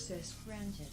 Access granted.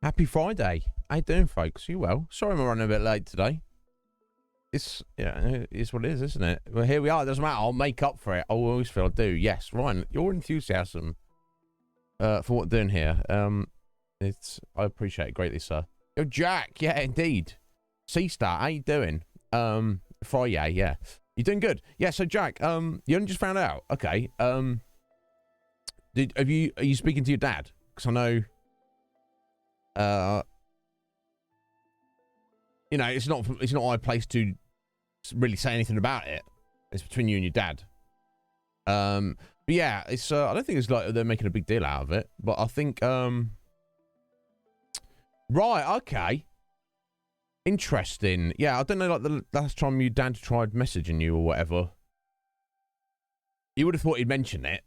Happy Friday. How you doing, folks? You well? Sorry I'm running a bit late today. It's, yeah, it's what it is, isn't it? Well, here we are. It doesn't matter. I'll make up for it. I always feel I do. Yes, Ryan, your enthusiasm for what we're doing here, I appreciate it greatly, sir. Yo, Jack. Yeah, indeed. C-Star, how you doing? Friday, yeah. You doing good? Yeah, so Jack, you only just found out. Okay. Are you speaking to your dad? Because I know... you know, it's not my place to really say anything about it. It's between you and your dad. But yeah, it's I don't think it's like they're making a big deal out of it. But I think right, okay, interesting. Yeah, I don't know, like the last time your dad tried messaging you or whatever, you would have thought he'd mention it.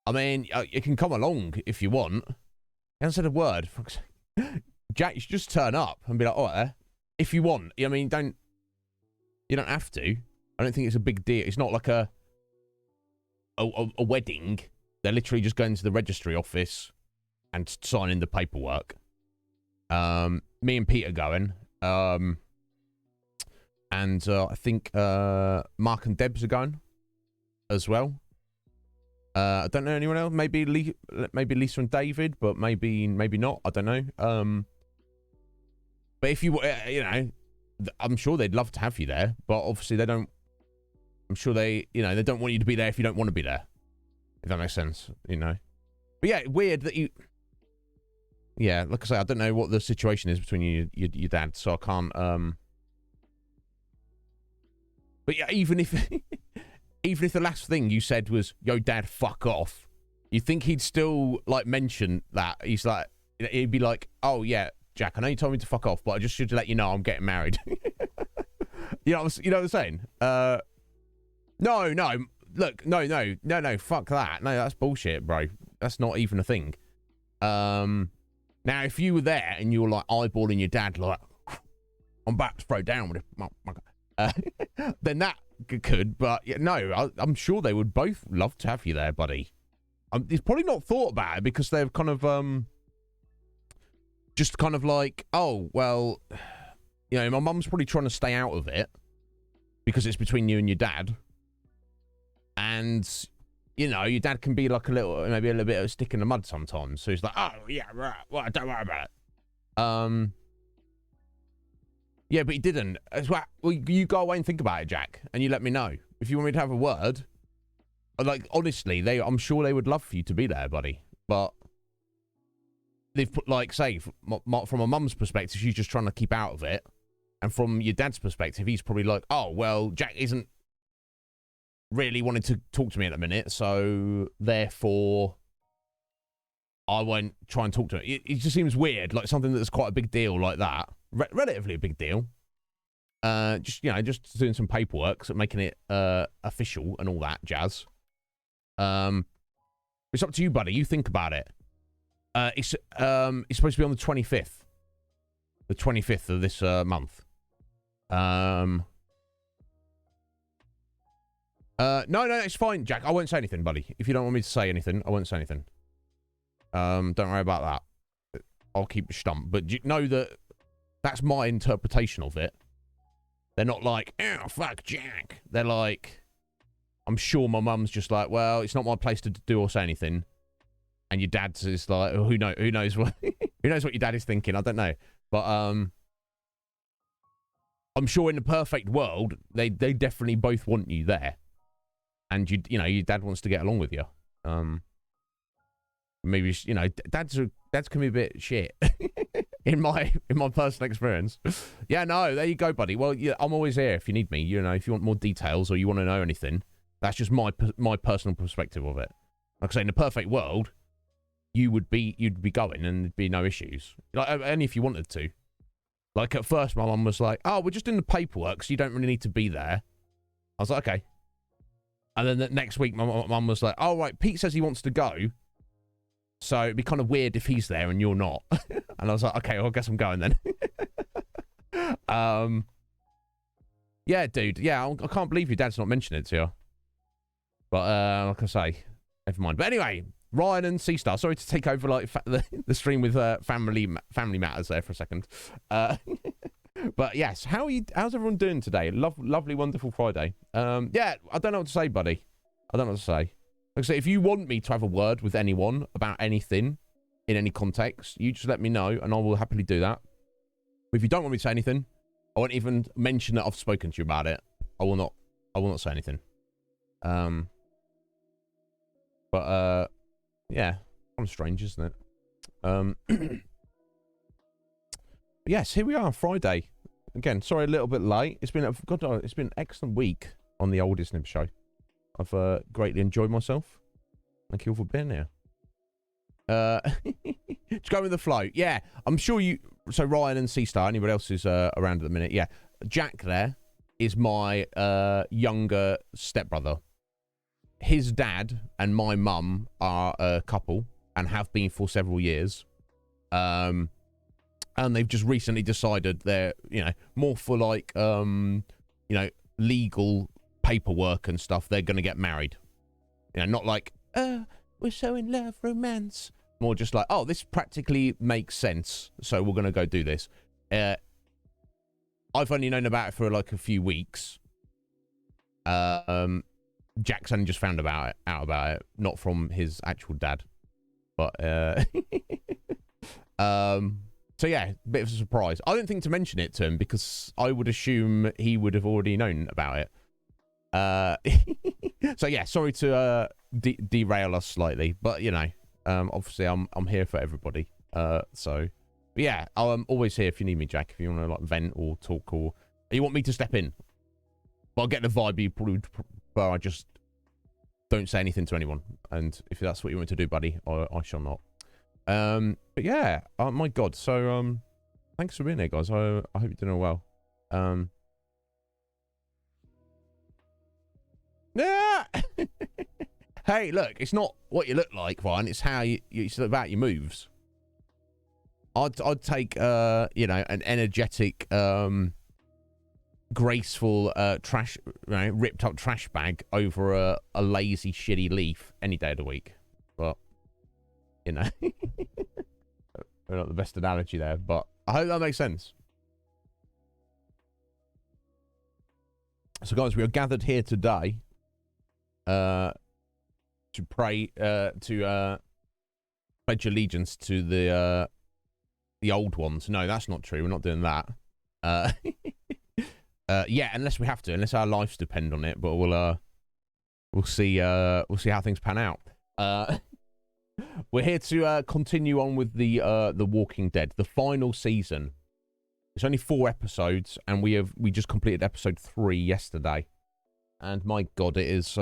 I mean, you can come along if you want. He hasn't said a word. Jack, you should just turn up and be like, oh, if you want. I mean, you don't have to. I don't think it's a big deal. It's not like a wedding. They're literally just going to the registry office and signing the paperwork. Me and Pete are going. And I think Mark and Debs are going as well. I don't know anyone else. Maybe Lisa and David, but maybe not. I don't know. But if you know, I'm sure they'd love to have you there, but obviously they don't. I'm sure they don't want you to be there if you don't want to be there. If that makes sense, you know. But yeah, weird that you. Yeah, like I say, I don't know what the situation is between your dad, so I can't. But yeah, even if the last thing you said was, yo, dad, fuck off, you think he'd still, like, mention that? He's like, he'd be like, oh, yeah, Jack, I know you told me to fuck off, but I just should let you know I'm getting married. you know what I'm saying? No, look, no, fuck that. No, that's bullshit, bro. That's not even a thing. Now, if you were there and you were, like, eyeballing your dad, like, I'm about to throw down with it, then that could, but yeah, no, I'm sure they would both love to have you there, buddy. It's probably not thought about it because they're kind of just kind of like, oh well, you know, my mum's probably trying to stay out of it because it's between you and your dad, and you know, your dad can be like maybe a little bit of a stick in the mud sometimes. So he's like, oh yeah, right, well, don't worry about it. Yeah, but he didn't. Well, you go away and think about it, Jack, and you let me know. If you want me to have a word, like, honestly, I'm sure they would love for you to be there, buddy. But they've put, like, say, from a mum's perspective, she's just trying to keep out of it. And from your dad's perspective, he's probably like, oh, well, Jack isn't really wanting to talk to me at the minute, so therefore I won't try and talk to him. It just seems weird, like something that's quite a big deal like that. Relatively a big deal. Just, you know, just doing some paperwork, so making it official and all that jazz. It's up to you, buddy. You think about it. It's supposed to be on the 25th. The 25th of this month. No, it's fine, Jack. I won't say anything, buddy. If you don't want me to say anything, I won't say anything. Don't worry about that. I'll keep the stump. But you know that that's my interpretation of it. They're not like, oh, fuck Jack. They're like, I'm sure my mum's just like, well, it's not my place to do or say anything. And your dad's is like, oh, who knows what who knows what your dad is thinking? I don't know. But I'm sure in the perfect world, they definitely both want you there. And you know, your dad wants to get along with you. Maybe, you know, dads can be a bit shit in my personal experience. Yeah, no, there you go, buddy. Well, yeah, I'm always here if you need me. You know, if you want more details or you want to know anything, that's just my personal perspective of it. Like I say, in the perfect world, you'd be going and there'd be no issues. Like, only if you wanted to. Like at first, my mum was like, "Oh, we're just in the paperwork, so you don't really need to be there." I was like, "Okay." And then the next week, my mum was like, "Oh, right, Pete says he wants to go. So it'd be kind of weird if he's there and you're not." And I was like, okay, well, I guess I'm going then. Yeah, dude. Yeah, I can't believe your dad's not mentioned it to you. But like I say, never mind. But anyway, Ryan and C-Star, sorry to take over like the stream with family matters there for a second. But yes, how's everyone doing today? Lovely, wonderful Friday. Yeah, I don't know what to say, buddy. I don't know what to say. Like I say, if you want me to have a word with anyone about anything in any context, you just let me know and I will happily do that. But if you don't want me to say anything, I won't even mention that I've spoken to you about it. I will not say anything. But yeah, kind of strange, isn't it? Yes, here we are, Friday. Again, sorry, a little bit late. It's been an excellent week on the old Iznib Show. I've greatly enjoyed myself. Thank you all for being here. Just go with the flow. Yeah, I'm sure you... So Ryan and C-Star, anybody else who's around at the minute? Yeah, Jack there is my younger stepbrother. His dad and my mum are a couple and have been for several years. And they've just recently decided they're, you know, more for like, you know, legal paperwork and stuff. They're going to get married. You know, not like, we're so in love, romance. More just like, oh, this practically makes sense, so we're going to go do this. I've only known about it for like a few weeks. Jack's only just found out about it, not from his actual dad. But, so yeah, bit of a surprise. I didn't think to mention it to him because I would assume he would have already known about it. So yeah, sorry to derail us slightly, but you know, obviously I'm here for everybody. So but yeah, I'm always here if you need me, Jack. If you want to like vent or talk or you want me to step in. But I get the vibe you probably prefer I just don't say anything to anyone. And if that's what you want to do, buddy, I shall not. But yeah, my God. So thanks for being here, guys. I hope you're doing well. Yeah. Hey, look, it's not what you look like, Ryan. It's how it's about your moves. I'd take you know, an energetic, graceful trash, you know, ripped up trash bag over a lazy, shitty leaf any day of the week. But you know, not the best analogy there, but I hope that makes sense. So, guys, we are gathered here today to pray, to pledge allegiance to the old ones. No, that's not true. We're not doing that. Yeah, unless we have to, unless our lives depend on it. But we'll see how things pan out. We're here to continue on with the Walking Dead, the final season. It's only 4 episodes, and we just completed episode 3 yesterday. And my God, it is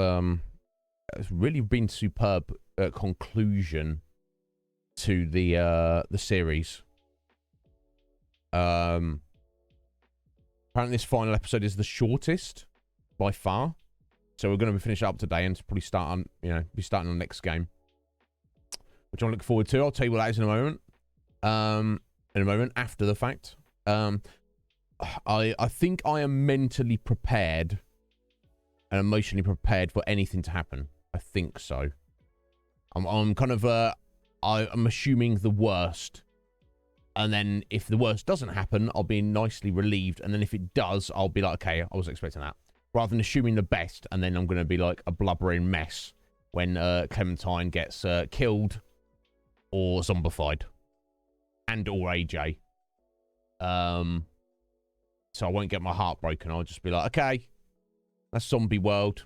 it's really been superb conclusion to the series. Apparently, this final episode is the shortest by far. So we're going to finish up today and probably start on, you know, be starting on the next game, which I'm looking forward to. I'll tell you what that is in a moment. In a moment after the fact. I think I am mentally prepared and emotionally prepared for anything to happen. I think so. I'm kind of I'm assuming the worst And then if the worst doesn't happen, I'll be nicely relieved. And then if it does, I'll be like, okay, I was expecting that. Rather than assuming the best, and then I'm going to be like a blubbering mess when Clementine gets killed or zombified. And or AJ. So I won't get my heart broken. I'll just be like, okay, that's zombie world.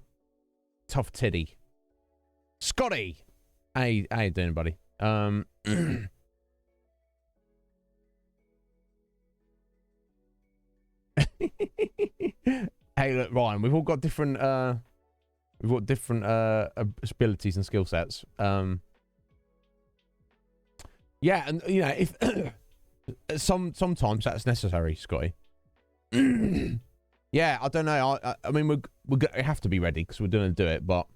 Tough titty. Scotty! Hey, how you doing, buddy? Hey, look, Ryan, we've all got different abilities and skill sets. Yeah, and you know, if sometimes that's necessary, Scotty. Yeah, I don't know. I mean, we have to be ready because we're going to do it. But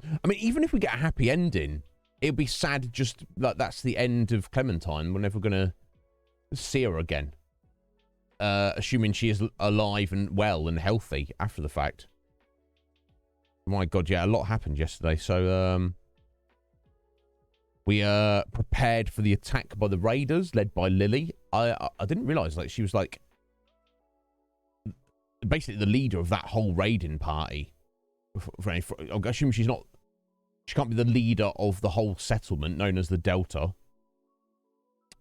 I mean, even if we get a happy ending, it'd be sad. Just like that's the end of Clementine. We're never going to see her again. Assuming she is alive and well and healthy after the fact. My God, yeah, a lot happened yesterday. So we prepared for the attack by the raiders, led by Lily. I didn't realize like she was like basically the leader of that whole raiding party. I assume she's not. She can't be the leader of the whole settlement known as the Delta.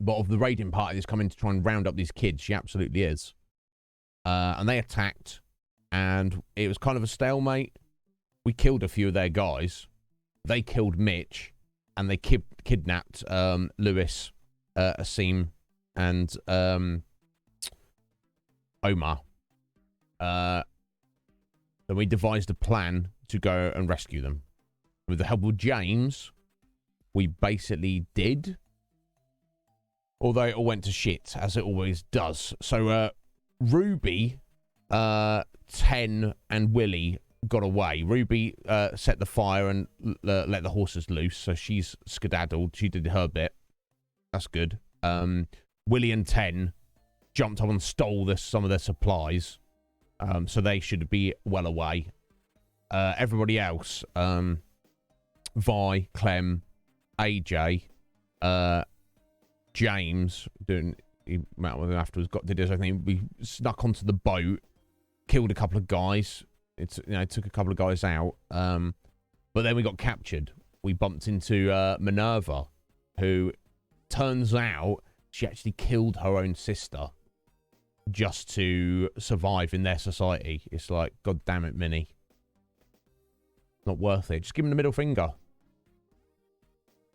But of the raiding party that's coming to try and round up these kids, she absolutely is. And they attacked, and it was kind of a stalemate. We killed a few of their guys. They killed Mitch, and they kidnapped Lewis, Asim, and Omar. Then we devised a plan to go and rescue them. With the help of James, we basically did. Although it all went to shit, as it always does. So, Ruby, 10, and Willie got away. Ruby set the fire and let the horses loose, so she's skedaddled. She did her bit. That's good. Willie and 10 jumped up and stole some of their supplies, so they should be well away. Everybody else, Vi, Clem, AJ, James, he met with him afterwards, did his own thing. We snuck onto the boat, killed a couple of guys. Took a couple of guys out. But then we got captured. We bumped into Minerva, who turns out she actually killed her own sister just to survive in their society. It's like, God damn it, Minnie. Not worth it. Just give them the middle finger.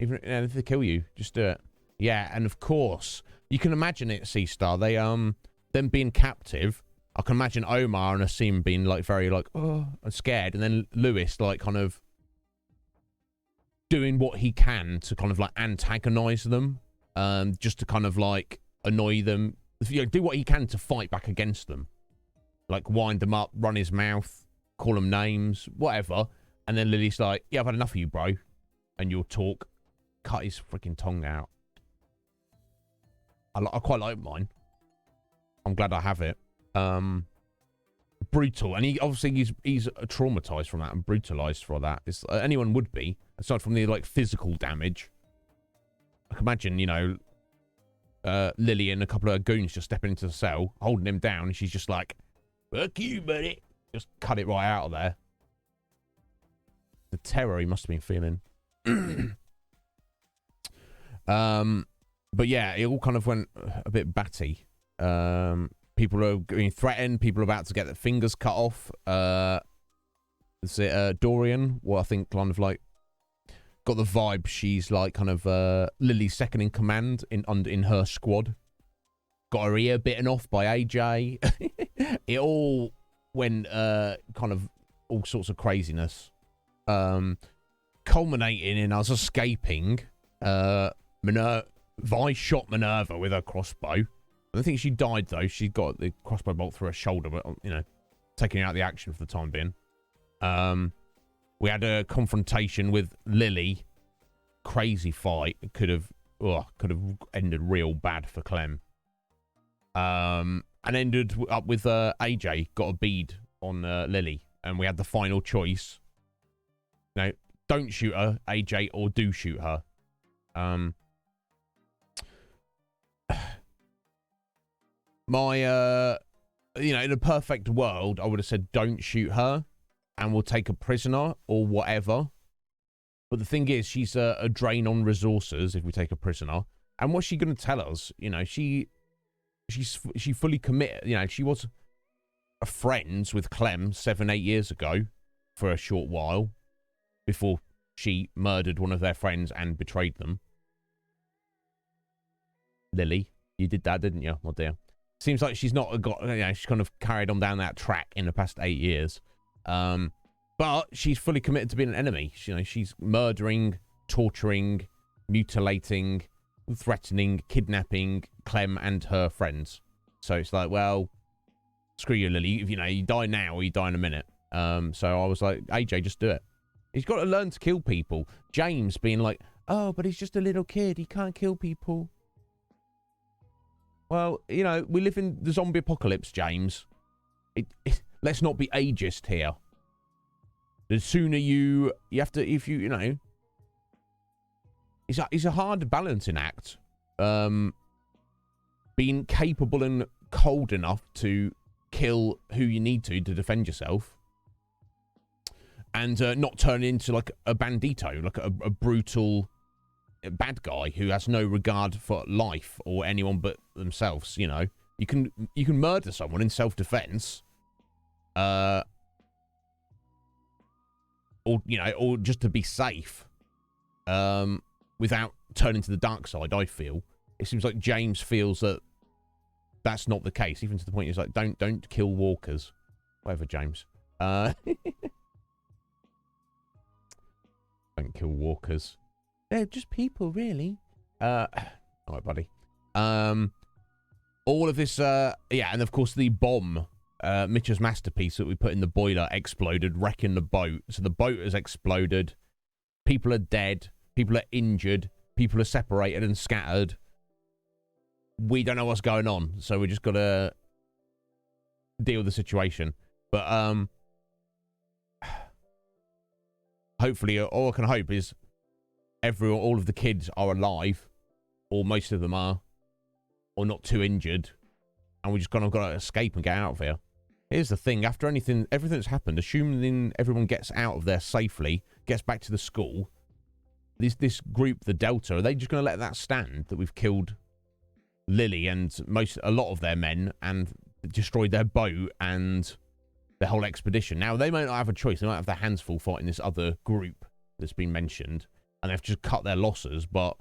Even if they kill you, just do it. Yeah, and of course, you can imagine it, C-Star. They, them being captive. I can imagine Omar and Asim being, like, very, like, oh, and scared. And then Lewis, like, kind of doing what he can to kind of, like, antagonize them. Just to kind of, like, annoy them. You know, do what he can to fight back against them. Like, wind them up, run his mouth, call them names, whatever. And then Lily's like, yeah, I've had enough of you, bro. And you'll talk. Cut his freaking tongue out. I quite like mine. I'm glad I have it. Brutal. And he obviously he's traumatized from that and brutalized for that. It's, anyone would be, aside from the, like, physical damage. I can imagine, you know, Lily and a couple of goons just stepping into the cell, holding him down, and she's just like, fuck you, buddy. Just cut it right out of there. The terror he must have been feeling. But yeah, it all kind of went a bit batty. People are being threatened. People are about to get their fingers cut off. Is it Dorian? Well, I think kind of like got the vibe she's like kind of Lily's second in command in her squad. Got her ear bitten off by AJ. It all went kind of all sorts of craziness. Culminating in us escaping. Vi shot Minerva with her crossbow. I don't think she died, though. She got the crossbow bolt through her shoulder, but, you know, taking out the action for the time being. We had a confrontation with Lily. Crazy fight. It could have ended real bad for Clem. And ended up with AJ got a bead on Lily. And we had the final choice. No, don't shoot her, AJ, or do shoot her. my, you know, in a perfect world, I would have said don't shoot her and we'll take a prisoner or whatever. But the thing is, she's a drain on resources if we take a prisoner. And what's she going to tell us? You know, she fully committed. You know, she was friends with Clem 7-8 years ago for a short while before she murdered one of their friends and betrayed them. Lily, you did that, didn't you? Oh dear. Seems like she's not got, you know, she's kind of carried on down that track in the past 8 years. But she's fully committed to being an enemy. You know, she's murdering, torturing, mutilating, threatening, kidnapping Clem and her friends. So it's like, well, screw you, Lily. If, you know, you die now or you die in a minute. So I was like, AJ, just do it. He's got to learn to kill people. James being like, oh, but he's just a little kid. He can't kill people. Well, you know, we live in the zombie apocalypse, James. Let's not be ageist here. The sooner you have to, if you know, it's a hard balancing act. Being capable and cold enough to kill who you need to defend yourself. And not turn into like a bandito, like a brutal bad guy who has no regard for life or anyone but themselves. You know, you can murder someone in self-defense, or you know, or just to be safe, without turning to the dark side. I feel it seems like James feels that that's not the case, even to the point he's like, don't kill walkers, whatever, James. Don't kill walkers. They're just people, really. All right, buddy. All of this, yeah, and of course the bomb, Mitch's masterpiece that we put in the boiler exploded, wrecking the boat. So the boat has exploded. People are dead. People are injured. People are separated and scattered. We don't know what's going on, so we just got to deal with the situation. But hopefully, all I can hope is all of the kids are alive, or most of them are, or not too injured, and we just kind of got to escape and get out of here. Here's the thing: after everything that's happened, assuming everyone gets out of there safely, gets back to the school, this group, the Delta, are they just going to let that stand that we've killed Lily and a lot of their men and destroyed their boat and the whole expedition? Now, they might not have a choice. They might have their hands full fighting this other group that's been mentioned, and they've just cut their losses, but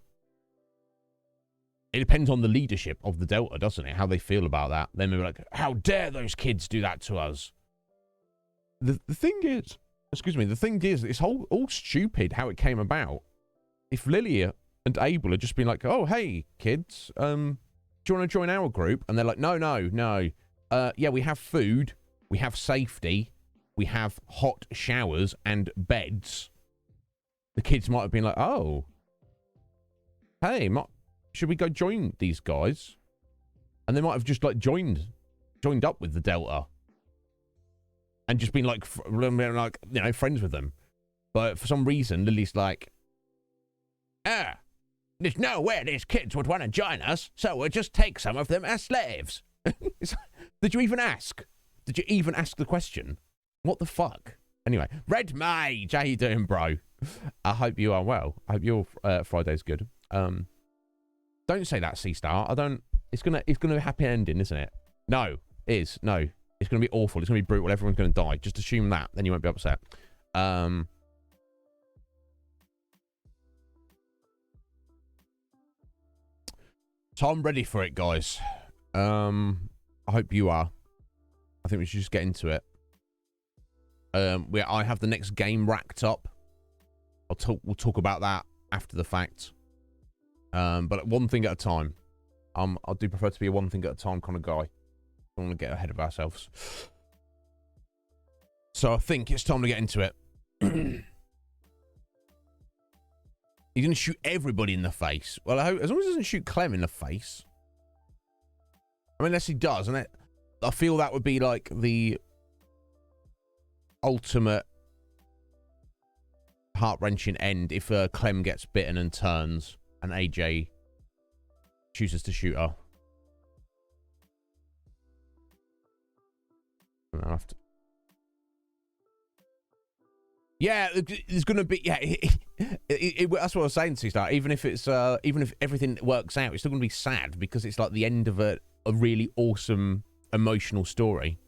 it depends on the leadership of the Delta, doesn't it? How they feel about that. They may be like, how dare those kids do that to us? The thing is, excuse me, the thing is, it's all stupid how it came about. If Lily and Abel had just been like, oh, hey, kids, do you want to join our group? And they're like, no. Yeah, we have food. We have safety. We have hot showers and beds. The kids might have been like, oh, hey, should we go join these guys? And they might have just like joined up with the Delta and just been like, you know, friends with them. But for some reason, Lily's like, there's no way these kids would want to join us, so we'll just take some of them as slaves. Did you even ask? Did you even ask the question? What the fuck? Anyway, Red Mage, how you doing, bro? I hope you are well. I hope your Friday's good. Don't say that, C-Star. I don't. It's gonna be a happy ending, isn't it? No, it is. No, it's gonna be awful. It's gonna be brutal. Everyone's gonna die. Just assume that, then you won't be upset. So I'm ready for it, guys. I hope you are. I think we should just get into it. I have the next game racked up. We'll talk about that after the fact. But one thing at a time. I do prefer to be a one thing at a time kind of guy. I don't want to get ahead of ourselves. So I think it's time to get into it. He's going to shoot everybody in the face. Well, I hope, as long as he doesn't shoot Clem in the face. I mean, unless he does, and I feel that would be like the ultimate heart-wrenching end if Clem gets bitten and turns and AJ chooses to shoot her. I'll have to... Yeah, there's gonna be that's what I was saying to you, Star. Even if it's even if everything works out, it's still gonna be sad because it's like the end of a really awesome emotional story.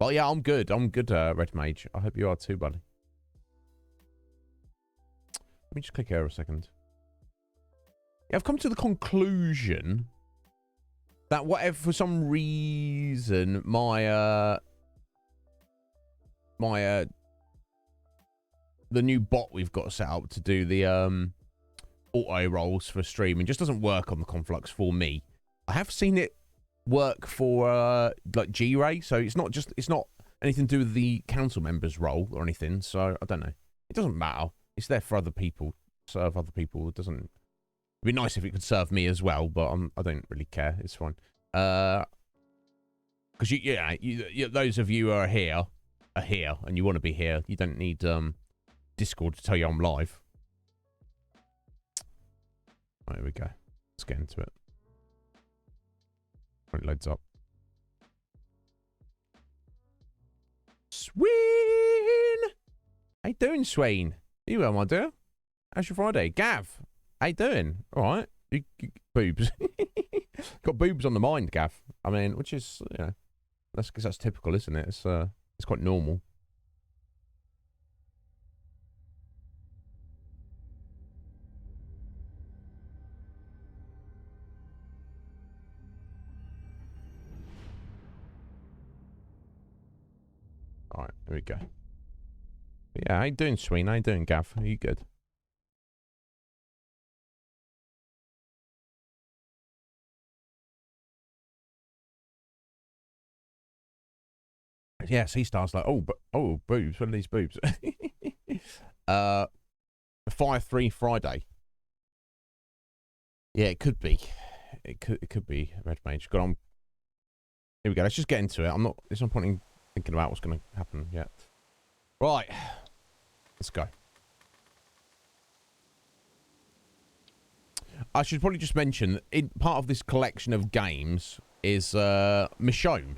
But yeah, I'm good, Red Mage. I hope you are too, buddy. Let me just click here a second. Yeah, I've come to the conclusion that whatever, for some reason, my the new bot we've got set up to do the auto rolls for streaming just doesn't work on the Conflux for me. I have seen it work for like G-Ray, so it's not anything to do with the council members role or anything. So I don't know. It doesn't matter. It's there for other people. Serve other people. It doesn't. It'd be nice if it could serve me as well, but I don't really care. It's fine. Because those of you who are here, and you want to be here. You don't need Discord to tell you I'm live. Right, here we go. Let's get into it. When it loads up. Sween! How you doing, Swain? You well, my dear? How's your Friday? Gav, how you doing? All right. Boobs. Got boobs on the mind, Gav. I mean, which is, you know, that's typical, isn't it? It's quite normal. All right, here we go. Yeah, how you doing, Sween? How you doing, Gav? Are you good? Yeah, C-Star's like, oh, boobs. What are these boobs? 5-3 Friday. Yeah, it could be. It could be Red Mage. Got on. Here we go. Let's just get into it. There's no point in thinking about what's going to happen yet. Right. Let's go. I should probably just mention that part of this collection of games is Michonne.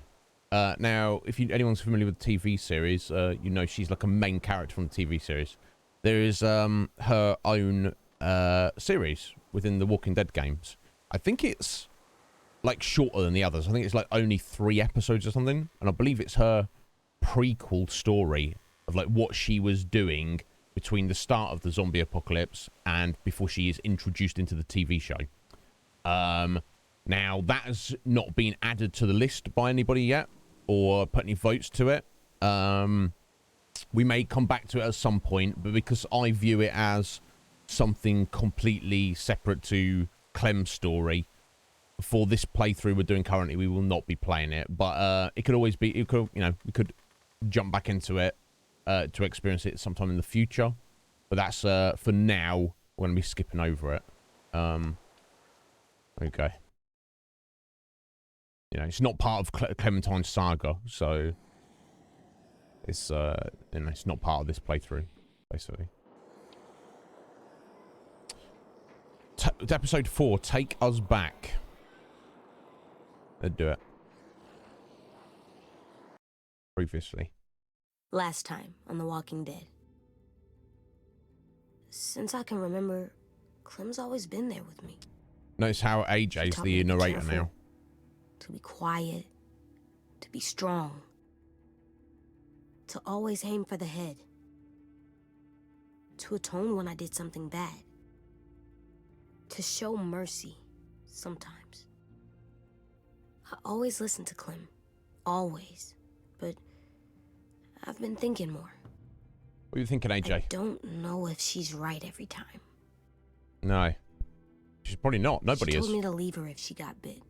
Now, if anyone's familiar with the TV series, you know she's like a main character from the TV series. There is her own series within the Walking Dead games. I think it's like shorter than the others. I think it's like only 3 episodes or something. And I believe it's her prequel story of like what she was doing between the start of the zombie apocalypse and before she is introduced into the TV show. Now, that has not been added to the list by anybody yet or put any votes to it. We may come back to it at some point, but because I view it as something completely separate to Clem's story, for this playthrough we're doing currently, we will not be playing it. But it could always be, we could jump back into it to experience it sometime in the future. But that's, for now, we're going to be skipping over it. Okay. You know, it's not part of Clementine's saga, so it's it's not part of this playthrough, basically. Episode 4, Take Us Back. Let's do it. Previously. Last time on The Walking Dead. Since I can remember, Clem's always been there with me. Notice how AJ's the narrator now. To be quiet, to be strong, to always aim for the head, to atone when I did something bad, to show mercy sometimes. I always listened to Clem, always, but I've been thinking more. What are you thinking, AJ? I don't know if she's right every time. No. She's probably not. Nobody is. She told me to leave her if she got bit.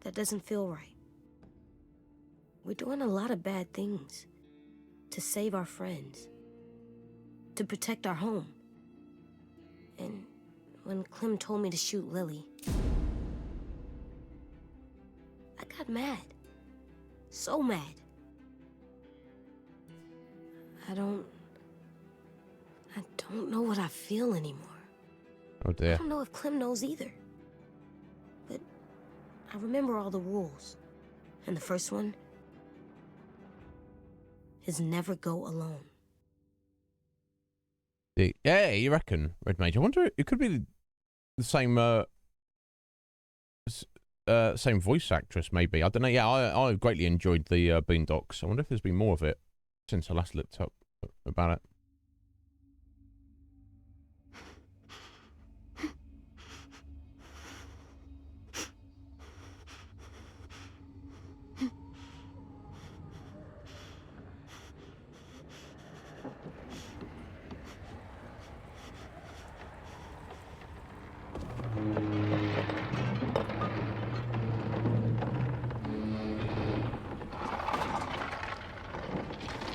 That doesn't feel right. We're doing a lot of bad things to save our friends, to protect our home. And when Clem told me to shoot Lily, I got mad. So mad. I don't know what I feel anymore. Oh I dear. don't know if Clem knows either. But I remember all the rules. And the first one is never go alone. Yeah, you reckon, Red Mage? I wonder, it could be the same same voice actress, maybe. I don't know. Yeah, I greatly enjoyed the Boondocks. I wonder if there's been more of it since I last looked up about it.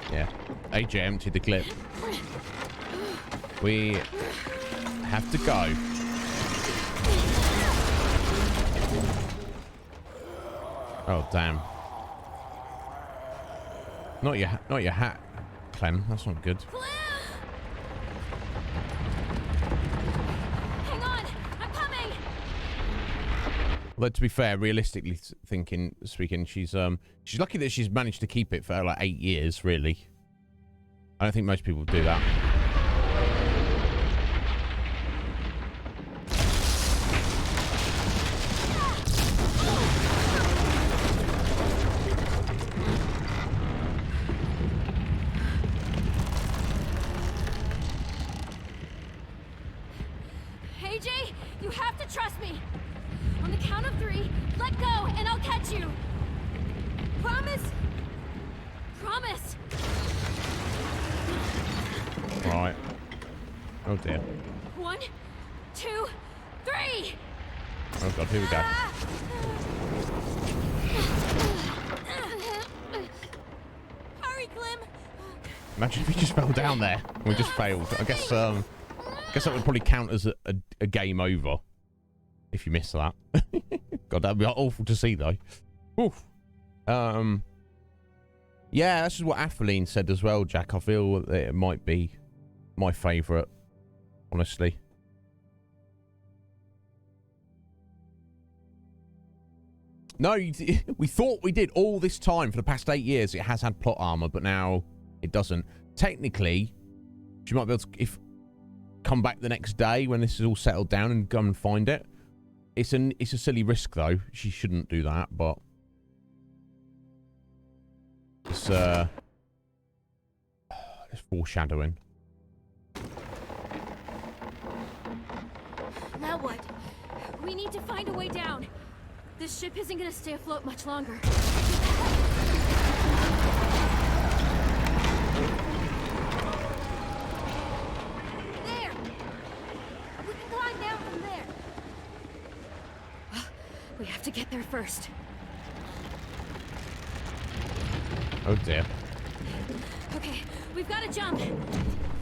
Yeah, AJ emptied the clip. We have to go. Oh damn! Not your hat, Clem. That's not good. Hang on, I'm coming. But to be fair, realistically speaking, she's lucky that she's managed to keep it for like 8 years. Really, I don't think most people do that. AJ, you have to trust me. On the count of 3, let go and I'll catch you. Promise? Promise. Right. Oh dear. 1, 2, 3. Oh god, here we go. Hurry, Clem. Imagine if we just fell down there and we just failed. I guess that would probably count as a game over if you miss that. God, that'd be awful to see though. Oof. Yeah, that's just what Atheline said as well, Jack. I feel that it might be my favourite, honestly. No, we thought we did all this time for the past 8 years. It has had plot armor, but now it doesn't. Technically, she might be able to come back the next day when this is all settled down and go and find it. It's a silly risk though. She shouldn't do that, but it's foreshadowing. Now what? We need to find a way down. This ship isn't gonna stay afloat much longer. There! We can climb down from there. We have to get there first. Oh dear. Okay, we've got to jump.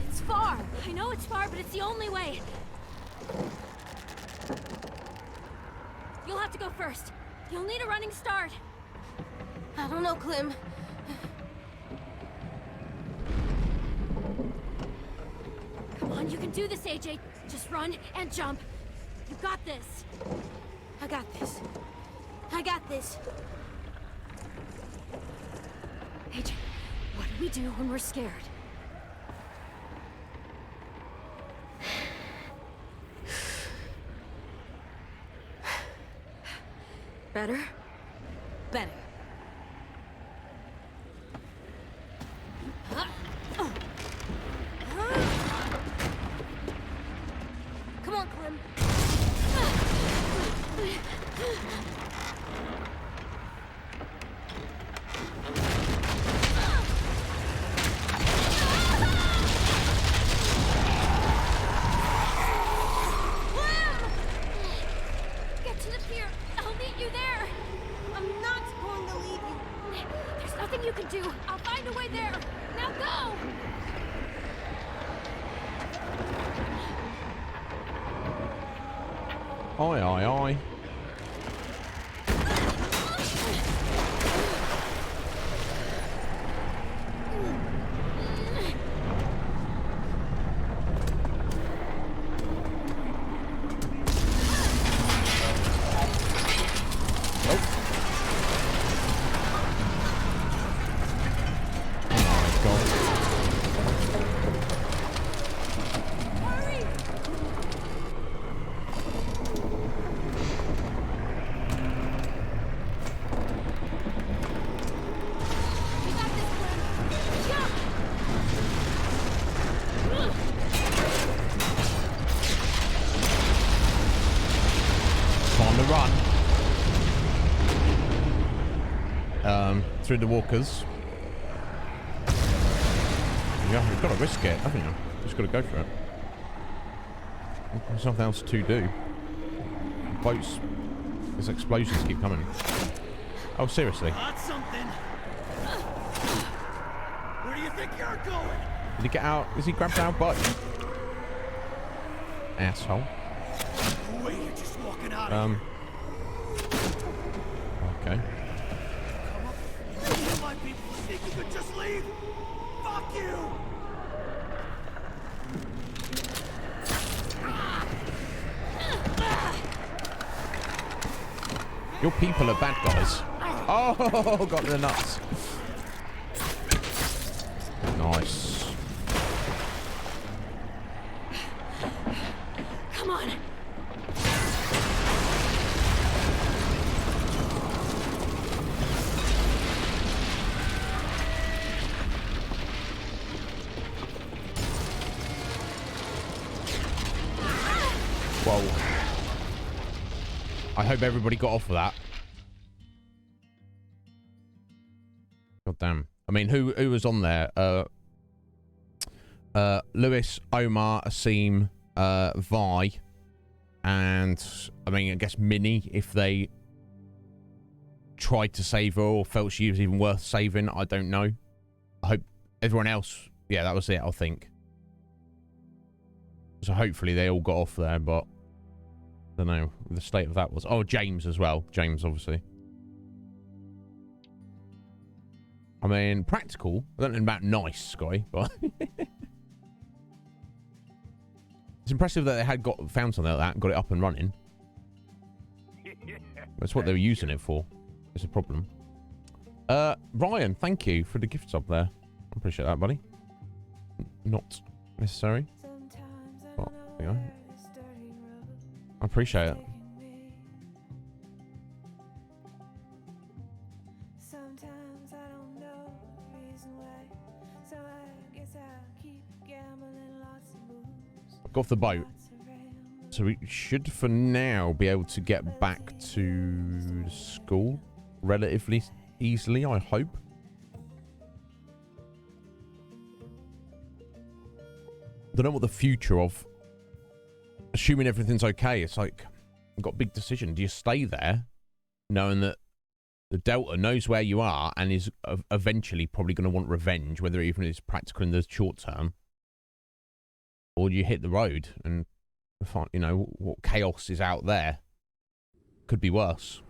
It's far. I know it's far, but it's the only way. You'll have to go first. You'll need a running start. I don't know, Clem. Come on, you can do this, AJ. Just run and jump. You got this. I got this. I got this. AJ, what do we do when we're scared? Better? Better. Come on, Clem. Get to the pier. I'll meet you there. I'm not going to leave you. There's nothing you can do. I'll find a way there. Now go! Aye, aye, aye. run. Through the walkers. Yeah, you've got to risk it, haven't you? Just got to go for it. There's nothing else to do. Boats. These explosions keep coming. Oh, seriously? Got something. Where do you think you're going? Did he get out? Is he grabbed our butt? Asshole. Wait, you're just walking out of here. Okay. Come up. You my people think you could just leave? Fuck you! Your people are bad guys. Oh, got the nuts. Nice. Come on. Whoa. I hope everybody got off of that. God damn. I mean, who was on there? Lewis, Omar, Asim, Vi, and I mean, I guess Minnie, if they tried to save her or felt she was even worth saving. I don't know. I hope everyone else, yeah, that was it, I think. So hopefully they all got off there, but I don't know what the state of that was. Oh, James as well. James, obviously. I mean, practical. I don't know about nice, Sky, but it's impressive that they had found something like that and got it up and running. That's what they were using it for. It's a problem. Ryan, thank you for the gift sub there. I appreciate that, buddy. Not necessary. But, there you go. I appreciate it. Got off the boat. So we should, for now, be able to get back to the school relatively easily, I hope. Don't know what the future of, assuming everything's okay, it's like, you've got a big decision. Do you stay there, knowing that the Delta knows where you are and is eventually probably going to want revenge, whether even it's practical in the short term? Or do you hit the road and find, you know, what chaos is out there? Could be worse.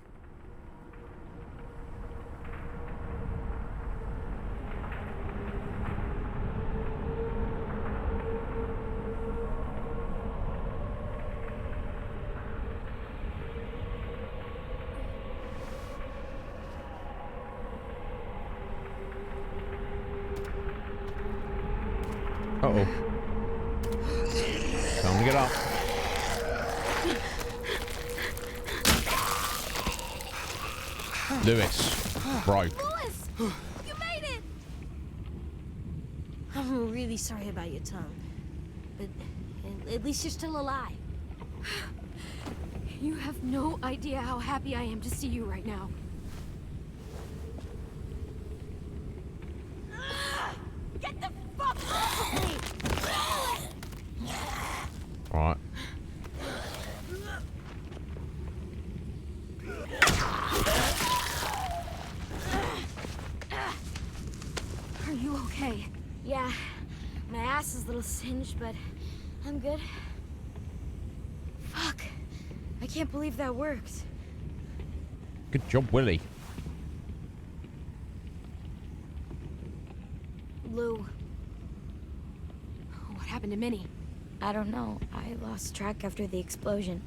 Uh-oh. Time to get up. Lewis, bro. Lewis, you made it. I'm really sorry about your tongue. But at least you're still alive. You have no idea how happy I am to see you right now. Get the fuck off of me! All right. Are you okay? Yeah, my ass is a little singed, but I'm good. Fuck. I can't believe that worked. Good job, Willie. Lou, What happened to Minnie? I don't know. I lost track after the explosion.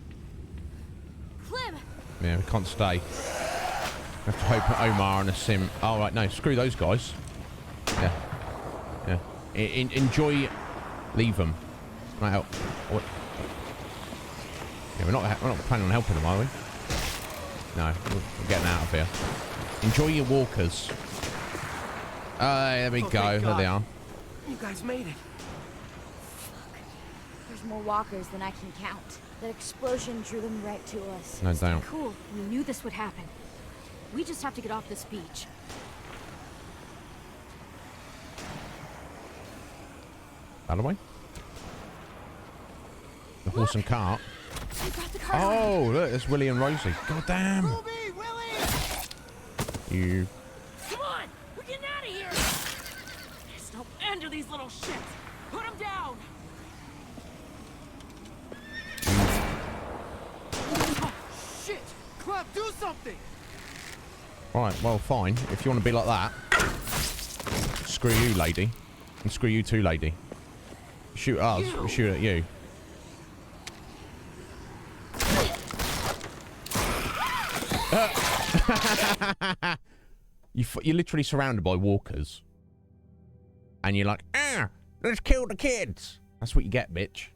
Clem! Yeah, we can't stay. We have to hope Omar and Asim. Oh, right, no, screw those guys. Yeah. Yeah. Enjoy. Leave them. Right out. What? Yeah, we're not planning on helping them, are we? No, we're getting out of here. Enjoy your walkers. There we go. There they are. You guys made it. There's more walkers than I can count. That explosion drew them right to us. No doubt. Cool. We knew this would happen. We just have to get off this beach. By the way, the horse and cart. We got the car. Oh, look, it's Willie and Rosie. God damn. Ruby, Willie! You. Come on! We're getting out of here! There's no end to these little shits! Put them down! Oh, shit! Clem, do something! Right, well, fine. If you want to be like that, screw you, lady. And screw you too, lady. Shoot us, we shoot at you. You're literally surrounded by walkers. And you're like, let's kill the kids. That's what you get, bitch.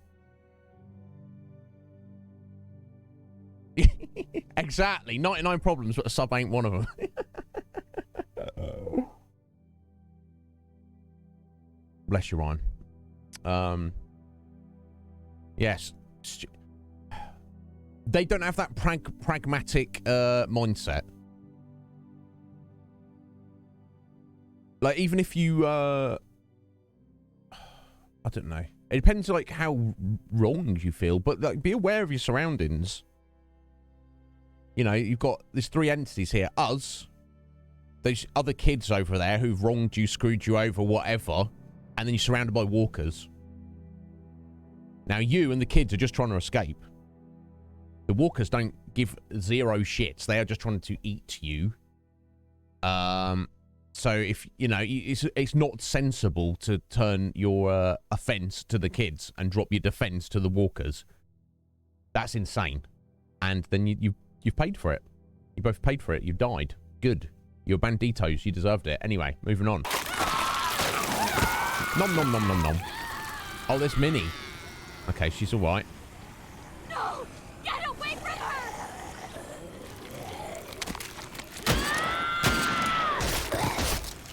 Exactly. 99 problems, but a sub ain't one of them. Bless you, Ryan. Yes. They don't have that pragmatic mindset. Like, even if you, I don't know. It depends, like, how wronged you feel, but, like, be aware of your surroundings. You know, you've got, there's three entities here. Us, those other kids over there who've wronged you, screwed you over, whatever, and then you're surrounded by walkers. Now, you and the kids are just trying to escape. The walkers don't give zero shits. They are just trying to eat you. So if, you know, it's not sensible to turn your offense to the kids and drop your defense to the walkers. That's insane. And then you've paid for it. You both paid for it. You died. Good. You're banditos. You deserved it. Anyway, moving on. Nom nom nom nom nom. Oh, there's Minnie. Okay, she's all right. No! Get away from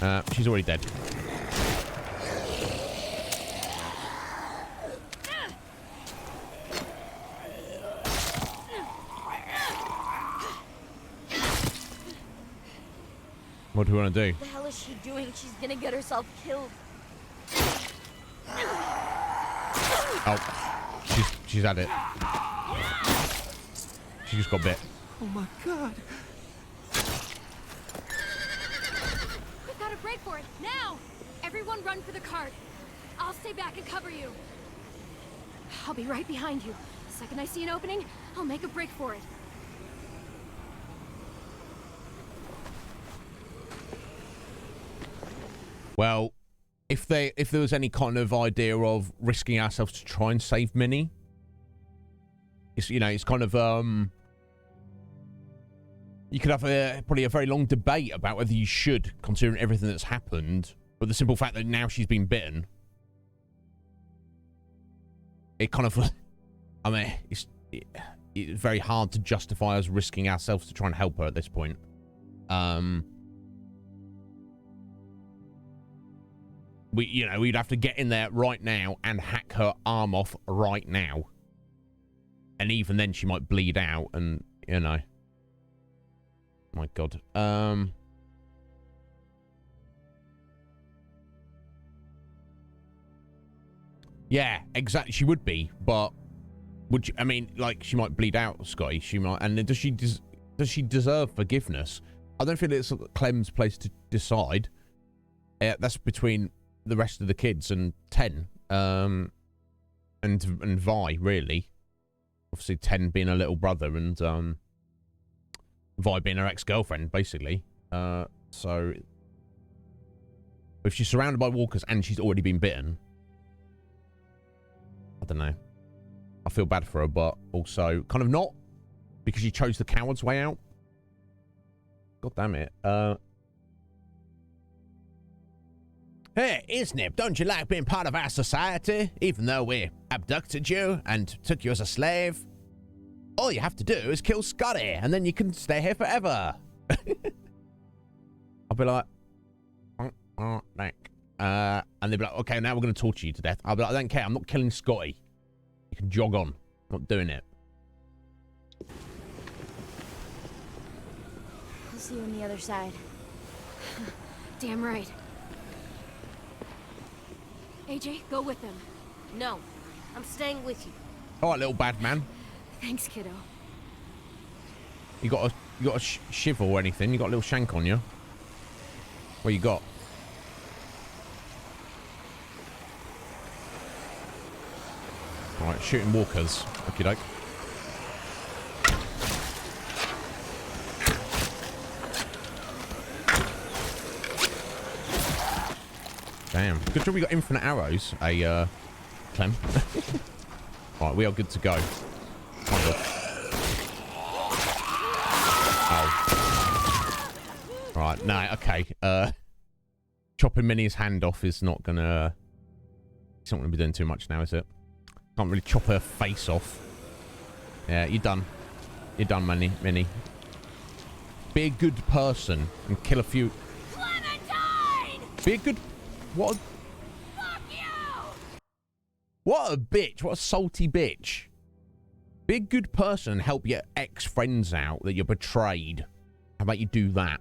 her! She's already dead. What do we want to do? What the hell is she doing? She's gonna get herself killed. Oh, she's at it. She just got bit. Oh my god. We've got to break for it now! Everyone run for the cart. I'll stay back and cover you. I'll be right behind you. The second I see an opening, I'll make a break for it. Well, if there was any kind of idea of risking ourselves to try and save Minnie, it's, you know, it's kind of you could have probably a very long debate about whether you should, considering everything that's happened. But the simple fact that now she's been bitten, it kind of, I mean, it's very hard to justify us risking ourselves to try and help her at this point. We'd have to get in there right now and hack her arm off right now. And even then she might bleed out and, you know. My God. Yeah, exactly. She would be, but would you, I mean, like, she might bleed out, Scotty. She might, and does she deserve forgiveness? I don't feel it's Clem's place to decide. That's between the rest of the kids and 10 and Vi, really. Obviously 10 being a little brother and Vi being her ex-girlfriend, basically. So if she's surrounded by walkers and she's already been bitten, I don't know. I feel bad for her, but also kind of not, because she chose the coward's way out. God damn it. Hey, Iznib, don't you like being part of our society, even though we abducted you and took you as a slave? All you have to do is kill Scotty, and then you can stay here forever. I'll be like, and they'll be like, okay, now we're going to torture you to death. I'll be like, I don't care, I'm not killing Scotty. You can jog on. I'm not doing it. I'll see you on the other side. Damn right. AJ, go with them. No, I'm staying with you. All right, little bad man. Thanks, kiddo. You got a shiv or anything? You got a little shank on you? What you got? All right, shooting walkers. Okie doke. Damn. Good job we got infinite arrows, Clem. Right, we are good to go. Kind of. Oh. Right, no, okay. Chopping Minnie's hand off is not gonna... It's not gonna be doing too much now, is it? Can't really chop her face off. Yeah, you're done. You're done, Minnie. Be a good person and kill a few... Clementine! Be a good... What a... Fuck you! What a bitch. What a salty bitch. Be a good person and help your ex-friends out that you're betrayed. How about you do that?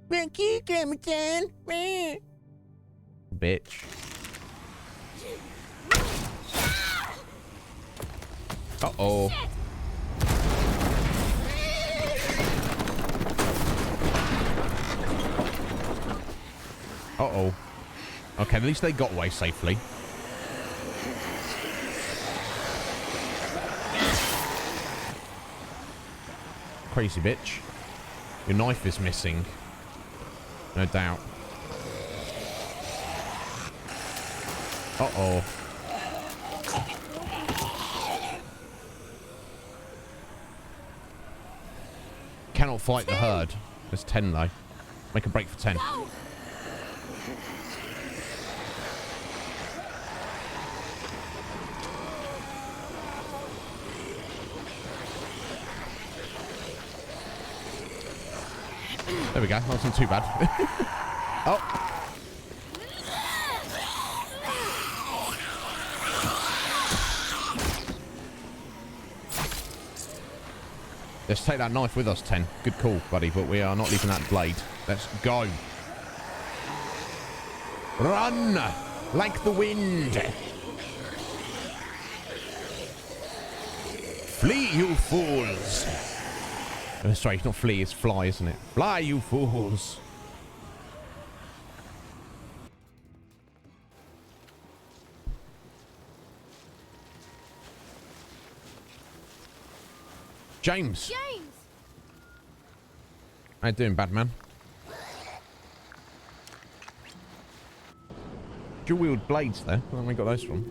Thank you, Clementine. Bitch. Uh-oh. Uh-oh. Okay, at least they got away safely. Crazy bitch. Your knife is missing. No doubt. Uh-oh. Cannot fight the herd. There's 10 though. Make a break for 10. Go! There we go. That wasn't too bad. Oh. Let's take that knife with us, 10. Good call, buddy, but we are not leaving that blade. Let's go. Run like the wind. Flee, you fools. Sorry, it's not flee, it's fly, isn't it? Fly, you fools. James. James! How you doing, bad man? Dual-wield blades there. Where have we got those from?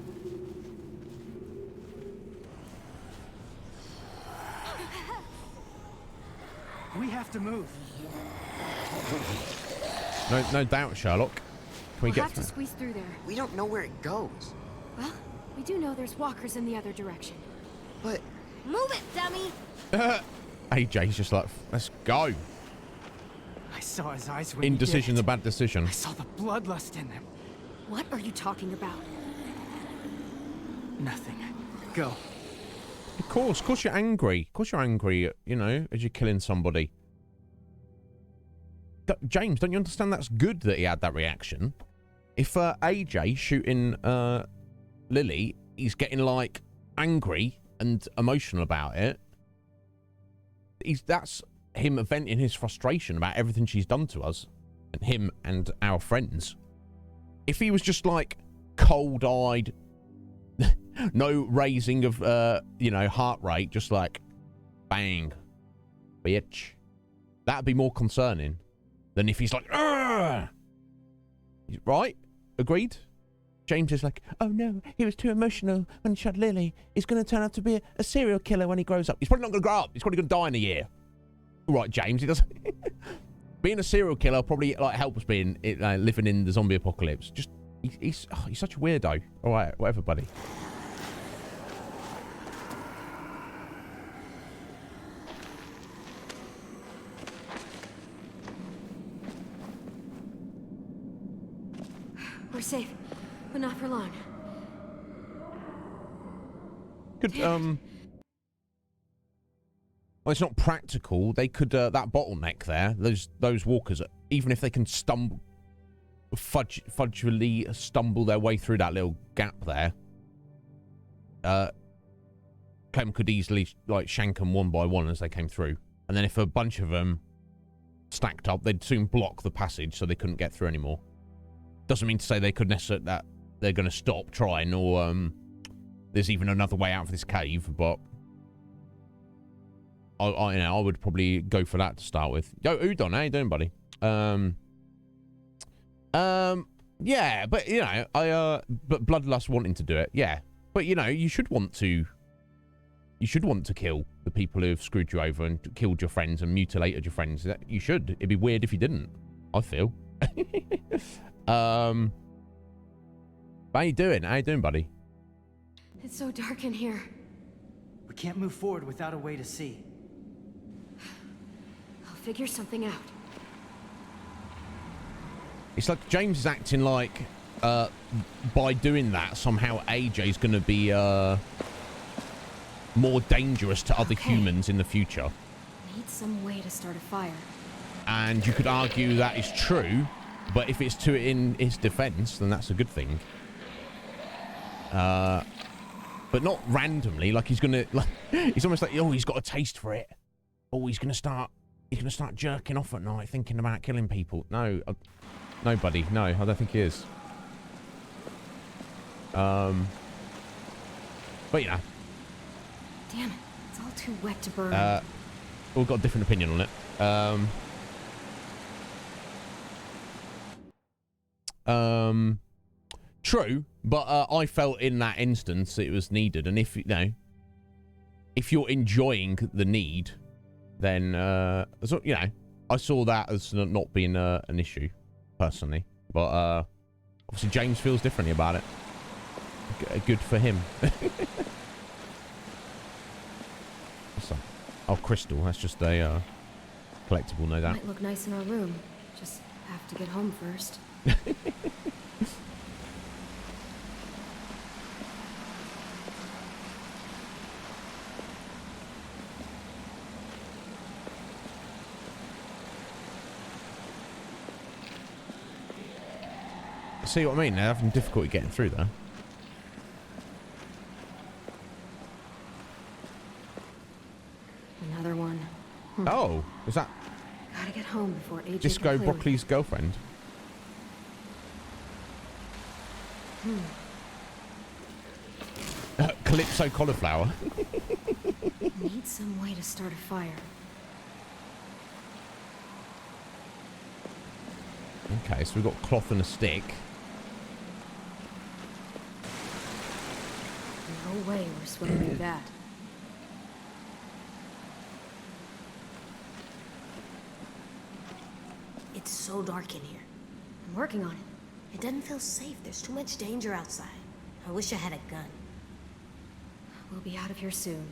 We have to move. No doubt, Sherlock. Can we We'll get have to squeeze through there. We don't know where it goes. Well, we do know there's walkers in the other direction. But Move it, dummy! AJ's just like, let's go. I saw his eyes when he did Indecision's it. a bad decision. I saw the bloodlust in them. What are you talking about? Nothing. Go. Of course you're angry. Of course you're angry, you know, as you're killing somebody. James, don't you understand that's good that he had that reaction? If AJ shooting Lily, he's getting like angry and emotional about it. That's him venting his frustration about everything she's done to us and him and our friends. If he was just like cold-eyed, no raising of you know, heart rate, just like bang, bitch, that'd be more concerning than if he's like, argh! Right? Agreed? James is like, oh no, he was too emotional when he shot Lily. He's going to turn out to be a serial killer when he grows up. He's probably not going to grow up. He's probably going to die in a year. All right, James, he doesn't... Being a serial killer probably like helps being living in the zombie apocalypse. Just, he's such a weirdo. All right, whatever, buddy. We're safe, but not for long. Good, Well, it's not practical. They could that bottleneck there. Those walkers, even if they can fudgely stumble their way through that little gap there, Clem could easily like shank them one by one as they came through. And then if a bunch of them stacked up, they'd soon block the passage, so they couldn't get through anymore. Doesn't mean to say they could necessarily that they're going to stop trying, or there's even another way out of this cave. But I would probably go for that to start with. Yo, Udon, how you doing, buddy? Yeah, but you know, but Bloodlust wanting to do it, yeah. But you know, you should want to kill the people who have screwed you over and killed your friends and mutilated your friends. You should. It'd be weird if you didn't, I feel. How you doing? How you doing, buddy? It's so dark in here. We can't move forward without a way to see. I'll figure something out. It's like James is acting like by doing that somehow AJ's going to be more dangerous to other humans in the future. Need some way to start a fire. And you could argue that is true, but if it's to in his defense, then that's a good thing. But not randomly, like he's gonna, like, he's almost like, oh, he's got a taste for it. Oh, he's gonna start jerking off at night thinking about killing people. No, no, buddy, no, I don't think he is. But yeah. Damn it, it's all too wet to burn. We've got a different opinion on it. True, but I felt in that instance it was needed, and if you know, if you're enjoying the need, then so, you know, I saw that as not being an issue personally, but obviously James feels differently about it. Good for him. What's that? Oh, crystal. That's just a collectible, no doubt. Might look nice in our room. Just have to get home first. See what I mean? They're having difficulty getting through there. Another one. Oh, is that Gotta get home before AJ Disco can play Broccoli's girlfriend? Calypso Cauliflower. Need some way to start a fire. Okay, so we've got cloth and a stick. No way we're swimming through that. It's so dark in here. I'm working on it. It doesn't feel safe. There's too much danger outside. I wish I had a gun. We'll be out of here soon.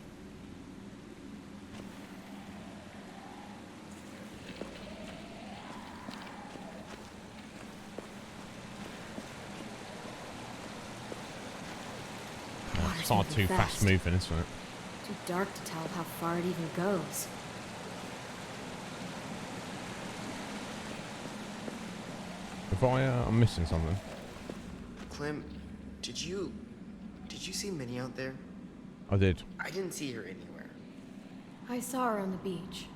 It's far too fast moving, isn't it? Too dark to tell how far it even goes. If I'm missing something. Clem, did you see Minnie out there? I did. I didn't see her anywhere. I saw her on the beach.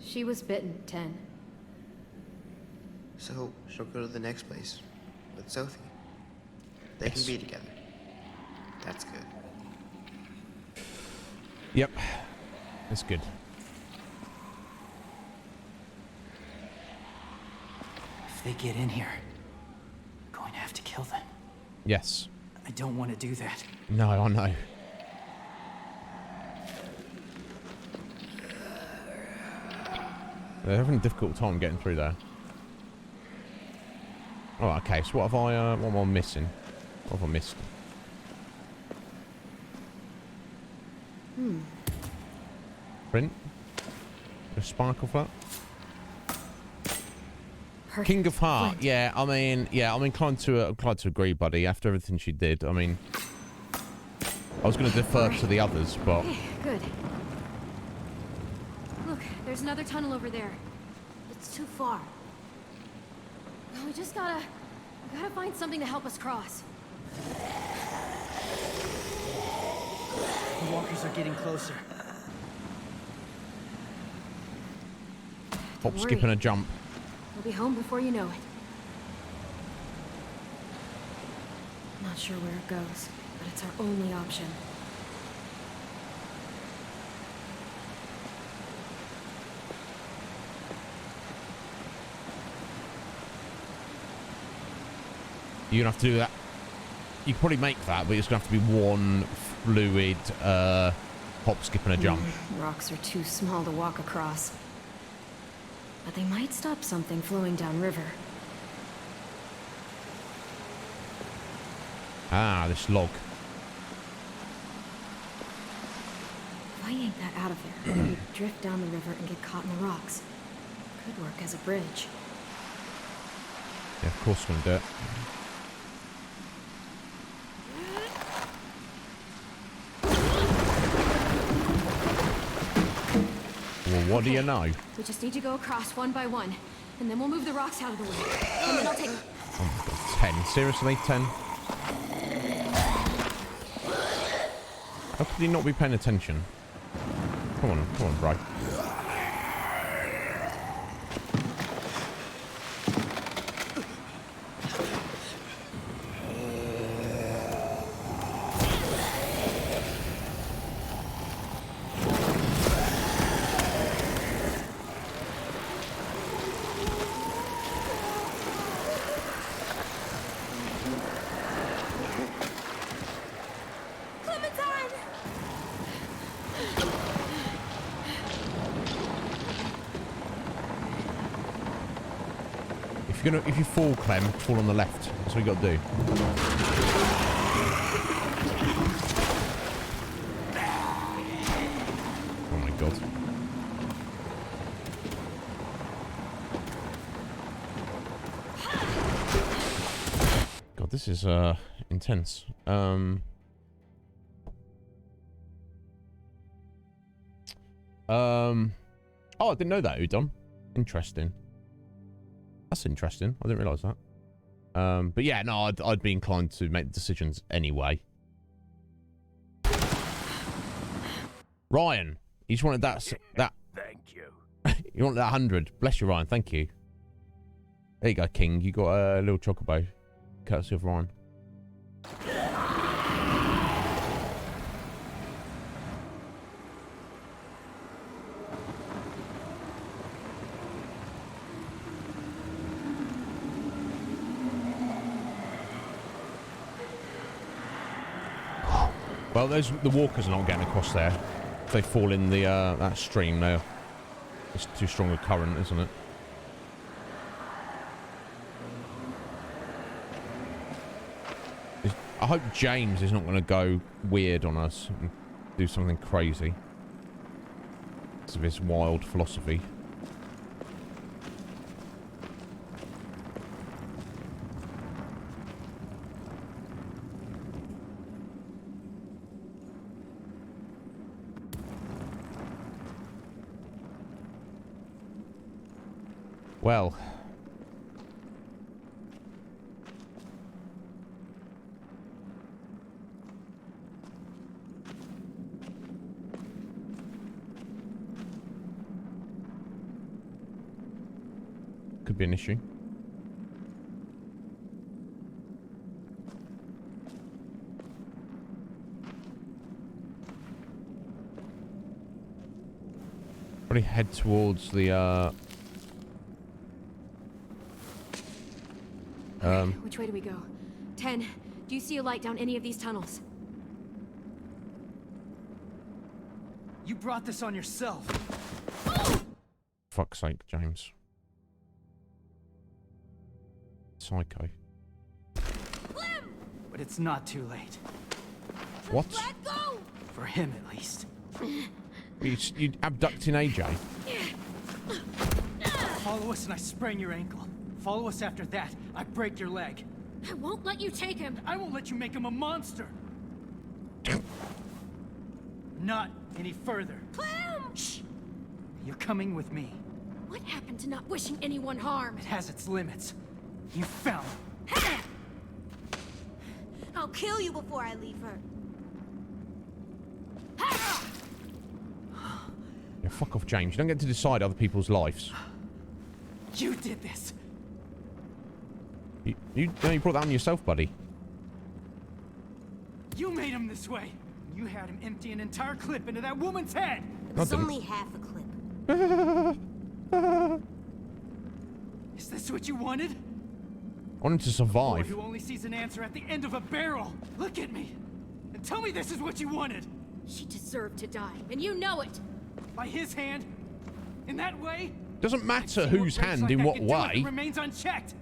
She was bitten at 10. So she'll go to the next place with Sophie. They Yes. can be together. That's good. Yep. That's good. If they get in here, I'm going to have to kill them. Yes. I don't want to do that. No, I know. They're having a difficult time getting through there. Oh, okay. So what am I missing? What have I missed? Print? A sparkle flat? Perfect. King of Heart. Flint. Yeah, I'm inclined to agree, buddy. After everything she did, I mean, I was going to defer to the others, but Okay, good. Look, there's another tunnel over there. It's too far. We just gotta find something to help us cross. The walkers are getting closer. Hop, Don't skip, worry. and a jump. We'll be home before you know it. Not sure where it goes, but it's our only option. You're gonna have to do that. You could probably make that, but it's gonna have to be one fluid hop, skip, and a jump. Rocks are too small to walk across. But they might stop something flowing downriver. Ah, this log. If I yank that out of there, we'd drift down the river and get caught in the rocks. Could work as a bridge. Yeah, of course we're gonna do it. Well, what do you know? We just need to go across one by one, and then we'll move the rocks out of the way. And then I'll take... Oh my god, 10. Seriously, 10? How could he not be paying attention? Come on, bro. If you fall, Clem, fall on the left. That's what you got to do. Oh my god. God, this is intense. Oh, I didn't know that, Udon. Interesting. That's interesting. I didn't realise that. But yeah, no, I'd be inclined to make decisions anyway. Ryan, you just wanted that. Thank you. You wanted that 100. Bless you, Ryan. Thank you. There you go, King. You got a little chocobo, courtesy of Ryan. Well, the walkers are not getting across there. If they fall in the that stream, now it's too strong a current, isn't it? I hope James is not going to go weird on us and do something crazy. Because of his wild philosophy. Well, could be an issue. Probably head towards the Which way do we go? 10. Do you see a light down any of these tunnels? You brought this on yourself. Fuck's sake, James. Psycho. But it's not too late. What? Let go! For him, at least. You abducting AJ? Follow us and I sprain your ankle. Follow us after that, I break your leg. I won't let you take him. I won't let you make him a monster. Not any further. Clem! Shh. You're coming with me. What happened to not wishing anyone harm? It has its limits. You fell. I'll kill you before I leave her. Yeah, fuck off, James. You don't get to decide other people's lives. You did this. You brought that on yourself, buddy. You made him this way. You had him empty an entire clip into that woman's head. It was only half a clip. Is this what you wanted? I want him to Boy survive. who only sees an answer at the end of a barrel. Look at me. And tell me this is what you wanted. She deserved to die, and you know it. By his hand? In that way? Doesn't matter See whose race hand like in that what can do if way. it remains unchecked.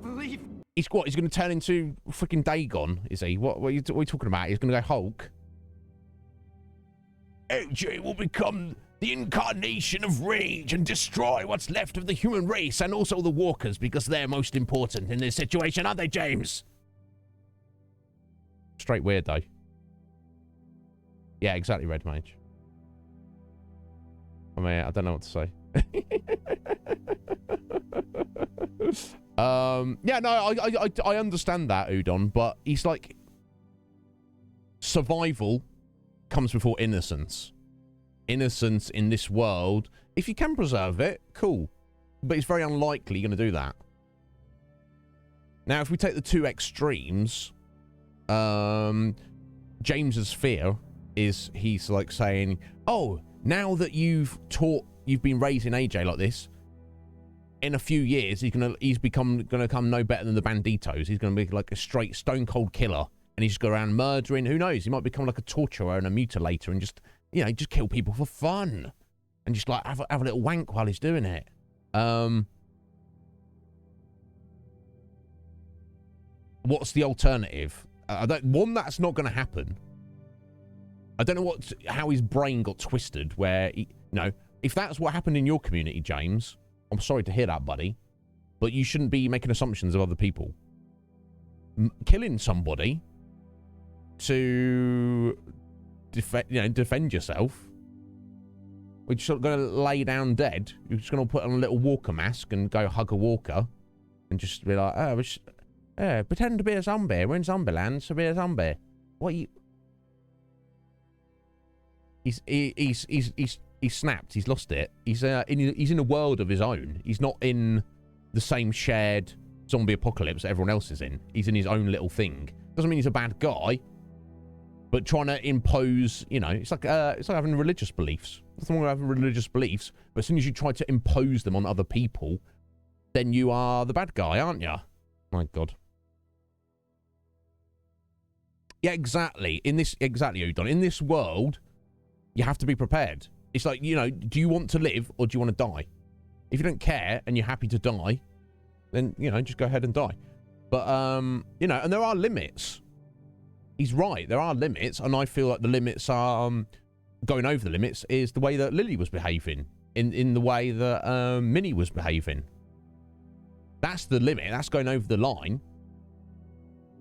Believe. He's what? He's going to turn into freaking Dagon, is he? What are you talking about? He's going to go Hulk? AJ will become the incarnation of rage and destroy what's left of the human race and also the walkers because they're most important in this situation, aren't they, James? Straight weirdo. Yeah, exactly, Red Mage. I mean, I don't know what to say. Yeah, no, I understand that, Udon, but he's like, survival comes before innocence. Innocence in this world, if you can preserve it, cool. But it's very unlikely you're going to do that. Now, if we take the two extremes, James's fear is he's like saying, oh, now that you've been raising AJ like this, in a few years, he's gonna become no better than the Banditos. He's gonna be like a straight stone cold killer, and he's just go around murdering. Who knows? He might become like a torturer and a mutilator, and just just kill people for fun, and just like have a little wank while he's doing it. What's the alternative? That's not going to happen. I don't know how his brain got twisted. Where if that's what happened in your community, James. I'm sorry to hear that, buddy, but you shouldn't be making assumptions of other people. Killing somebody to defend yourself. We're just going to lay down dead. You're just going to put on a little walker mask and go hug a walker and just be like, pretend to be a zombie. We're in Zombieland, so be a zombie. What are you? He's snapped. He's lost it. He's in a world of his own. He's not in the same shared zombie apocalypse that everyone else is in. He's in his own little thing. Doesn't mean he's a bad guy, but trying to impose, it's like having religious beliefs. Nothing wrong with having religious beliefs, but as soon as you try to impose them on other people, then you are the bad guy, aren't you? My God. Yeah, exactly. Udon. In this world, you have to be prepared. It's like, do you want to live or do you want to die? If you don't care and you're happy to die, then, just go ahead and die. But, and there are limits. He's right. There are limits. And I feel like the limits are, going over the limits is the way that Lily was behaving. In the way that Minnie was behaving. That's the limit. That's going over the line.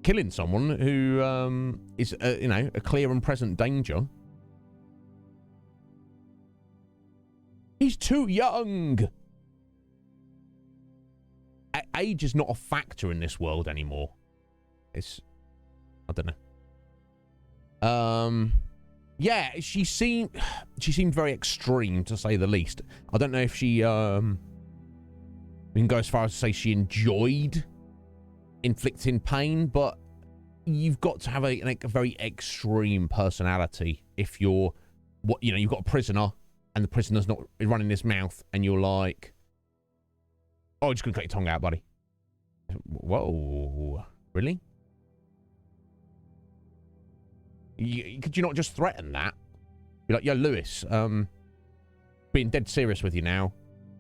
Killing someone who is, a clear and present danger. He's too young. Age is not a factor in this world anymore. I don't know. Yeah, she seemed very extreme, to say the least. I don't know if she, we can go as far as to say she enjoyed inflicting pain, but you've got to have a very extreme personality if you've got a prisoner and the prisoner's not running his mouth and you're like, oh, just gonna cut your tongue out, buddy. Whoa, really? Could you not just threaten that? Be like, yo, Lewis, being dead serious with you now.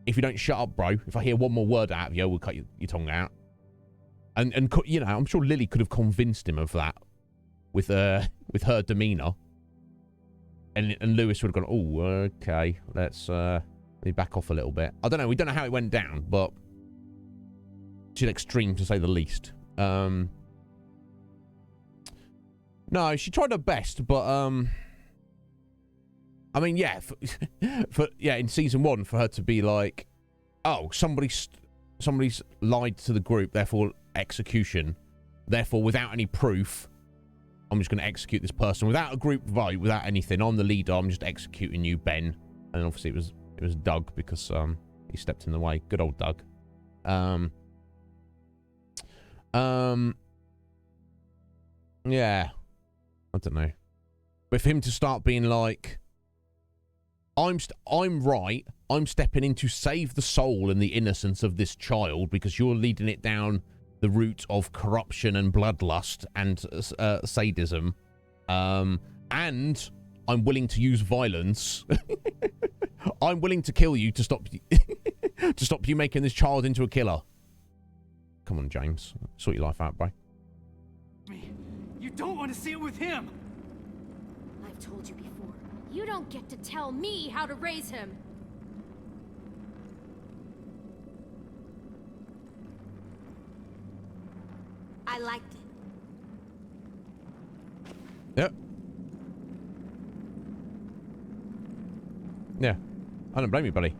If you don't shut up, bro, if I hear one more word out of you, we'll cut your tongue out. And I'm sure Lily could have convinced him of that with her demeanor. And Lewis would have gone, oh, okay, let's let me back off a little bit. I don't know. We don't know how it went down, but she's extreme to say the least. No, she tried her best, but I mean, yeah, in season 1, for her to be like, oh, somebody's lied to the group, therefore execution. Therefore, without any proof, I'm just going to execute this person without a group vote, without anything. I'm the leader. I'm just executing you, Ben. And obviously, it was Doug because he stepped in the way. Good old Doug. Yeah, I don't know. With him to start being like, I'm right. I'm stepping in to save the soul and the innocence of this child because you're leading it down the route of corruption and bloodlust and sadism. And I'm willing to use violence. I'm willing to kill you to stop you making this child into a killer. Come on, James. Sort your life out, bro. You don't want to see it with him. I've told you before. You don't get to tell me how to raise him. I liked it. Yep. Yeah. I don't blame you, buddy.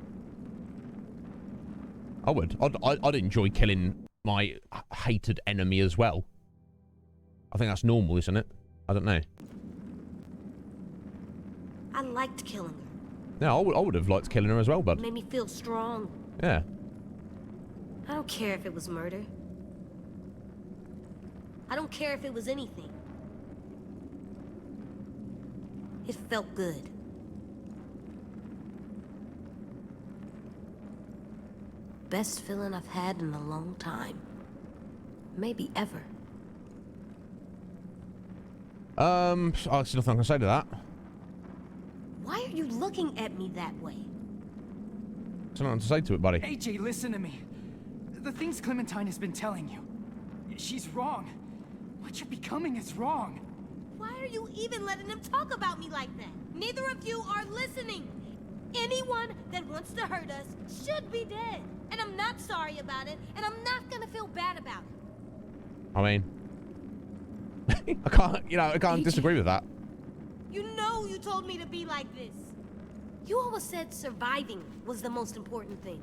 I would. I'd enjoy killing my hated enemy as well. I think that's normal, isn't it? I don't know. I liked killing her. Yeah, I would have liked killing her as well, bud. It made me feel strong. Yeah. I don't care if it was murder. I don't care if it was anything. It felt good. Best feeling I've had in a long time. Maybe ever. There's nothing I can say to that. Why are you looking at me that way? There's nothing to say to it, buddy. AJ, listen to me. The things Clementine has been telling you, she's wrong. What you're becoming is wrong. Why are you even letting him talk about me like that? Neither of you are listening. Anyone that wants to hurt us should be dead. And I'm not sorry about it, and I'm not gonna feel bad about it. I mean, I can't disagree with that. You know you told me to be like this. You always said surviving was the most important thing.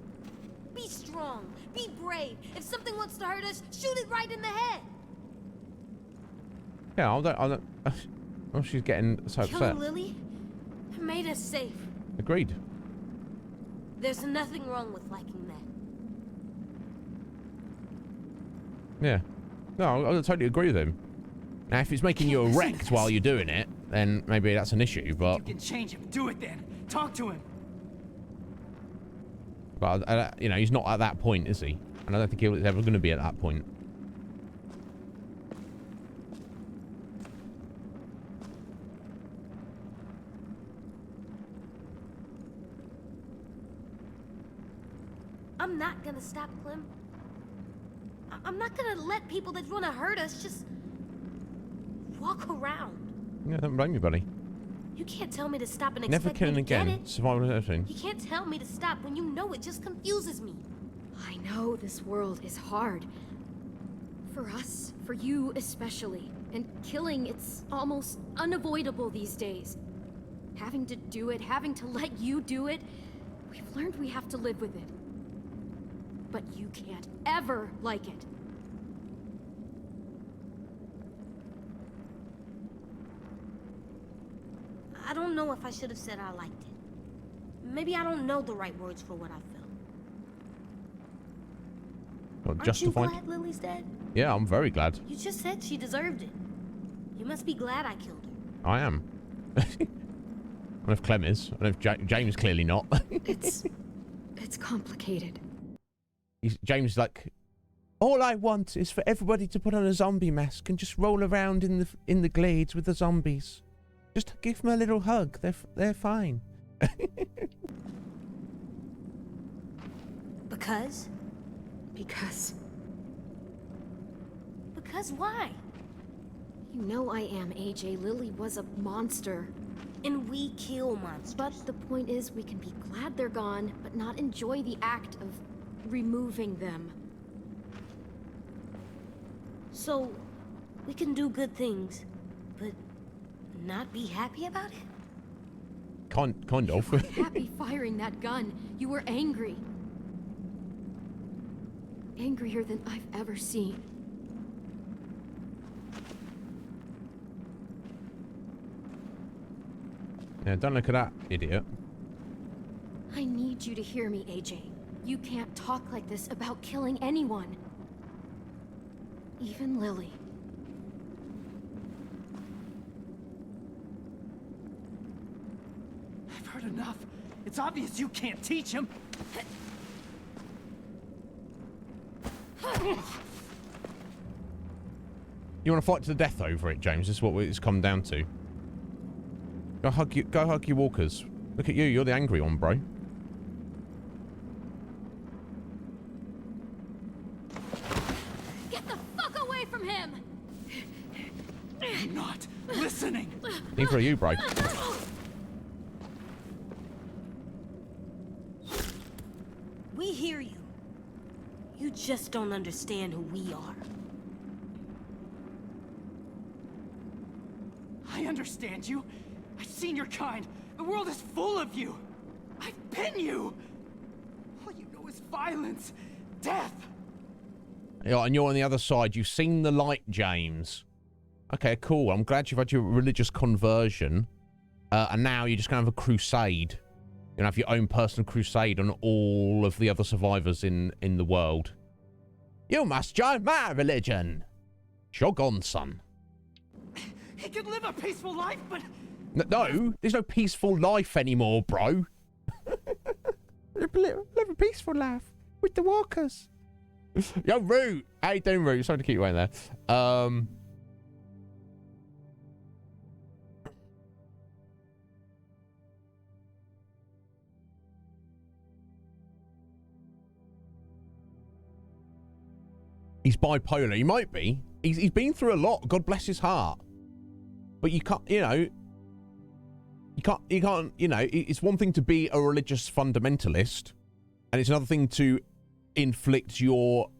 Be strong, be brave. If something wants to hurt us, shoot it right in the head. Yeah, I don't. Oh, she's getting so upset. Killing Lily made us safe. Agreed. There's nothing wrong with liking that. Yeah. No, I totally agree with him. Now, if it's making you erect while you're doing it, then maybe that's an issue, but... You can change him. Do it then. Talk to him. But, you know, he's not at that point, is he? And I don't think he's ever going to be at that point. I'm not gonna stop Clem. I'm not gonna let people that want to hurt us just walk around. Yeah, don't blame you, buddy. You can't tell me to stop and Never expect killing me to again. get it. Survival of everything. You can't tell me to stop when you know it just confuses me. I know this world is hard. For us, for you especially. And killing, it's almost unavoidable these days. Having to do it, having to let you do it, we've learned we have to live with it. But you can't ever like it. I don't know if I should have said I liked it. Maybe I don't know the right words for what I felt. Well, Aren't justified. you glad Lily's dead? Yeah, I'm very glad. You just said she deserved it. You must be glad I killed her. I am. I don't know if Clem is. I don't know if James clearly not. It's complicated. James like, all I want is for everybody to put on a zombie mask and just roll around in the glades with the zombies. Just give them a little hug. They're fine. Because? Because Why? you know I am, AJ. Lily was a monster. And we kill monsters. But the point is, we can be glad they're gone, but not enjoy the act of removing them. So, we can do good things, but not be happy about it? kind of. You were happy firing that gun. You were angry. Angrier than I've ever seen. Yeah, don't look at that, idiot. I need you to hear me, AJ. You can't talk like this about killing anyone. Even Lily. I've heard enough. It's obvious you can't teach him. You want to fight to the death over it, James? This is what it's come down to. Go hug your walkers. Look at you. You're the angry one, bro. Get the fuck away from him! I'm not listening. Neither are you, bro. We hear you. You just don't understand who we are. I understand you. I've seen your kind. The world is full of you. I've been you. All you know is violence, death. Yeah, and you're on the other side. You've seen the light, James. Okay, cool. I'm glad you've had your religious conversion. And now you're just going to have a crusade. You're going to have your own personal crusade on all of the other survivors in the world. You must join my religion. Shogun, son. He could live a peaceful life, but... No, there's no peaceful life anymore, bro. live a peaceful life with the walkers. Yo, Root. How you doing, Root? Sorry to keep you waiting there. He's bipolar. He might be. He's been through a lot. God bless his heart. But you can't, you know, it's one thing to be a religious fundamentalist, and it's another thing to inflict your,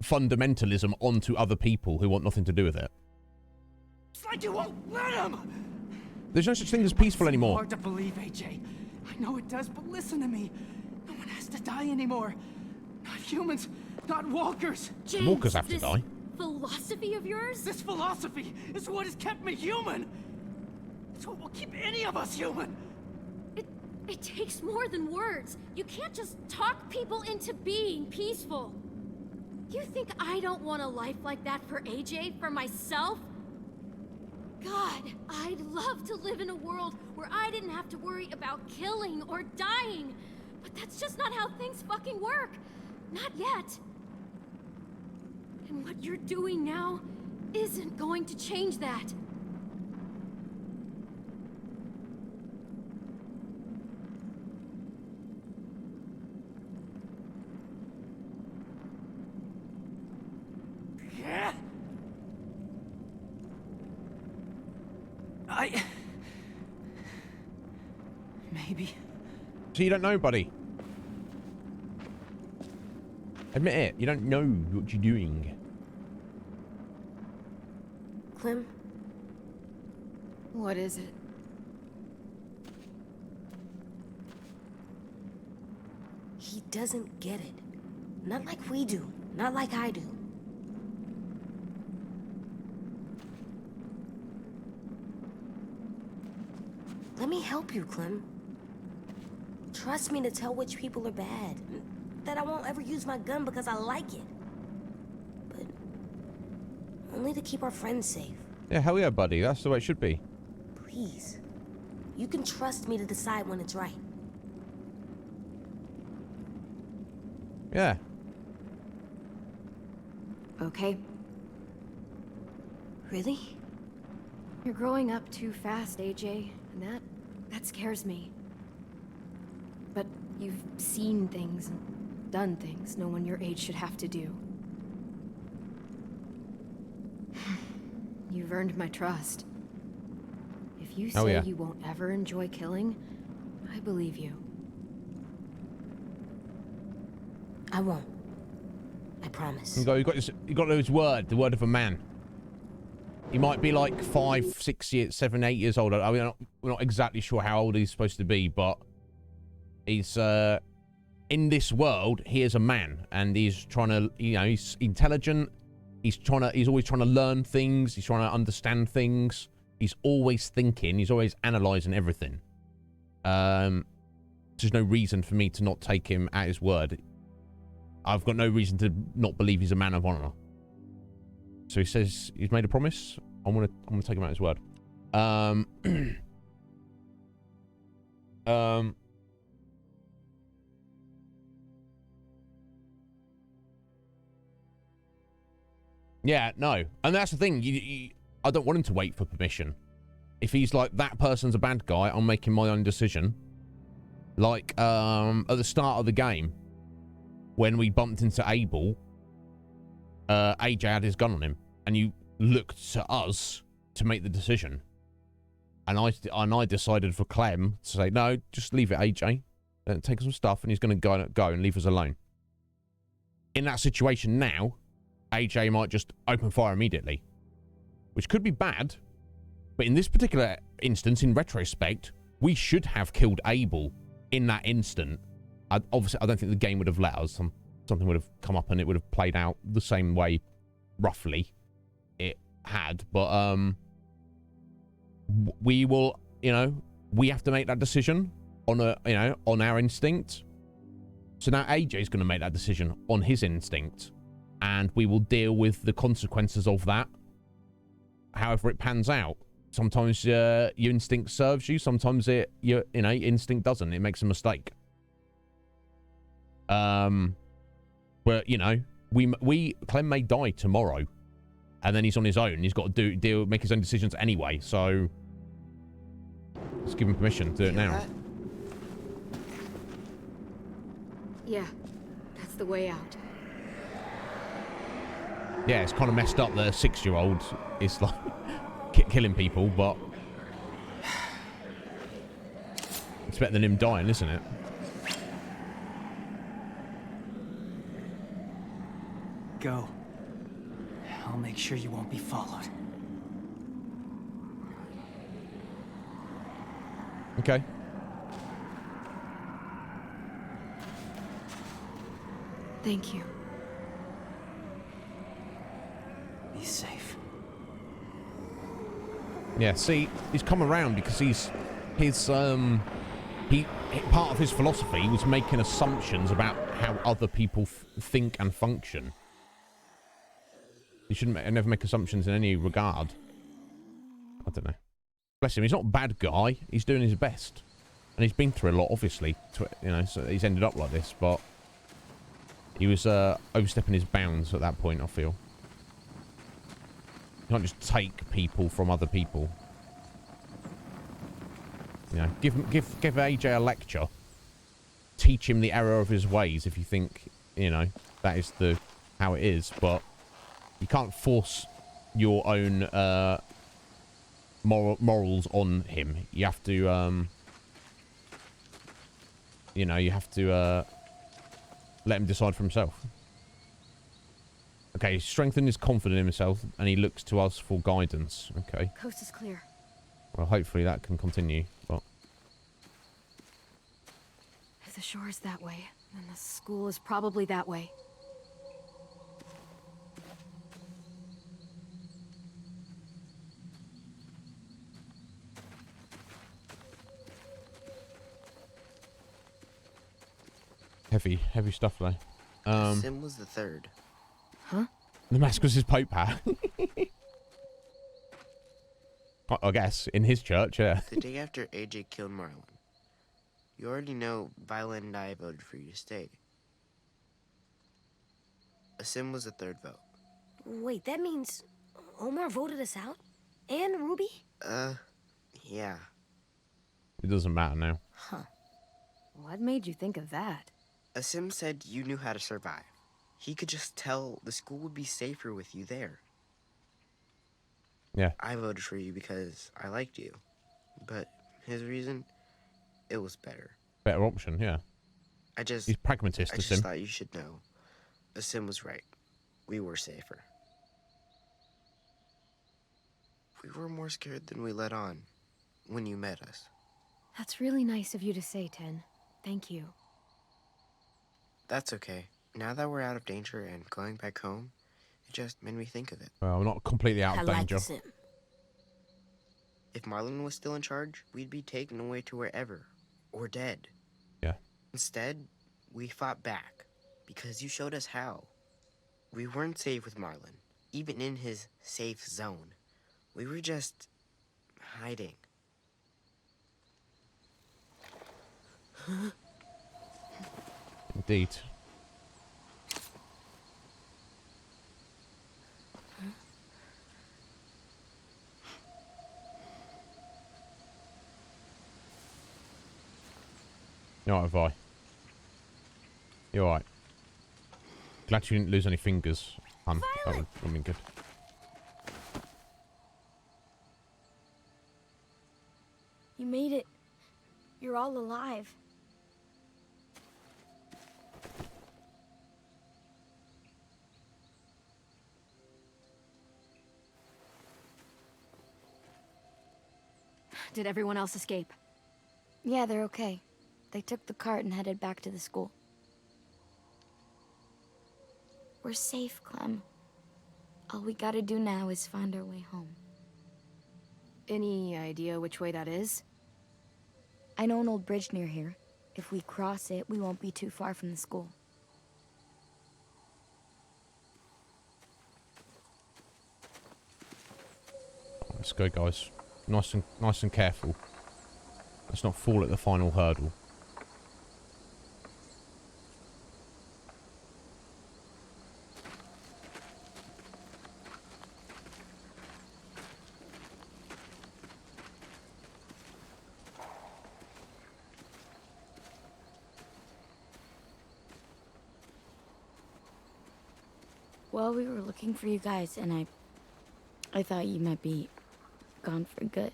fundamentalism onto other people who want nothing to do with it. It's like you won't let him. There's no such thing as peaceful anymore. Hard to believe, AJ. I know it does, but listen to me. No one has to die anymore. Not humans, not walkers. James, Walkers have to this die. philosophy of yours? This philosophy is what has kept me human. It's what will keep any of us human. It takes more than words. You can't just talk people into being peaceful. You think I don't want a life like that for AJ, for myself? God, I'd love to live in a world where I didn't have to worry about killing or dying. But that's just not how things fucking work. Not yet. And what you're doing now isn't going to change that. Yeah. Maybe. So you don't know, buddy. Admit it. You don't know what you're doing. Clem, What is it? he doesn't get it. Not like we do. Not like I do. Let me help you, Clem. Trust me to tell which people are bad. That I won't ever use my gun because I like it. But only to keep our friends safe. Yeah, hell yeah, buddy. That's the way it should be. Please. You can trust me to decide when it's right. Yeah. Okay. Really? You're growing up too fast, AJ, and that scares me. But you've seen things and done things no one your age should have to do. You've earned my trust. If you say you won't ever enjoy killing, I believe you. I won't. I promise. You got his word, the word of a man. He might be like 5, 6 years, 7, 8 years old. I mean, we're not exactly sure how old he's supposed to be, but he's in this world. He is a man, and he's trying to, you know, he's intelligent. He's always trying to learn things. He's trying to understand things. He's always thinking. He's always analyzing everything. There's no reason for me to not take him at his word. I've got no reason to not believe he's a man of honor. So he says he's made a promise. I'm gonna take him at his word. Yeah, no, and that's the thing. I don't want him to wait for permission. If he's like, that person's a bad guy, I'm making my own decision. Like at the start of the game, when we bumped into Abel, AJ had his gun on him, and you looked to us to make the decision. And I decided for Clem to say, no, just leave it, AJ. Take some stuff, and he's going to go and leave us alone. In that situation now, AJ might just open fire immediately, which could be bad. But in this particular instance, in retrospect, we should have killed Abel in that instant. Obviously, I don't think the game would have let us. Something would have come up and it would have played out the same way, roughly, it had. But we will, you know, we have to make that decision on on our instinct. So now AJ's going to make that decision on his instinct, and we will deal with the consequences of that, however it pans out. Sometimes your instinct serves you. Sometimes your instinct doesn't. It makes a mistake. But you know, Clem may die tomorrow, and then he's on his own. He's got to make his own decisions anyway. So let's give him permission to do it now. Yeah, that's the way out. Yeah, it's kind of messed up. The 6-year-old is like killing people, but it's better than him dying, isn't it? Go. I'll make sure you won't be followed. Okay. Thank you. Be safe. Yeah, see, he's come around because part of his philosophy was making assumptions about how other people think and function. You shouldn't never make assumptions in any regard. I don't know. Bless him. He's not a bad guy. He's doing his best, and he's been through a lot, obviously. So he's ended up like this, but he was overstepping his bounds at that point, I feel. You can't just take people from other people. You know, give AJ a lecture. Teach him the error of his ways if you think, you know, that is how it is. But you can't force your own morals on him. You have to, you know, you have to let him decide for himself. Okay, strengthen his confidence in himself, and he looks to us for guidance. Okay. Coast is clear. Well, hopefully that can continue, but... If the shore is that way, then the school is probably that way. Heavy stuff, though. Sim was the third. Huh? The mask was his Pope hat. I guess, in his church, yeah. The day after AJ killed Marlon. You already know Violet and I voted for you to stay. Sim was the third vote. Wait, that means Omar voted us out? And Ruby? Yeah. It doesn't matter now. Huh. What made you think of that? Sim said you knew how to survive. He could just tell the school would be safer with you there. Yeah. I voted for you because I liked you. But his reason, it was better. Better option, yeah. He's pragmatist, I just thought you should know. Sim was right. We were safer. We were more scared than we let on when you met us. That's really nice of you to say, Ten. Thank you. That's okay. Now that we're out of danger and going back home, it just made me think of it. Well, I'm not completely out I of like danger. the sim. If Marlon was still in charge, we'd be taken away to wherever, or dead. Yeah. Instead, we fought back, because you showed us how. We weren't safe with Marlon, even in his safe zone. We were just hiding. Indeed. You're alright, Vi. You're alright. Glad you didn't lose any fingers, hun. That would have been good. You made it. You're all alive. Did everyone else escape? Yeah, they're okay. They took the cart and headed back to the school. We're safe, Clem. All we gotta do now is find our way home. Any idea which way that is? I know an old bridge near here. If we cross it, we won't be too far from the school. Let's go, guys. Nice and careful. Let's not fall at the final hurdle. Well, we were looking for you guys, and I thought you might be gone for good.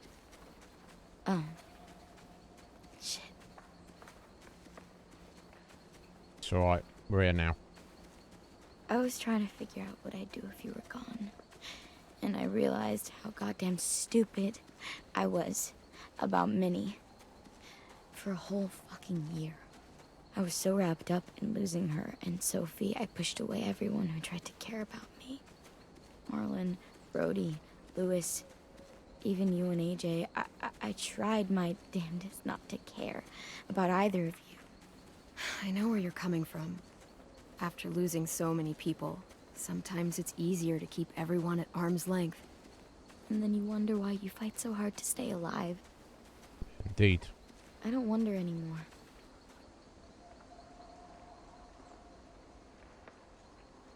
Shit. It's alright. We're here now. I was trying to figure out what I'd do if you were gone. And I realized how goddamn stupid I was about Minnie. For a whole fucking year. I was so wrapped up in losing her and Sophie, I pushed away everyone who tried to care about me. Marlon, Brody, Lewis, even you and AJ. I tried my damnedest not to care about either of you. I know where you're coming from. After losing so many people, sometimes it's easier to keep everyone at arm's length. And then you wonder why you fight so hard to stay alive. Indeed. I don't wonder anymore.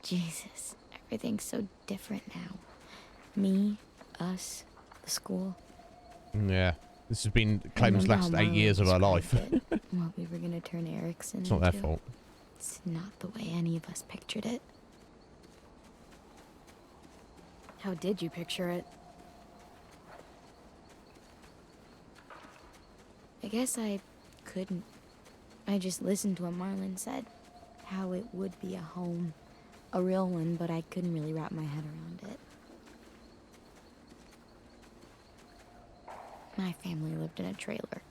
Jesus, everything's so different now. Me, us, the school. Yeah. This has been Clem's Remember last how 8 years of her Marlon life. described it? What we were gonna turn Erickson It's not their into? fault. It's not the way any of us pictured it. How did you picture it? I guess I couldn't. I just listened to what Marlon said. How it would be a home. A real one, but I couldn't really wrap my head around it. My family lived in a trailer.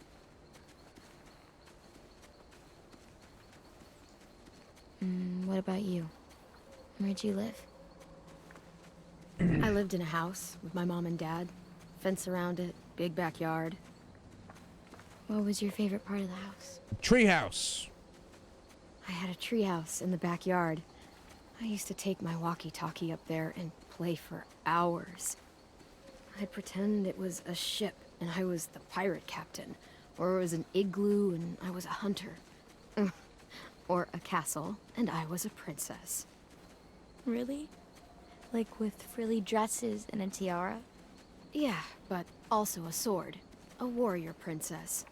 What about you? Where'd you live? I lived in a house with my mom and dad. Fence around it, big backyard. What was your favorite part of the house? Treehouse. I had a treehouse in the backyard. I used to take my walkie-talkie up there and play for hours. I'd pretend it was a ship and I was the pirate captain, or it was an igloo and I was a hunter. Or a castle and I was a princess. Really? Like with frilly dresses and a tiara? Yeah, but also a sword. A warrior princess.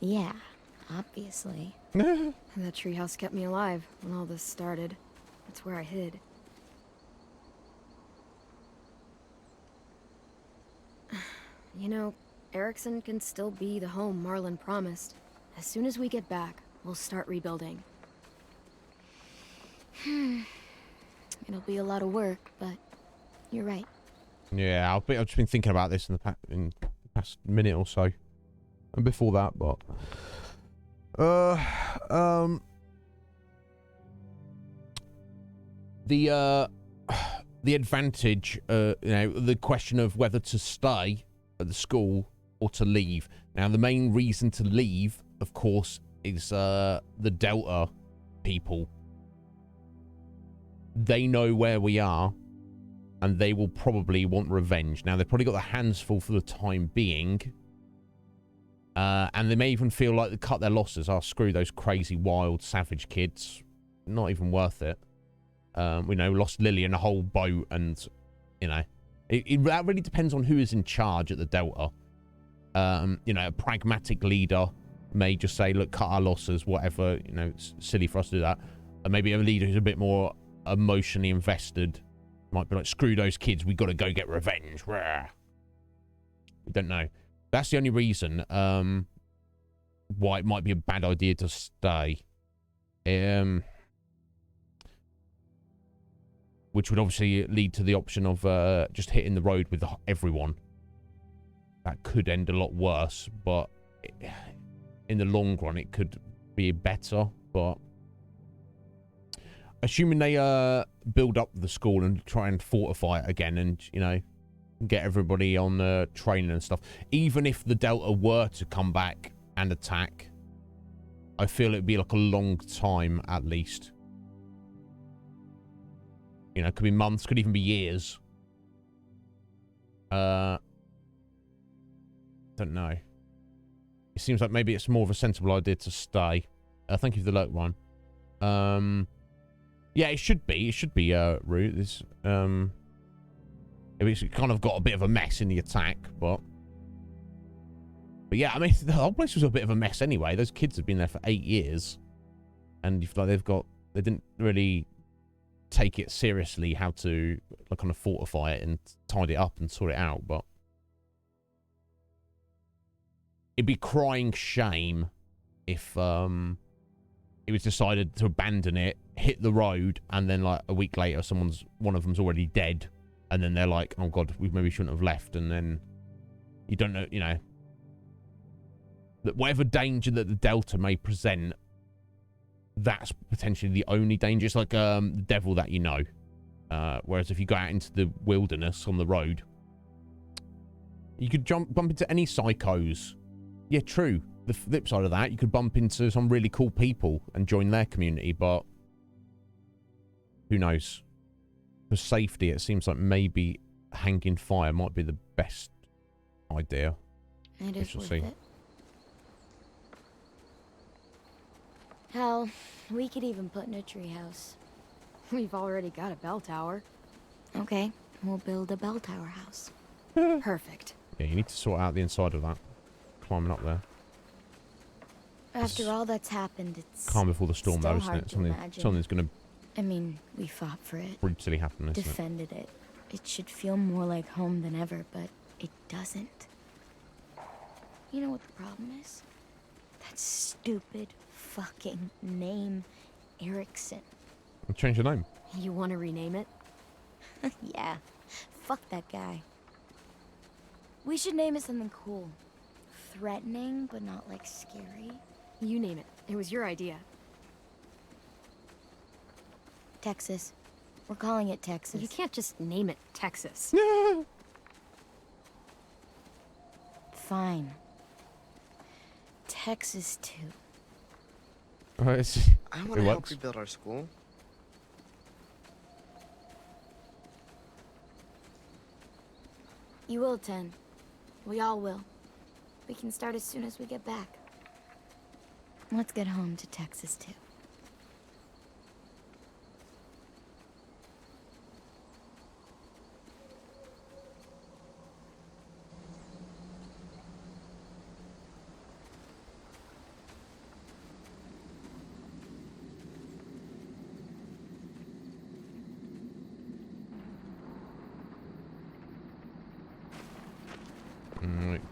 Yeah, obviously. And that treehouse kept me alive when all this started. That's where I hid. You know, Erickson can still be the home Marlon promised. As soon as we get back, we'll start rebuilding. It'll be a lot of work, but you're right. Yeah, I've just been thinking about this in the past minute or so, and before that, but the advantage, you know, the question of whether to stay at the school or to leave. Now, the main reason to leave, of course, is the Delta people. They know where we are, and they will probably want revenge. Now, they've probably got their hands full for the time being, and they may even feel like they cut their losses. Oh, screw those crazy, wild, savage kids. Not even worth it. We know, lost Lily and a whole boat, and, you know, that really depends on who is in charge at the Delta. You know, a pragmatic leader may just say, look, cut our losses, whatever, you know, it's silly for us to do that. And maybe a leader who's a bit more emotionally invested might be like, screw those kids, we got to go get revenge. Rah. We don't know. That's the only reason why it might be a bad idea to stay. Which would obviously lead to the option of just hitting the road with everyone. That could end a lot worse, but in the long run, it could be better. But assuming they build up the school and try and fortify it again, and, you know, get everybody on training and stuff, even if the Delta were to come back and attack, I feel it'd be like a long time at least. You know, it could be months, could even be years. Don't know. It seems like maybe it's more of a sensible idea to stay. Thank you for the alert one. Yeah, it should be. It should be, Root. This, it's kind of got a bit of a mess in the attack, but yeah, I mean, the whole place was a bit of a mess anyway. Those kids have been there for 8 years, and you feel like they didn't really take it seriously how to like kind of fortify it and tidy it up and sort it out. But it'd be crying shame if it was decided to abandon it, hit the road, and then like a week later one of them's already dead, and then they're like, oh god, we maybe shouldn't have left. And then you don't know, you know, that whatever danger that the Delta may present, that's potentially the only danger. It's like the devil that you know. Whereas if you go out into the wilderness on the road, you could bump into any psychos. Yeah, true. The flip side of that, you could bump into some really cool people and join their community, but who knows? For safety, it seems like maybe hanging fire might be the best idea. It is worth it. Hell, we could even put in a treehouse. We've already got a bell tower. Okay, we'll build a bell tower house. Perfect. Yeah, you need to sort out the inside of that. Climbing up there. After all that's happened, it's calm before the storm, though, isn't it? Something's going to... I mean, we fought for it. Brutally happen, isn't it? Defended it. It should feel more like home than ever, but it doesn't. You know what the problem is? That stupid fucking name, Erickson. Change the name. You want to rename it? Yeah. Fuck that guy. We should name it something cool. Threatening, but not like scary. You name it. It was your idea. Texas. We're calling it Texas. You can't just name it Texas. Fine. Texas 2. I want to help rebuild our school. You will, 10. We all will. We can start as soon as we get back. Let's get home to Texas 2.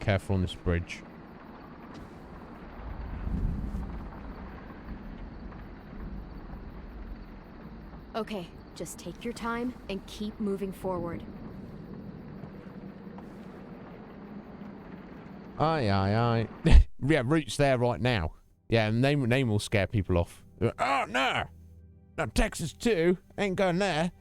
Careful on this bridge. Okay, just take your time and keep moving forward. Aye, aye, aye. Yeah, Root's there right now. Yeah, and name will scare people off. Oh, no. No, Texas too. Ain't going there.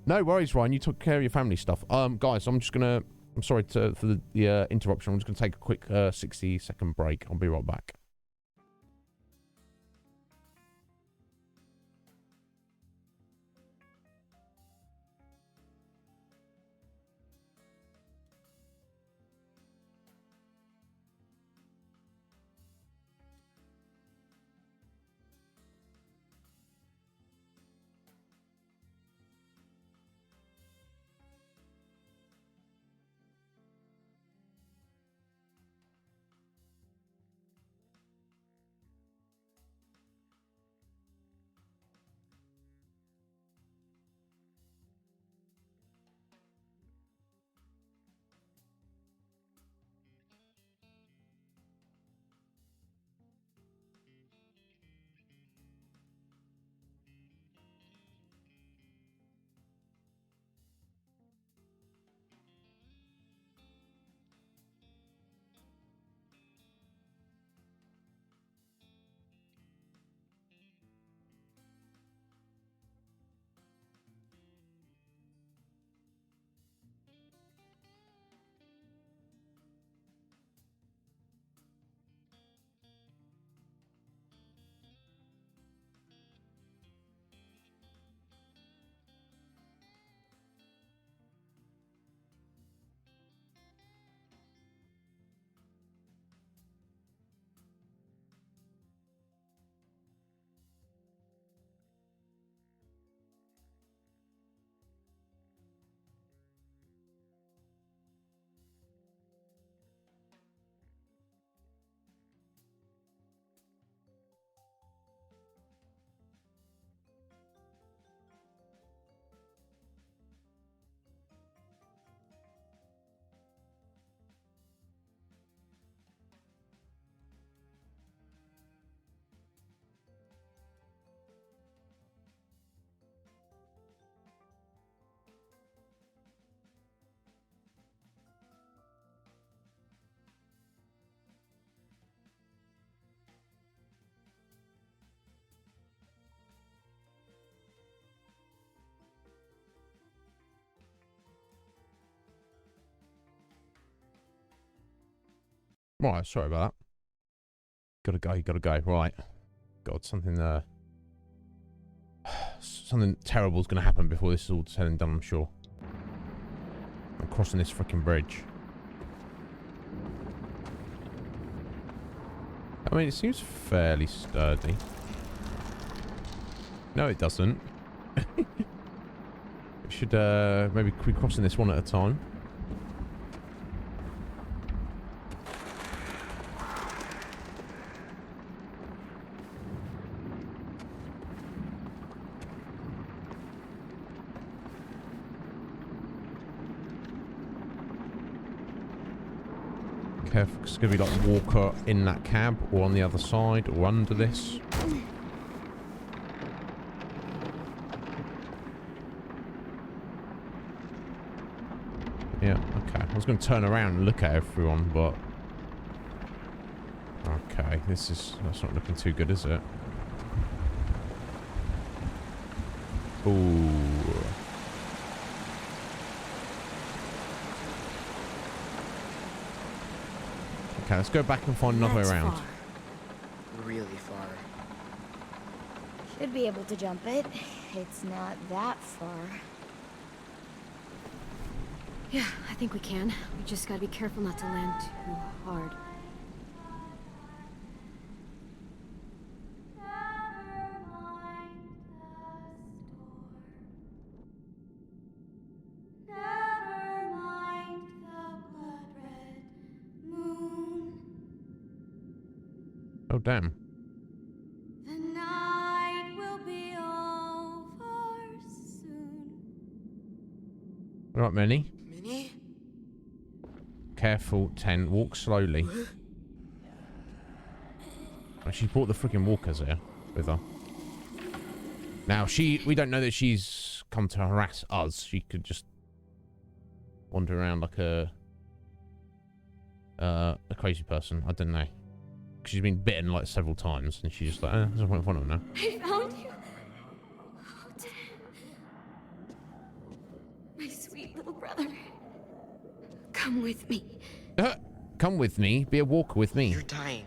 No worries, Ryan. You took care of your family stuff. Guys, I'm sorry for the interruption. I'm just gonna take a quick 60-second break. I'll be right back. Right, sorry about that. Gotta go. Right. God, something terrible's gonna happen before this is all said and done, I'm sure. I'm crossing this freaking bridge. I mean, it seems fairly sturdy. No, it doesn't. We should maybe be crossing this one at a time. Careful, 'cause it's going to be like Walker in that cab or on the other side or under this. Yeah, okay. I was going to turn around and look at everyone, but... Okay, that's not looking too good, is it? Ooh. Okay, let's go back and find another way around. Far. Really far. Should be able to jump it. It's not that far. Yeah, I think we can. We just gotta be careful not to land too hard. Oh, damn. The night will be over soon. Right, Minnie. Minnie? Careful, 10. Walk slowly. Oh, she brought the freaking walkers here with her. Now, we don't know that she's come to harass us. She could just wander around like a a crazy person. I don't know. She's been bitten like several times, and she's just like, there's no point in following her. I found you. Oh, Dad. My sweet little brother. Come with me. Come with me. Be a walker with me. You're dying.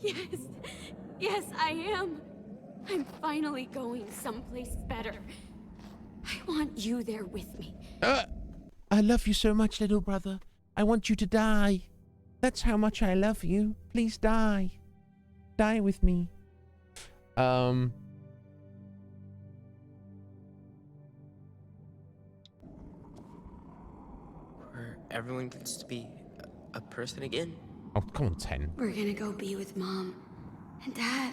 Yes. Yes, I am. I'm finally going someplace better. I want you there with me. I love you so much, little brother. I want you to die. That's how much I love you. Please die. Die with me. Where everyone gets to be a person again. Oh, come on, 10. We're gonna go be with Mom and Dad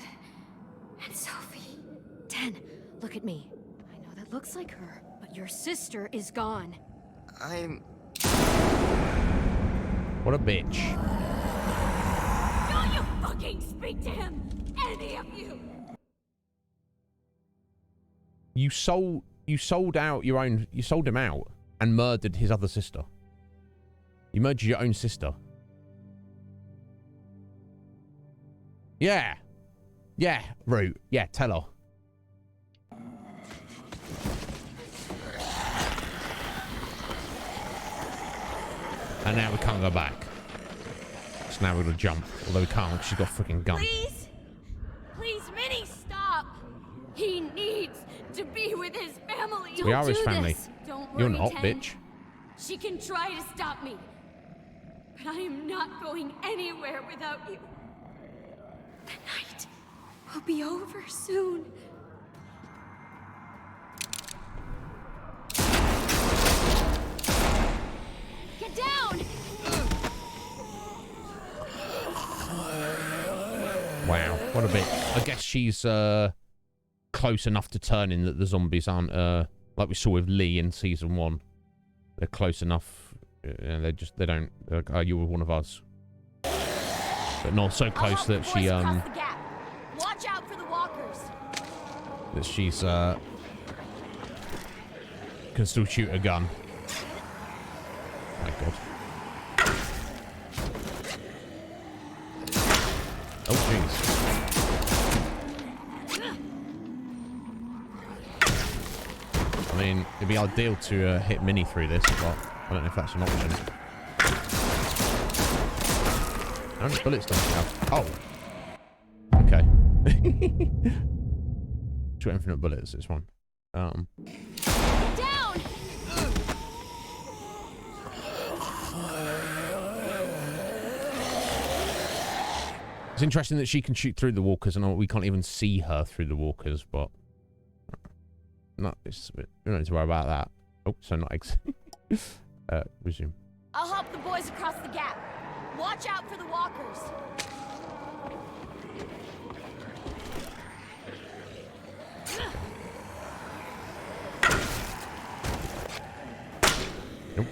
and Sophie. 10, look at me. I know that looks like her, but your sister is gone. What a bitch. Don't you fucking speak to him! Any of you! You sold him out and murdered his other sister. You murdered your own sister. Yeah. Yeah, Root. Yeah, tell her. And now we can't go back. So now we're gonna jump. Although we can't because she's got a freaking gun. Please! Please, Minnie, stop! He needs to be with his family. We are his family. Don't worry, You're not, 10. bitch. She can try to stop me. But I am not going anywhere without you. The night will be over soon. Get down! Wow, what a bit. I guess she's close enough to turning that the zombies aren't like we saw with Lee in season 1. They're close enough. They don't. You were one of us, but not so close that she Watch out for the walkers. that she's can still shoot a gun. My God. Oh jeez. I mean, it'd be ideal to hit Minnie through this, but I don't know if that's an option. How many bullets does she have? Oh. Okay. Two infinite bullets, this one. Down! It's interesting that she can shoot through the walkers and we can't even see her through the walkers, but no, it's a bit, we don't need to worry about that. Oh, so not resume. I'll help the boys across the gap. Watch out for the walkers. Nope.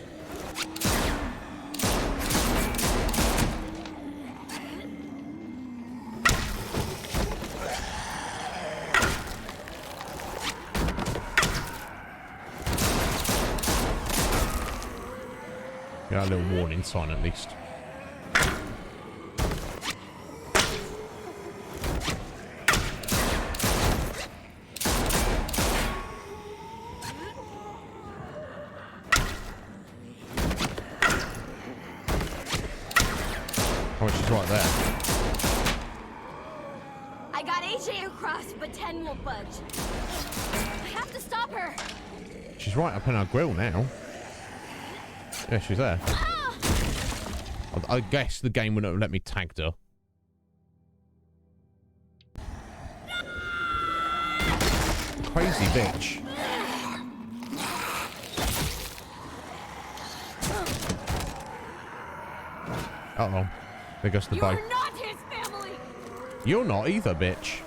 Got a little warning sign at least. Oh, she's right there. I got AJ across, but 10 won't budge. I have to stop her. She's right up in our grill now. Yeah, she's there. Ah! I guess the game wouldn't have let me tag her. Crazy bitch. Uh-oh. There goes the bow. You're not his family. You're not either, bitch.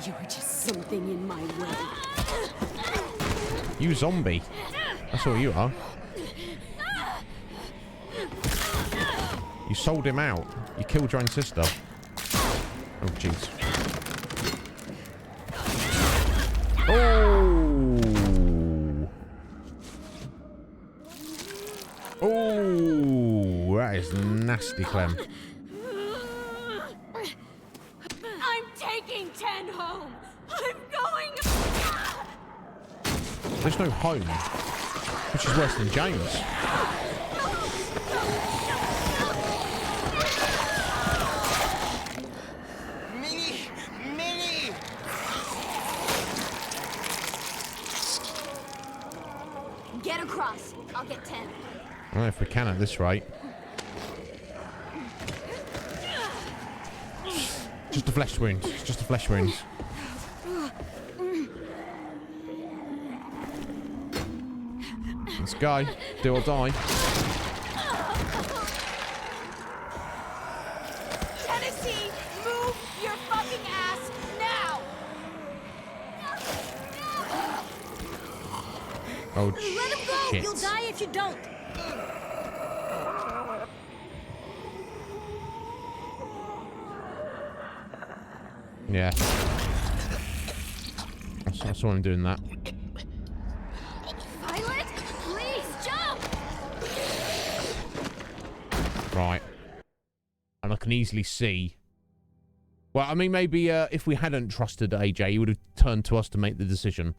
You're just something in my way. You zombie. That's all you are. You sold him out. You killed your own sister. Oh, jeez. Oh! Oh! is nasty, Clem. I'm taking 10 home. I'm going. There's no home, which is worse than James. Minnie! Get across. I'll get 10. I don't know if we can at this rate. Just a flesh wound. It's just a flesh wound. Let's go. Do or die. Tennessee, move your fucking ass now! Oh, Let him go! shit. You'll die if you don't! Yeah. I saw him doing that. Violet, please jump! Right. And I can easily see. Well, I mean, maybe if we hadn't trusted AJ, he would have turned to us to make the decision.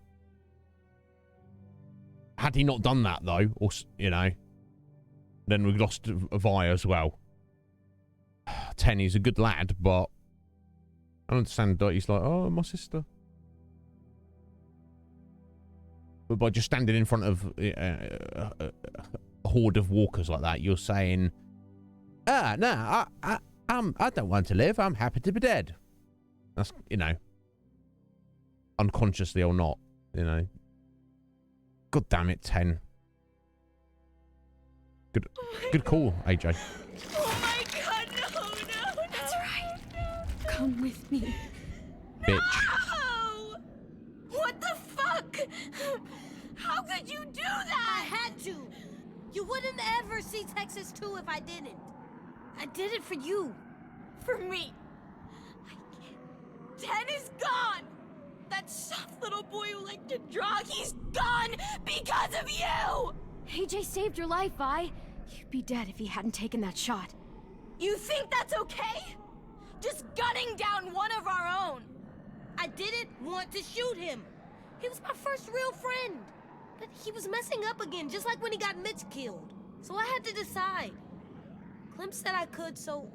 Had he not done that, though, or, you know, then we lost Vi as well. 10, he's a good lad, but I don't understand that he's like, oh, my sister. But by just standing in front of a horde of walkers like that, you're saying, no, I don't want to live. I'm happy to be dead. That's, you know, unconsciously or not, you know. God damn it, 10. Good call, AJ. Oh my god, no. That's right. Come with me. Bitch. No! What the fuck? How could you do that? I had to! You wouldn't ever see Texas 2 if I didn't. I did it for you. For me. I can't. 10 is gone! That soft little boy who liked to draw, he's gone because of you! AJ saved your life, Vi. You'd be dead if he hadn't taken that shot. You think that's okay? Just gunning down one of our own. I didn't want to shoot him. He was my first real friend. But he was messing up again, just like when he got Mitch killed. So I had to decide. Clem said I could, so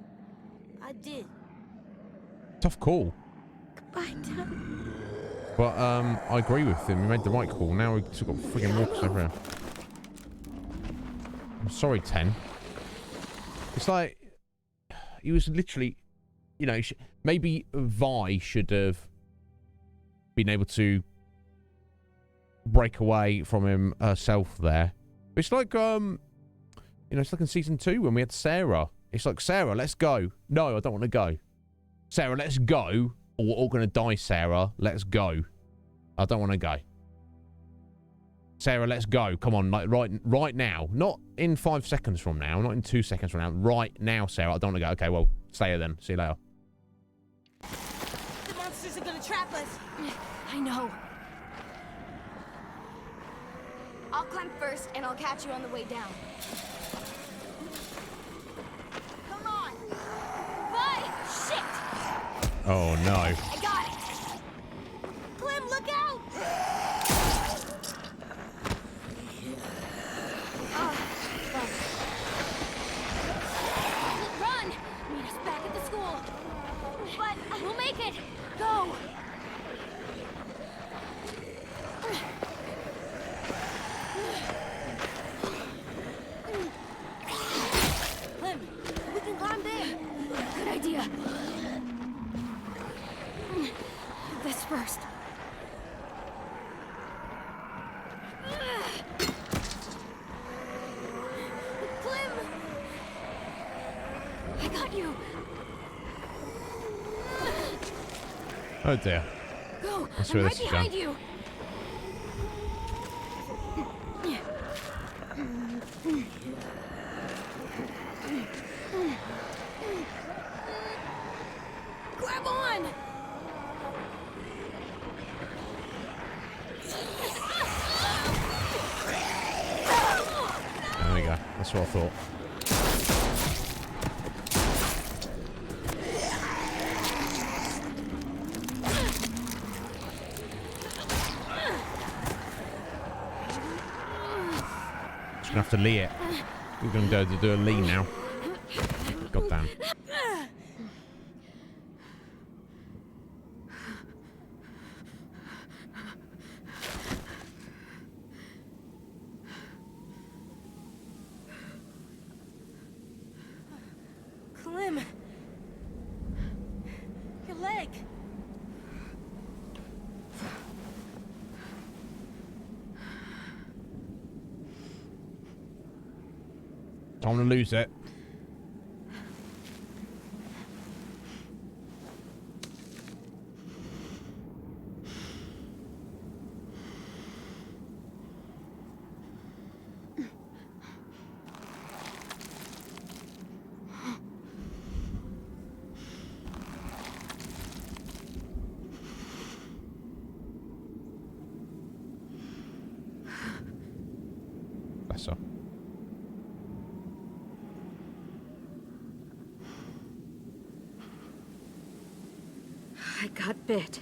I did. Tough call. Goodbye, Dad. But I agree with him. He made the right call. Now we've still got friggin' walkers everywhere. I'm sorry, 10. It's like he was literally, you know, maybe Vi should have been able to break away from him herself there. It's like you know, it's like in season 2 when we had Sarah. It's like, Sarah, let's go. No, I don't want to go. Sarah, let's go. Or we're all going to die, Sarah. Let's go. I don't want to go. Sarah, let's go. Come on, like right now. Not in 5 seconds from now. Not in 2 seconds from now. Right now, Sarah. I don't want to go. Okay, well, stay here then. See you later. The monsters are gonna trap us. I know. I'll climb first, and I'll catch you on the way down. Come on! Bye! Shit! Oh, no. I got it! Clem, look out! Run! Meet us back at the school. But we'll make it! Go! Clem, we can climb there. Good idea. This first. Clem! I got you. Oh, dear. Go. That's I'm where right this is behind going. you. Grab on! There we go. That's what I thought. Gonna have to lee it. We're gonna do a lee now. God damn. Clem! Your leg! Time to lose it. Bless her. I got bit.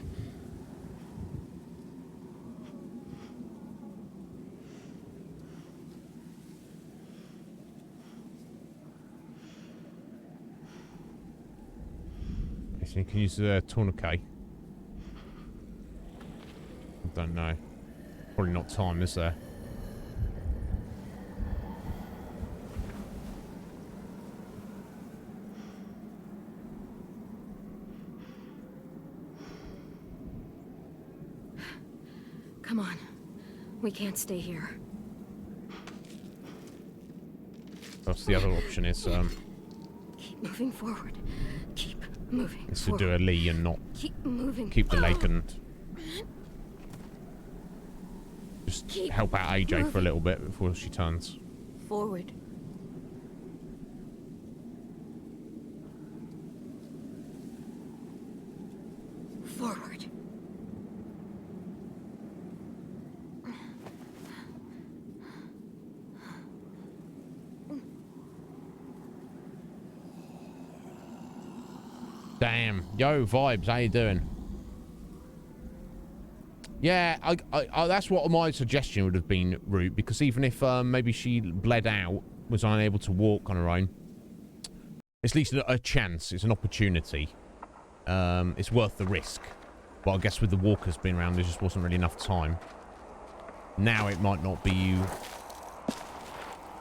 So you can use the tourniquet. I don't know. Probably not time, is there? Come on. We can't stay here. That's the other option is Keep moving forward. Keep moving is to forward. do a lee and not Keep moving. keep the leg and just Keep help out AJ for a moving. little bit before she turns. Forward. Forward. Damn. Yo, Vibes, how you doing? Yeah, I that's what my suggestion would have been, Root, because even if maybe she bled out, was unable to walk on her own, it's at least a chance. It's an opportunity. It's worth the risk. But I guess with the walkers being around, there just wasn't really enough time. Now it might not be...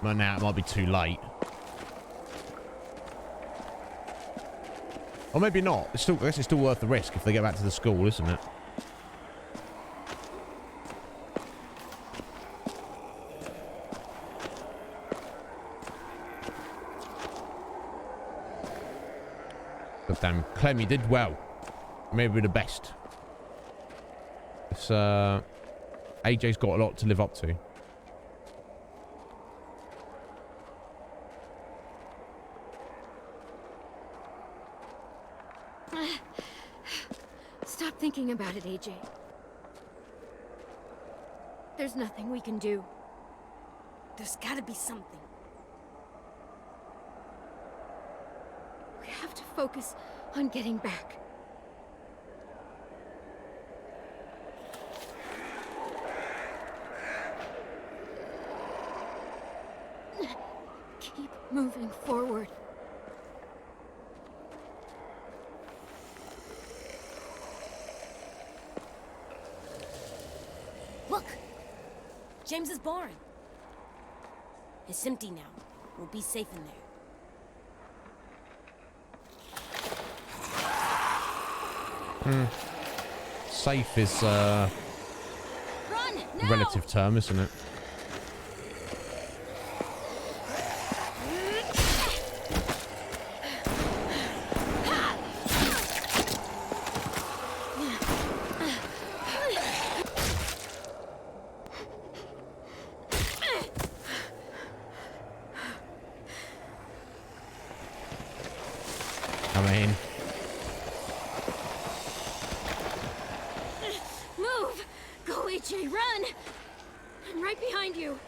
Well, now it might be too late. Or maybe not. It's still, I guess it's still worth the risk if they get back to the school, isn't it? But damn, Clem, you did well. Maybe the best. It's, AJ's got a lot to live up to. Stop thinking about it, AJ. There's nothing we can do. There's gotta be something. We have to focus on getting back. Keep moving forward. Look! James's barn. It's empty now. We'll be safe in there. Safe is a Run! Now! relative term, isn't it? I mean, Move! Go, AJ, run! I'm right behind you.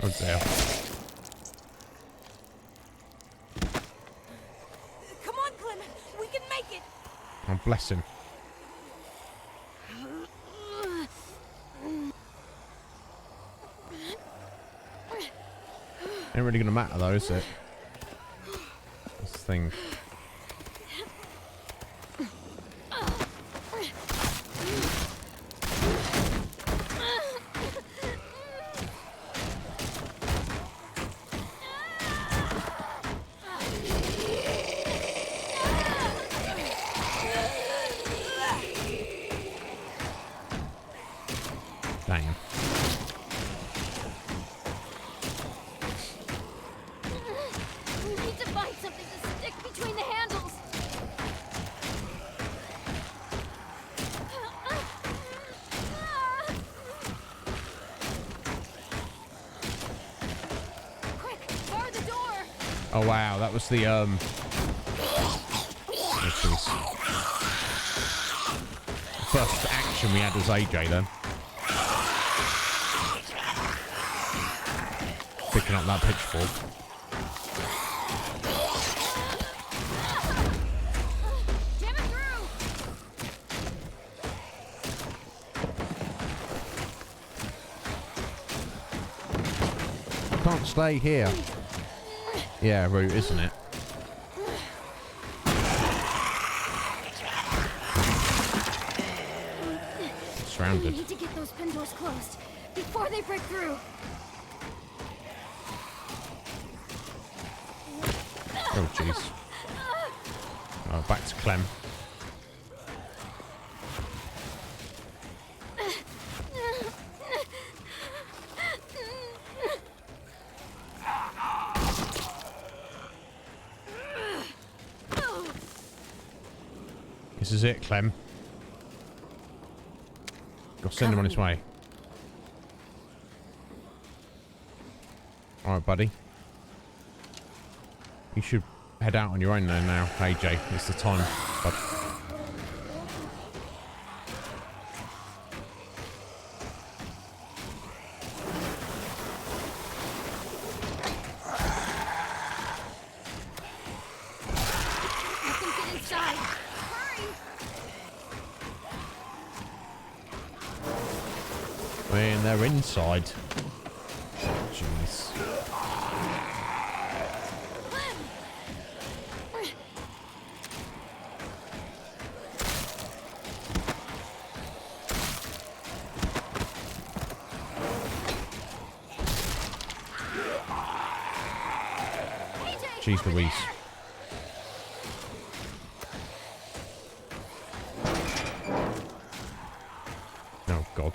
Oh dear. Come on, Clem. We can make it. Oh, bless him. Ain't really gonna matter though, is it? This thing. Damn. We need to find something to stick between the handles. Quick, bar the door. Oh wow, that was the which is the first action we had as AJ then. Picking up that pitchfork. Jam it through. Can't stay here. Yeah, route, isn't it? We Surrounded. need to get those pin doors closed before they break through. Oh jeez. Oh, back to Clem. This is it, Clem. Go send him on his way. Alright, buddy. You should head out on your own there now, AJ. It's the time, bud. Let them get inside. Hurry! Man, they're inside. Jeez. Jeez Louise. Oh God.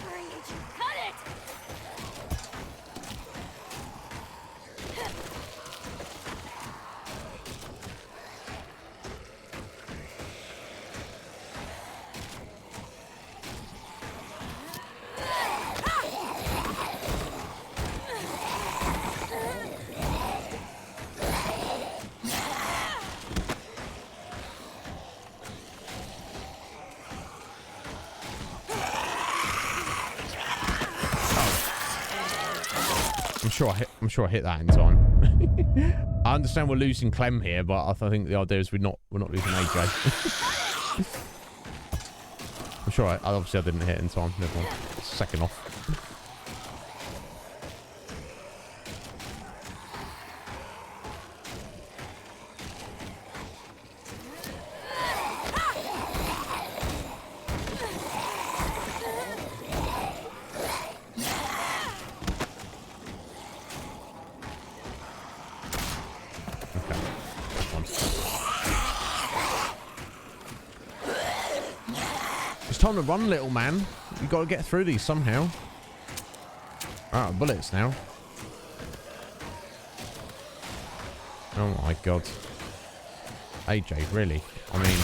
Hurry, Agent. Cut it! I'm sure I hit that in time. I understand we're losing Clem here, but I think the idea is we're not losing AJ. I'm sure obviously I didn't hit in time. Never mind. Second off. Time to run, little man. You got to get through these somehow. Out of bullets now. Oh my God. AJ, really? I mean...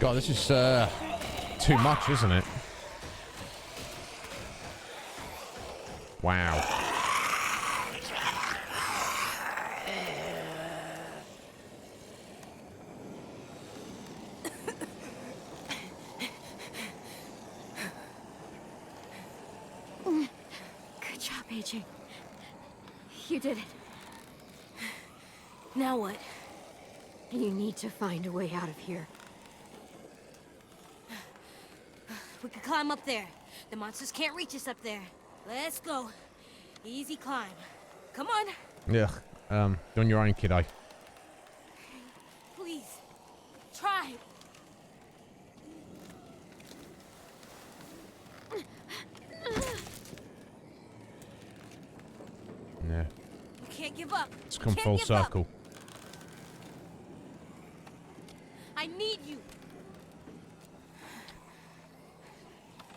God, this is too much, isn't it? Wow. Good job, AJ. You did it. Now what? You need to find a way out of here. We could climb up there. The monsters can't reach us up there. Let's go. Easy climb. Come on. Yeah. On your own, kiddo. Please. Try. Yeah. We can't give up. It's come Can't full give up. circle. I need you.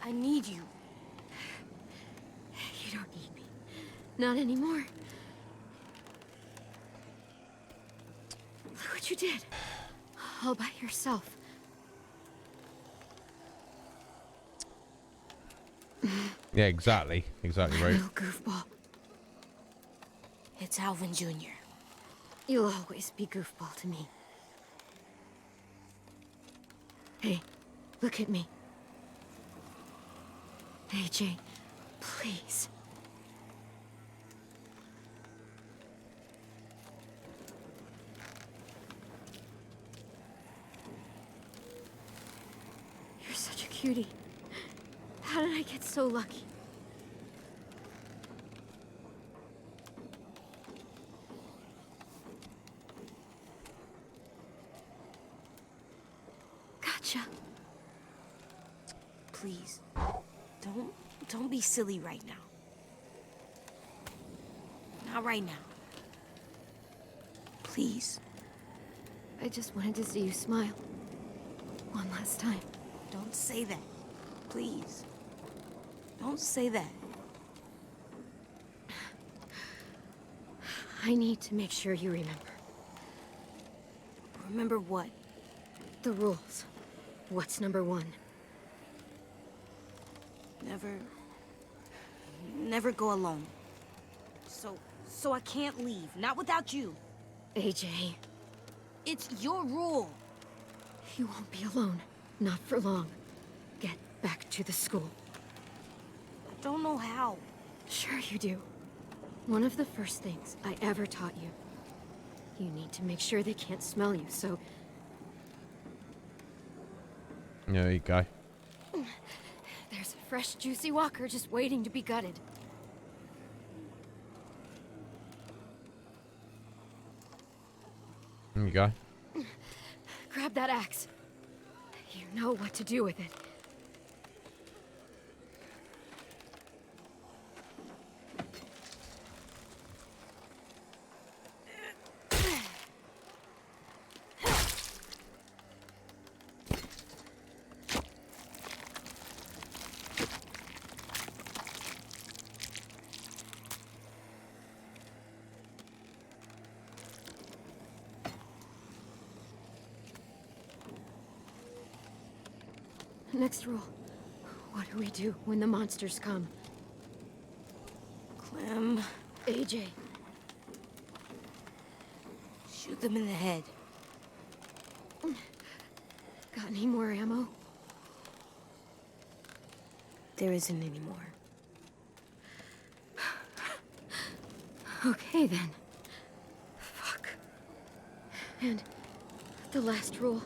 I need you. You don't need me. Not anymore. Look what you did. All by yourself. Yeah, exactly. Exactly right. Little goofball. It's Alvin Jr. You'll always be goofball to me. Hey, look at me. AJ, please. You're such a cutie. How did I get so lucky? Gotcha. Please, don't be silly right now. Not right now. Please. I just wanted to see you smile. One last time. Don't say that. Please. Don't say that. I need to make sure you remember. Remember what? The rules. What's number one? Never go alone. So I can't leave. Not without you. AJ. It's your rule. You won't be alone. Not for long. Get back to the school. I don't know how. Sure you do. One of the first things I ever taught you. You need to make sure they can't smell you, so... Yeah, there you go. There's a fresh, juicy walker just waiting to be gutted. There you go. Grab that axe. You know what to do with it. Next rule. What do we do when the monsters come? Clem. AJ. Shoot them in the head. Got any more ammo? There isn't any more. Okay then. Fuck. And the last rule.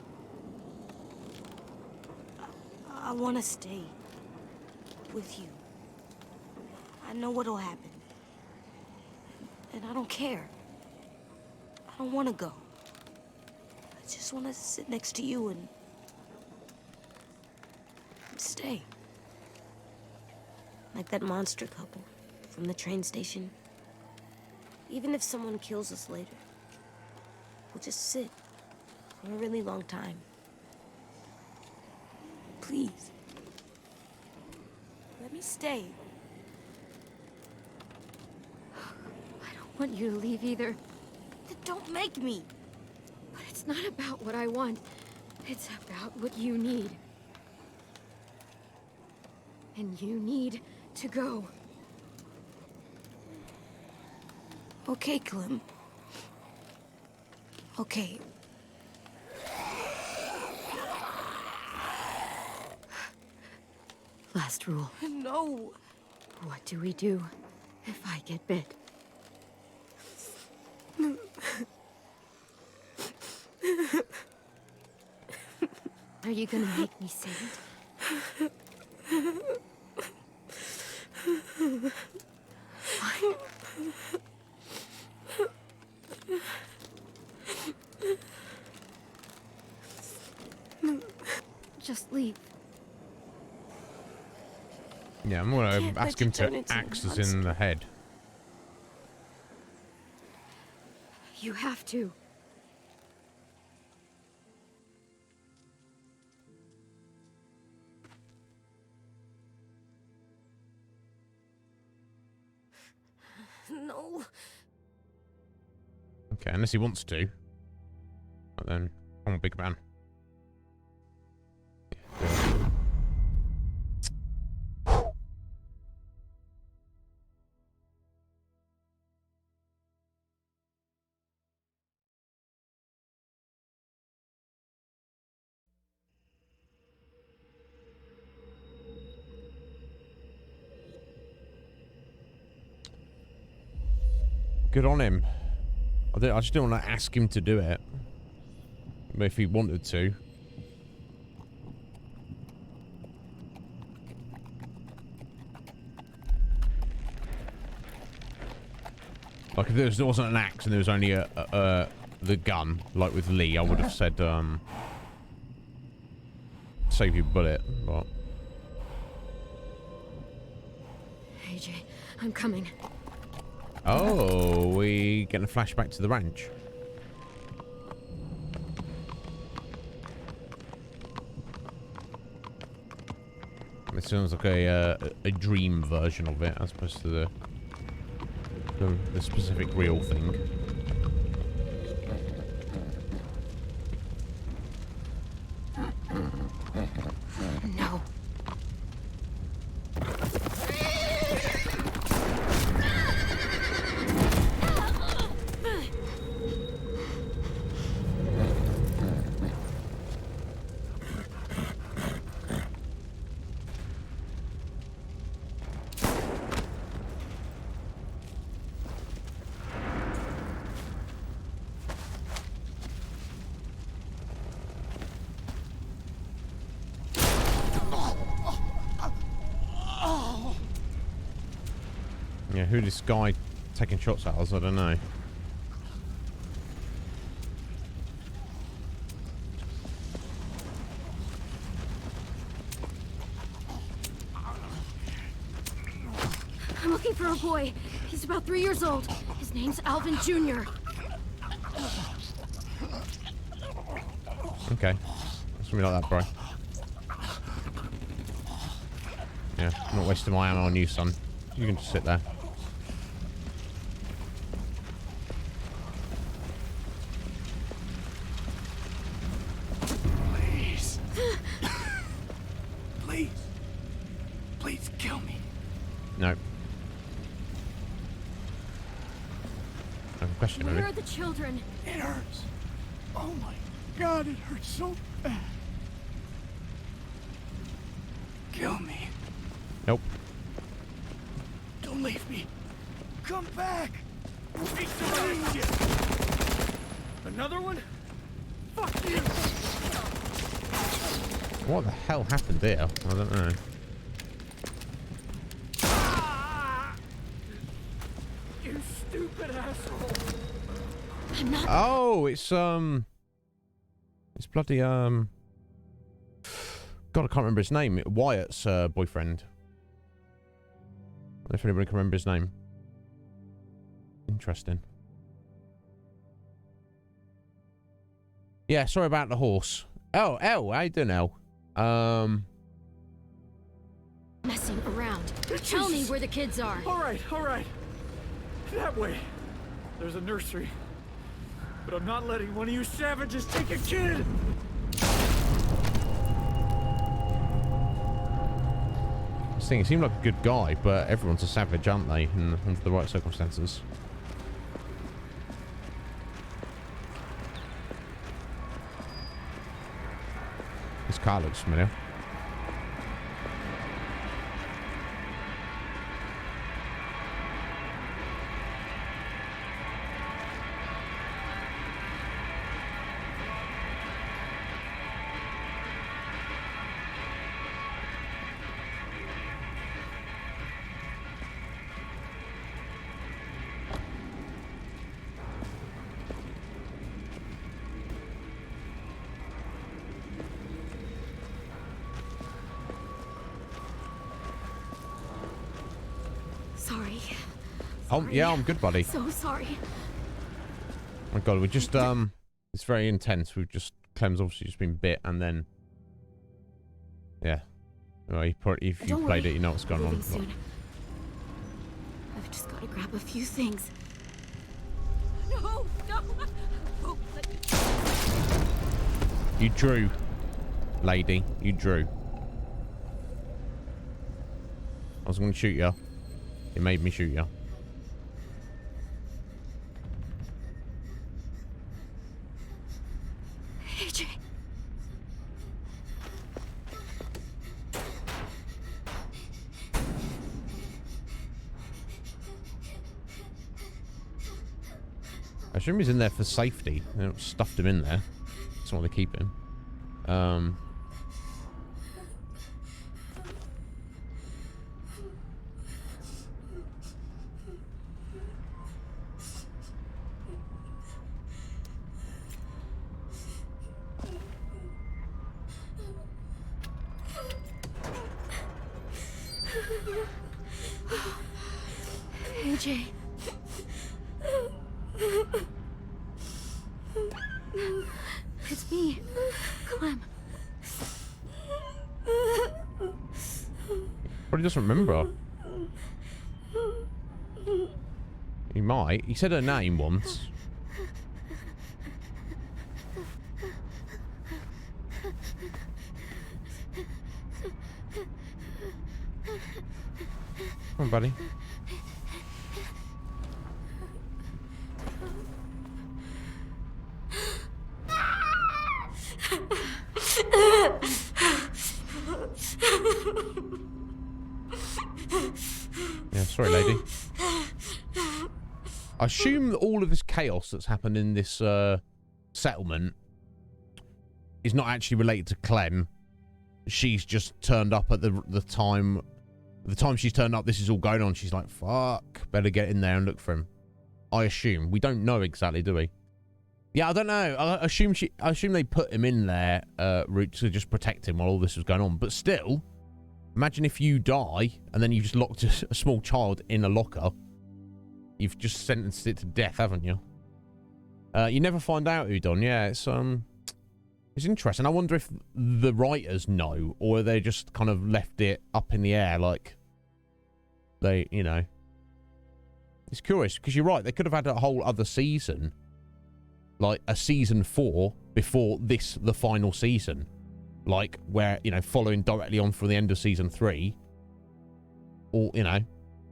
I want to stay with you. I know what'll happen. And I don't care. I don't want to go. I just want to sit next to you and stay. Like that monster couple from the train station. Even if someone kills us later, we'll just sit for a really long time. Please. Let me stay. I don't want you to leave either. Then don't make me. But it's not about what I want. It's about what you need. And you need to go. Okay, Clem. Okay. Last rule. No. What do we do if I get bit? Are you gonna make me say it? Fine. Just leave. Yeah, I'm gonna Can't ask let you him turn to into a axe us monster. in the head. You have to. No. Okay, unless he wants to. But then, come on, big man. Good on him. I just didn't want to ask him to do it. But if he wanted to. Like if there wasn't an axe and there was only the gun, like with Lee, I would have said save your bullet, but AJ, I'm coming. oh, we getting a flashback to the ranch. It sounds like a dream version of it, as opposed to the specific real thing. No. Yeah, who this guy taking shots at us, I don't know. I'm looking for a boy. He's about 3 years old. His name's Alvin Jr. Okay. That's gonna be like that, bro. Yeah, I'm not wasting my ammo on you, son. You can just sit there. Please. Please. Please kill me. No. I have a question, Where maybe. are the children? It hurts. Oh my God, it hurts so bad. Kill me. Nope. Don't leave me. Come back. Eat some of this shit. Another one? Fuck you. What the hell happened there? I don't know. You stupid asshole. I'm not. Oh, it's bloody God, I can't remember his name. Wyatt's boyfriend. I don't know if anybody can remember his name. Interesting. Yeah, sorry about the horse. Oh, how you doing, El? Messing around. Tell me where the kids are. All right. That way. There's a nursery. But I'm not letting one of you savages take a kid! This thing, he seemed like a good guy, but everyone's a savage, aren't they? Under the right circumstances. This car looks familiar. Sorry. Oh, yeah, I'm good, buddy. So sorry. Oh my god, we just, it's very intense. We've just, Clem's obviously just been bit, and then, yeah. Well, if you Don't played worry. it, you know what's going on. Moving soon. I've just got to grab a few things. No, no. Oh, You drew, lady. You drew. I was going to shoot you. It made me shoot you. AJ. I assume he's in there for safety. They don't stuffed him in there. That's why they keep him. AJ. It's me, Clem. Probably doesn't remember. He might. He said her name once. Come on, buddy. Yeah, sorry, lady. I assume that all of this chaos that's happened in this settlement is not actually related to Clem. She's just turned up at the time. The time she's turned up, this is all going on. She's like, fuck, better get in there and look for him. I assume. We don't know exactly, do we? Yeah, I don't know. I assume they put him in there, route to just protect him while all this was going on. But still, imagine if you die and then you just locked a small child in a locker. You've just sentenced it to death, haven't you? You never find out who done. Yeah, it's interesting. I wonder if the writers know, or they just kind of left it up in the air, like they, you know. It's curious because you're right. They could have had a whole other season, like a season 4 before this, the final season, like where, you know, following directly on from the end of season 3, or, you know,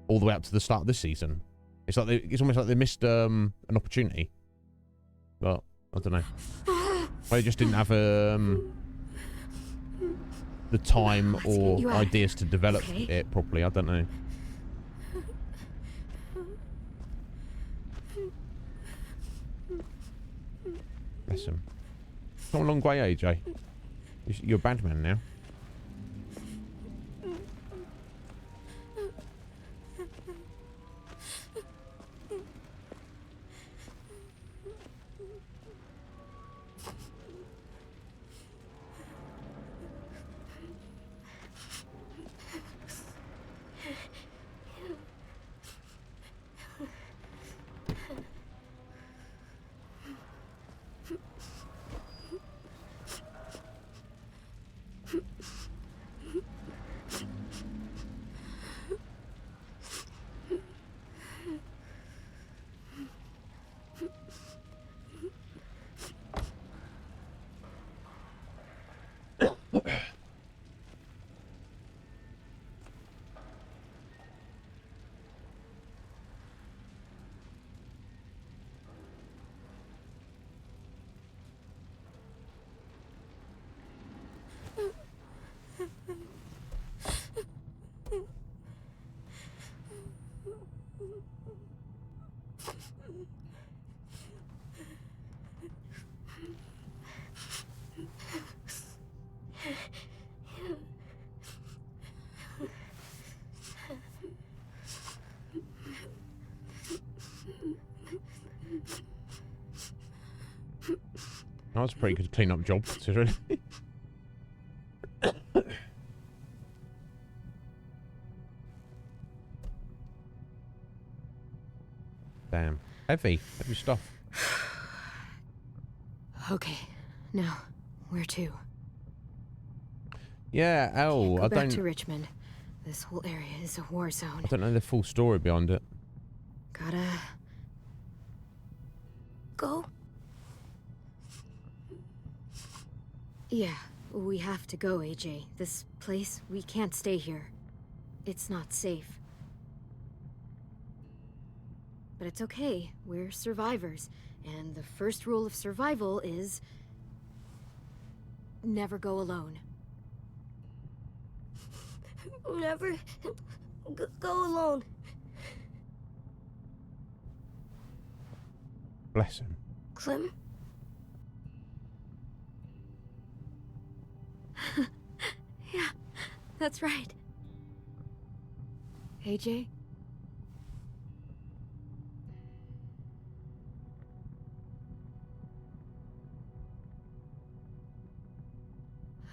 all the way up to the start of this season. It's like it's almost like they missed an opportunity, but I don't know. They just didn't have the time or ideas to develop it properly. I don't know. Bless him. It's not a long way, AJ. You're a bad man now. That was a pretty good clean-up job, considering. Damn. Heavy stuff. Okay, now, where to? Yeah, Can't go I back don't... to Richmond. This whole area is a war zone. I don't know the full story behind it. Gotta... go? Yeah, we have to go, AJ. This place, we can't stay here. It's not safe. But it's okay, we're survivors. And the first rule of survival is... never go alone. Never go alone. Bless him. Clem? Yeah, that's right. AJ?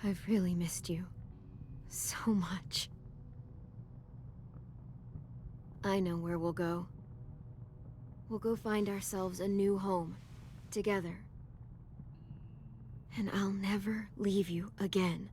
I've really missed you. So much. I know where we'll go. We'll go find ourselves a new home. Together. And I'll never leave you again.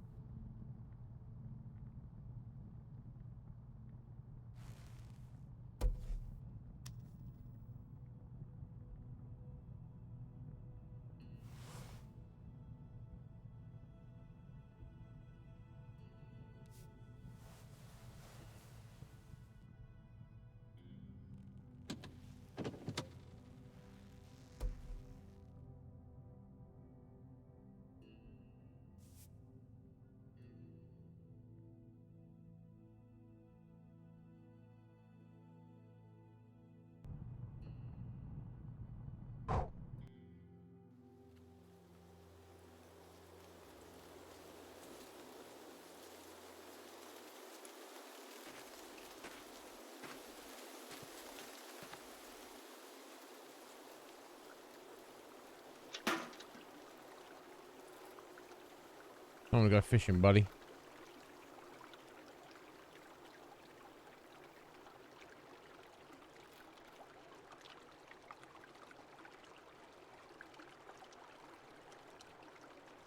I want to go fishing, buddy.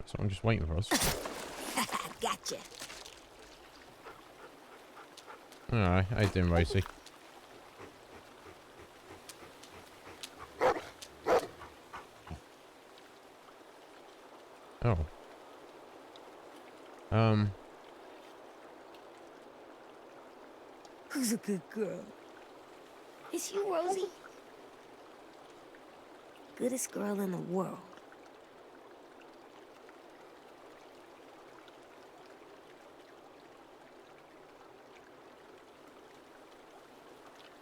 So I'm just waiting for us. Gotcha. Alright, how you doing, Racy? Oh. Who's a good girl? It's you, Rosie. Goodest girl in the world.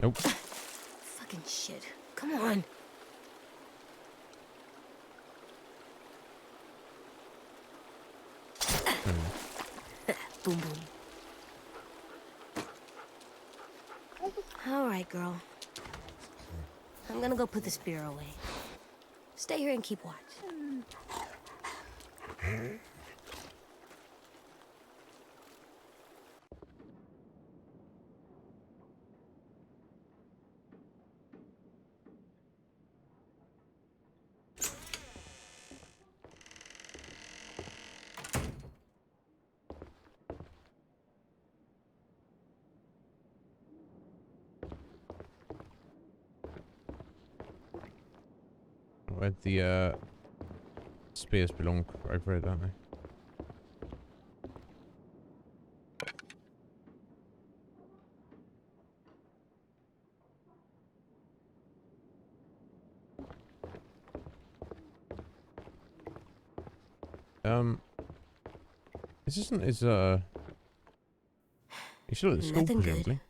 Nope. Fucking shit. Come on. Boom, boom. All right, girl. I'm gonna go put the spear away. Stay here and keep watch. Where the spears belong over here, don't they? This isn't his he's still at the school, Nothing good. presumably.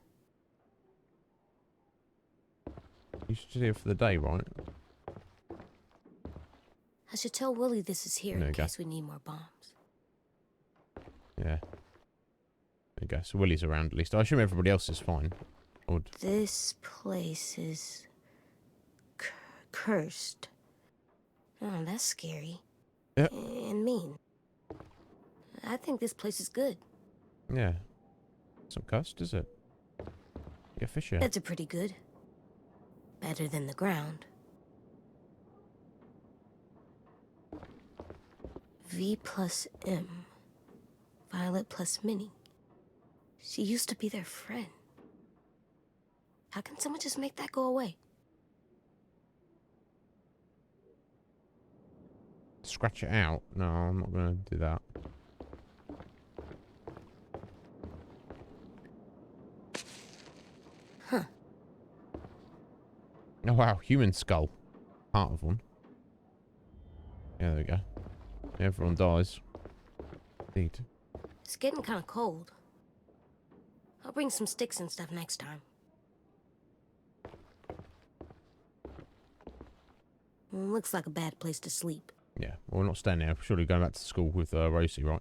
You should here for the day, right? I should tell Willie this is here There in you go. case we need more bombs. Yeah. There you go. So Willie's around at least. I assume everybody else is fine. I would. This place is cursed. Oh, that's scary. Yep. and mean. I think this place is good. Yeah. It's not cussed, is it? Get fish out. Beds are pretty good. Better than the ground. V plus M. Violet plus Minnie. She used to be their friend. How can someone just make that go away? Scratch it out? No, I'm not gonna do that. Huh. Oh wow, human skull. Part of one. Yeah, there we go. Everyone dies. Indeed. It's getting kind of cold. I'll bring some sticks and stuff next time. Looks like a bad place to sleep. Yeah, well, we're not staying there. Surely going back to school with Rosie, right?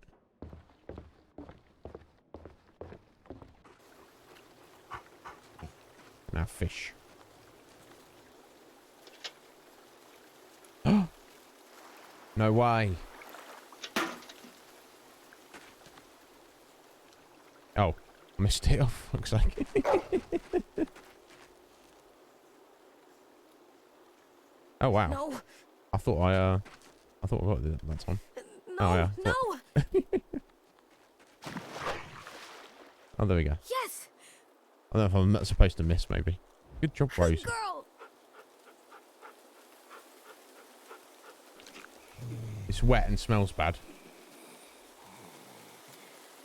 Now fish. No way. Oh, I missed it off. Looks like. Oh wow. No. I thought I got it that time. No. Oh yeah. No. Oh, there we go. Yes. I don't know if I'm not supposed to miss. Maybe. Good job, Rosie. Girl. It's wet and smells bad.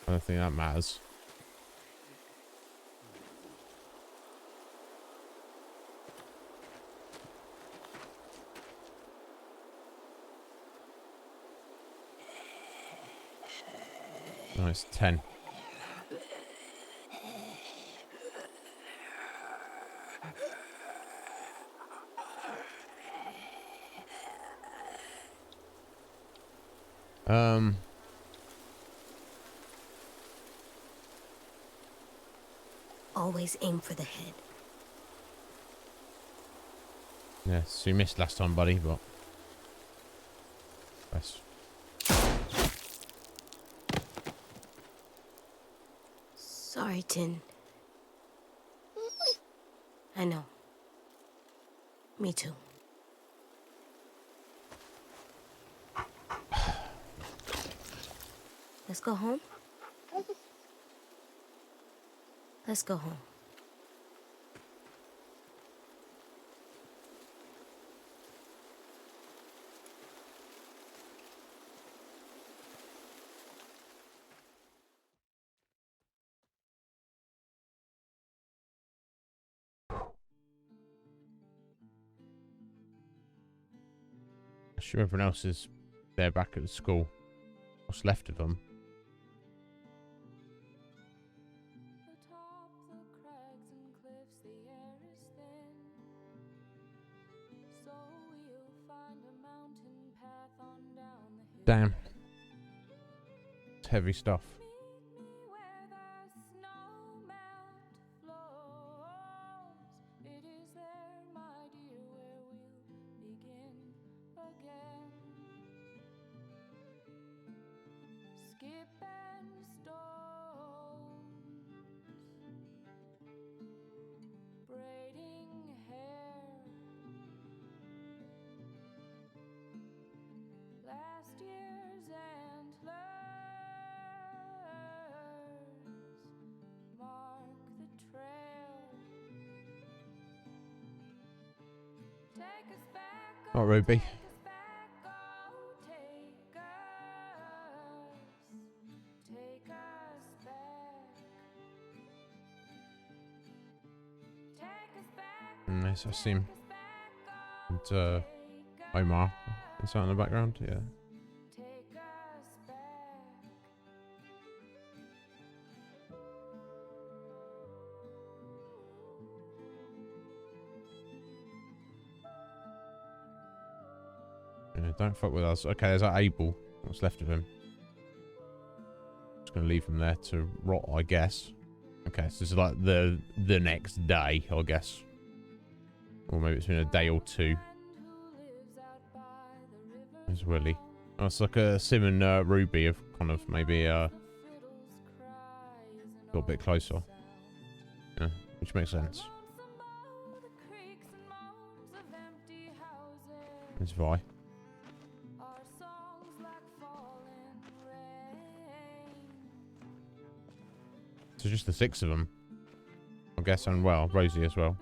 I don't think that matters. No, it's 10. Always aim for the head. Yeah, so you missed last time, buddy, but... Yes. Sorry, Tin. I know. Me too. Let's go home. Let's go home. I'm sure everyone else is there back at the school. What's left of them? Damn. It's heavy stuff. All right, Ruby. Nice, I see him. And Omar is out in the background, yeah. Don't fuck with us. Okay, there's that Abel. What's left of him? Just gonna leave him there to rot, I guess. Okay, so this is like the next day, I guess. Or maybe it's been a day or two. There's Willie. Oh, it's like a Sim and Ruby have kind of maybe got a bit closer. Yeah, which makes sense. It's Vi. So just the 6 of them, I guess, and well, Rosie as well.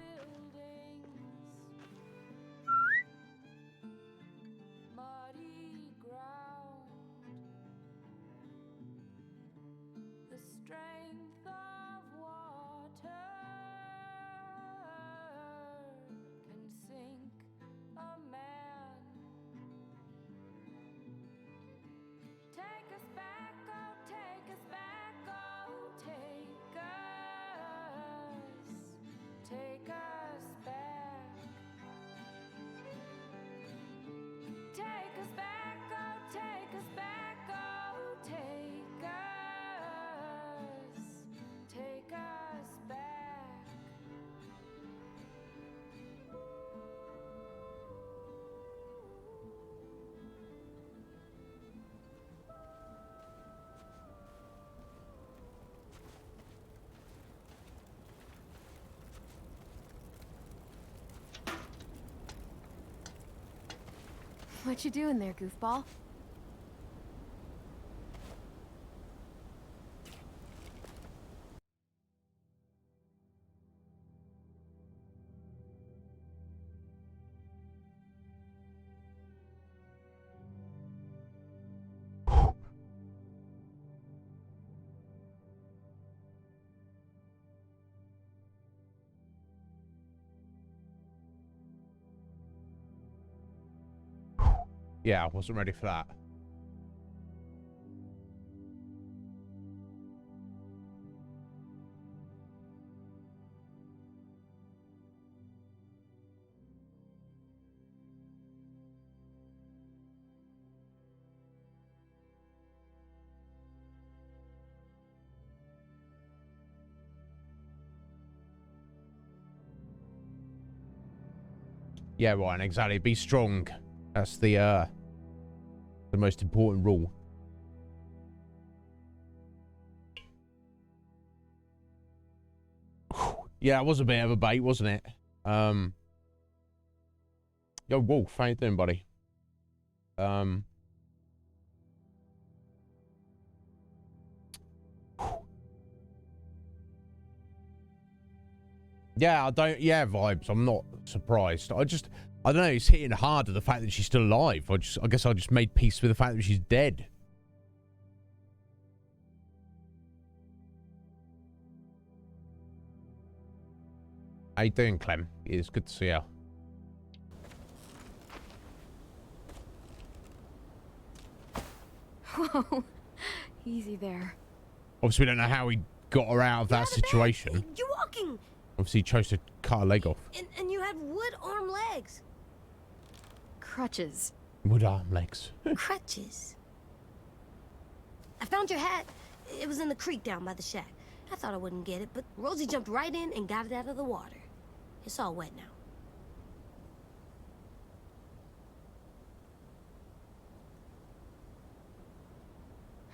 What you doing there, goofball? Yeah, I wasn't ready for that. Yeah, Ryan, exactly. Be strong. That's the most important rule. Yeah, it was a bit of a bait, wasn't it? Yo, Wolf, how you doing, buddy? Yeah, yeah, vibes. I'm not surprised. I don't know, it's hitting harder the fact that she's still alive. I guess I just made peace with the fact that she's dead. How you doing, Clem? It's good to see you. Whoa. Easy there. Obviously, we don't know how he got her out of that situation. You're walking. Obviously, he chose to cut her leg off. And you had wood arm legs. Crutches. Wood arm legs. Crutches. I found your hat. It was in the creek down by the shack. I thought I wouldn't get it, but Rosie jumped right in and got it out of the water. It's all wet now.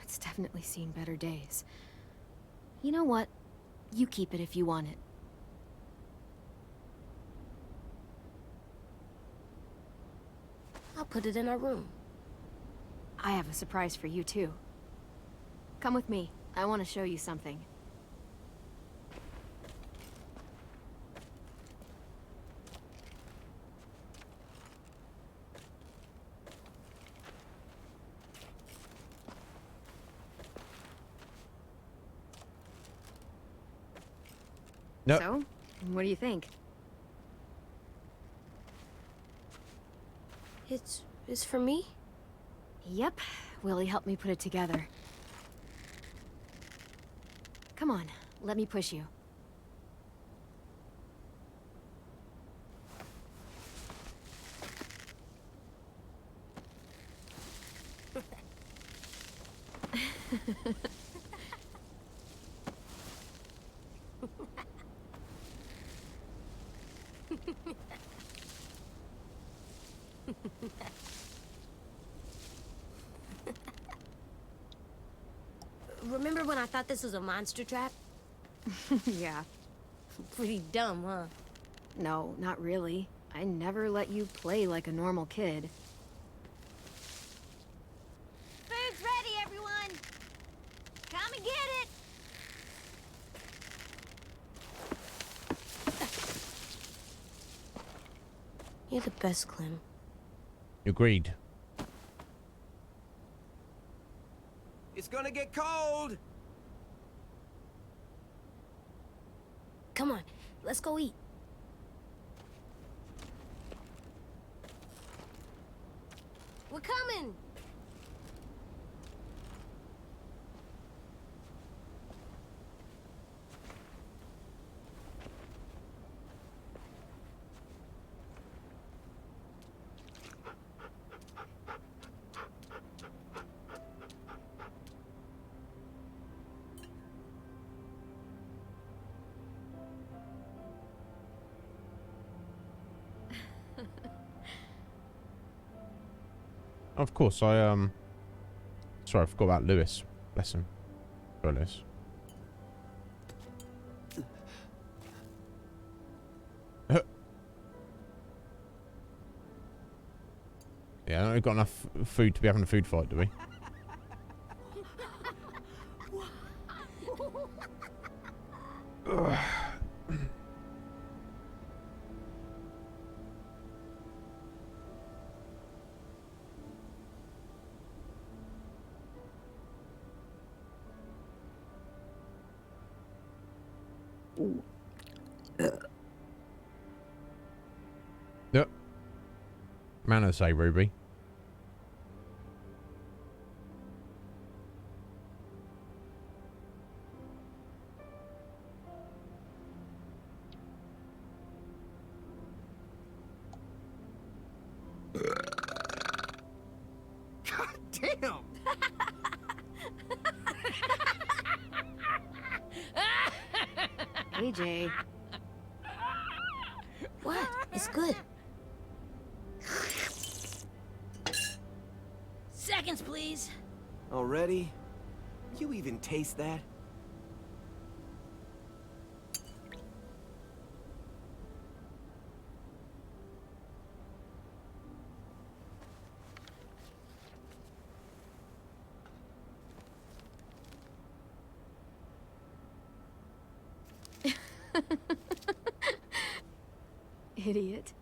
It's definitely seen better days. You know what? You keep it if you want it. I'll put it in our room. I have a surprise for you, too. Come with me. I want to show you something. No. So, what do you think? It's for me? Yep. Willie helped me put it together. Come on, let me push you. Remember when I thought this was a monster trap? Yeah. Pretty dumb, huh? No, not really. I never let you play like a normal kid. Food's ready, everyone! Come and get it! You're the best, Clem. Agreed. It's gonna get cold! Come on, let's go eat. We're coming! Of course, I sorry, I forgot about Lewis. Bless him. Go, Lewis. Yeah, we've got enough food to be having a food fight, do we? Ugh. Yep. Manners, say, Ruby. God damn! AJ. What? It's good. Seconds, please. Already? You even taste that? Idiot.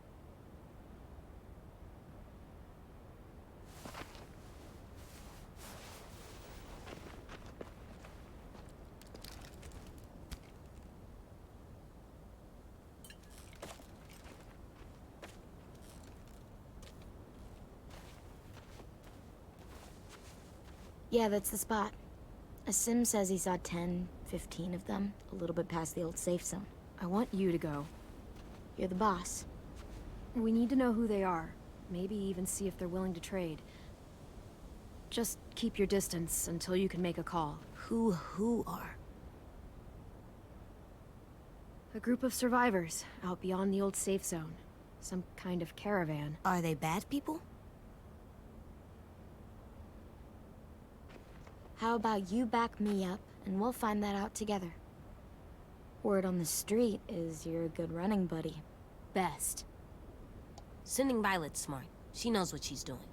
Yeah, that's the spot. A sim says he saw 10, 15 of them, a little bit past the old safe zone. I want you to go. You're the boss. We need to know who they are. Maybe even see if they're willing to trade. Just keep your distance until you can make a call. Who are? A group of survivors out beyond the old safe zone. Some kind of caravan. Are they bad people? How about you back me up, and we'll find that out together. Word on the street is you're a good running buddy. Best. Sending Violet's smart. She knows what she's doing.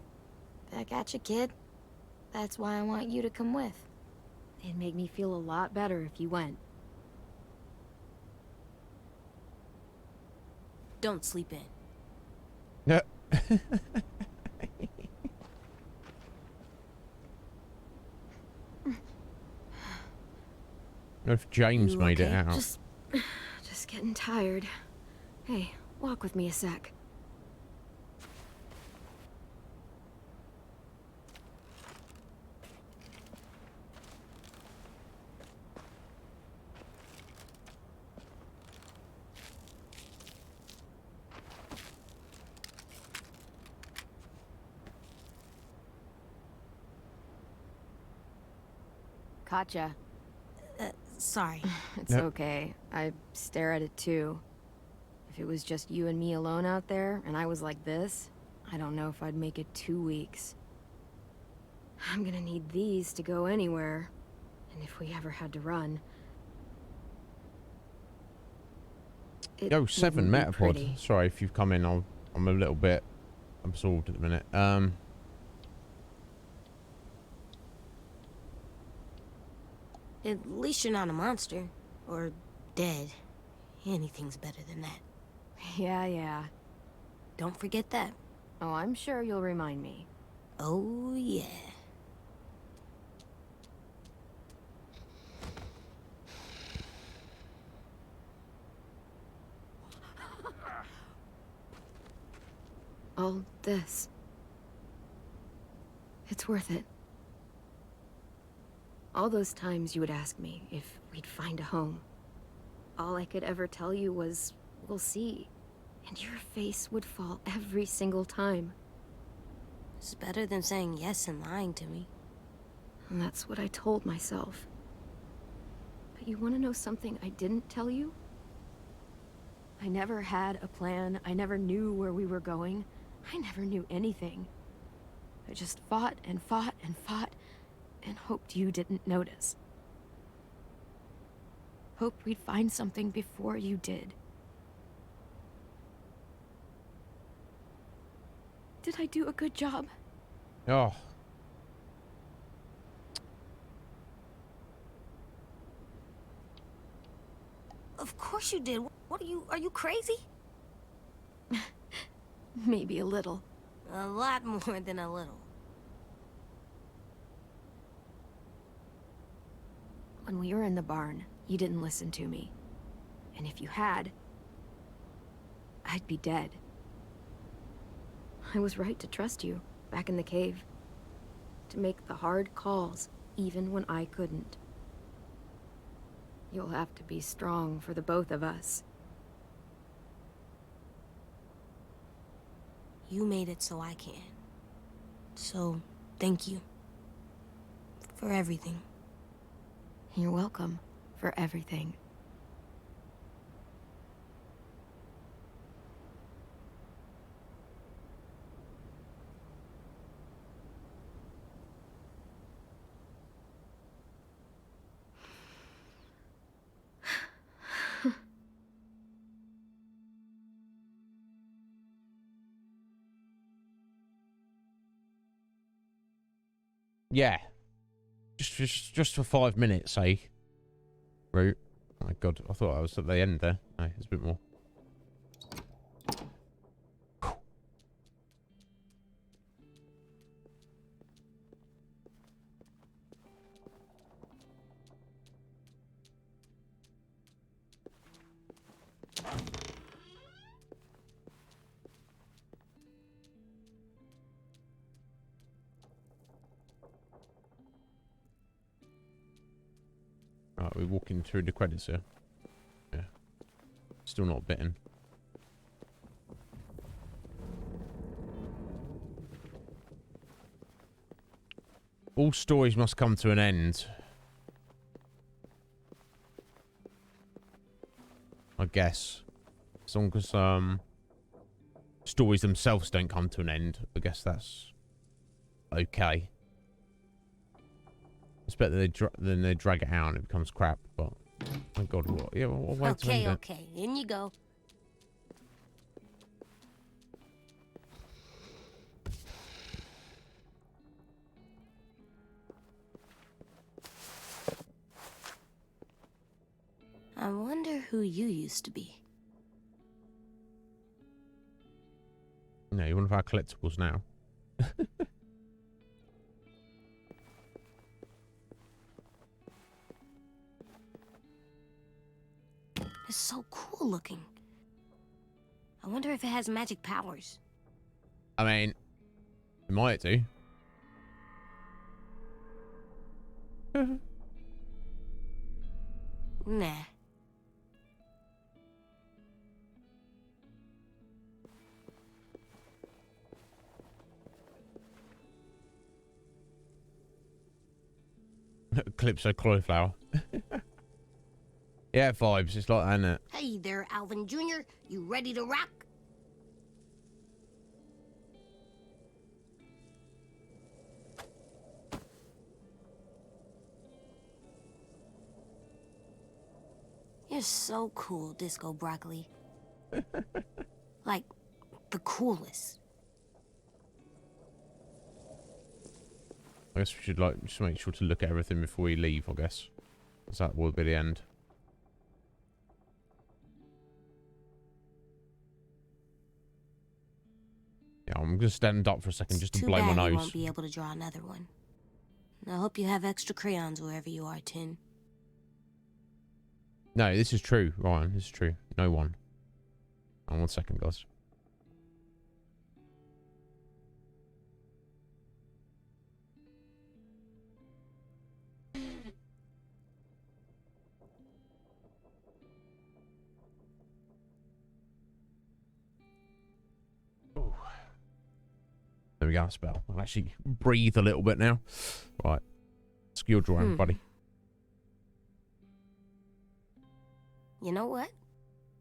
Back at you, kid. That's why I want you to come with. It'd make me feel a lot better if you went. Don't sleep in. Yeah. If James You made it okay? out. Just getting tired. Hey, walk with me a sec. Katja. Sorry. It's Yep. okay. I stare at it too. If it was just you and me alone out there, and I was like this, I don't know if I'd make it 2 weeks. I'm gonna need these to go anywhere. And if we ever had to run... Yo, 7 wouldn't be Metapod. pretty. Sorry if you've come in. I'm a little bit absorbed at the minute. At least you're not a monster. Or dead. Anything's better than that. Yeah. Don't forget that. Oh, I'm sure you'll remind me. Oh, yeah. All this. It's worth it. All those times you would ask me if we'd find a home. All I could ever tell you was, we'll see. And your face would fall every single time. It's better than saying yes and lying to me. And that's what I told myself. But you want to know something I didn't tell you? I never had a plan. I never knew where we were going. I never knew anything. I just fought and fought and fought and hoped you didn't notice. Hoped we'd find something before you did. Did I do a good job? Oh. Of course you did. What are you crazy? Maybe a little. A lot more than a little. When we were in the barn, you didn't listen to me. And if you had, I'd be dead. I was right to trust you, back in the cave. To make the hard calls, even when I couldn't. You'll have to be strong for the both of us. You made it so I can. So, thank you. For everything. You're welcome for everything. Yeah. Just for 5 minutes, eh? Root. Oh my god, I thought I was at the end there. No, it's a bit more. Alright, we're walking through the credits here. Yeah. Still not bitten. All stories must come to an end. I guess. As long as stories themselves don't come to an end, I guess that's okay. It's better than they drag it out and it becomes crap, but my god, what? Yeah, what way to end it? Okay, in you go. I wonder who you used to be. No, you're one of our collectibles now. It's so cool looking. I wonder if it has magic powers. I mean, it might do. Nah. Calypso cauliflower. Yeah, vibes. It's like that, isn't it? Hey there, Alvin Jr. You ready to rock? You're so cool, Disco Broccoli. Like, the coolest. I guess we should like just make sure to look at everything before we leave, I guess. Because that will be the end. Yeah, I'm gonna stand up for a second just to blow my nose. You won't be able to draw another one. I hope you have extra crayons wherever you are, Tin. No, this is true, Ryan. This is true. No one. Oh, 1 second, guys. There we go, spell. I'll actually breathe a little bit now. Right. Skill drawing, buddy. You know what?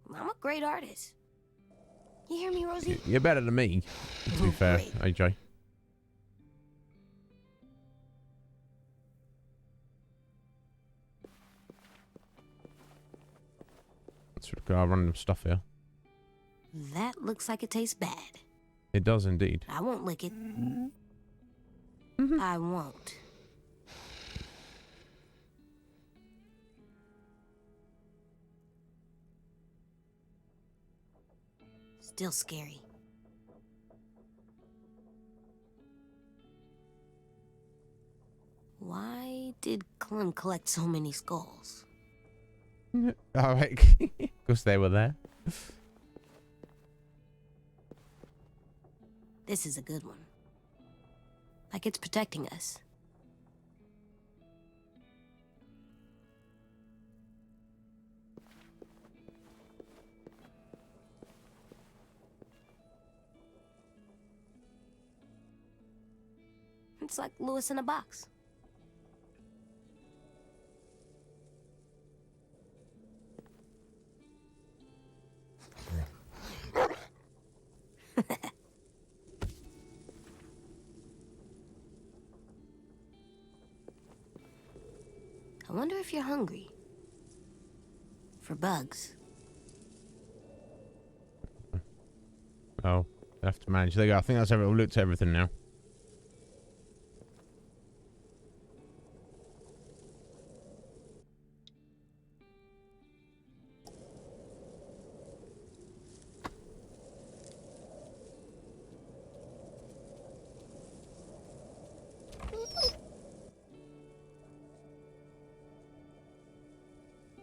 I'm a great artist. You hear me, Rosie? You're better than me, to be fair, AJ. Let's look at our random stuff here. That looks like it tastes bad. It does indeed. I won't lick it. I won't. Still scary. Why did Clem collect so many skulls? Alright, because they were there. This is a good one. Like it's protecting us. It's like Lewis in a box. I wonder if you're hungry. For bugs. Oh, I have to manage. There you go. I think that's everything. We've looked at everything now.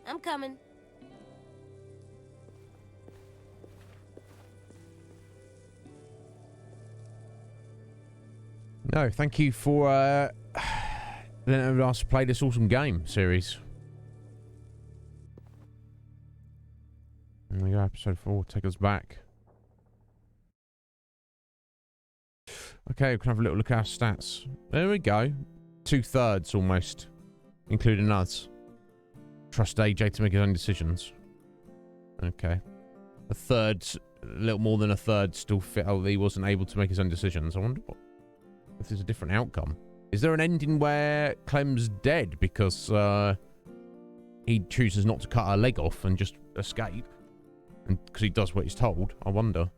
I'm coming. No, thank you for letting us play this awesome game series. There we go, episode 4. Take us back. Okay, we can have a little look at our stats. There we go. 2/3 almost, including us. Trust AJ to make his own decisions. Okay. A third, a little more than a third still fit. Oh, he wasn't able to make his own decisions. I wonder if there's a different outcome. Is there an ending where Clem's dead because he chooses not to cut her leg off and just escape? And because he does what he's told, I wonder.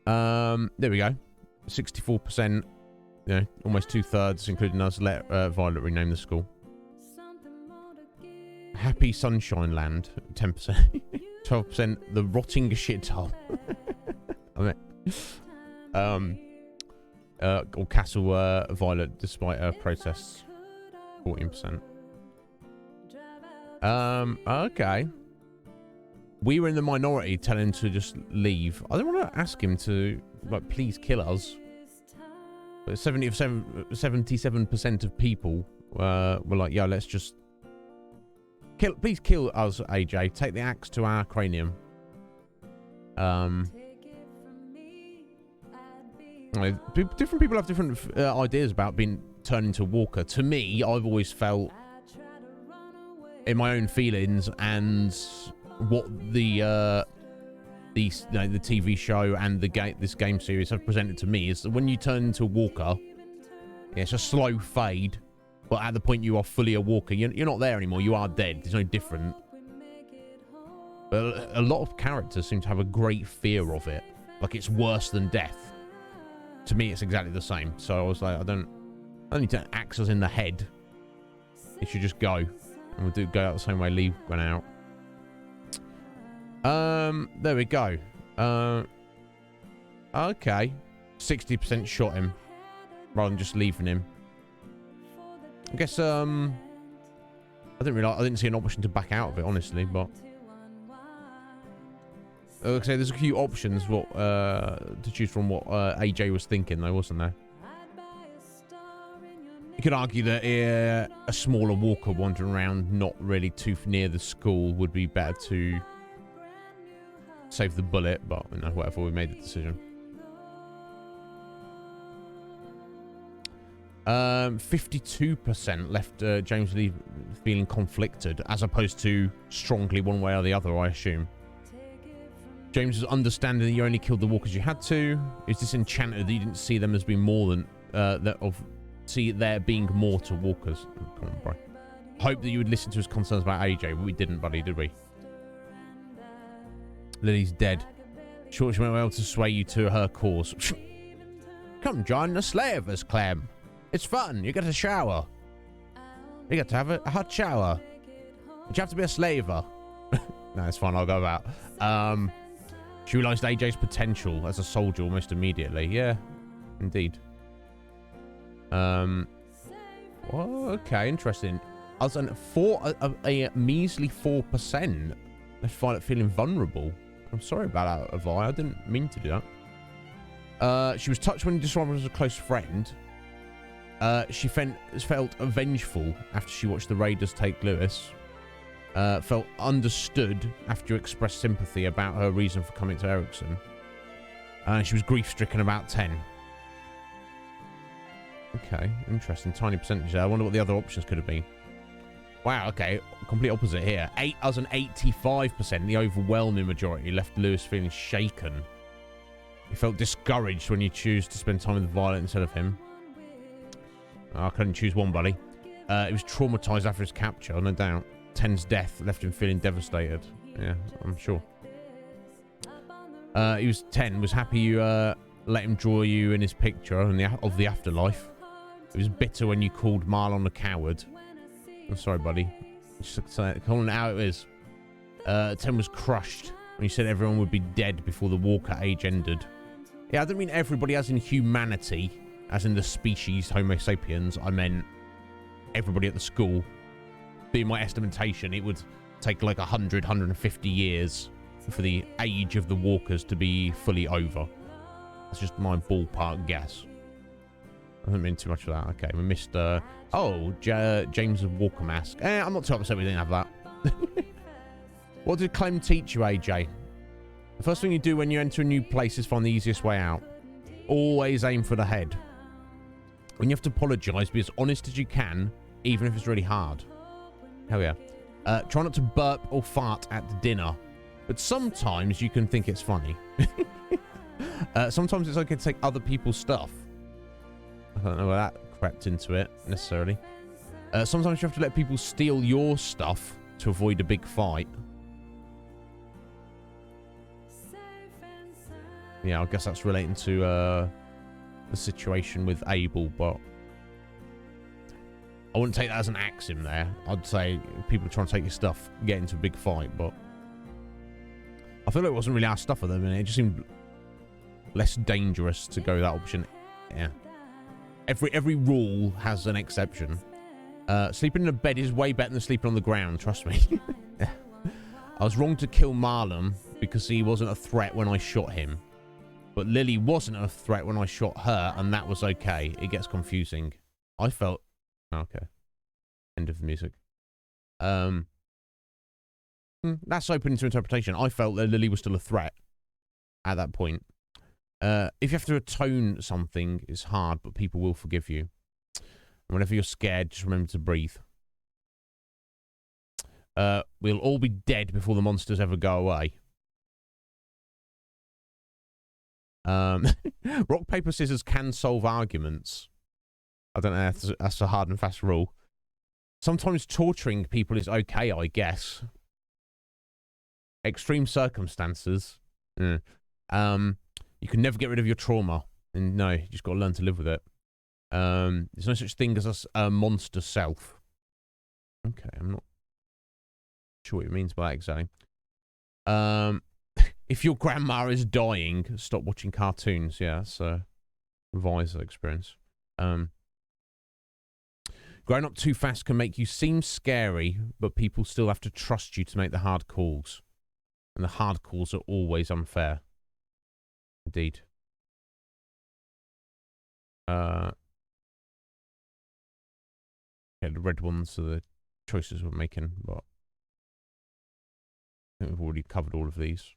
There we go. 64%. You know, almost 2/3, including us. Let Violet rename the school. Happy Sunshine Land, 10%. 12%. The Rotting Shithole. I mean, or Castle Violet, despite her protests, 14%. Okay. We were in the minority, telling him to just leave. I don't want to ask him to, like, please kill us. But 77% of people were like, yo, let's just please kill us, AJ. Take the axe to our cranium. Different people have different ideas about being turned into a walker. To me, I've always felt, in my own feelings and what the TV show and this game series have presented to me, is that when you turn into a walker, it's a slow fade, But at the point you are fully a walker, you're not there anymore. You are dead. There's no different. But a lot of characters seem to have a great fear of it. Like it's worse than death. To me, it's exactly the same. So I was like, I don't need to axe us in the head. It should just go. And we'll go out the same way Lee went out. There we go. Okay. 60% shot him. Rather than just leaving him. I guess, I didn't see an option to back out of it, honestly, but... Okay, there's a few options to choose from what AJ was thinking, though, wasn't there? You could argue that a smaller walker wandering around, not really too near the school, would be better to save the bullet, but, you know, whatever, we made the decision. 52% left James Lee feeling conflicted, as opposed to strongly one way or the other, I assume. James was understanding that you only killed the walkers you had to. Is disenchanted that you didn't see them as being more than see there being more to walkers. Oh, come on, bro. Hope that you would listen to his concerns about AJ, but we didn't, buddy, did we? Lily's dead. Sure, she won't be able to sway you to her cause. Come join the Slavers, Clem. It's fun. You get a shower. You get to have a hot shower. But you have to be a slaver. No, it's fine. I'll go about. She realised AJ's potential as a soldier almost immediately. Yeah, indeed. Well, okay, interesting. I was on a measly 4%. I find it feeling vulnerable. I'm sorry about that, Vi. I didn't mean to do that. She was touched when described as a close friend. She felt vengeful after she watched the Raiders take Lewis. Felt understood after you expressed sympathy about her reason for coming to Erickson. She was grief-stricken about 10. Okay, interesting. Tiny percentage there. I wonder what the other options could have been. Wow, okay. Complete opposite here. 85%. The overwhelming majority left Lewis feeling shaken. He felt discouraged when you choose to spend time with Violet instead of him. I couldn't choose one, buddy. He was traumatized after his capture, no doubt. 10's death left him feeling devastated. Yeah, I'm sure. He was 10. Was happy you let him draw you in his picture of the afterlife. He was bitter when you called Marlon a coward. I'm sorry, buddy. Just calling it how it is. 10 was crushed when you said everyone would be dead before the walker age ended. Yeah, I don't mean everybody as in humanity, as in the species Homo sapiens. I meant everybody at the school. Being my estimation, it would take like 100, 150 years for the age of the walkers to be fully over. That's just my ballpark guess. I don't mean too much of that. Okay, we missed... James' Walker mask. I'm not too upset we didn't have that. What did Clem teach you, AJ? The first thing you do when you enter a new place is find the easiest way out. Always aim for the head. When you have to apologise, be as honest as you can, even if it's really hard. Hell yeah. Try not to burp or fart at dinner. But sometimes you can think it's funny. Sometimes it's okay to take other people's stuff. I don't know where that crept into it, necessarily. Sometimes you have to let people steal your stuff to avoid a big fight. Yeah, I guess that's relating to the situation with Abel, but I wouldn't take that as an axiom there. I'd say people trying to take your stuff, get into a big fight, but I feel like it wasn't really our stuff at the minute. It just seemed less dangerous to go that option. Yeah. Every rule has an exception. Sleeping in a bed is way better than sleeping on the ground, trust me. Yeah. I was wrong to kill Marlon because he wasn't a threat when I shot him. But Lily wasn't a threat when I shot her, and that was okay. It gets confusing. I felt... Okay. End of the music. That's open to interpretation. I felt that Lily was still a threat at that point. If you have to atone something, it's hard, but people will forgive you. And whenever you're scared, just remember to breathe. We'll all be dead before the monsters ever go away. Rock, paper, scissors can solve arguments. I don't know if that's a hard and fast rule. Sometimes torturing people is okay, I guess. Extreme circumstances. You can never get rid of your trauma. And no, you just got to learn to live with it. There's no such thing as a monster self. Okay, I'm not sure what it means by that exactly. If your grandma is dying, stop watching cartoons. Yeah, that's a revised experience. Growing up too fast can make you seem scary, but people still have to trust you to make the hard calls. And the hard calls are always unfair. Indeed. Okay, the red ones are the choices we're making, but I think we've already covered all of these.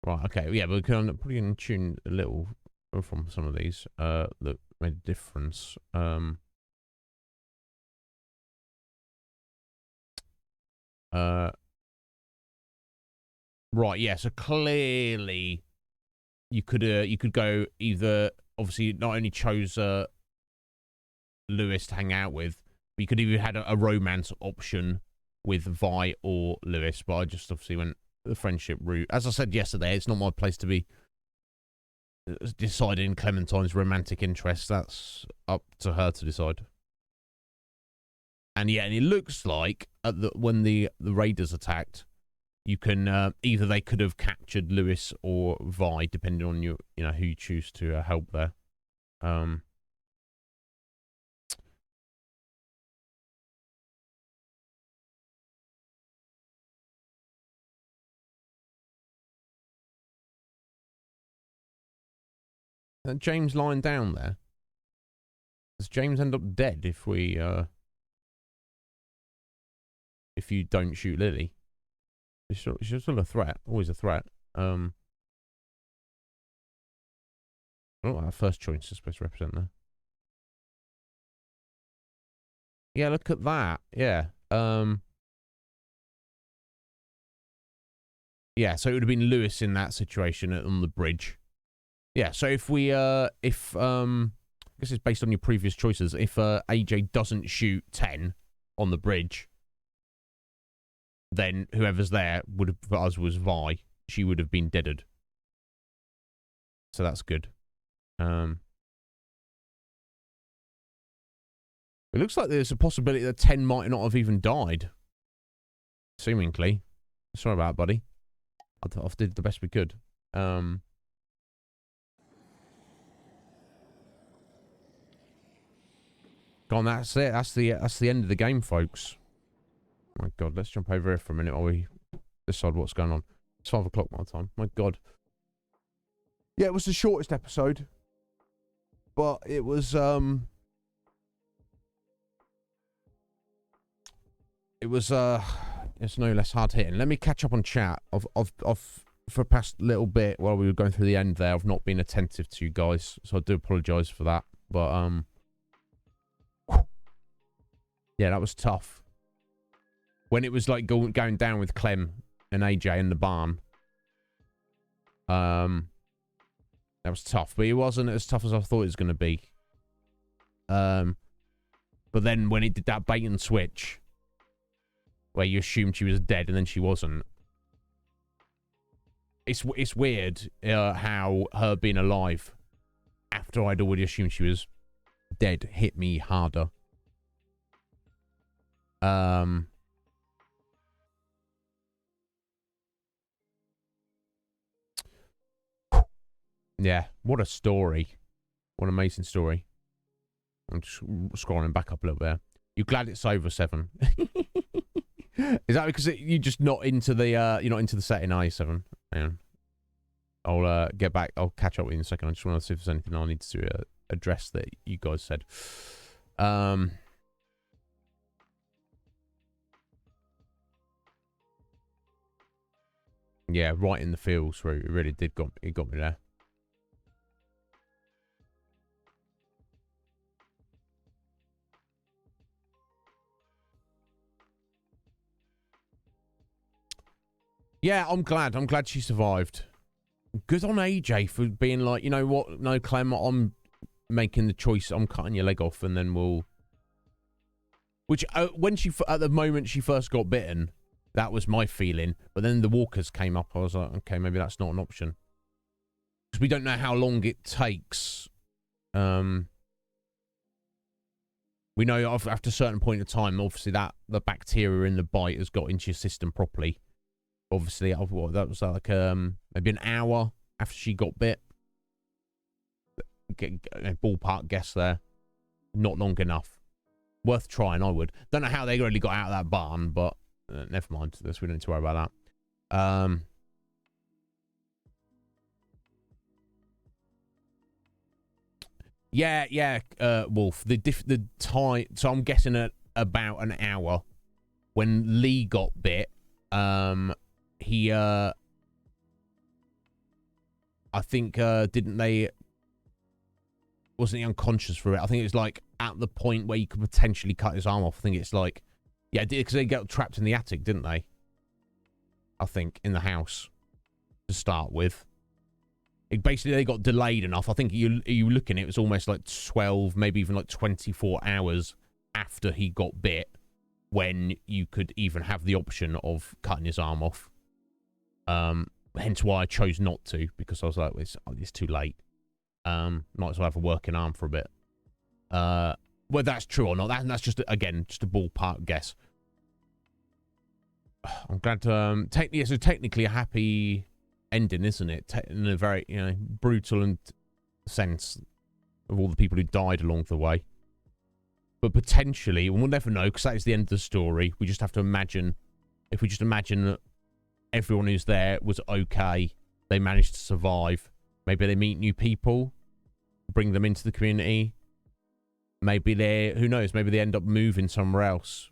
Right, okay, yeah, but we can probably can tune a little from some of these that made a difference. Right, yeah, so clearly you could go either, obviously not only chose Lewis to hang out with, but you could either had a romance option with Vi or Lewis, but I just obviously went the friendship route. As I said yesterday, it's not my place to be deciding Clementine's romantic interests. That's up to her to decide. And yeah, and it looks like when the raiders attacked, you can either they could have captured Lewis or Vi, depending on who you choose to help there. James lying down there. Does James end up dead if we if you don't shoot Lily? She's still a threat, always a threat. Oh, our first choice is supposed to represent there. Yeah, look at that. Yeah. Yeah, so it would have been Lewis in that situation on the bridge. Yeah, so if we, I guess it's based on your previous choices. If AJ doesn't shoot 10 on the bridge, then whoever's there would have, for us, was Vi. She would have been deaded. So that's good. It looks like there's a possibility that 10 might not have even died. Seemingly. Sorry about that, buddy. I did the best we could. Gone, that's it. That's the end of the game, folks. My God, let's jump over here for a minute while we decide what's going on. It's 5 o'clock my time. My God. Yeah, it was the shortest episode, but it was it's no less hard hitting. Let me catch up on chat. I've for the past little bit while we were going through the end there, I've not been attentive to you guys, so I do apologise for that. But yeah, that was tough. When it was like going down with Clem and AJ in the barn, that was tough. But it wasn't as tough as I thought it was going to be. But then when it did that bait and switch, where you assumed she was dead and then she wasn't, it's weird how her being alive after I'd already assumed she was dead hit me harder. Yeah, what a story. What an amazing story. I'm just scrolling back up a little bit. You glad it's over 7? Is that because you're just not into the you're not into the setting, are you, 7? Hang on. I'll get back. I'll catch up with you in a second. I just want to see if there's anything I need to address that you guys said. Yeah, right in the feels where it really did got me there. Yeah, I'm glad. I'm glad she survived. Good on AJ for being like, you know what? No, Clem, making the choice, I'm cutting your leg off, and then we'll... Which, when she, at the moment she first got bitten, that was my feeling. But then the walkers came up. I was like, okay, maybe that's not an option. Because we don't know how long it takes. We know after a certain point of time, obviously, that the bacteria in the bite has got into your system properly. Obviously, that was like maybe an hour after she got bit. Ballpark guess there. Not long enough. Worth trying, I would. Don't know how they really got out of that barn, but never mind. We don't need to worry about that. Yeah, Wolf. The time. So I'm guessing at about an hour when Lee got bit. He I think didn't they? Wasn't he unconscious for it? I think it was like at the point where you could potentially cut his arm off. I think it's like, yeah, because they got trapped in the attic, didn't they? I think in the house to start with. It basically, they got delayed enough. I think you looking, it was almost like 12, maybe even like 24 hours after he got bit when you could even have the option of cutting his arm off. Hence why I chose not to, because I was like, it's too late. Might as well have a working arm for a bit. Whether that's true or not, that's just, again, just a ballpark guess. I'm glad to, technically a happy ending, isn't it? In a very, brutal and sense of all the people who died along the way. But potentially, we'll never know, because that is the end of the story. We just have to imagine, if we just imagine that everyone who's there was okay, they managed to survive. Maybe they meet new people, bring them into the community. Maybe who knows, maybe they end up moving somewhere else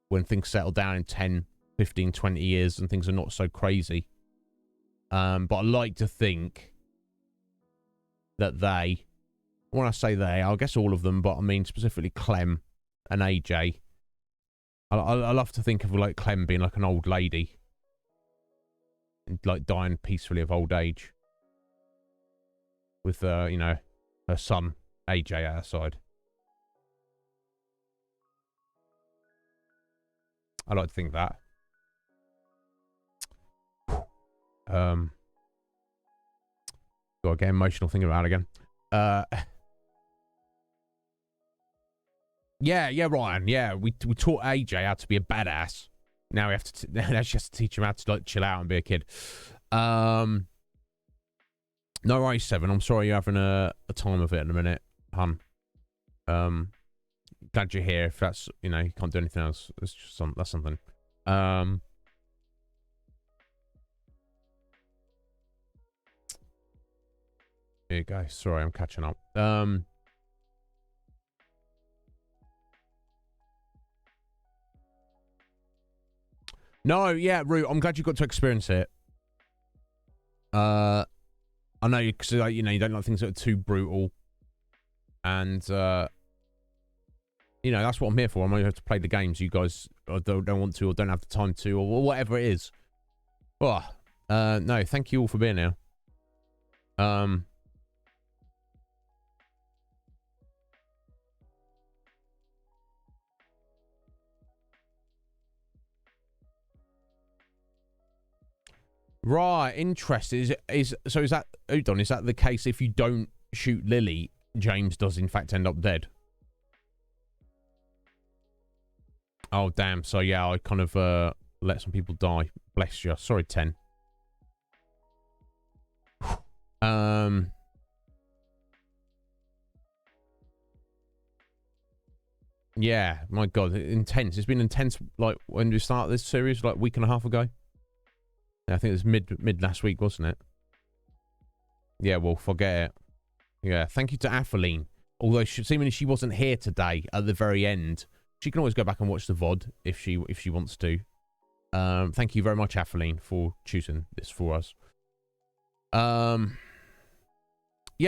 when things settle down in 10, 15, 20 years and things are not so crazy. But I like to think that when I say they, I guess all of them, but I mean specifically Clem and AJ. I love to think of like Clem being like an old lady and like dying peacefully of old age. With, her son, AJ, at her side. I like to think that. Got to get emotional thinking about it again. Yeah, Ryan. Yeah, we taught AJ how to be a badass. Now we have to now she has to teach him how to like chill out and be a kid. No worries, 7. I'm sorry you're having a time of it in a minute, hun. Glad you're here. If that's, you can't do anything else. It's just that's something. Here you go. Sorry, I'm catching up. No, yeah, Rue, I'm glad you got to experience it. I know, because you don't like things that are too brutal, and that's what I'm here for. I'm only here to play the games. You guys don't want to, or don't have the time to, or whatever it is. Oh, no, thank you all for being here. Right, interesting. Is that Udon? Is that the case if you don't shoot Lily, James does in fact end up dead? Oh damn! So yeah, I kind of let some people die. Bless you. Sorry, 10. Yeah, my God, intense. It's been intense. Like when we started this series, like a week and a half ago. I think it was mid last week, wasn't it? Yeah, well, forget it. Yeah, thank you to Atheline. Although seemingly she wasn't here today at the very end. She can always go back and watch the VOD if she wants to. Thank you very much, Atheline, for choosing this for us. Yeah,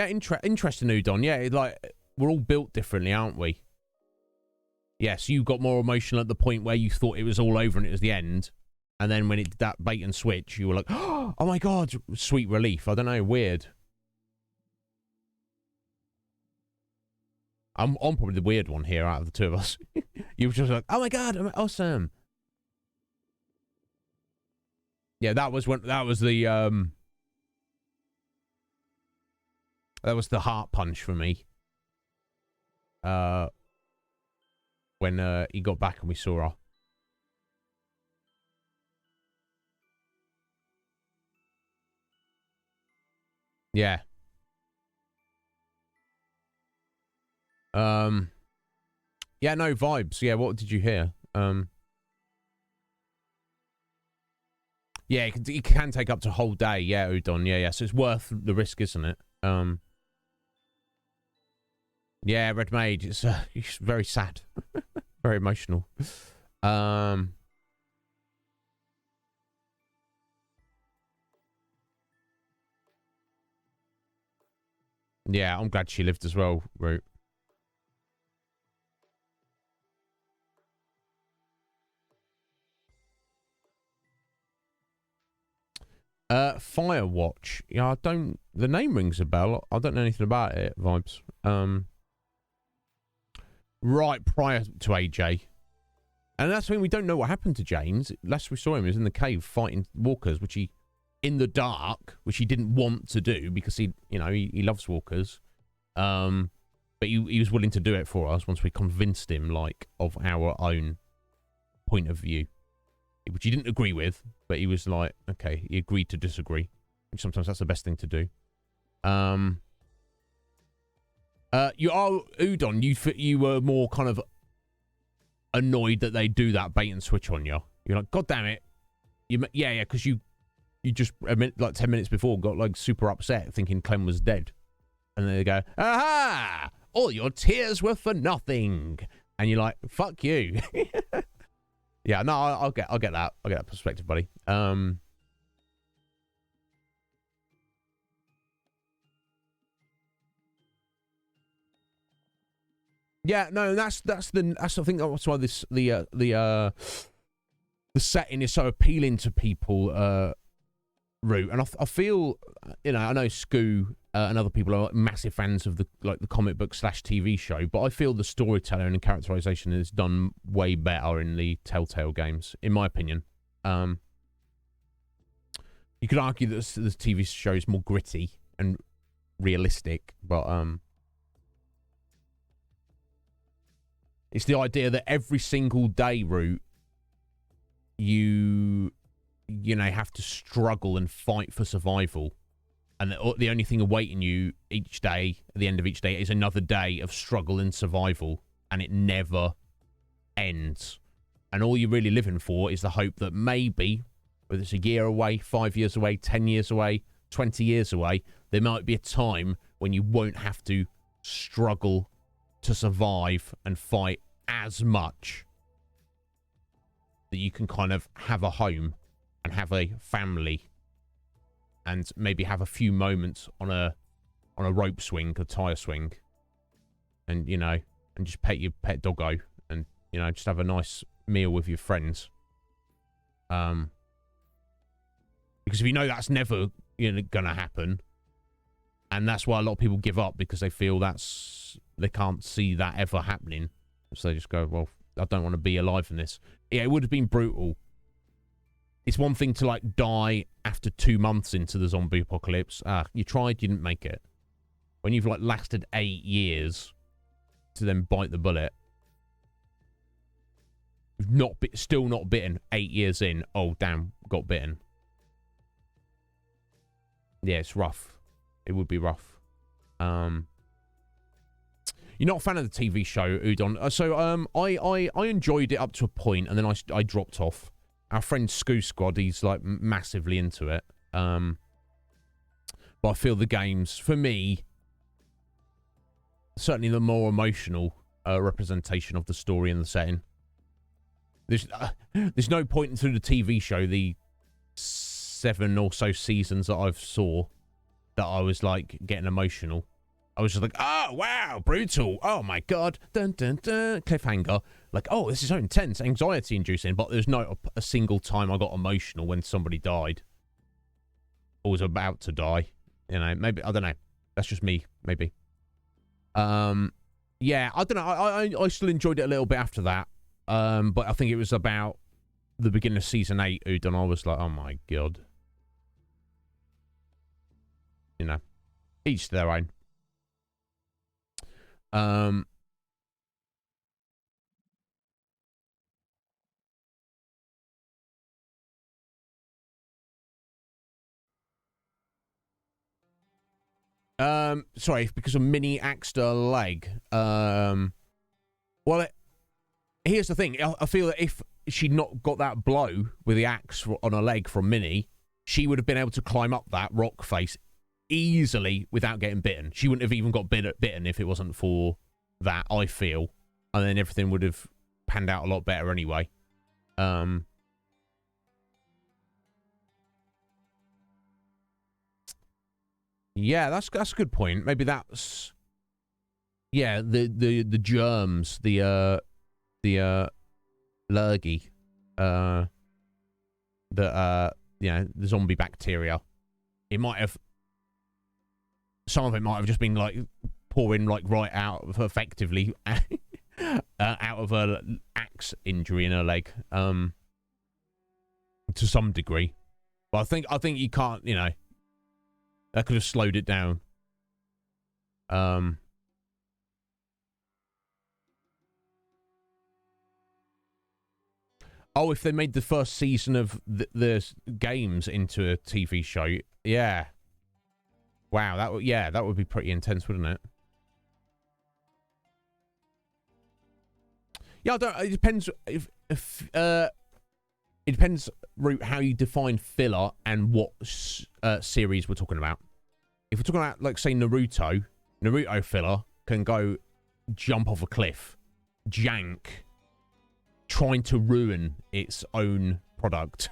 interesting, Udon. Yeah, like we're all built differently, aren't we? Yes, you got more emotional at the point where you thought it was all over and it was the end. And then when it did that bait and switch, you were like, oh my God, sweet relief. I don't know, weird. I'm probably the weird one here out of the two of us. You were just like, oh my god, awesome. Yeah, that was the heart punch for me. When he got back and we saw her. Yeah. Yeah, no vibes. Yeah, what did you hear? Yeah, it can take up to a whole day. Yeah, Udon. Yeah, yeah. So it's worth the risk, isn't it? Yeah, Red Maid. It's very sad, very emotional. Yeah, I'm glad she lived as well, Root. Firewatch. Yeah, I don't... The name rings a bell. I don't know anything about it, Vibes. Right prior to AJ. And that's when we don't know what happened to James. Last we saw him, he was in the cave fighting walkers, which he... In the dark, which he didn't want to do because he, you know, he loves walkers. But he was willing to do it for us once we convinced him, like, of our own point of view. Which he didn't agree with, but he was like, okay, he agreed to disagree. Which sometimes that's the best thing to do. You are, Udon, you were more kind of annoyed that they do that bait and switch on you. You're like, God damn it. Yeah, because you just, like 10 minutes before, got like super upset thinking Clem was dead. And then they go, aha! All your tears were for nothing. And you're like, fuck you. Yeah, no, I'll get that. I'll get that perspective, buddy. Yeah, no, I think that's why the setting is so appealing to people, Root. And I feel, you know, I know Scoo and other people are massive fans of the comic book / TV show, but I feel the storytelling and characterization is done way better in the Telltale games, in my opinion. You could argue that the TV show is more gritty and realistic, but it's the idea that every single day, Root, you know, have to struggle and fight for survival. And the only thing awaiting you each day, at the end of each day, is another day of struggle and survival. And it never ends. And all you're really living for is the hope that maybe, whether it's a year away, 5 years away, 10 years away, 20 years away, there might be a time when you won't have to struggle to survive and fight as much. That you can kind of have a home and have a family and maybe have a few moments on a rope swing, a tire swing, and, you know, and just pet your pet doggo and, you know, just have a nice meal with your friends. Because if you know that's never, you know, gonna happen, and that's why a lot of people give up, because they feel they can't see that ever happening, so they just go, well, I don't want to be alive in this. Yeah, it would have been brutal. It's one thing to, like, die after 2 months into the zombie apocalypse. You tried, you didn't make it. When you've, like, lasted 8 years to then bite the bullet. Still not bitten 8 years in. Oh, damn, got bitten. Yeah, it's rough. It would be rough. You're not a fan of the TV show, Udon. So, I enjoyed it up to a point, and then I dropped off. Our friend Scoo Squad, he's like massively into it. But I feel the games, for me, certainly the more emotional representation of the story and the setting. There's no point through the TV show, the 7 or so seasons that I've saw, that I was like getting emotional. I was just like, oh, wow, brutal. Oh, my God. Dun, dun, dun. Cliffhanger. Like, oh, this is so intense, anxiety-inducing. But there's not a single time I got emotional when somebody died. Or was about to die. You know, maybe, I don't know. That's just me, maybe. Yeah, Yeah, I don't know. I still enjoyed it a little bit after that. But I think it was about the beginning of season 8, Udon. I was like, oh my god. You know, each to their own. Sorry, because of Minnie axed her leg. Well, here's the thing. I feel that if she'd not got that blow with the axe on her leg from Minnie, she would have been able to climb up that rock face easily without getting bitten. She wouldn't have even got bitten if it wasn't for that, I feel. And then everything would have panned out a lot better anyway. Yeah, that's a good point. Maybe that's... Yeah, the germs, the lurgy, the zombie bacteria. It might have... Some of it might have just been, like, pouring, like, right out of her, effectively, out of her axe injury in her leg, to some degree. But I think you can't, you know, that could have slowed it down. Oh, if they made the first season of the games into a TV show, yeah. Wow, that would be pretty intense, wouldn't it? Yeah, it depends if it depends, Root, how you define filler and what series we're talking about. If we're talking about, like, say, Naruto filler can go jump off a cliff, jank, trying to ruin its own product.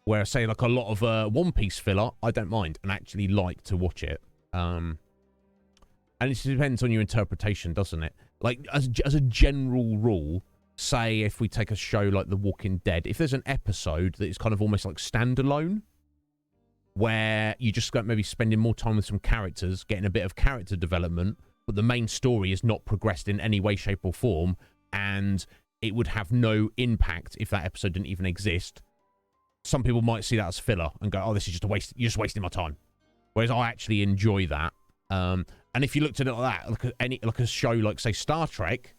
Where, say, like, a lot of One Piece filler, I don't mind and actually like to watch it. And it depends on your interpretation, doesn't it? Like, as a general rule, say, if we take a show like The Walking Dead, if there's an episode that is kind of almost like standalone, where you just got maybe spending more time with some characters, getting a bit of character development, but the main story is not progressed in any way, shape, or form, and it would have no impact if that episode didn't even exist. Some people might see that as filler and go, oh, this is just a waste. You're just wasting my time. Whereas I actually enjoy that. And if you looked at it like that, like a show like, say, Star Trek,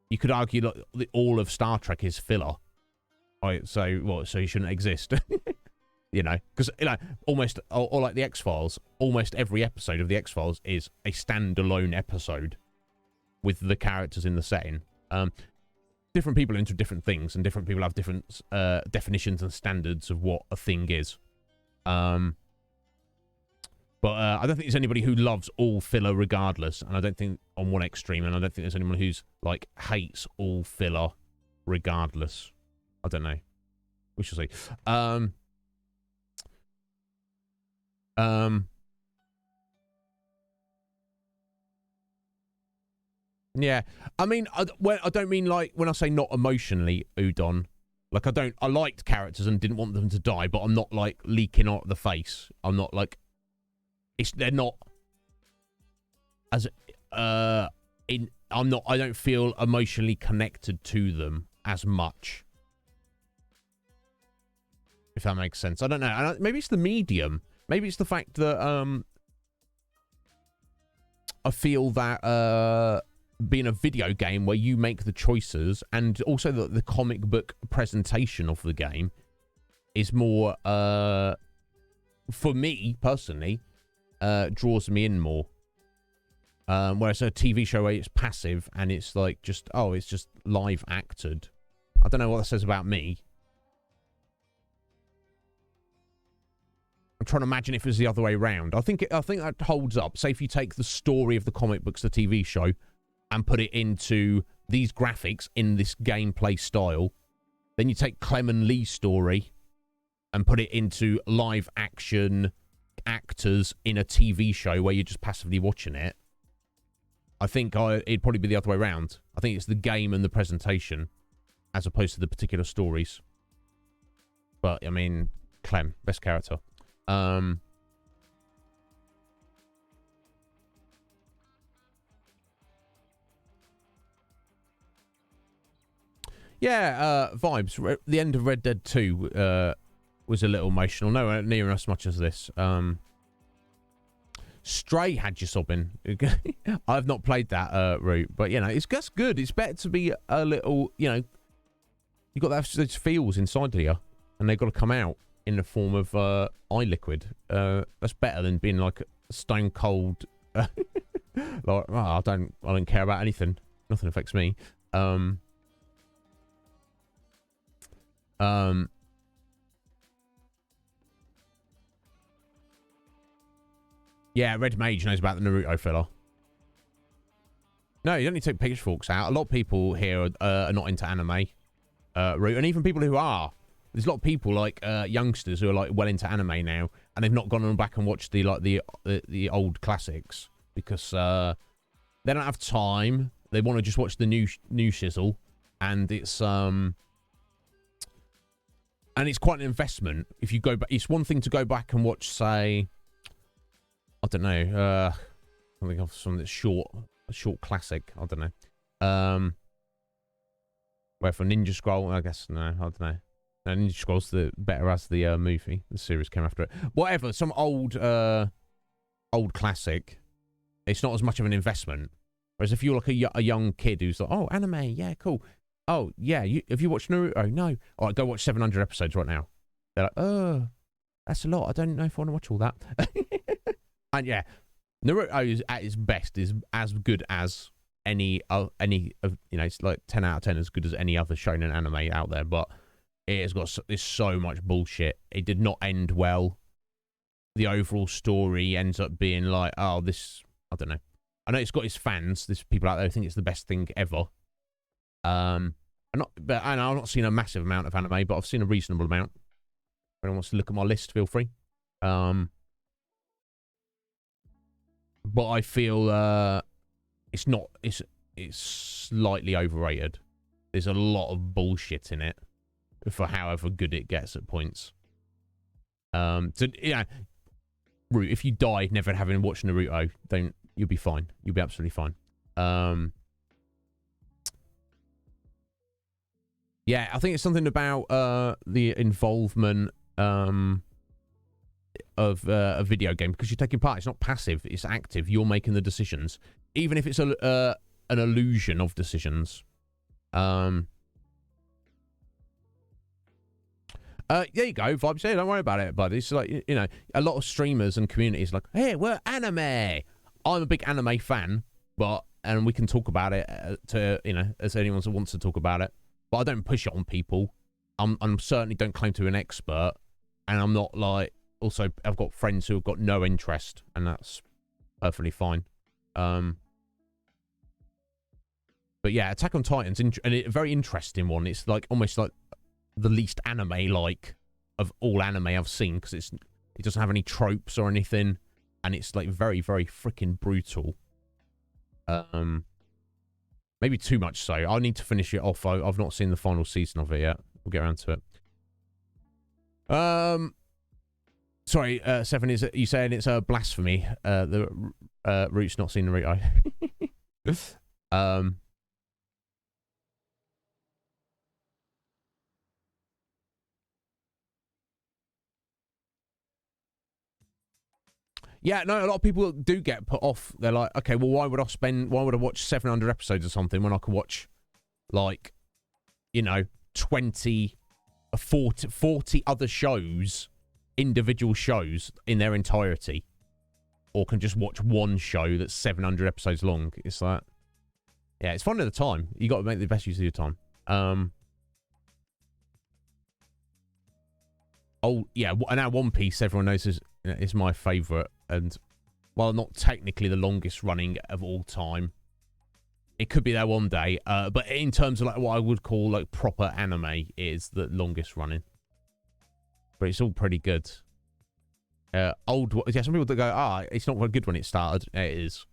you could argue that all of Star Trek is filler. Right, so you shouldn't exist. You know, because, you know, almost, or like the X-Files, almost every episode of the X-Files is a standalone episode with the characters in the setting. Different people are into different things, and different people have different definitions and standards of what a thing is. But I don't think there's anybody who loves all filler regardless, and I don't think on one extreme, and I don't think there's anyone who's, like, hates all filler regardless. I don't know. We shall see. Yeah, I mean, I don't mean, like, when I say not emotionally, Udon. Like, I liked characters and didn't want them to die, but I'm not, like, leaking out the face. I'm not, like, they're not as, I don't feel emotionally connected to them as much. If that makes sense. I don't know. Maybe it's the medium. Maybe it's the fact that, I feel that, being a video game where you make the choices, and also the comic book presentation of the game is more, for me personally, draws me in more. Whereas a TV show where it's passive and it's like just, oh, it's just live acted. I don't know what that says about me. I'm trying to imagine if it was the other way around. I think that holds up. Say if you take the story of the comic books, the TV show, and put it into these graphics in this gameplay style, then you take Clem and Lee's story and put it into live action actors in a TV show where you're just passively watching it. I think it'd probably be the other way around. I think it's the game and the presentation as opposed to the particular stories. But, I mean, Clem, best character. Yeah, vibes. The end of Red Dead 2 was a little emotional. Nowhere near as much as this. Stray had you sobbing. I've not played that route, but you know, it's just good. It's better to be a little, you know, you got those feels inside of you, and they've got to come out in the form of eye liquid. That's better than being like stone cold. Like, oh, I don't care about anything. Nothing affects me. Yeah, Red Mage knows about the Naruto filler. No, you don't need to take pitchforks out. A lot of people here are not into anime, and even people who are. There's a lot of people like youngsters who are like well into anime now, and they've not gone on back and watched the old classics because they don't have time. They want to just watch the new shizzle, and it's quite an investment. If you go back, it's one thing to go back and watch, say, I don't know, something of something that's short, a short classic. I don't know. Where for Ninja Scroll, I guess no, I don't know. No, Ninja Scroll's the better as the movie. The series came after it. Whatever, some old classic. It's not as much of an investment. Whereas if you're like a young kid who's like, oh, anime, yeah, cool. Oh, yeah, have you watched Naruto? No. All right, go watch 700 episodes right now. They're like, oh, that's a lot. I don't know if I want to watch all that. And yeah, Naruto is at its best is as good as any of, you know, it's like 10 out of 10 as good as any other shonen anime out there, but it has got this so much bullshit. It did not end well. The overall story ends up being like, oh, this, I don't know. I know it's got its fans. There's people out there who think it's the best thing ever. I've not seen a massive amount of anime, but I've seen a reasonable amount. If anyone wants to look at my list, feel free. But I feel it's slightly overrated. There's a lot of bullshit in it for however good it gets at points. So yeah, if you die never having watched Naruto, you'll be fine. You'll be absolutely fine. Yeah, I think it's something about the involvement of a video game, because you're taking part. It's not passive, it's active. You're making the decisions, even if it's an illusion of decisions. There you go, Vibes. Yeah, don't worry about it, bud. It's like, you know, a lot of streamers and communities like, hey, we're anime. I'm a big anime fan, and we can talk about it to, you know, as anyone who wants to talk about it. But I don't push it on people. I'm certainly don't claim to be an expert, and I'm not like. Also, I've got friends who have got no interest, and that's perfectly fine. But yeah, Attack on Titan's a very interesting one. It's like almost like the least anime-like of all anime I've seen, because it doesn't have any tropes or anything, and it's like very, very freaking brutal. Maybe too much so. I need to finish it off. I've not seen the final season of it yet. We'll get around to it. Sorry, Seven, is you saying it's a blasphemy? The Root's not seen Naruto. Yeah, no, a lot of people do get put off. They're like, okay, well, why would I watch 700 episodes or something when I could watch, like, you know, 40 other shows, individual shows in their entirety, or can just watch one show that's 700 episodes long. It's like, yeah, it's fun at the time. You got to make the best use of your time. Oh yeah, and now One Piece, everyone knows is my favorite, and while not technically the longest running of all time, it could be there one day. But in terms of like what I would call like proper anime, it is the longest running. But it's all pretty good. Yeah, some people that go, it's not very good when it started. It is.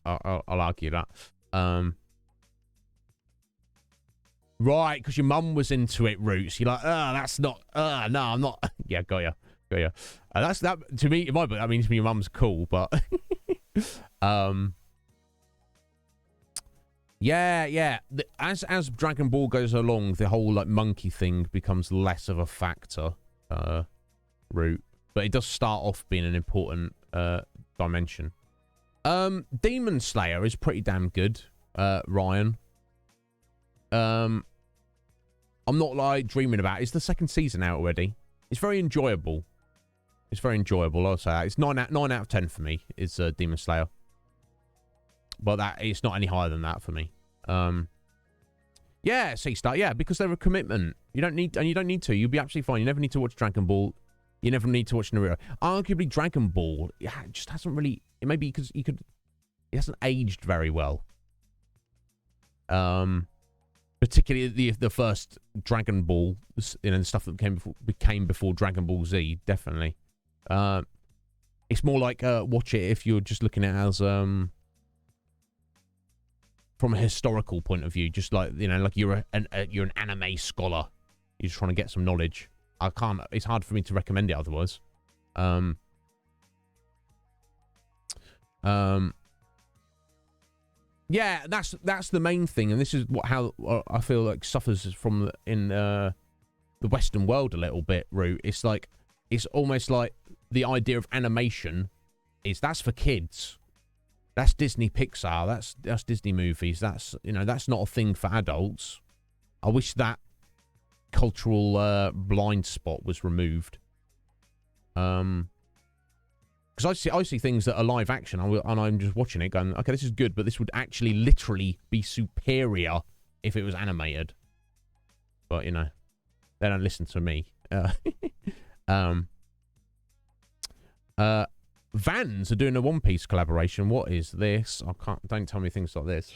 I'll argue that. Right, because your mum was into it, Roots. You're like, that's not. No, I'm not. Yeah, got ya. That's that to me. In my book, that means your mum's cool, but Yeah. As Dragon Ball goes along, the whole like monkey thing becomes less of a factor, route. But it does start off being an important dimension. Demon Slayer is pretty damn good, Ryan. I'm not like dreaming about it. It's the second season out already. It's very enjoyable. It's very enjoyable, I'll say that. It's 9 out of 10 for me, is Demon Slayer. But that it's not any higher than that for me. Yeah, C-Star, yeah, because they're a commitment. You don't need to. You'll be absolutely fine. You never need to watch Dragon Ball. You never need to watch Naruto. Arguably, Dragon Ball, it just hasn't really... It may be because it hasn't aged very well. Particularly the first Dragon Ball, the stuff that became before Dragon Ball Z, definitely. It's more like watch it if you're just looking at it as from a historical point of view, just like like you're an anime scholar, you're just trying to get some knowledge. It's hard for me to recommend it otherwise. Yeah, that's the main thing, and this is how I feel like suffers from in the Western world a little bit. Root. It's almost like the idea of animation that's for kids. That's Disney Pixar. That's Disney movies. That's that's not a thing for adults. I wish that cultural blind spot was removed. Because I see things that are live action, and I'm just watching it going, okay, this is good, but this would actually literally be superior if it was animated. But, they don't listen to me. Vans are doing a One Piece collaboration. What is this? Don't tell me things like this.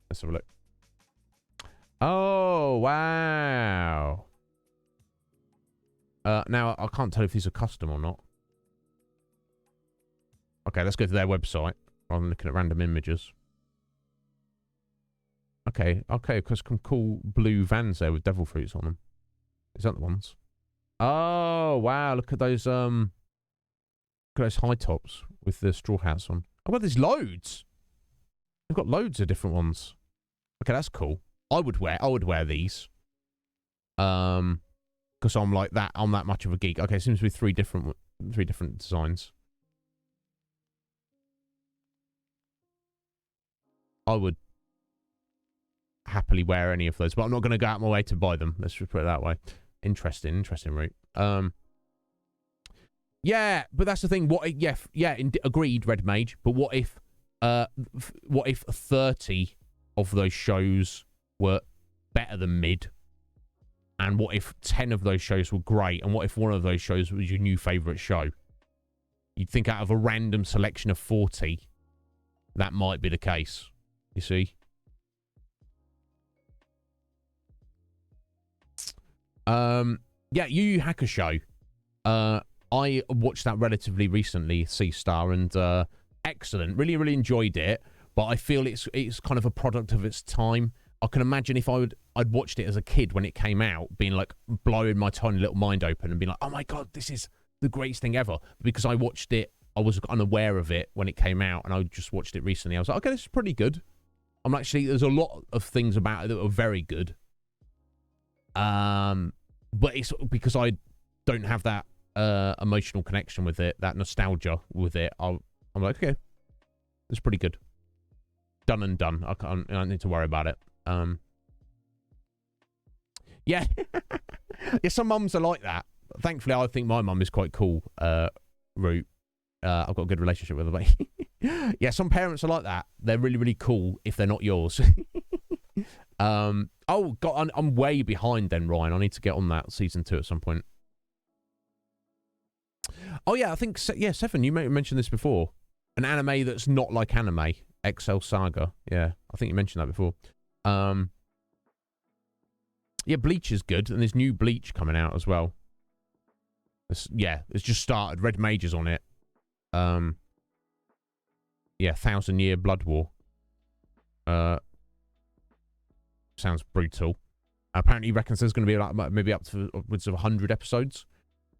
Let's have a look. Oh, wow. Now, I can't tell if these are custom or not. Okay, let's go to their website rather than looking at random images. Okay, because some cool blue Vans there with devil fruits on them. Is that the ones? Oh, wow, look at those high tops with the straw hats on. Oh, well, there's loads. They've got loads of different ones. Okay, that's cool. I would wear these. Because I'm like that. I'm that much of a geek. Okay, seems to be three different designs. I would happily wear any of those, but I'm not going to go out my way to buy them. Let's just put it that way. Interesting route. Yeah, but that's the thing. Agreed, Red Mage. But what if 30 of those shows were better than mid? And what if 10 of those shows were great? And what if one of those shows was your new favourite show? You'd think out of a random selection of 40, that might be the case. You see? Yeah, Yu Yu Hakusho. I watched that relatively recently, C-Star, and excellent. Really, really enjoyed it. But I feel it's kind of a product of its time. I can imagine if I'd watched it as a kid when it came out, being like blowing my tiny little mind open and being like, oh my God, this is the greatest thing ever. Because I watched it, I was unaware of it when it came out, and I just watched it recently. I was like, okay, this is pretty good. There's a lot of things about it that are very good. But it's because I don't have that emotional connection with it, that nostalgia with it. I'm like, okay, it's pretty good. Done and done. I don't need to worry about it. Yeah. Yeah, some mums are like that. Thankfully, I think my mum is quite cool, Root. I've got a good relationship with her. But yeah, some parents are like that. They're really, really cool if they're not yours. Oh, God, I'm way behind then, Ryan. I need to get on that season 2 at some point. Oh, yeah, I think, Seven, you mentioned this before. An anime that's not like anime. XL Saga. Yeah, I think you mentioned that before. Yeah, Bleach is good, and there's new Bleach coming out as well. It's just started. Red Mage's on it. Yeah, 1,000-Year Blood War. Sounds brutal. Apparently, he reckons there's going to be like maybe up to upwards of 100 episodes.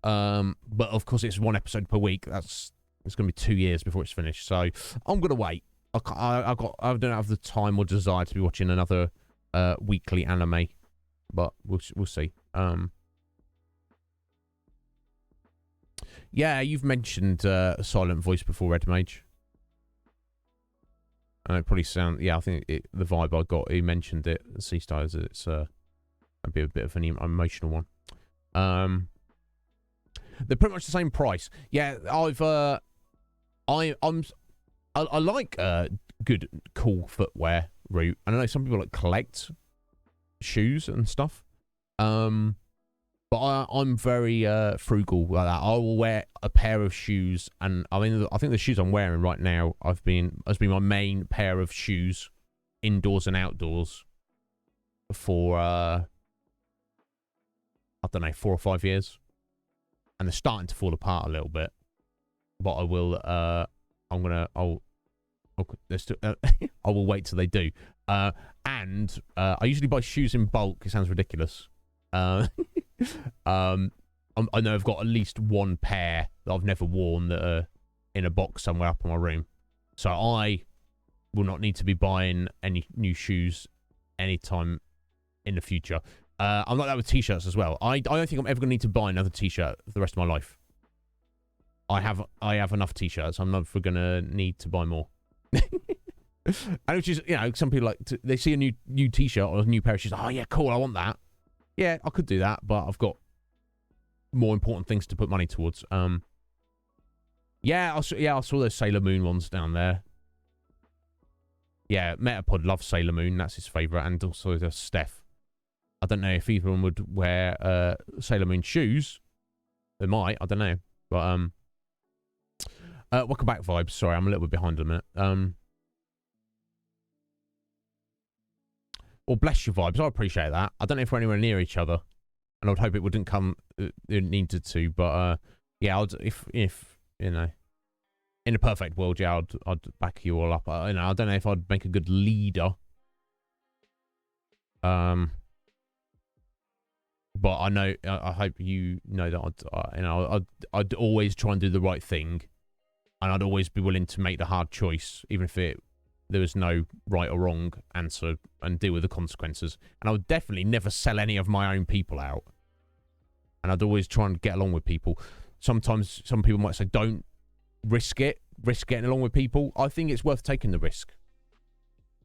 But of course, it's one episode per week. That's It's going to be 2 years before it's finished. So I'm going to wait. I don't have the time or desire to be watching another weekly anime, but we'll see. Yeah, you've mentioned Silent Voice before, Red Mage. It probably sound, yeah, I think the vibe I got, he mentioned it, Sea Stars, it's it'd be a bit of an emotional one. They're pretty much the same price. Yeah, I like good, cool footwear route. I know some people like collect shoes and stuff. But I'm very frugal like that. I will wear a pair of shoes, and I mean, I think the shoes I'm wearing right now has been my main pair of shoes, indoors and outdoors, for I don't know, 4 or 5 years, and they're starting to fall apart a little bit. But I will, I will wait till they do. And I usually buy shoes in bulk. It sounds ridiculous. I know I've got at least one pair that I've never worn that are in a box somewhere up in my room. So I will not need to be buying any new shoes anytime in the future. I'm like that with t-shirts as well. I don't think I'm ever going to need to buy another t-shirt for the rest of my life. I have enough t-shirts. I'm never going to need to buy more. And which is, you know, some people like they see a new t-shirt or a new pair of shoes. Oh yeah, cool, I want that. Yeah, I could do that, but I've got more important things to put money towards. Yeah, I saw those Sailor Moon ones down there. Yeah, Metapod loves Sailor Moon. That's his favourite. And also there's Steph. I don't know if either of them would wear Sailor Moon shoes. They might. I don't know. But, welcome back, Vibes. Sorry, I'm a little bit behind a minute. Well, bless you, Vibes. I appreciate that. I don't know if we're anywhere near each other, and I would hope it wouldn't come. It needed to, but yeah, if you know, in a perfect world, yeah, I'd back you all up. You know, I don't know if I'd make a good leader. But I know, I hope you know that I'd always try and do the right thing, and I'd always be willing to make the hard choice, even if there was no right or wrong answer, and deal with the consequences. And I would definitely never sell any of my own people out. And I'd always try and get along with people. Sometimes some people might say, don't risk getting along with people. I think it's worth taking the risk.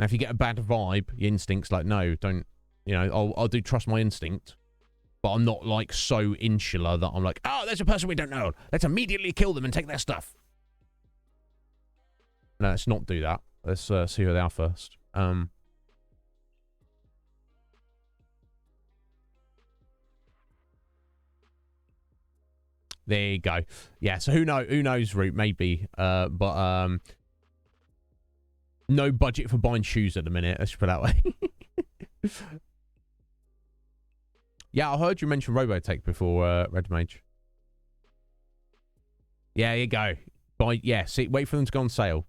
Now, if you get a bad vibe, your instinct's like, no, don't, you know, I'll do trust my instinct. But I'm not like so insular that I'm like, oh, there's a person we don't know. Let's immediately kill them and take their stuff. No, let's not do that. Let's see who they are first. There you go. Yeah, so who knows, Root, maybe. But no budget for buying shoes at the minute, let's put it that way. Yeah, I heard you mention Robotech before, Red Mage. Yeah, there you go. See, wait for them to go on sale.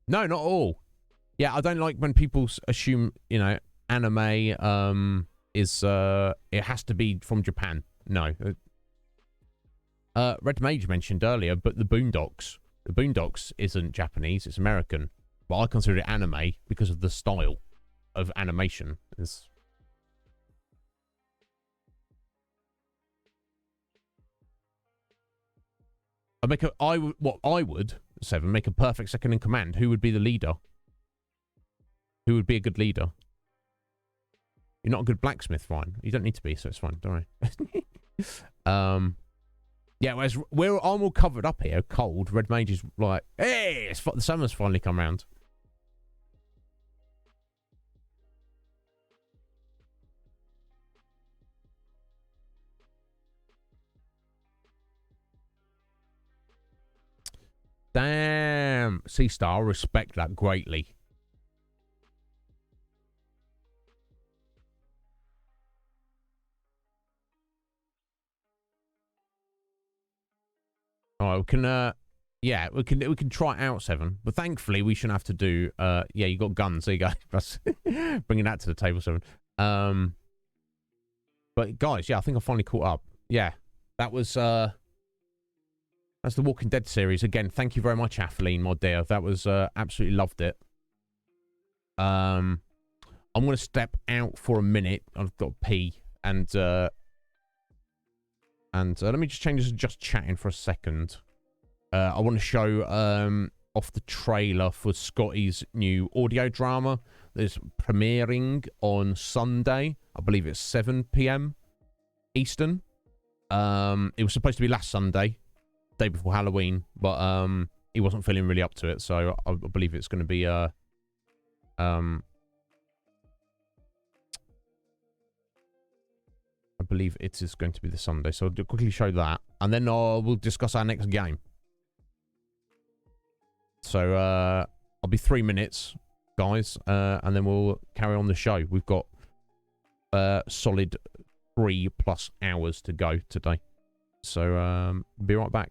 No, not all. Yeah, I don't like when people assume, you know, anime is it has to be from Japan. No. Red Mage mentioned earlier, but the Boondocks. The Boondocks isn't Japanese, it's American. But I consider it anime because of the style of animation. I would, Seven, make a perfect second in command. Who would be the leader? Who would be a good leader? You're not a good blacksmith, Ryan. You don't need to be, so it's fine. Don't worry. Yeah, whereas I'm all covered up here, cold. Red Mage is like, hey, the summer's finally come round. Damn. C-Star, I respect that greatly. Alright, we can yeah, we can try it out, Seven. But thankfully we shouldn't have to do yeah, you got guns, there you go. Bringing that to the table, Seven. But guys, yeah, I think I finally caught up. Yeah. That was That's the Walking Dead series. Again, thank you very much, Atheline, my dear. That was, absolutely loved it. I'm going to step out for a minute. I've got to pee. And let me just change this to just chatting for a second. I want to show off the trailer for Scotty's new audio drama that's premiering on Sunday. I believe it's 7 p.m. Eastern. It was supposed to be last Sunday, day before Halloween, but he wasn't feeling really up to it, so I believe it's going to be I believe it is going to be the Sunday, so I'll quickly show that, and then we'll discuss our next game. So I'll be 3 minutes, guys, and then we'll carry on the show. We've got solid 3+ hours to go today. So be right back.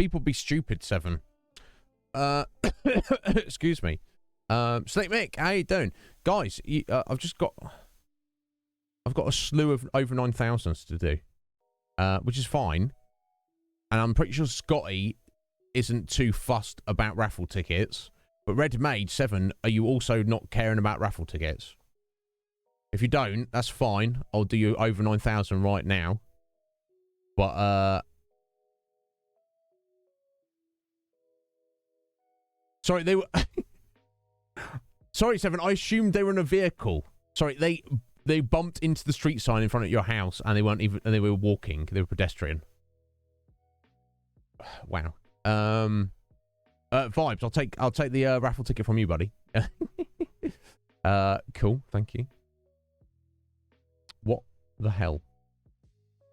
People be stupid, 7. Excuse me. Slick Mick, how you doing? Guys, I've got a slew of over 9,000s to do. Which is fine. And I'm pretty sure Scotty isn't too fussed about raffle tickets. But Red Mage 7, are you also not caring about raffle tickets? If you don't, that's fine. I'll do you over 9,000 right now. But, sorry, they were... Sorry, 7, I assumed they were in a vehicle. Sorry, they bumped into the street sign in front of your house and they weren't even... And they were walking. They were pedestrian. Wow. Vibes, I'll take the raffle ticket from you, buddy. Cool, thank you. What the hell?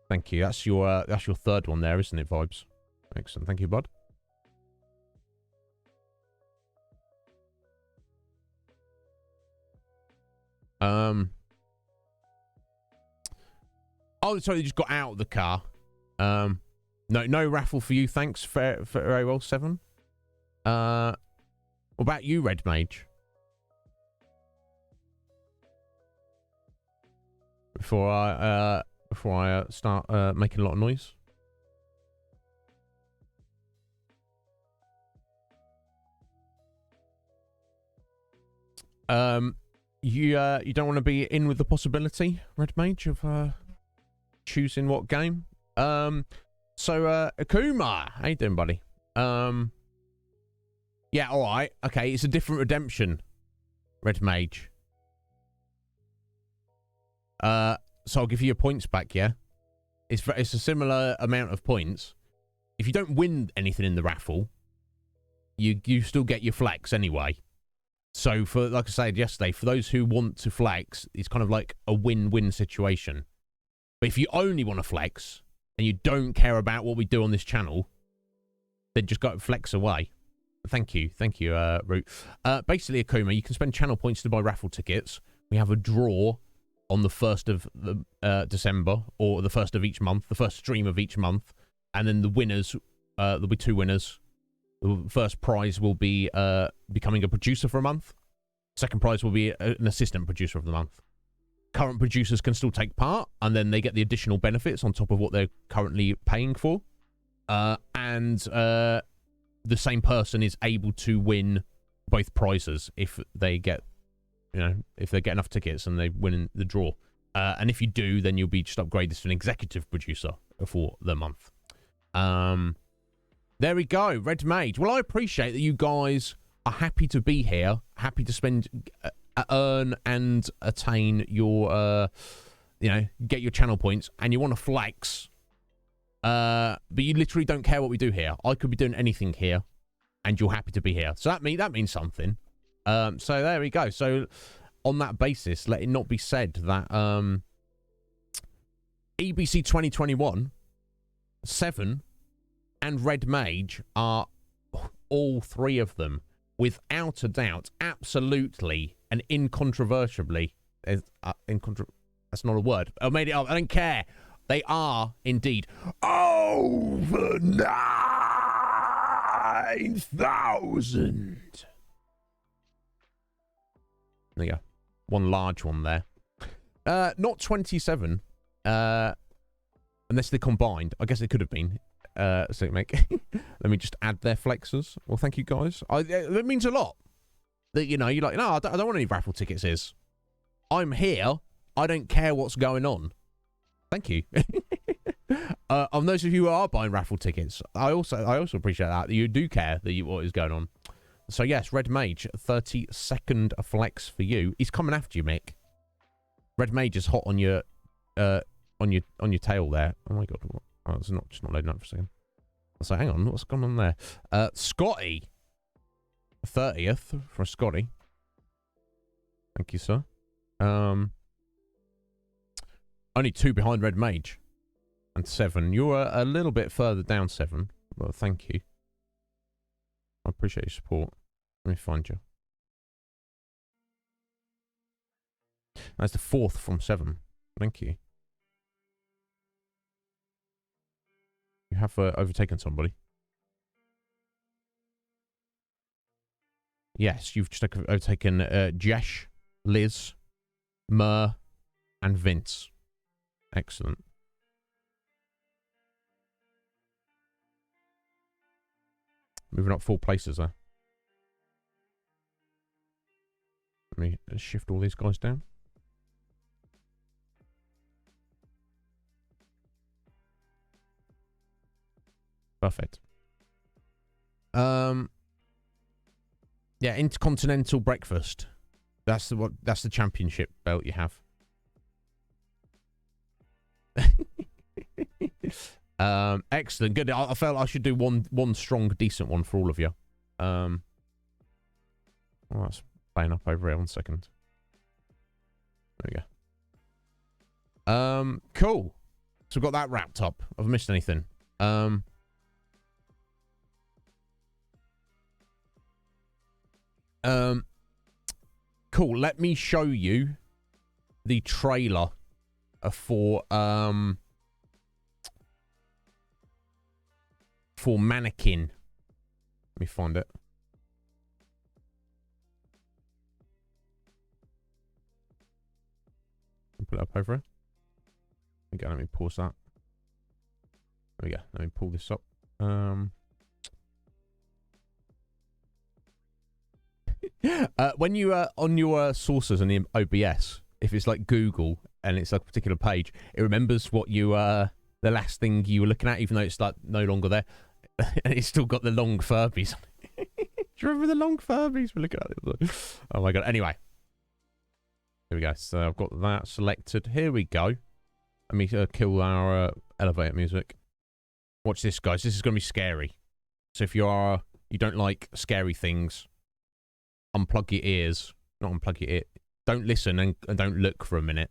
Thank you. That's your third one there, isn't it, Vibes? Excellent. Thank you, bud. Oh, sorry, they just got out of the car. No raffle for you, thanks. Very well, 7. What about you, Red Mage? Before I start making a lot of noise. You don't want to be in with the possibility, Red Mage, of choosing what game? So Akuma, how you doing, buddy? Yeah, all right. Okay, it's a different redemption, Red Mage. So I'll give you your points back, yeah? It's a similar amount of points. If you don't win anything in the raffle, you still get your flex anyway. So for, like I said yesterday, for those who want to flex, it's kind of like a win-win situation. But if you only want to flex and you don't care about what we do on this channel, then just go flex away. Thank you, Root. Basically, Akuma, you can spend channel points to buy raffle tickets. We have a draw on the 1st of December, or the 1st of each month, the first stream of each month, and then the winners, there'll be 2 winners. The first prize will be becoming a producer for a month. Second prize will be an assistant producer of the month. Current producers can still take part, and then they get the additional benefits on top of what they're currently paying for. And the same person is able to win both prizes if they get, if they get enough tickets and they win in the draw. And if you do, then you'll be just upgraded to an executive producer for the month. There we go, Red Mage. Well, I appreciate that you guys are happy to be here, happy to spend, earn and attain your, get your channel points, and you want to flex. But you literally don't care what we do here. I could be doing anything here, and you're happy to be here. So that means something. So there we go. So on that basis, let it not be said that EBC 2021, 7, and Red Mage are all 3 of them, without a doubt, absolutely and incontrovertibly. That's not a word. I made it up. I don't care. They are indeed over 9,000. There you go. One large one there. Not 27. Unless they combined. I guess it could have been. So make. Let me just add their flexes. Well, thank you guys. That means a lot. That you're like, no, I don't want any raffle tickets. I'm here. I don't care what's going on. Thank you. On those of you who are buying raffle tickets, I also appreciate that you do care what is going on. So yes, Red Mage, 30-second flex for you. He's coming after you, Mick. Red Mage is hot on your tail there. Oh my god. Oh, it's just not loading up for a second. So hang on, what's going on there? Scotty. 30th for Scotty. Thank you, sir. Only 2 behind Red Mage. And 7. You're a little bit further down, 7. Well, thank you. I appreciate your support. Let me find you. That's the 4th from 7. Thank you. You have overtaken somebody. Yes, you've just taken Jesh, Liz, Mur, and Vince. Excellent. Moving up 4 places there. Let me shift all these guys down. Perfect. Yeah, Intercontinental Breakfast. That's the championship belt you have. Excellent, good. I felt I should do one strong, decent one for all of you. Well, that's playing up over here. 1 second. There we go. Cool. So we've got that wrapped up. Have I missed anything? Cool. Let me show you the trailer for Mannequin. Let me find it. Put it up over here. Okay, let me pause that. There we go. Let me pull this up. When you on your sources on the OBS, if it's like Google and it's like a particular page, it remembers what you the last thing you were looking at, even though it's like no longer there, and it's still got the long Furbies. Do you remember the long Furbies? We're looking at it. Oh my god. Anyway, here we go. So I've got that selected. Here we go. Let me kill our elevator music. Watch this, guys. This is going to be scary. So if you don't like scary things, unplug your ears. Not unplug your ear. Don't listen and don't look for a minute.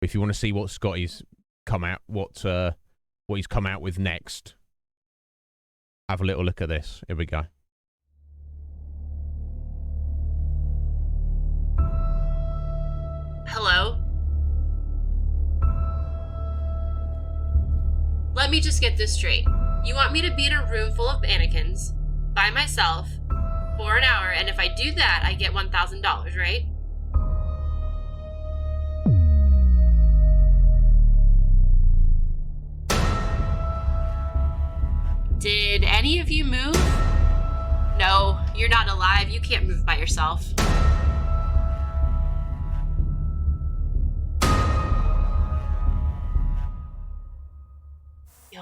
If you want to see what Scotty's come out, what he's come out with next, have a little look at this. Here we go. Hello? Let me just get this straight. You want me to be in a room full of mannequins, by myself, for an hour, and if I do that, I get $1,000, right? Did any of you move? No, you're not alive. You can't move by yourself. You're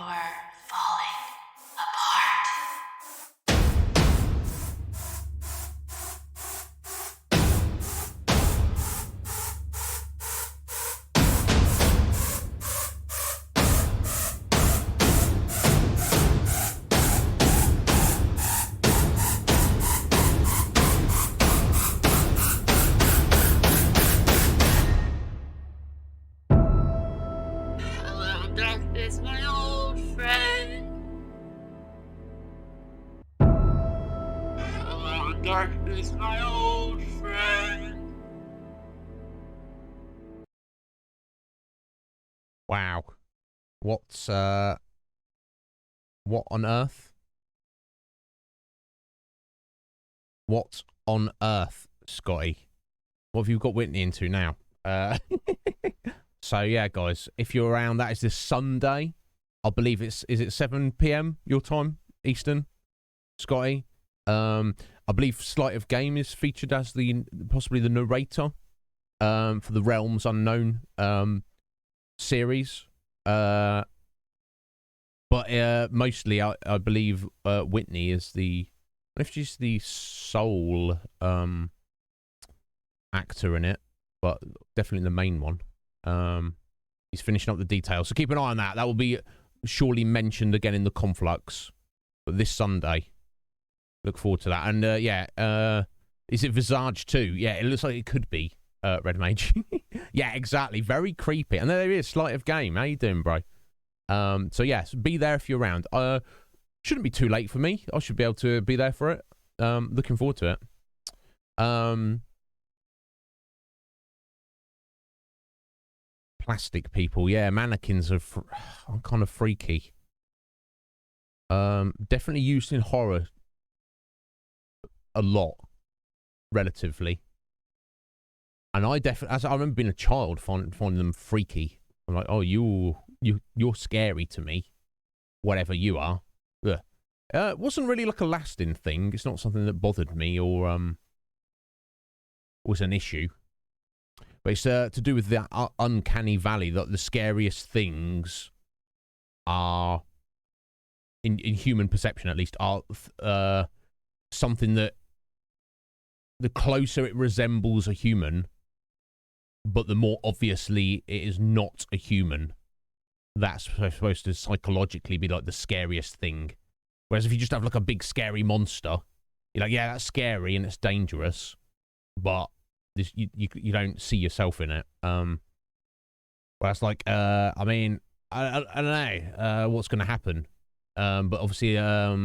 falling apart. Hello, darkness, my old friend. Hello, darkness, my old friend. Wow. What on earth? What on earth, Scotty? What have you got Whitney into now? So yeah, guys, if you're around, that is this Sunday. I believe is it 7 p.m. your time, Eastern, Scotty? I believe Sleight of Game is featured as possibly the narrator for the Realms Unknown series. But mostly I believe Whitney is if she's the sole actor in it, but definitely the main one. He's finishing up the details, so keep an eye on that. That will be surely mentioned again in the Conflux, but this Sunday. Look forward to that. And is it Visage too? Yeah, it looks like it could be Red Mage. Yeah, exactly. Very creepy. And there he is, Sleight of Game. How you doing, bro? So yes, be there if you're around. Shouldn't be too late for me. I should be able to be there for it. Looking forward to it. Plastic people, yeah, mannequins are kind of freaky. Definitely used in horror. a lot, relatively. And I definitely, as I remember being a child, finding them freaky. I'm like, oh, you're scary to me, whatever you are. Ugh. It wasn't really like a lasting thing. It's not something that bothered me or was an issue. But it's to do with the uncanny valley, that the scariest things are, in human perception at least, are something that the closer it resembles a human, but the more obviously it is not a human. That's supposed to psychologically be like the scariest thing. Whereas if you just have like a big scary monster, you're like, yeah, that's scary and it's dangerous, but this, you don't see yourself in it. Whereas like, I mean, I don't know what's going to happen. But obviously, a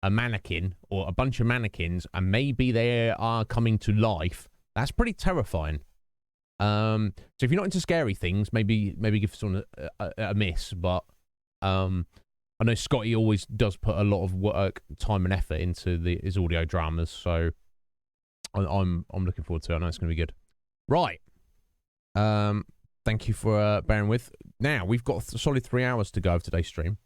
mannequin or a bunch of mannequins, and maybe they are coming to life. That's pretty terrifying. So if you're not into scary things, maybe give someone a miss. But I know Scotty always does put a lot of work, time, and effort into his audio dramas. So I'm looking forward to it. I know it's going to be good. Right. Thank you for bearing with. Now we've got a solid 3 hours to go of today's stream.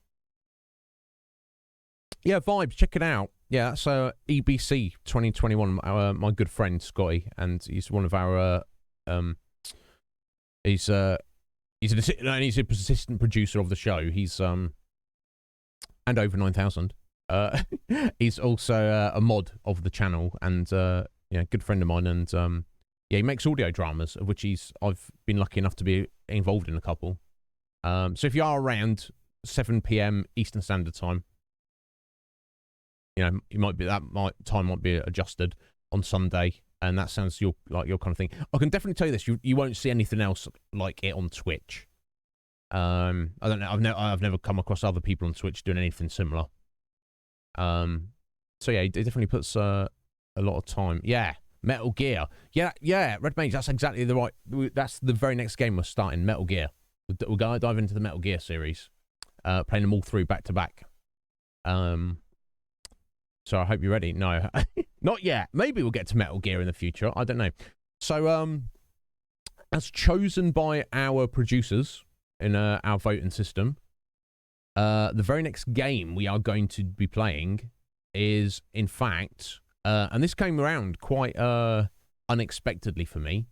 Yeah, Vibes, check it out. Yeah, that's EBC 2021. My good friend Scotty, and he's one of our he's an assistant producer of the show. He's and over 9,000. He's also a mod of the channel, and yeah, good friend of mine. And yeah, he makes audio dramas, of which I've been lucky enough to be involved in a couple. So if you are around 7 p.m. Eastern Standard Time, you know, time might be adjusted on Sunday, and that sounds like your kind of thing. I can definitely tell you this: you won't see anything else like it on Twitch. I don't know. I've never come across other people on Twitch doing anything similar. So yeah, it definitely puts a lot of time. Yeah, Metal Gear. Yeah, Red Mage. That's exactly the right. That's the very next game we're starting. Metal Gear. We're going to dive into the Metal Gear series, playing them all through back to back. So I hope you're ready. No, not yet. Maybe we'll get to Metal Gear in the future. I don't know. So, as chosen by our producers in our voting system, the very next game we are going to be playing is, in fact, and this came around quite unexpectedly for me.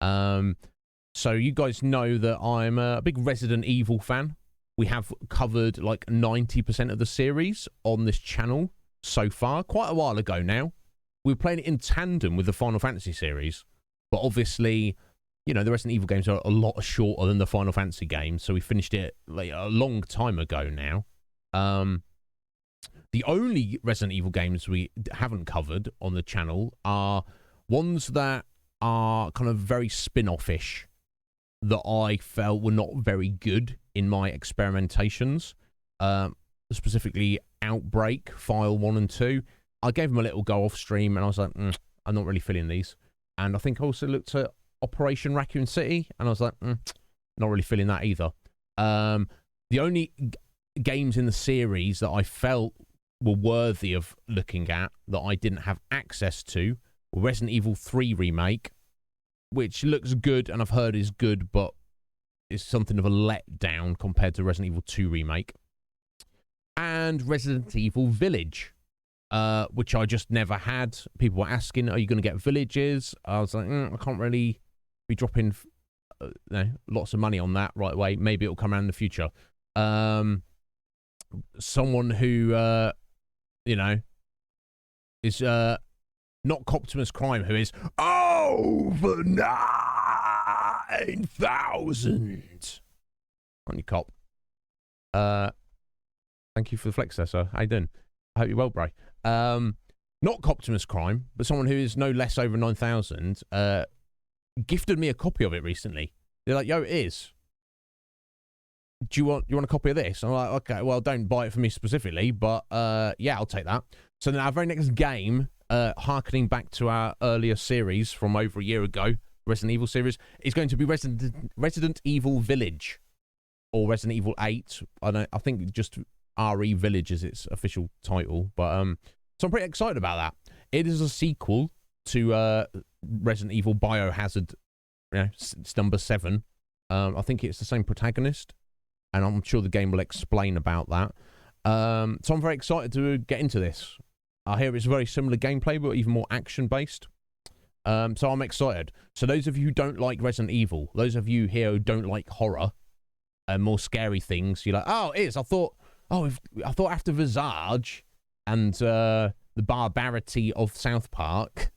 So you guys know that I'm a big Resident Evil fan. We have covered like 90% of the series on this channel so far, quite a while ago now. We were playing it in tandem with the Final Fantasy series, but obviously, you know, the Resident Evil games are a lot shorter than the Final Fantasy games, so we finished it like a long time ago now. The only Resident Evil games we haven't covered on the channel are ones that are kind of very spin-off-ish, that I felt were not very good in my experimentations. Specifically Outbreak, File 1 and 2. I gave them a little go off stream, and I was like, I'm not really feeling these. And I think I also looked at Operation Raccoon City, and I was like, not really feeling that either. The only games in the series that I felt were worthy of looking at, that I didn't have access to, were Resident Evil 3 Remake, which looks good, and I've heard is good, but is something of a letdown compared to Resident Evil 2 Remake. And Resident Evil Village, which I just never had. People were asking, are you going to get Villages? I was like, I can't really be dropping lots of money on that right away. Maybe it'll come around in the future. Someone who, you know, is not Coptimus Crime, who is over 9,000. On your cop. Thank you for the flex there, sir. How you doing? I hope you're well, bro. Not Coptimus Crime, but someone who is no less over 9,000, gifted me a copy of it recently. They're like, yo, it is. Do you want a copy of this? I'm like, okay, well, don't buy it for me specifically, but yeah, I'll take that. So then our very next game, harkening back to our earlier series from over a year ago, Resident Evil series, is going to be Resident Evil Village, or Resident Evil 8. I think just RE Village is its official title, but so I'm pretty excited about that. It is a sequel to Resident Evil Biohazard, it's number 7. I think it's the same protagonist, and I'm sure the game will explain about that. So I'm very excited to get into this. I hear it's very similar gameplay, but even more action-based. So I'm excited. So those of you who don't like Resident Evil, those of you here who don't like horror and more scary things, you're like, oh, it is. I thought after Visage and the barbarity of South Park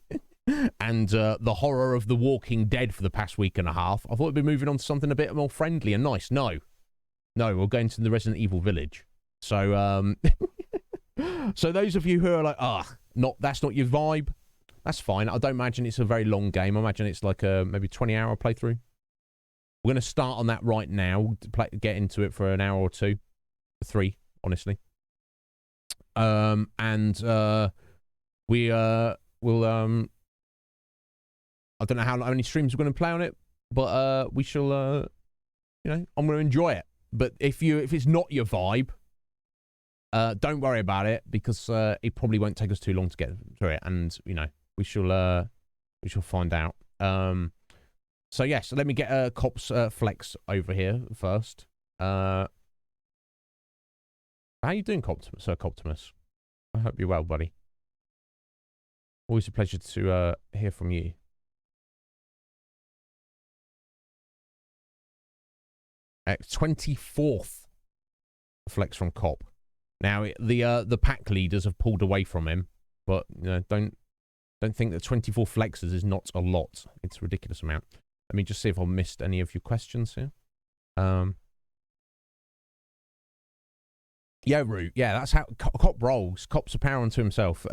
and the horror of The Walking Dead for the past week and a half, I thought we'd be moving on to something a bit more friendly and nice. No, we're going to the Resident Evil Village. So, so those of you who are like, that's not your vibe, that's fine. I don't imagine it's a very long game. I imagine it's like a maybe 20-hour playthrough. We're going to start on that right now, get into it for an hour or 2, 3, honestly. And we will I don't know how many streams we're going to play on it, but we shall I'm going to enjoy it. But if it's not your vibe, don't worry about it, because it probably won't take us too long to get through it, and we shall find out. So yes, let me get Cops Flex over here first. How you doing, Sir Coptimus? I hope you're well, buddy. Always a pleasure to hear from you. It's 24th Flex from Cop. Now the pack leaders have pulled away from him, but don't think that 24 flexes is not a lot. It's a ridiculous amount. Let me just see if I missed any of your questions here. Yeah, Root. Yeah, that's how Cop rolls. Cop's a power unto himself.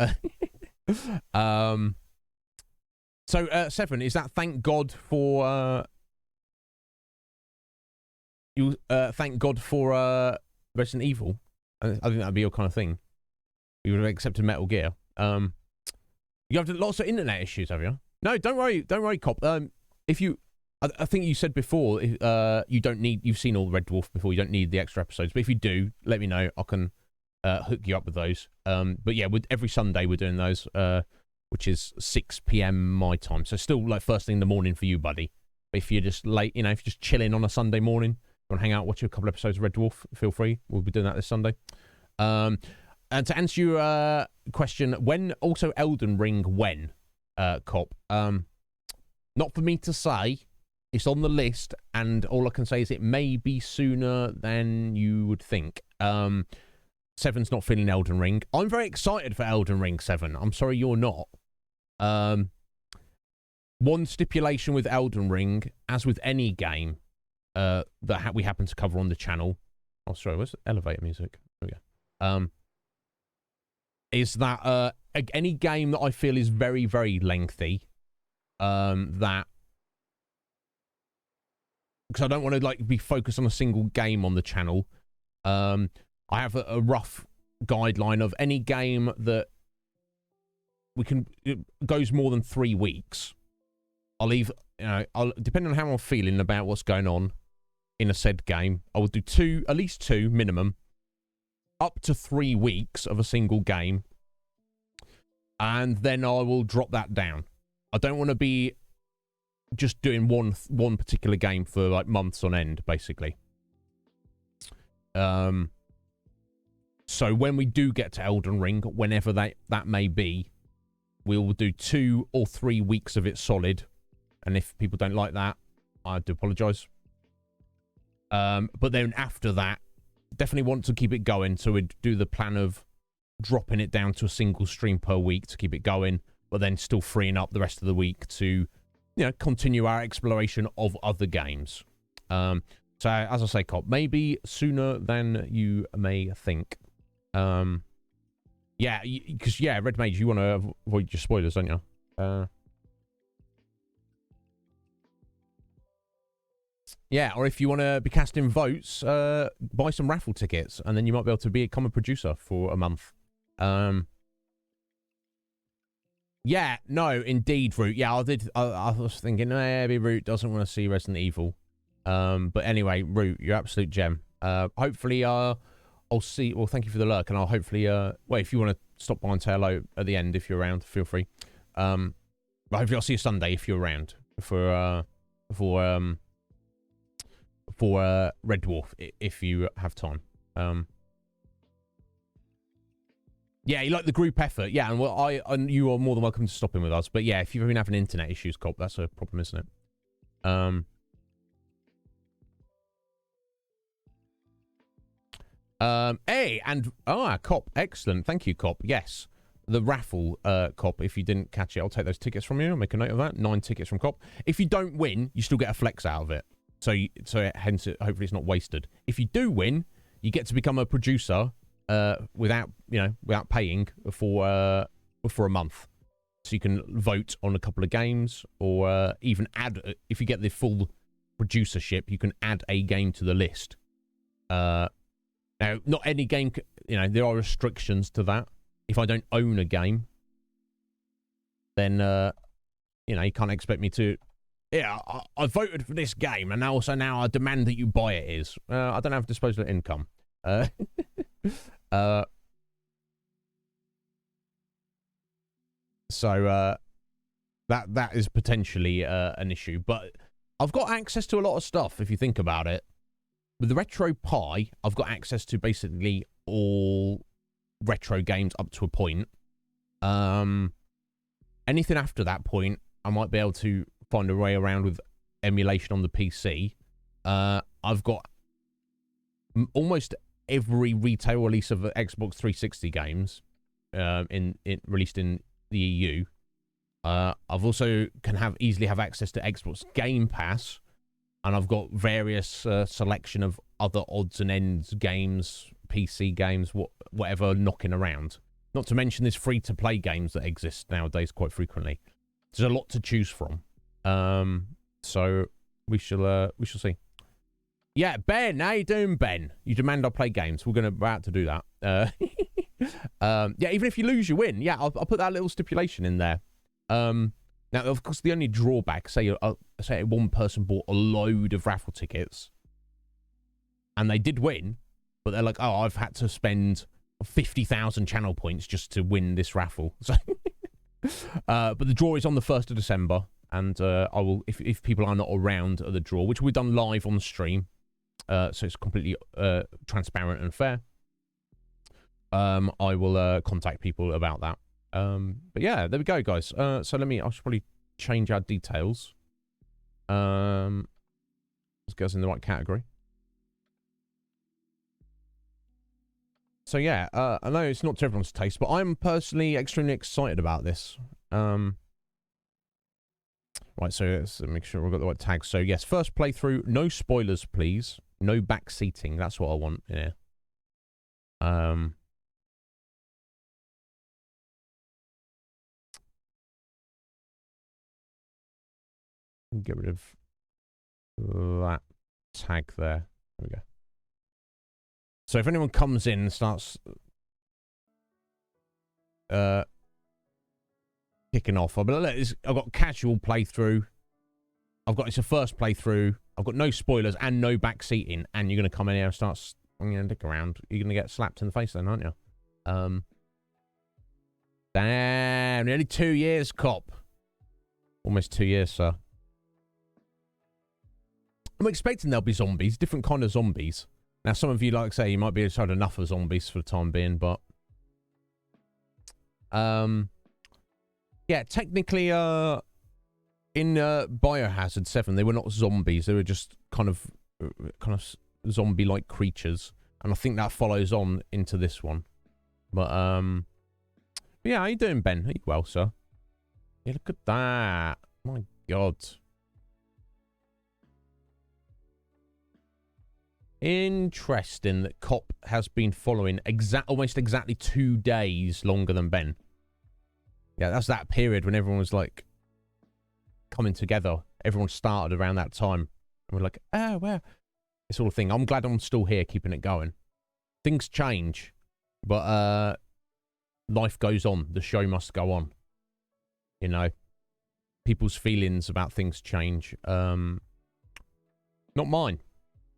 So 7, is that thank God for you? Thank God for Resident Evil. I think that'd be your kind of thing. You would have accepted Metal Gear. You have lots of internet issues, have you? No, don't worry, Cop. If you, I think you said before, you don't need. You've seen all Red Dwarf before. You don't need the extra episodes. But if you do, let me know. I can hook you up with those. But yeah, every Sunday we're doing those, which is 6 p.m. my time. So still like first thing in the morning for you, buddy. But if you're just late, if you're just chilling on a Sunday morning, want to hang out, watch a couple episodes of Red Dwarf, feel free. We'll be doing that this Sunday. And to answer your question, when also Elden Ring, when Cop? Not for me to say. It's on the list, and all I can say is it may be sooner than you would think. 7's not feeling Elden Ring. I'm very excited for Elden Ring 7. I'm sorry you're not. One stipulation with Elden Ring, as with any game that we happen to cover on the channel. Oh, sorry, where's the elevator music? There we go. Is that any game that I feel is very, very lengthy, that... Because I don't want to be focused on a single game on the channel. I have a rough guideline of any game that it goes more than 3 weeks. I'll leave, depending on how I'm feeling about what's going on in a said game, I will do at least two minimum, up to 3 weeks of a single game, and then I will drop that down. I don't want to be just doing one particular game for like months on end, basically. So when we do get to Elden Ring, whenever that may be, we will do 2 or 3 weeks of it solid. And if people don't like that, I do apologise. But then after that, definitely want to keep it going. So we'd do the plan of dropping it down to a single stream per week to keep it going, but then still freeing up the rest of the week to, continue our exploration of other games. So as I say, Cop, maybe sooner than you may think. Yeah, because Red Mage, you want to avoid your spoilers, don't you? Yeah, or if you want to be casting votes, buy some raffle tickets, and then you might be able to become a producer for a month. Yeah, no, indeed, Root. Yeah, I was thinking maybe Root doesn't want to see Resident Evil. But anyway, Root, you're absolute gem. Hopefully, I'll see. Well, thank you for the lurk, and I'll hopefully. Well, if you want to stop by and say hello at the end if you're around. Feel free. But hopefully I'll see you Sunday if you're around for Red Dwarf if you have time. Yeah, you like the group effort. Yeah, and well, and you are more than welcome to stop in with us. But yeah, if you've been having internet issues, Cop, that's a problem, isn't it? Hey, and Cop, excellent. Thank you, Cop. Yes, the raffle, Cop. If you didn't catch it, I'll take those tickets from you. I'll make a note of that. 9 tickets from Cop. If you don't win, you still get a flex out of it. So hence, hopefully, it's not wasted. If you do win, you get to become a producer without paying for a month. So you can vote on a couple of games, or even add, if you get the full producership, you can add a game to the list. Now, not any game, there are restrictions to that. If I don't own a game, then, you can't expect me to, I voted for this game, and now I demand that you buy it I don't have disposable income. So that is potentially an issue. But I've got access to a lot of stuff, if you think about it. With the Retro Pi, I've got access to basically all retro games up to a point. Anything after that point, I might be able to find a way around with emulation on the PC. I've got almost every retail release of Xbox 360 games released in the EU. I've also easily have access to Xbox Game Pass. And I've got various selection of other odds and ends games, PC games, whatever knocking around. Not to mention there's free-to-play games that exist nowadays quite frequently. There's a lot to choose from. So we shall see. Yeah, Ben, how you doing, Ben? You demand I play games. We're about to do that. Yeah, even if you lose, you win. Yeah, I'll put that little stipulation in there. Now, of course, the only drawback, say one person bought a load of raffle tickets and they did win, but they're like, oh, I've had to spend 50,000 channel points just to win this raffle. So, but the draw is on the 1st of December, and I will, if people are not around at the draw, which we've done live on the stream, so it's completely transparent and fair, I will contact people about that. But yeah, there we go, guys. So I should probably change our details. Let's get us in the right category. So yeah, I know it's not to everyone's taste, but I'm personally extremely excited about this. Right, so let's make sure we've got the right tags. So yes, first playthrough, no spoilers, please. No back seating. That's what I want. Yeah. Get rid of that tag there. There we go. So if anyone comes in and starts kicking off, I've got casual playthrough. It's a first playthrough. I've got no spoilers and no backseating, and you're going to come in here and start dick around. You're going to get slapped in the face then, aren't you? Damn, nearly 2 years, Cop. Almost 2 years, sir. I'm expecting there'll be zombies, different kind of zombies. Now, some of you, like I say, you might be had enough of zombies for the time being, but yeah, technically, in Biohazard 7, they were not zombies; they were just kind of zombie-like creatures, and I think that follows on into this one. But yeah, how you doing, Ben? Are you well, sir? Yeah, look at that! My God. Interesting that Cop has been following almost exactly 2 days longer than Ben. Yeah, that's that period when everyone was like coming together. Everyone started around that time. And we're like, oh, well, this sort of thing. I'm glad I'm still here keeping it going. Things change, but life goes on. The show must go on. You know, people's feelings about things change. Not mine.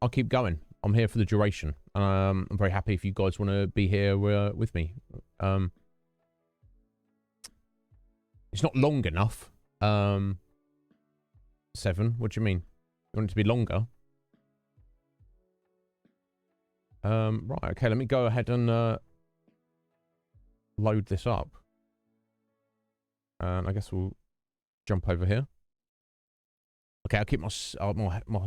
I'll keep going. I'm here for the duration. I'm very happy if you guys want to be here with me. It's not long enough. 7. What do you mean? You want it to be longer? Right. Okay. Let me go ahead and load this up. And I guess we'll jump over here. Okay, I'll keep my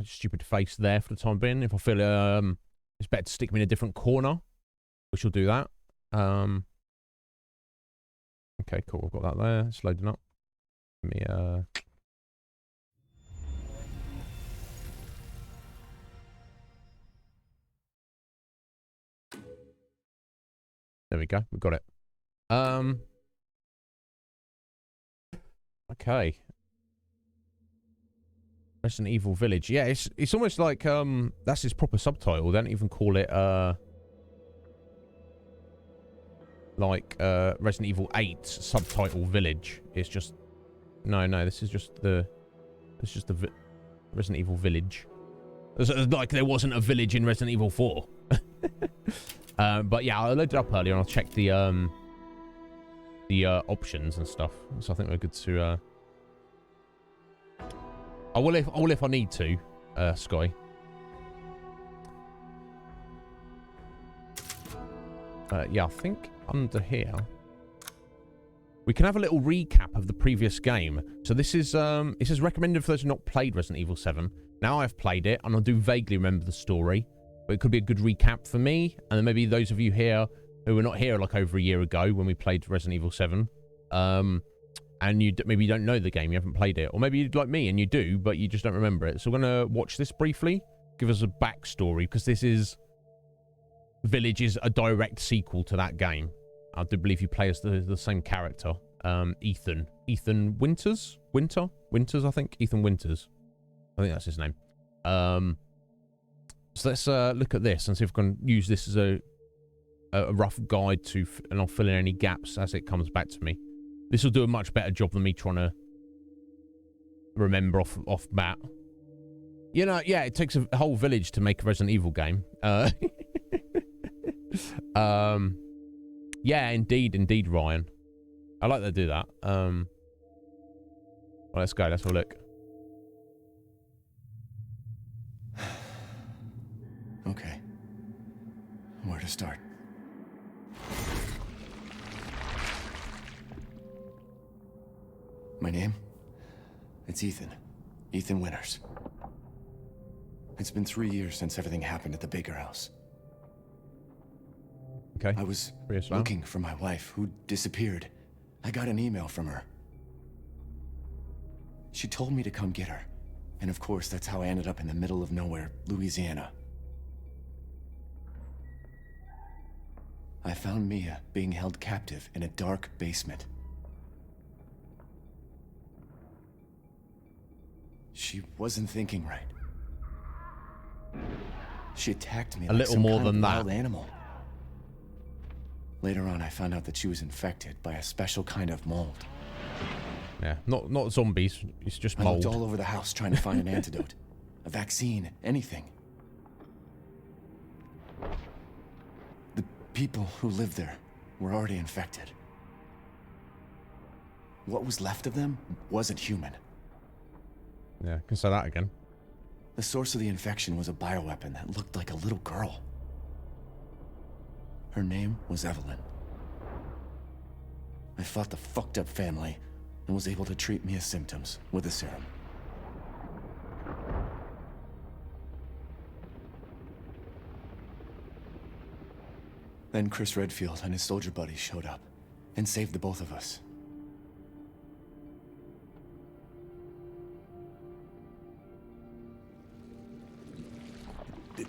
stupid face there for the time being. If I feel it's better to stick me in a different corner, we shall do that. Okay, cool. I've got that there. It's loading up. Let me there we go. We've got it. Okay. Resident Evil Village. Yeah, it's almost like that's his proper subtitle. They don't even call it like Resident Evil 8 subtitle Village. It's just no, this is just the Resident Evil Village. It's like there wasn't a village in Resident Evil 4. But yeah, I loaded it up earlier and I'll check the options and stuff. So I think we're good to I will if I need to, Sky. Yeah, I think under here we can have a little recap of the previous game. So this is it says recommended for those who have not played Resident Evil 7. Now I've played it and I do vaguely remember the story, but it could be a good recap for me, and then maybe those of you here who were not here like over a year ago when we played Resident Evil 7, and maybe you don't know the game, you haven't played it, or maybe you'd like me and you do, but you just don't remember it. So we're gonna watch this briefly, give us a backstory, because this is Village is a direct sequel to that game. I do believe you play as the same character, Ethan Winters, I think, Ethan Winters. I think that's his name. So let's look at this and see if we can use this as a rough guide to, and I'll fill in any gaps as it comes back to me. This will do a much better job than me trying to remember off bat. You know, yeah, it takes a whole village to make a Resident Evil game. Yeah, indeed, Ryan. I like to do that. Well, let's go. Let's have a look. Okay. Where to start? My name? It's Ethan. Ethan Winters. It's been 3 years since everything happened at the Baker house. Okay. I was looking for my wife, who disappeared. I got an email from her. She told me to come get her. And of course, that's how I ended up in the middle of nowhere, Louisiana. I found Mia being held captive in a dark basement. She wasn't thinking right. She attacked me a like little some more kind than of that. wild animal. Later on, I found out that she was infected by a special kind of mold. Yeah, not zombies. It's just I mold. looked all over the house trying to find an antidote, a vaccine, anything. The people who lived there were already infected. What was left of them wasn't human. Yeah, I can say that again. The source of the infection was a bioweapon that looked like a little girl. Her name was Evelyn. I fought the fucked up family and was able to treat Mia's symptoms with a serum. Then Chris Redfield and his soldier buddies showed up and saved the both of us.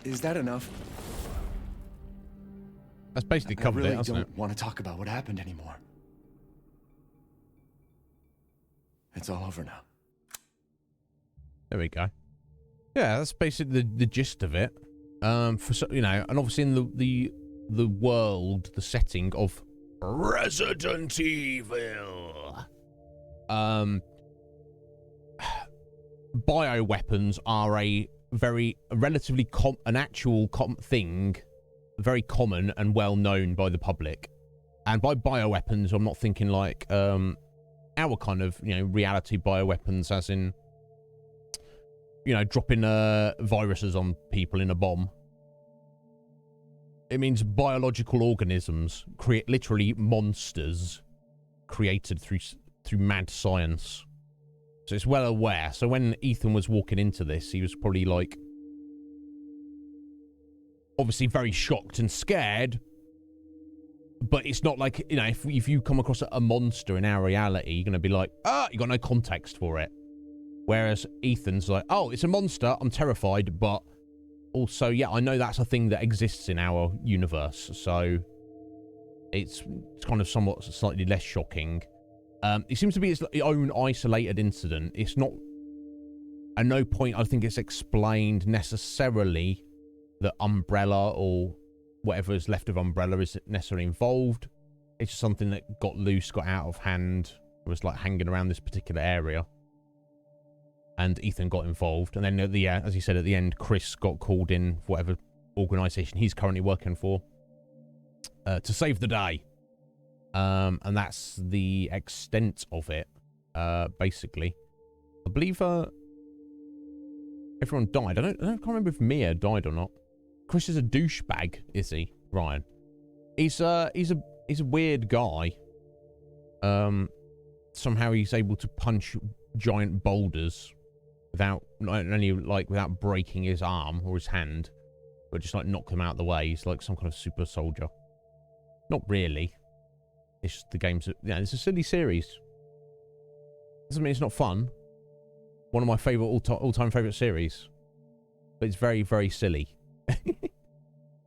Is that enough? That's basically covered I really it, hasn't it? don't want to talk about what happened anymore. It's all over now. There we go. Yeah, that's basically the gist of it. You know, and obviously in the world, the setting of Resident Evil. Bioweapons are a relatively thing, very common and well known by the public. And by bioweapons, I'm not thinking like our kind of, you know, reality bioweapons, as in, you know, dropping viruses on people in a bomb. It means biological organisms, literally monsters, created through mad science. So it's well aware. So when Ethan was walking into this, he was probably like, obviously very shocked and scared. But it's not like, you know, if you come across a monster in our reality, you're going to be like, you got no context for it. Whereas Ethan's like, oh, it's a monster, I'm terrified, but also, yeah, I know that's a thing that exists in our universe, so it's kind of somewhat slightly less shocking. It seems to be its own isolated incident. It's not, at no point I think it's explained necessarily that Umbrella or whatever is left of Umbrella is necessarily involved. It's just something that got loose, got out of hand, was like hanging around this particular area. And Ethan got involved. And then, at the as you said, at the end, Chris got called in for whatever organisation he's currently working for to save the day. And that's the extent of it, basically. I believe everyone died. I can't remember if Mia died or not. Chris is a douchebag, is he, Ryan? He's a weird guy. Somehow he's able to punch giant boulders without without breaking his arm or his hand, but just like knock them out of the way. He's like some kind of super soldier. Not really. It's just the game's, it's a silly series. Doesn't mean it's not fun. One of my favorite all-time favorite series, but it's very, very silly.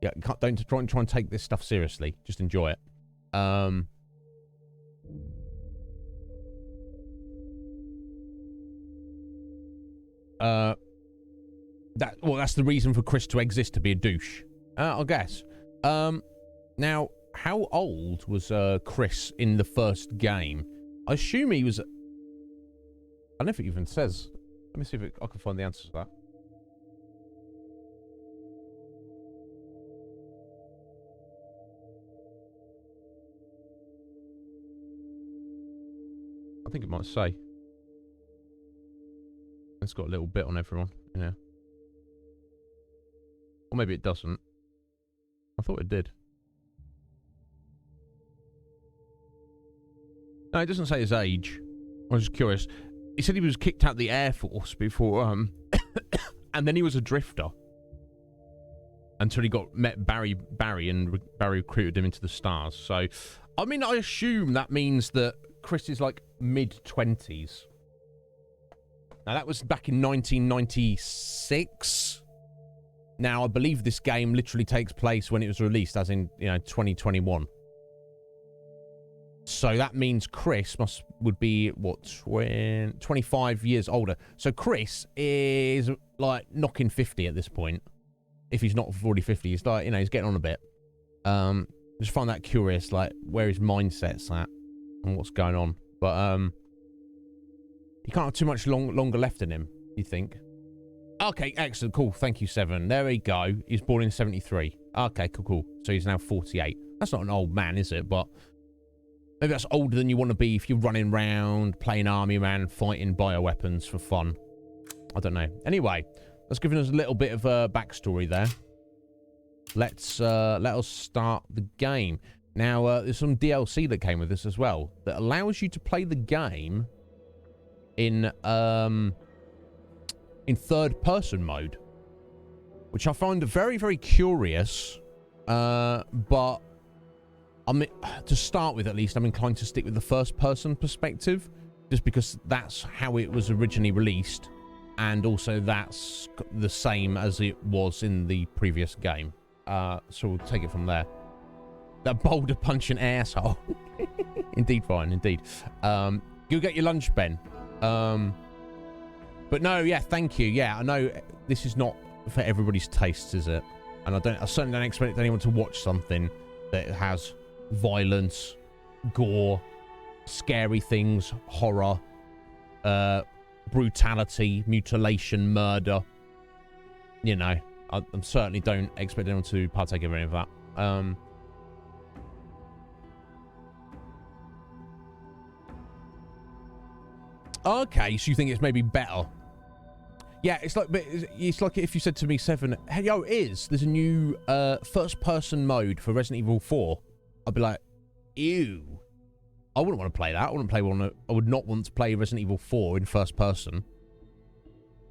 Yeah, don't try and take this stuff seriously. Just enjoy it. That's the reason for Chris to exist, to be a douche, I guess. Now, how old was Chris in the first game? I assume he was, I don't know if it even says. Let me see if I can find the answer to that. I think it might say. It's got a little bit on everyone, yeah. Or maybe it doesn't. I thought it did. No, it doesn't say his age. I was just curious. He said he was kicked out of the Air Force before, and then he was a drifter. Until he met Barry, and Barry recruited him into the Stars. So, I mean, I assume that means that Chris is like mid-20s. Now, that was back in 1996. Now, I believe this game literally takes place when it was released, as in, 2021. So that means Chris would be, what, 25 years older. So Chris is, like, knocking 50 at this point. If he's not already 50, he's like, he's getting on a bit. Just find that curious, like, where his mindset's at and what's going on. But, he can't have too much longer left in him, you think? Okay, excellent, cool. Thank you, Seven. There we go. He was born in 73. Okay, cool. So he's now 48. That's not an old man, is it? But maybe that's older than you want to be if you're running around, playing Army Man, fighting bioweapons for fun. I don't know. Anyway, that's given us a little bit of a backstory there. Let us start the game. Now, there's some DLC that came with this as well that allows you to play the game in third-person mode, which I find very, very curious. But to start with, at least, I'm inclined to stick with the first-person perspective, just because that's how it was originally released, and also that's the same as it was in the previous game. So we'll take it from there. That boulder punching asshole. Indeed, fine, indeed. Go get your lunch, Ben. But no, yeah, thank you. Yeah, I know this is not for everybody's tastes, is it? And I certainly don't expect anyone to watch something that has violence, gore, scary things, horror, brutality, mutilation, murder. I certainly don't expect anyone to partake of any of that. Okay, so you think it's maybe better? Yeah, it's like if you said to me, 7, hey, yo, there's a new first-person mode for Resident Evil 4. I'd be like, ew. I wouldn't want to play that. I would not want to play Resident Evil 4 in first person.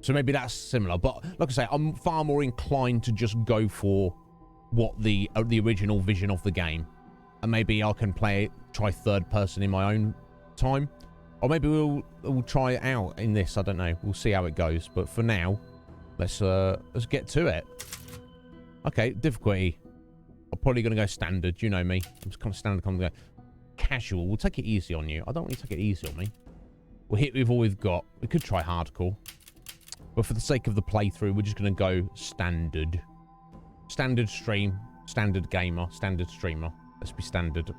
So maybe that's similar. But like I say, I'm far more inclined to just go for what the original vision of the game. And maybe I can try third person in my own time. Or maybe we'll try it out in this. I don't know. We'll see how it goes. But for now, let's get to it. Okay, difficulty. I'm probably going to go standard. You know me. I'm just kind of standard. I'm going to go casual. We'll take it easy on you. I don't want you to take it easy on me. We'll hit with all we've got. We could try hardcore. But for the sake of the playthrough, we're just going to go standard. Standard stream. Standard gamer. Standard streamer. Let's be standard.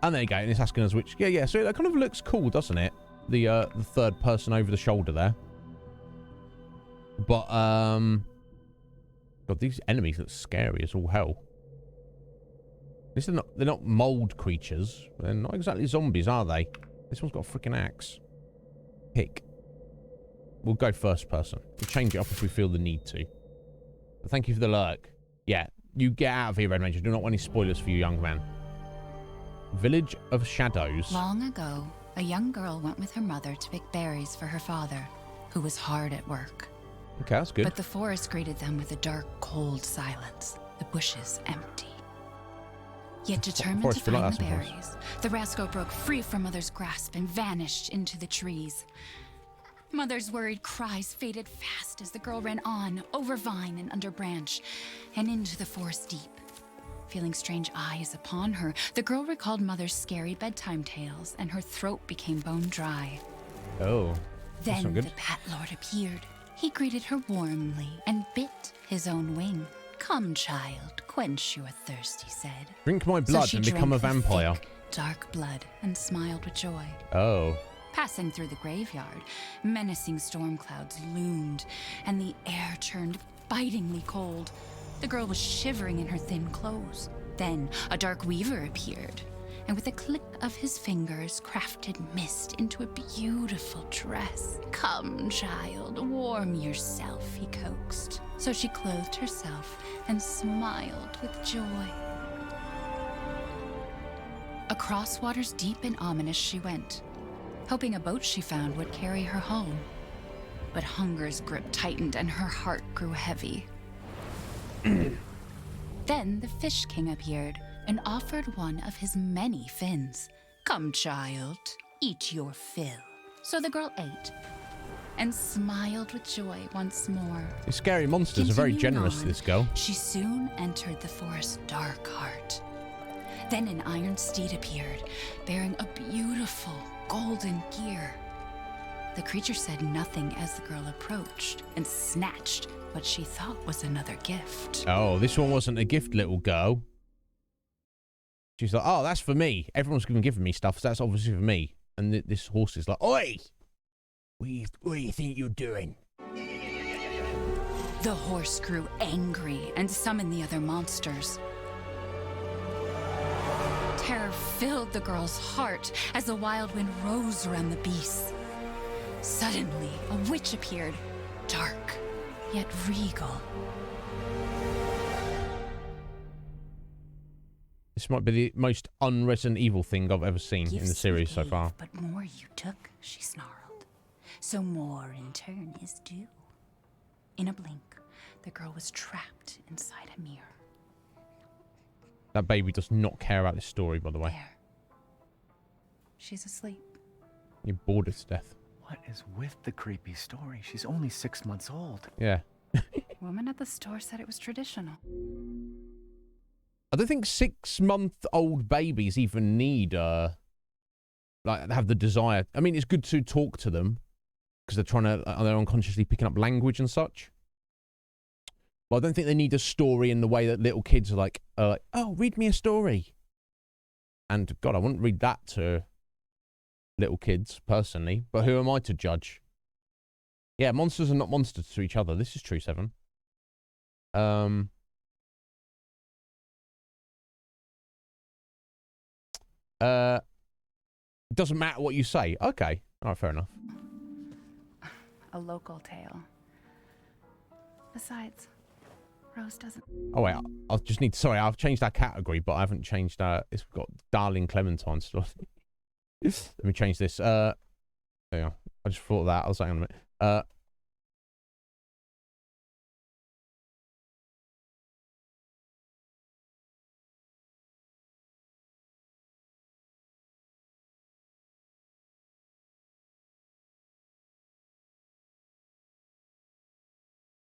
And there you go. And it's asking us which... Yeah. So that kind of looks cool, doesn't it? The third person over the shoulder there. But, God, these enemies look scary as all hell. At least they're not mold creatures. They're not exactly zombies, are they? This one's got a freaking axe. Pick. We'll go first person. We'll change it up if we feel the need to. But thank you for the lurk. Yeah, you get out of here, Red Ranger. Do not want any spoilers for you, young man. Village of Shadows. Long ago, a young girl went with her mother to pick berries for her father, who was hard at work. Okay, that's good. But the forest greeted them with a dark, cold silence, the bushes empty. Yet determined to find the berries, the rascal broke free from Mother's grasp and vanished into the trees. Mother's worried cries faded fast as the girl ran on, over vine and under branch, and into the forest deep. Feeling strange eyes upon her, the girl recalled Mother's scary bedtime tales, and her throat became bone dry. Oh, that's then not good. The Bat Lord appeared. He greeted her warmly and bit his own wing. Come, child, quench your thirst, he said. Drink my blood so and become a drank the vampire. thick, dark blood and smiled with joy. Oh. Passing through the graveyard, menacing storm clouds loomed, and the air turned bitingly cold. The girl was shivering in her thin clothes. Then a dark weaver appeared, and with a click of his fingers, crafted mist into a beautiful dress. Come, child, warm yourself, he coaxed. So she clothed herself and smiled with joy. Across waters deep and ominous she went, hoping a boat she found would carry her home. But hunger's grip tightened and her heart grew heavy. Then the Fish King appeared and offered one of his many fins. Come, child, eat your fill. So the girl ate and smiled with joy once more. These scary monsters are very generous to this girl. She soon entered the forest's dark heart. Then an iron steed appeared, bearing a beautiful golden gear. The creature said nothing as the girl approached and snatched what she thought was another gift. Oh, this one wasn't a gift, little girl. She's like, oh, that's for me. Everyone's been giving me stuff, so that's obviously for me. And this horse is like, oi! What do you think you're doing? The horse grew angry and summoned the other monsters. Terror filled the girl's heart as the wild wind rose around the beasts. Suddenly, a witch appeared, dark, yet regal. This might be the most un-Resident Evil thing I've ever seen in the series so far. But more you took, she snarled. So more in turn is due. In a blink, the girl was trapped inside a mirror. That baby does not care about this story, by the way. There. She's asleep. You're bored to death. What is with the creepy story? She's only 6 months old. Yeah. Woman at the store said it was traditional. I don't think 6-month-old babies even need, have the desire. I mean, it's good to talk to them because they're unconsciously picking up language and such. But I don't think they need a story in the way that little kids are like, oh, read me a story. And God, I wouldn't read that to little kids personally, but who am I to judge? Yeah, monsters are not monsters to each other. This is true, 7. It doesn't matter what you say. Okay. Oh, fair enough. A local tale. Besides, Rose doesn't... Oh, wait. I'll just need... Sorry, I've changed our category, but I haven't changed our... It's got Darling Clementine stuff. Let me change this. There you go. I just thought of that. I was like, hang on a minute.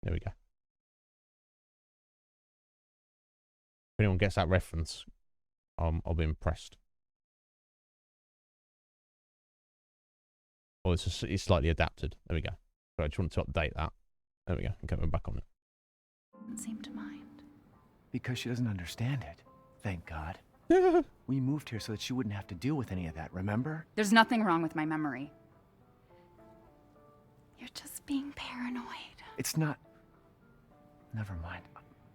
There we go. If anyone gets that reference, I'll be impressed. Oh, it's slightly adapted. There we go. So I just want to update that. There we go. Okay, we're back on it. Doesn't seem to mind. Because she doesn't understand it. Thank God. We moved here so that she wouldn't have to deal with any of that, remember? There's nothing wrong with my memory. You're just being paranoid. It's not... Never mind.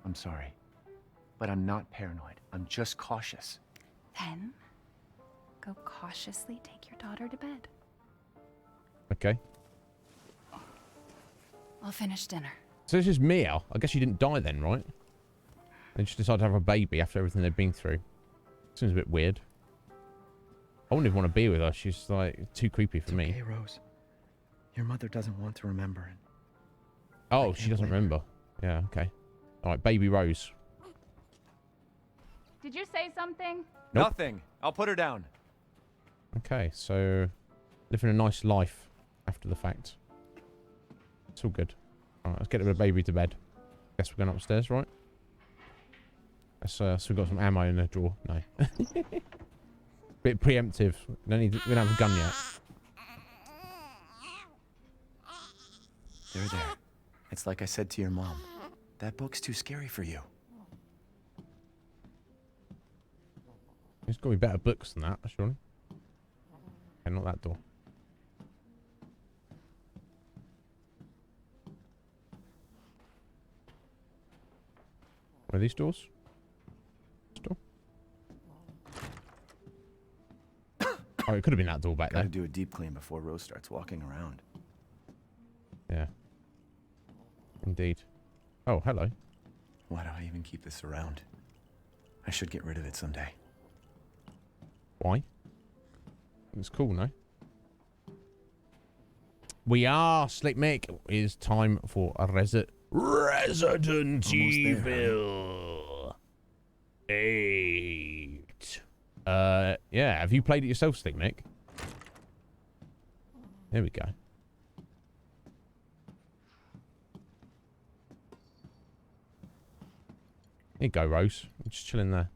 I'm sorry. But I'm not paranoid. I'm just cautious. Then, go cautiously take your daughter to bed. Okay. I'll finish dinner. So this is Mia. I guess she didn't die then, right? They just decided to have a baby after everything they've been through. Seems a bit weird. I wouldn't even want to be with her. She's like too creepy for me. Okay, Rose. Your mother doesn't want to remember it. Oh, she doesn't remember. Yeah, okay. All right, baby Rose. Did you say something? Nope. Nothing. I'll put her down. Okay, so living a nice life after the fact. It's all good. All right, let's get the baby to bed. Guess we're going upstairs, right? Let's, so we've got some ammo in the drawer. No. Bit preemptive. We don't have a gun yet. There. It's like I said to your mom. That book's too scary for you. There's got to be better books than that, surely. Okay, not that door. What are these doors? This door? Oh, it could have been that door back there. Gotta do a deep clean before Rose starts walking around. Yeah. Indeed. Oh, hello. Why do I even keep this around? I should get rid of it someday. Why? It's cool, no? We are Slick Mick. It is time for a Resident Evil 8. Yeah. Have you played it yourself, Slick Mick? There we go. Here you go, Rose. I'm just chilling there.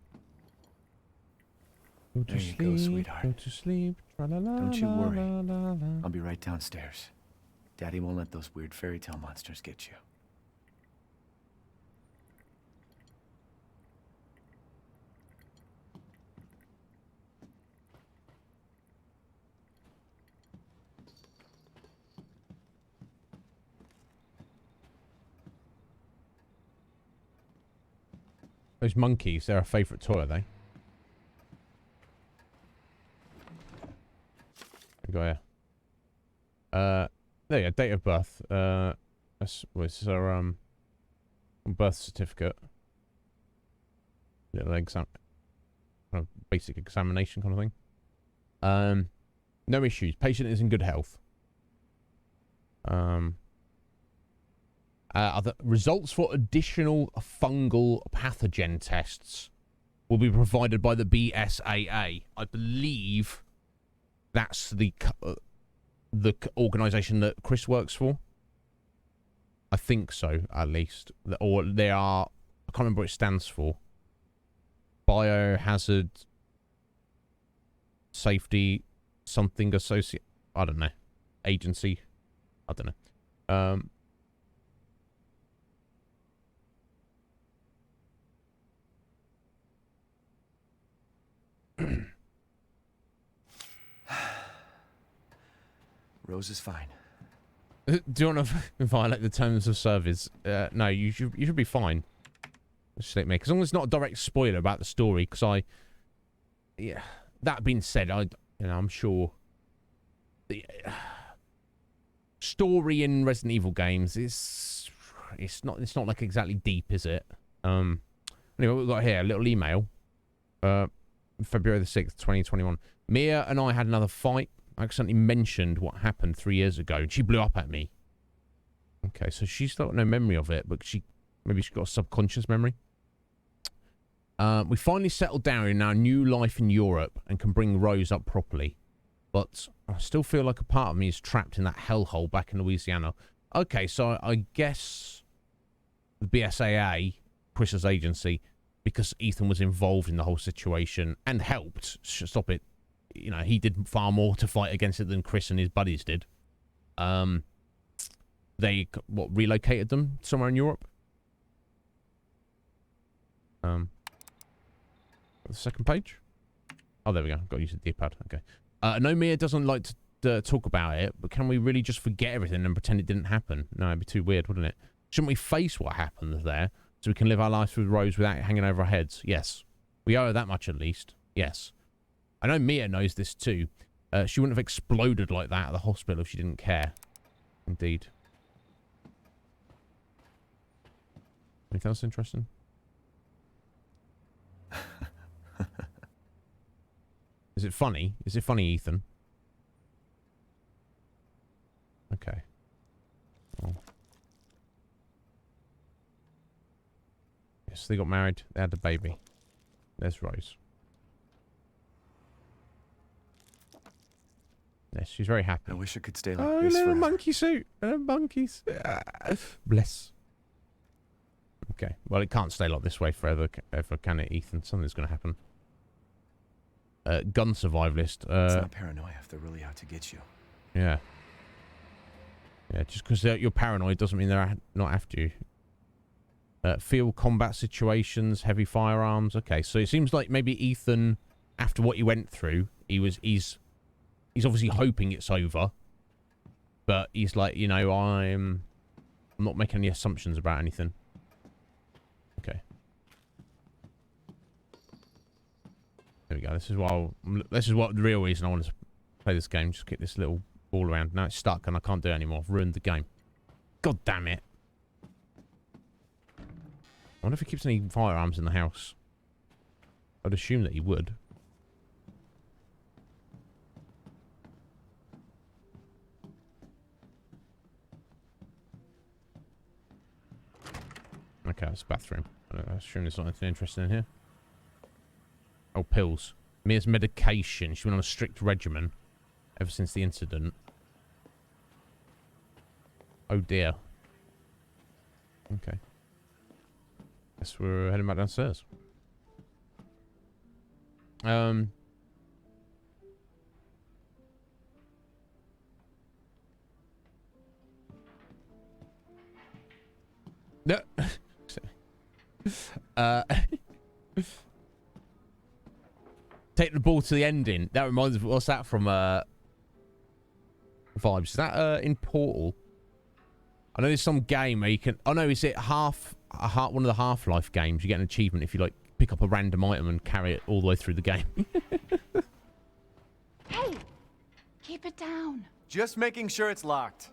Go to There you sleep, go, sweetheart. Go to sleep. Don't you worry. I'll be right downstairs. Daddy won't let those weird fairy tale monsters get you. Those monkeys, they're a favourite toy, are they? We go here. There you go, date of birth. This was our birth certificate. Little exam, kind of basic examination kind of thing. No issues. Patient is in good health. The results for additional fungal pathogen tests will be provided by the BSAA. I believe that's the organisation that Chris works for. I think so, at least. Or they are... I can't remember what it stands for. Biohazard Safety something associate... I don't know. Agency. I don't know. Rose is fine. Do you want to violate the terms of service? No, you should be fine. Just let me, as long as it's not a direct spoiler about the story. Because yeah. That being said, I'm sure the story in Resident Evil games is it's not like exactly deep, is it? Anyway, what we've got here, a little email. February the 6th, 2021. Mia and I had another fight. I accidentally mentioned what happened 3 years ago, and she blew up at me. Okay, so she's got no memory of it, but maybe she's got a subconscious memory. We finally settled down in our new life in Europe and can bring Rose up properly. But I still feel like a part of me is trapped in that hellhole back in Louisiana. Okay, so I guess the BSAA, Chris's agency, because Ethan was involved in the whole situation and helped stop it. You know, he did far more to fight against it than Chris and his buddies did. They, relocated them somewhere in Europe? The second page? Oh, there we go. Got to use the D-pad. Okay. I know Mia doesn't like to talk about it, but can we really just forget everything and pretend it didn't happen? No, it'd be too weird, wouldn't it? Shouldn't we face what happened there so we can live our lives with Rose without it hanging over our heads? Yes. We owe her that much at least. Yes. I know Mia knows this too. She wouldn't have exploded like that at the hospital if she didn't care. Indeed. Anything else interesting? Is it funny? Is it funny, Ethan? Okay. Well. Yes, they got married. They had a baby. There's Rose. Yes, she's very happy. I wish I could stay like this this forever. forever. Monkey suit. Monkeys. Bless. Okay. Well, it can't stay like this way forever, can it, Ethan? Something's going to happen. Gun survivalist. It's not paranoia if they're really out to get you. Yeah. Yeah, just because you're paranoid doesn't mean they're not after you. Field combat situations, heavy firearms. Okay, so it seems like maybe Ethan, after what he went through, he's obviously hoping it's over. But he's like, you know, I'm not making any assumptions about anything. Okay. There we go. This is what the real reason I want to play this game. Just kick this little ball around. Now it's stuck and I can't do it anymore. I've ruined the game. God damn it. I wonder if he keeps any firearms in the house. I'd assume that he would. Okay, it's a bathroom. I assume there's not anything interesting in here. Oh, pills. Mia's medication. She's been on a strict regimen ever since the incident. Oh dear. Okay. Guess we're heading back downstairs. No. Take the ball to the ending. That reminds me. What's that from? Vibes. Is that in Portal? I know there's some game where you can. Oh no, is it one of the Half-Life games? You get an achievement if you like pick up a random item and carry it all the way through the game. Hey, keep it down. Just making sure it's locked.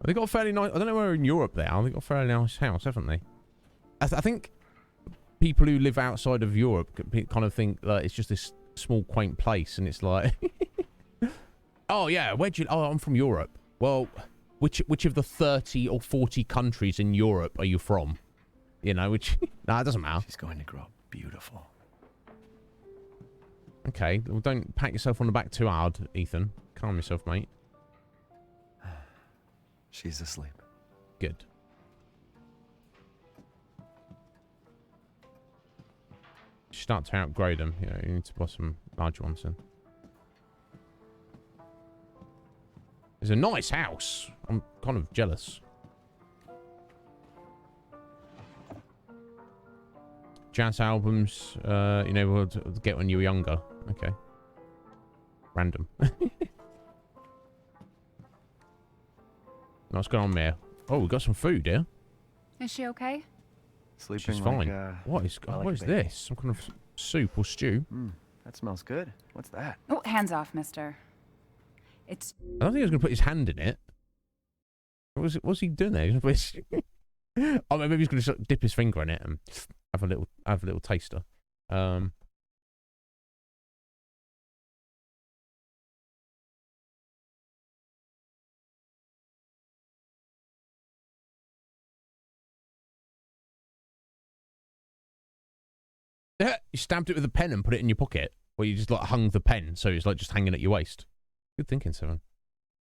They got a fairly nice. I don't know where in Europe they are. They got a fairly nice house, haven't they? I think people who live outside of Europe kind of think it's just this small, quaint place, and it's like, oh yeah, where'd you? Oh, I'm from Europe. Well, which of the 30 or 40 countries in Europe are you from? You know, which no, it doesn't matter. She's going to grow up beautiful. Okay, well, don't pat yourself on the back too hard, Ethan. Calm yourself, mate. She's asleep. Good. You start to outgrow them. You know, you need to buy some large ones in. It's a nice house. I'm kind of jealous. Jazz albums, you know, we'll get when you were younger. Okay. Random. What's going on there? Oh, we got some food here. Is she okay? Sleeping. She's fine. Like, What is like what is this? Some kind of soup or stew? That smells good. What's that? Oh, hands off, mister. It's... I don't think he was going to put his hand in it. What's he doing there? Oh, maybe he's going to dip his finger in it and have a little taster. You stabbed it with a pen and put it in your pocket, or you just like hung the pen so it's like just hanging at your waist. Good thinking, Seven.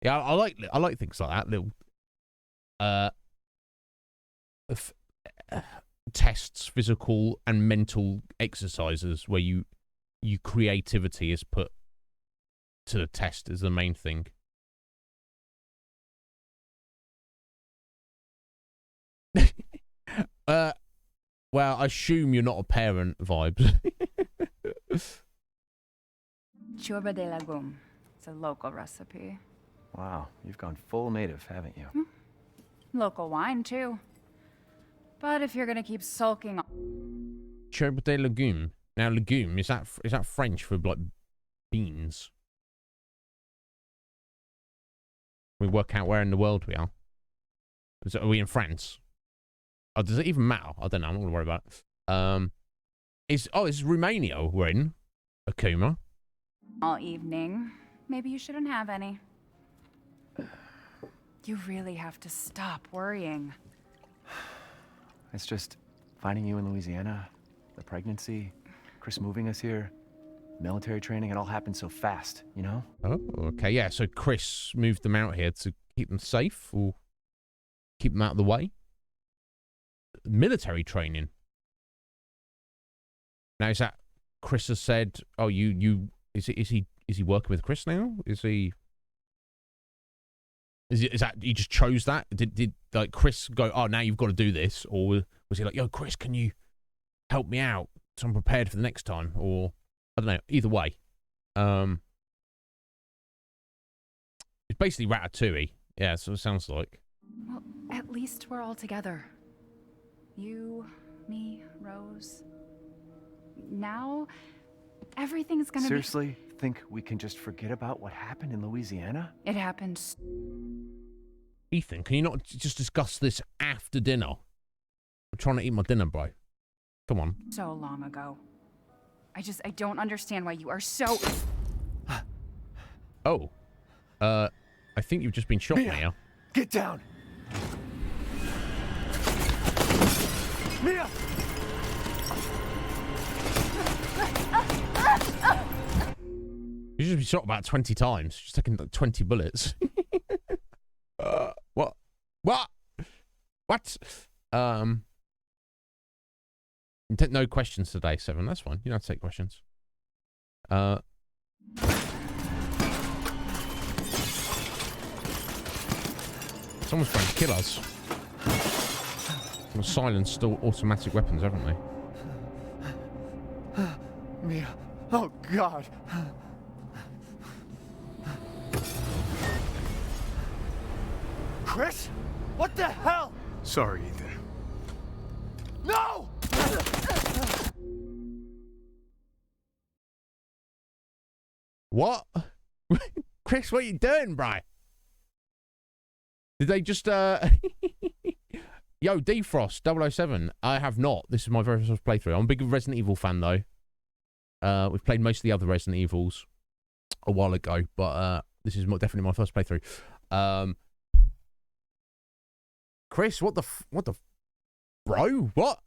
Yeah, I like things like that. Little tests, physical and mental exercises where you creativity is put to the test is the main thing. Well, I assume you're not a parent vibes. Churba de legume. It's a local recipe. Wow, you've gone full native, haven't you? Local wine, too. But if you're gonna keep sulking... Churba de legume. Now, legume, is that French for, like, beans? We work out where in the world we are. Are we in France? Oh, does it even matter? I don't know. I'm not going to worry about it. It's Romania we're in. Akuma. All evening. Maybe you shouldn't have any. You really have to stop worrying. It's just finding you in Louisiana, the pregnancy, Chris moving us here, military training, it all happened so fast, you know? Oh, okay. Yeah, so Chris moved them out here to keep them safe or keep them out of the way? Military training. Now is that Chris has said, oh, is he working with Chris now? Is that he just chose that? Did like Chris go, oh, now you've got to do this? Or was he like, yo, Chris, can you help me out so I'm prepared for the next time? Or I don't know. Either way. It's basically Ratatouille. Yeah, that's what it sounds like. Well, at least we're all together. You, me, Rose. Now, everything's gonna Seriously? Think we can just forget about what happened in Louisiana? It happened. Ethan, can you not just discuss this after dinner? I'm trying to eat my dinner, bro. Come on. So long ago. I don't understand why you are so... Oh. I think you've just been shot, Mia. Get down! Mia! You've just been shot about 20 times. Just taking like 20 bullets. What? What? What? You take no questions today, Seven. That's fine. You don't have to take questions. Someone's trying to kill us. We've silenced all automatic weapons, haven't they? Mia. Oh, God. Chris? What the hell? Sorry, Ethan. No! What? Chris, what are you doing, bro? Did they just, Yo, Defrost 007. I have not. This is my very first playthrough. I'm a big Resident Evil fan, though. We've played most of the other Resident Evils a while ago, but this is definitely my first playthrough. Chris, what the bro? What?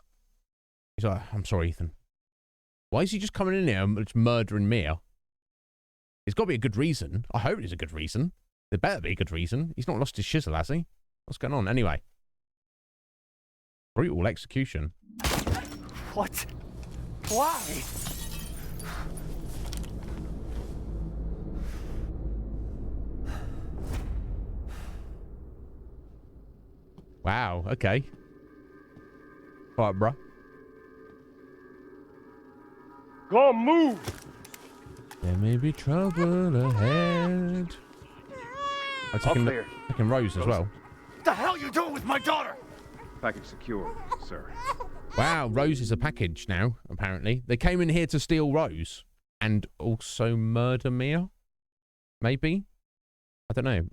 He's like, I'm sorry, Ethan. Why is he just coming in here and just murdering Mia? There's got to be a good reason. I hope there's a good reason. There better be a good reason. He's not lost his shizzle, has he? What's going on? Anyway. Brutal execution. What? Why? Wow, okay. All right, bro. Go on, move! There may be trouble ahead. I'm taking Rose as well. What the hell you doing with my daughter? Package secure, sir. Wow, Rose is a package now, apparently. They came in here to steal Rose. And also murder Mia? Maybe? I don't know.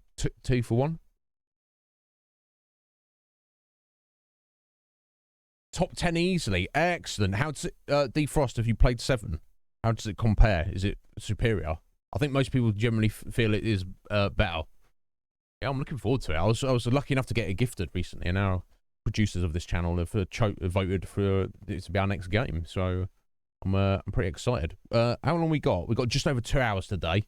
Two for one. Top 10 easily. Excellent. How does it, Defrost, have you played 7? How does it compare? Is it superior? I think most people generally feel it is better. Yeah, I'm looking forward to it. I was lucky enough to get it gifted recently, and our producers of this channel have voted for it to be our next game. So I'm pretty excited. How long we got? We got just over 2 hours today.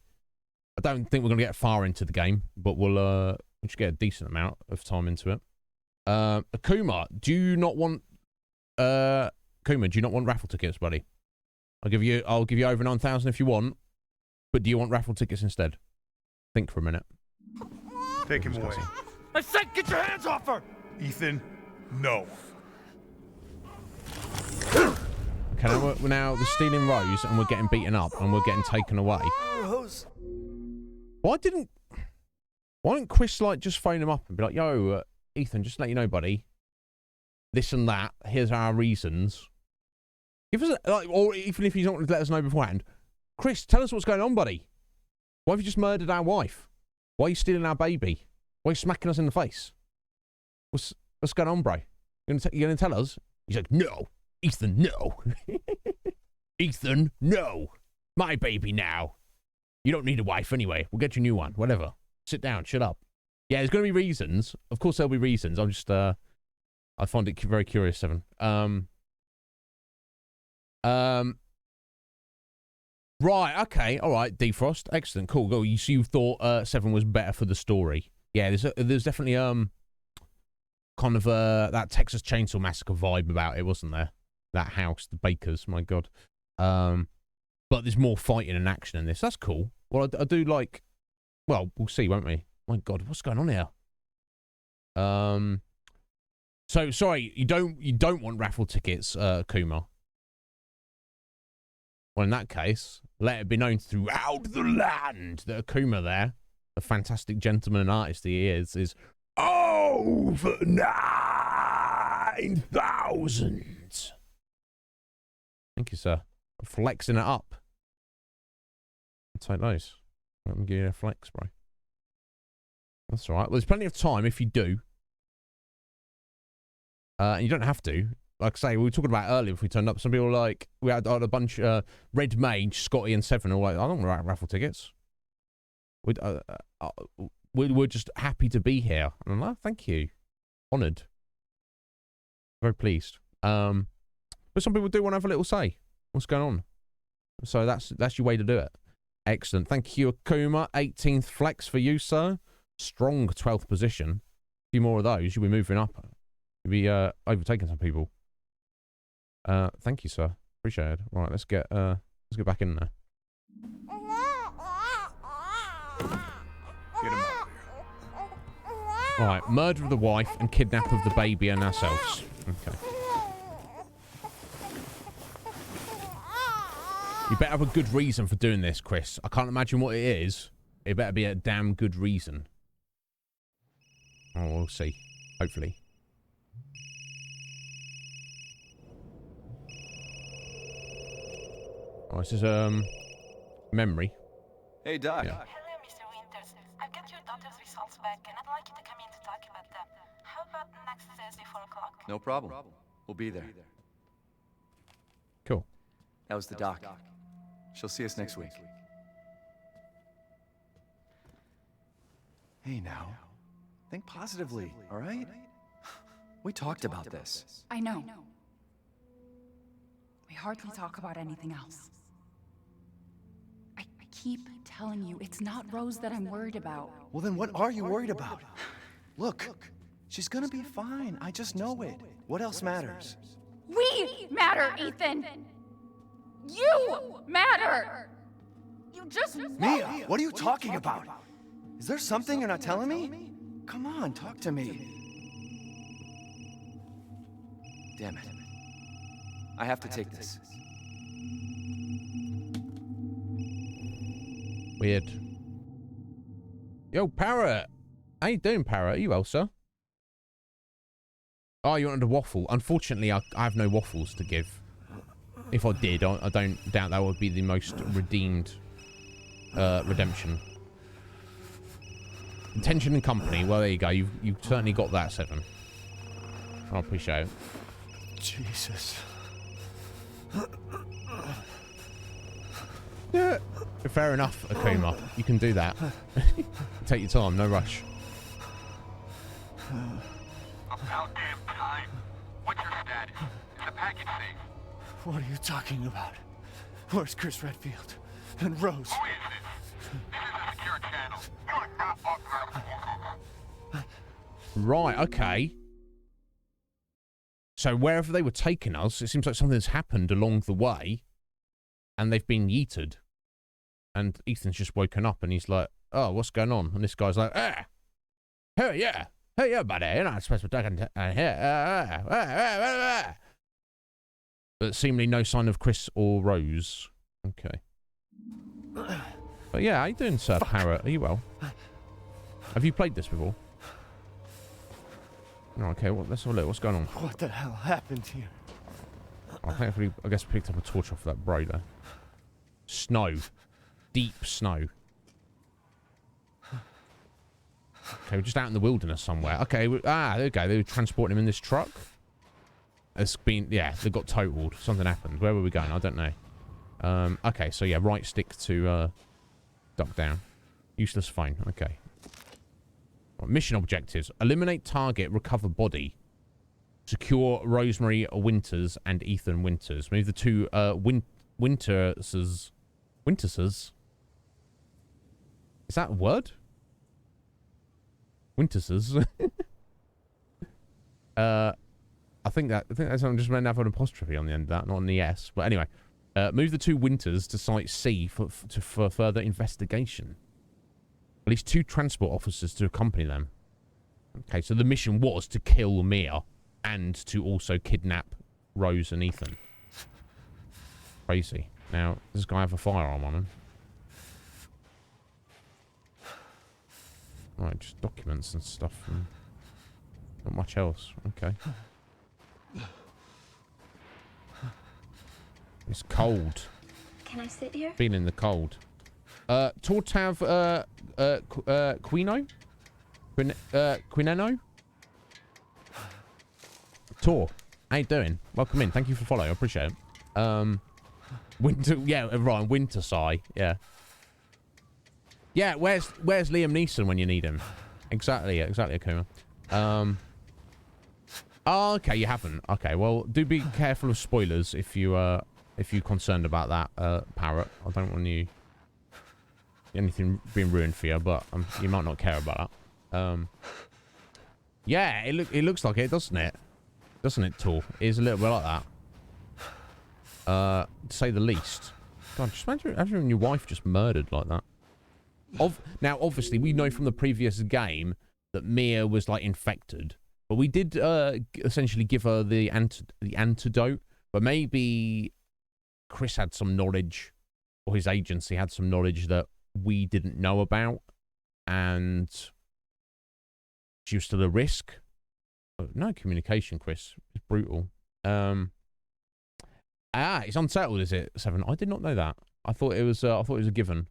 I don't think we're gonna get far into the game, but we'll just get a decent amount of time into it. Akuma, do you not want raffle tickets, buddy? I'll give you over 9,000 if you want, but do you want raffle tickets instead? Think for a minute. Take him away. I said get your hands off her! Ethan, no. Okay, now the stealing rose and we're getting beaten up and we're getting taken away. Rose. Why didn't Chris like just phone him up and be like, yo, Ethan, just to let you know, buddy, this and that, here's our reasons. Give us or even if he's not going to let us know beforehand, Chris, tell us what's going on, buddy. Why have you just murdered our wife? Why are you stealing our baby? Why are you smacking us in the face? What's going on, bro? You gonna tell us? He's like, no, Ethan, no. Ethan, no. My baby now. You don't need a wife anyway. We'll get you a new one. Whatever. Sit down. Shut up. Yeah, there's going to be reasons. Of course, there'll be reasons. I'm just, I find it very curious, Seven. Right. Okay. All right. Defrost. Excellent. Cool. Go. So you thought 7 was better for the story. Yeah. There's definitely kind of that Texas Chainsaw Massacre vibe about it, wasn't there? That house, the Bakers. My God. But there's more fighting and action in this. That's cool. Well, I do like... Well, we'll see, won't we? My God, what's going on here? So, sorry, you don't want raffle tickets, Kuma. Well, in that case, let it be known throughout the land that Akuma there, the fantastic gentleman and artist he is over 9,000. Thank you, sir. I'm flexing it up. I'll take those. Let me give you a flex, bro. That's all right. Well, there's plenty of time if you do. And you don't have to. Like I say, we were talking about earlier if we turned up. Some people were like, we had a bunch, Red Mage, Scotty and 7, all like, I don't want raffle tickets. We're just happy to be here. And I'm like, thank you. Honoured. Very pleased. But some people do want to have a little say. What's going on? So that's your way to do it. Excellent. Thank you, Akuma. 18th flex for you, sir. Strong 12th position. A few more of those. You'll be moving up. You'll be overtaking some people. Thank you, sir. Appreciate it. Right, let's get back in there. Get him out here. Right, murder of the wife and kidnap of the baby and ourselves. Okay. You better have a good reason for doing this, Chris. I can't imagine what it is. It better be a damn good reason. Oh, we'll see. Hopefully. Oh, this is, memory. Hey, Doc. Yeah. Hello, Mr. Winters. I've got your daughter's results back, and I'd like you to come in to talk about them. How about next Thursday, 4 o'clock? No problem. We'll be there. Cool. That was the doc. She'll see us next week. Hey, now. Think positively, all right? We talked about this. I know. We hardly talk about anything else. I keep telling you, it's not Rose that I'm worried about. Well, then what are you worried about? Look, she's gonna be fine. I just know it. What else matters? We matter, Ethan! You matter! You just... Mia, what are you talking about? Is there something you're not telling me? Come on, talk to me. Damn it. I have to take this. Weird. Yo, Parrot. How you doing, Parrot? Are you well, sir? Oh, you wanted a waffle. Unfortunately, I have no waffles to give. If I did, I don't doubt that would be the most redeemed redemption. Intention and company. Well, there you go. You've certainly got that, Seven. I appreciate it. Jesus. Yeah. Fair enough, Akuma. You can do that. Take your time, no rush. About damn time. What's your status? Is the package safe? What are you talking about? Where's Chris Redfield? And Rose? Who is this? This is a secure channel. You are not authorized. Right, okay. So wherever they were taking us, it seems like something's happened along the way, and they've been yeeted. And Ethan's just woken up, and he's like, "Oh, what's going on?" And this guy's like, "Ah, hey, yeah, buddy, you're not supposed to be talking here." But seemingly no sign of Chris or Rose. Okay. But yeah, how you doing, Sir Parrot? Are you well? Have you played this before? Oh, okay, well, let's have a look. What's going on? What the hell happened here? I guess I picked up a torch off that bro there. Snow. Deep snow. Okay, we're just out in the wilderness somewhere. Okay, there we go. They were transporting him in this truck. It's been, yeah, they got totaled. Something happened. Where were we going? I don't know. Okay, so yeah, right stick to duck down. Useless phone. Okay. Right, mission objectives. Eliminate target, recover body. Secure Rosemary Winters and Ethan Winters. Move the two Winterses. Is that a word? Winterses. I think that's I'm just meant to have an apostrophe on the end of that, not on the S. But anyway, move the two Winters to Site C for further investigation. At least 2 transport officers to accompany them. Okay, so the mission was to kill Mia and to also kidnap Rose and Ethan. Crazy. Now, does this guy have a firearm on him? Right, just documents and stuff. And not much else. Okay. It's cold. Can I sit here? Feeling the cold. Tortav Quino? Quineno? Tor, how you doing? Welcome in. Thank you for following. I appreciate it. Winter, yeah, right, Winter Sigh, yeah. Yeah, where's Liam Neeson when you need him? Exactly, Akuma. Oh, okay, you haven't. Okay, well, do be careful of spoilers if you're concerned about that, Parrot. I don't want anything being ruined for you, but you might not care about that. Yeah, it looks like it, doesn't it? Doesn't it, Tor? It is a little bit like that. To say the least. God, just imagine your wife just murdered like that. Now, obviously, we know from the previous game that Mia was, like, infected. But we did essentially give her the antidote. But maybe Chris had some knowledge, or his agency had some knowledge that we didn't know about. And she was still a risk. But no communication, Chris. It's brutal. It's unsettled, is it, Seven? I did not know that. I thought it was a given.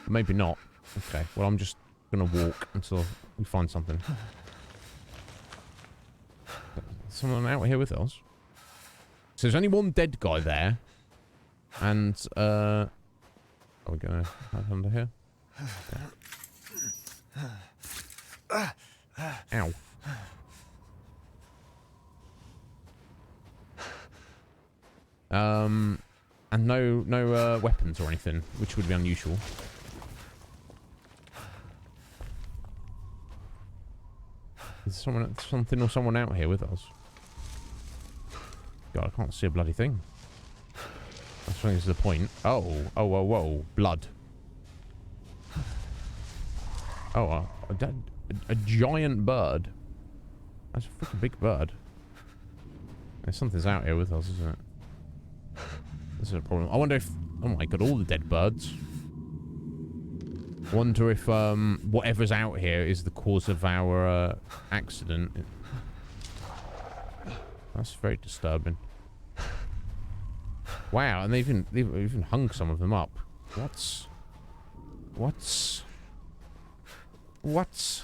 Maybe not. Okay. Well, I'm just gonna walk until we find something. Someone out here with us. So there's only one dead guy there, and are we gonna have under here? Yeah. Ow. And no weapons or anything, which would be unusual. Is something or someone out here with us? God, I can't see a bloody thing. I think this is the point. Oh, blood. Oh, a giant bird. That's a freaking big bird. Something's out here with us, isn't it? This is a problem. I wonder if... Oh my god, all the dead birds. I wonder if whatever's out here is the cause of our accident. That's very disturbing. Wow, and they've even hung some of them up. What's What?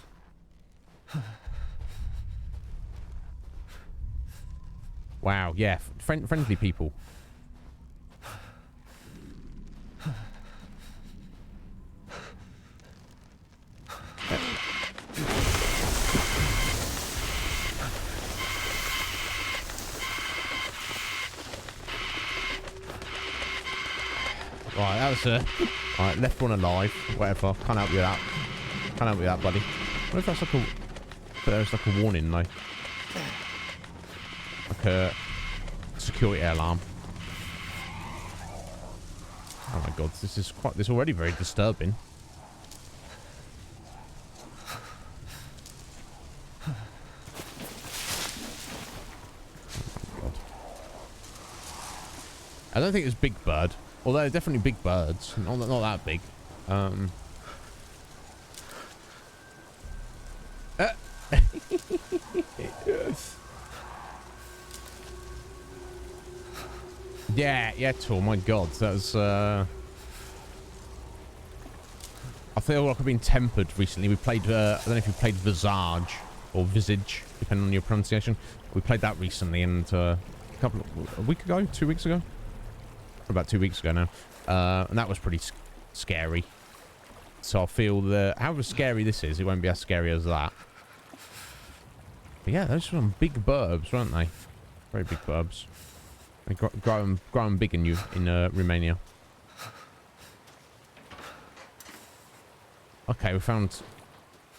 Wow, yeah, friendly people. Right, that was alright, left one alive, whatever. Can't help you with that. Can't help you with that, buddy. What if that's like a... But there's like a warning, though. Like a security alarm. Oh my god, this is already very disturbing. I don't think it's Big Bird. Although they're definitely big birds. Not that big. Yeah, oh my god. That's I feel like I've been tempered recently. We played I don't know if you played Visage or Visage, depending on your pronunciation. We played that recently, and a week ago, 2 weeks ago? About 2 weeks ago now. And that was pretty scary. So I feel that however scary this is, it won't be as scary as that. But yeah, those were some big burbs, weren't they? Very big burbs. They grow them big in Romania. Okay, we found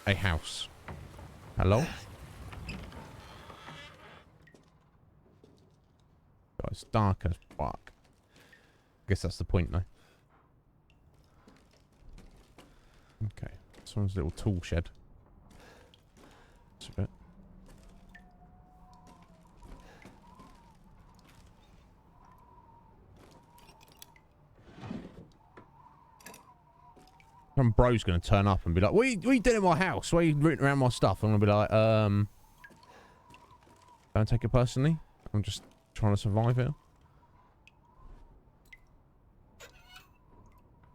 a house. Hello? God, it's dark as fuck. I guess that's the point, though. Okay, someone's little tool shed. That's a bit. Some bro's gonna turn up and be like, what are you doing in my house? Why are you rooting around my stuff? I'm gonna be like, don't take it personally. I'm just trying to survive here.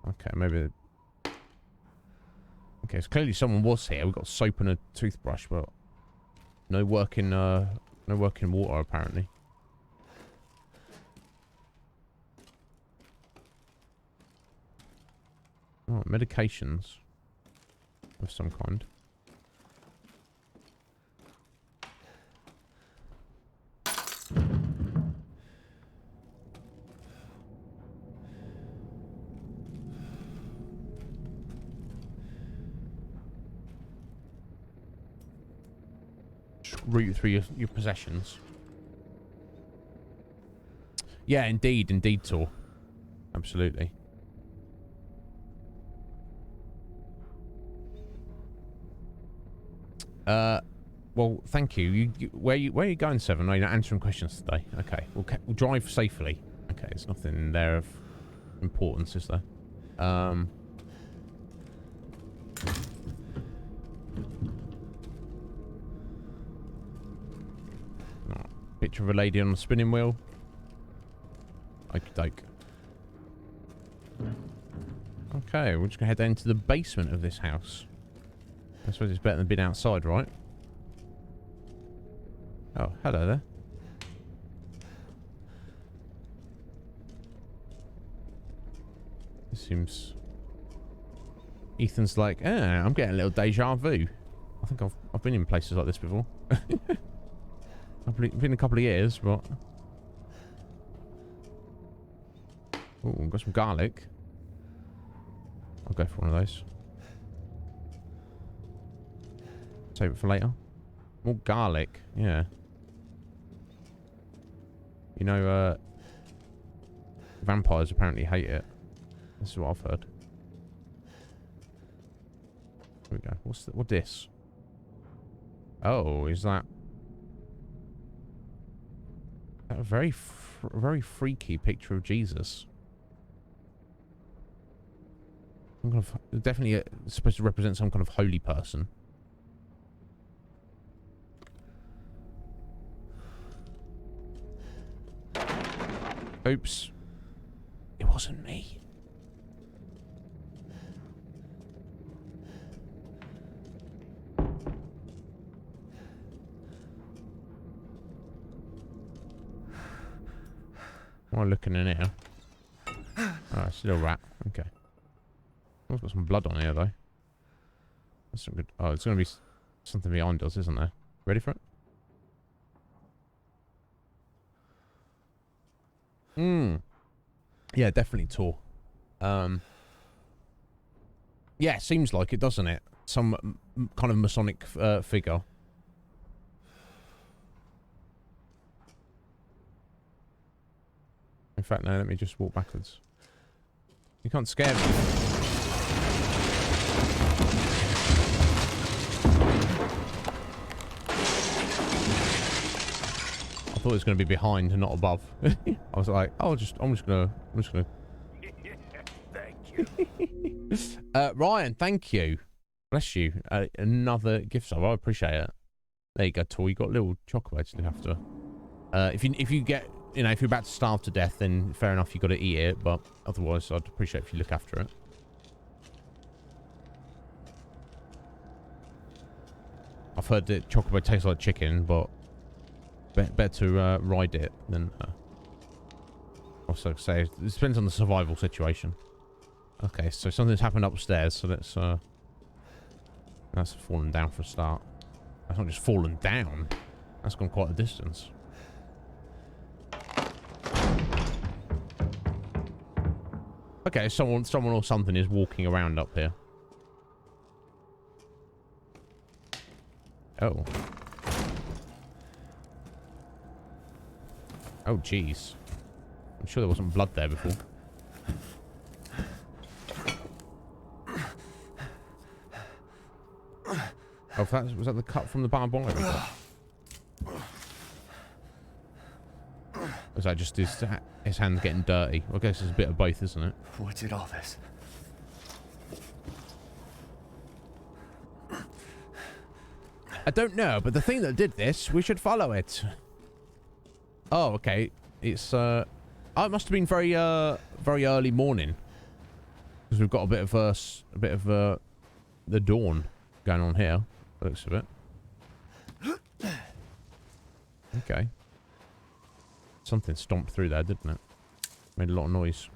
Okay, maybe. Okay, so clearly someone was here. We've got soap and a toothbrush, but no working water apparently. Oh, medications of some kind. Just root through your possessions. Yeah, indeed, Tor. Absolutely. Well, thank you. Where are you going, Seven? No, you're not answering questions today. Okay, we'll drive safely. Okay, there's nothing in there of importance, is there? Oh, picture of a lady on a spinning wheel. Okey-doke. Okay, we're just gonna head down to the basement of this house. I suppose it's better than being outside, right? Oh, hello there. This seems... Ethan's like, I'm getting a little deja vu. I think I've been in places like this before. I've been a couple of years, but... Oh, we've got some garlic. I'll go for one of those. Save it for later. More garlic, yeah. You know, vampires apparently hate it. This is what I've heard. Here we go. What's this? Oh, is that a very freaky picture of Jesus? Some kind of, definitely supposed to represent some kind of holy person. Oops. It wasn't me. What am I looking in here? Oh, it's still a rat. Okay. I've got some blood on here, though. That's some good. Oh, it's going to be something behind us, isn't there? Ready for it? Yeah, definitely Tor. Yeah, seems like it, doesn't it? Some kind of Masonic figure. In fact, no, let me just walk backwards. You can't scare me. I thought it was going to be behind and not above. I was like, oh, I'm just gonna. Thank you. Ryan, thank you. Bless you. Another gift sub. I appreciate it. There you go, Tor. You got little chocolates to look after. If you get, you know, if you're about to starve to death, then fair enough, you got to eat it. But otherwise, I'd appreciate if you look after it. I've heard that chocolate tastes like chicken, but better to ride it than. Also, say it depends on the survival situation. Okay, so something's happened upstairs, so that's fallen down for a start. That's not just fallen down. That's gone quite a distance. Okay, someone or something is walking around up here. Oh. Oh, jeez. I'm sure there wasn't blood there before. Oh, was that the cut from the barbed wire? Was that just his hand getting dirty? Well, I guess it's a bit of both, isn't it? What did all this? I don't know, but the thing that did this, we should follow it. Oh, okay. It's oh, it must have been very early morning, because we've got a bit of the dawn going on here. Looks of it. Okay. Something stomped through there, didn't it? Made a lot of noise.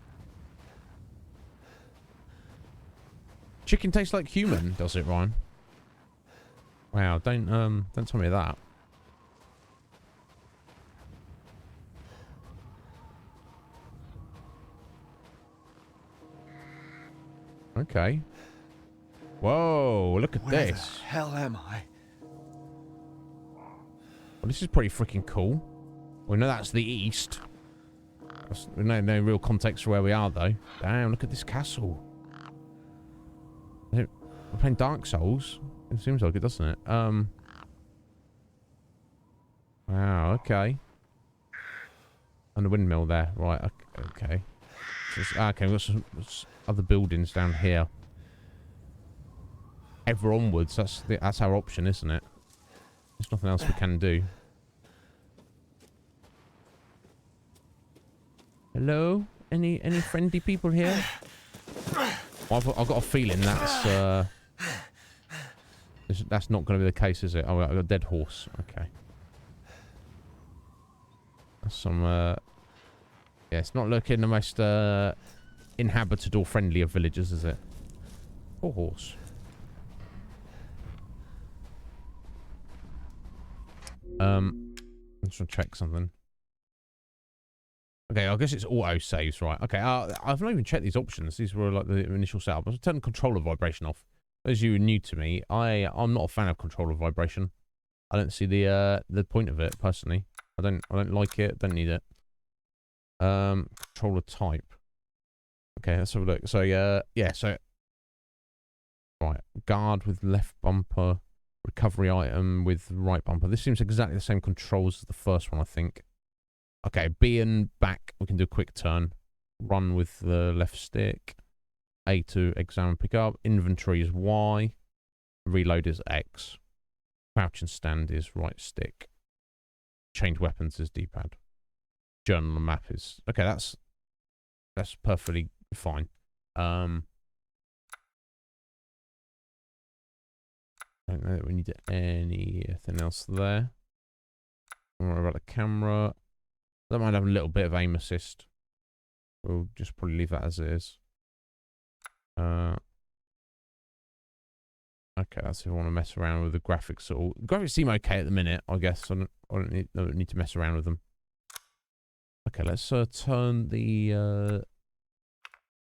Chicken tastes like human, does it, Ryan? Wow, don't tell me that. Okay. Whoa, look at Where this. the hell am I? Well, this is pretty freaking cool. We know that's the east. We know no real context for where we are, though. Damn, look at this castle. We're playing Dark Souls. It seems like it, doesn't it? Wow, okay. And the windmill there. Right, okay. Okay, we've got some other buildings down here. Ever onwards. That's our option, isn't it? There's nothing else we can do. Hello? Any friendly people here? Well, I've got a feeling that's not going to be the case, is it? Oh, I've got a dead horse. Okay. That's some yeah, it's not looking the most inhabited or friendly of villages, is it? Poor horse. I'm just gonna check something. Okay, I guess it's auto saves, right? Okay, I've not even checked these options. These were like the initial setup. I'll turn the controller vibration off. As you are new to me, I'm not a fan of controller vibration. I don't see the point of it personally. I don't like it. Don't need it. Controller type. Okay, let's have a look. So yeah, so right, guard with left bumper, recovery item with right bumper. This seems exactly the same controls as the first one, I think. Okay, B and back, we can do a quick turn. Run with the left stick. A to examine, pick up. Inventory is Y. Reload is X. Crouch and stand is right stick. Change weapons is D-pad. Journal and map is... Okay, that's perfectly fine. I don't know that we need anything else there. Don't worry about the camera. That might have a little bit of aim assist. We'll just probably leave that as it is. Okay, that's if I want to mess around with the graphics at all. The graphics seem okay at the minute, I guess. I don't need to mess around with them. Okay, let's turn the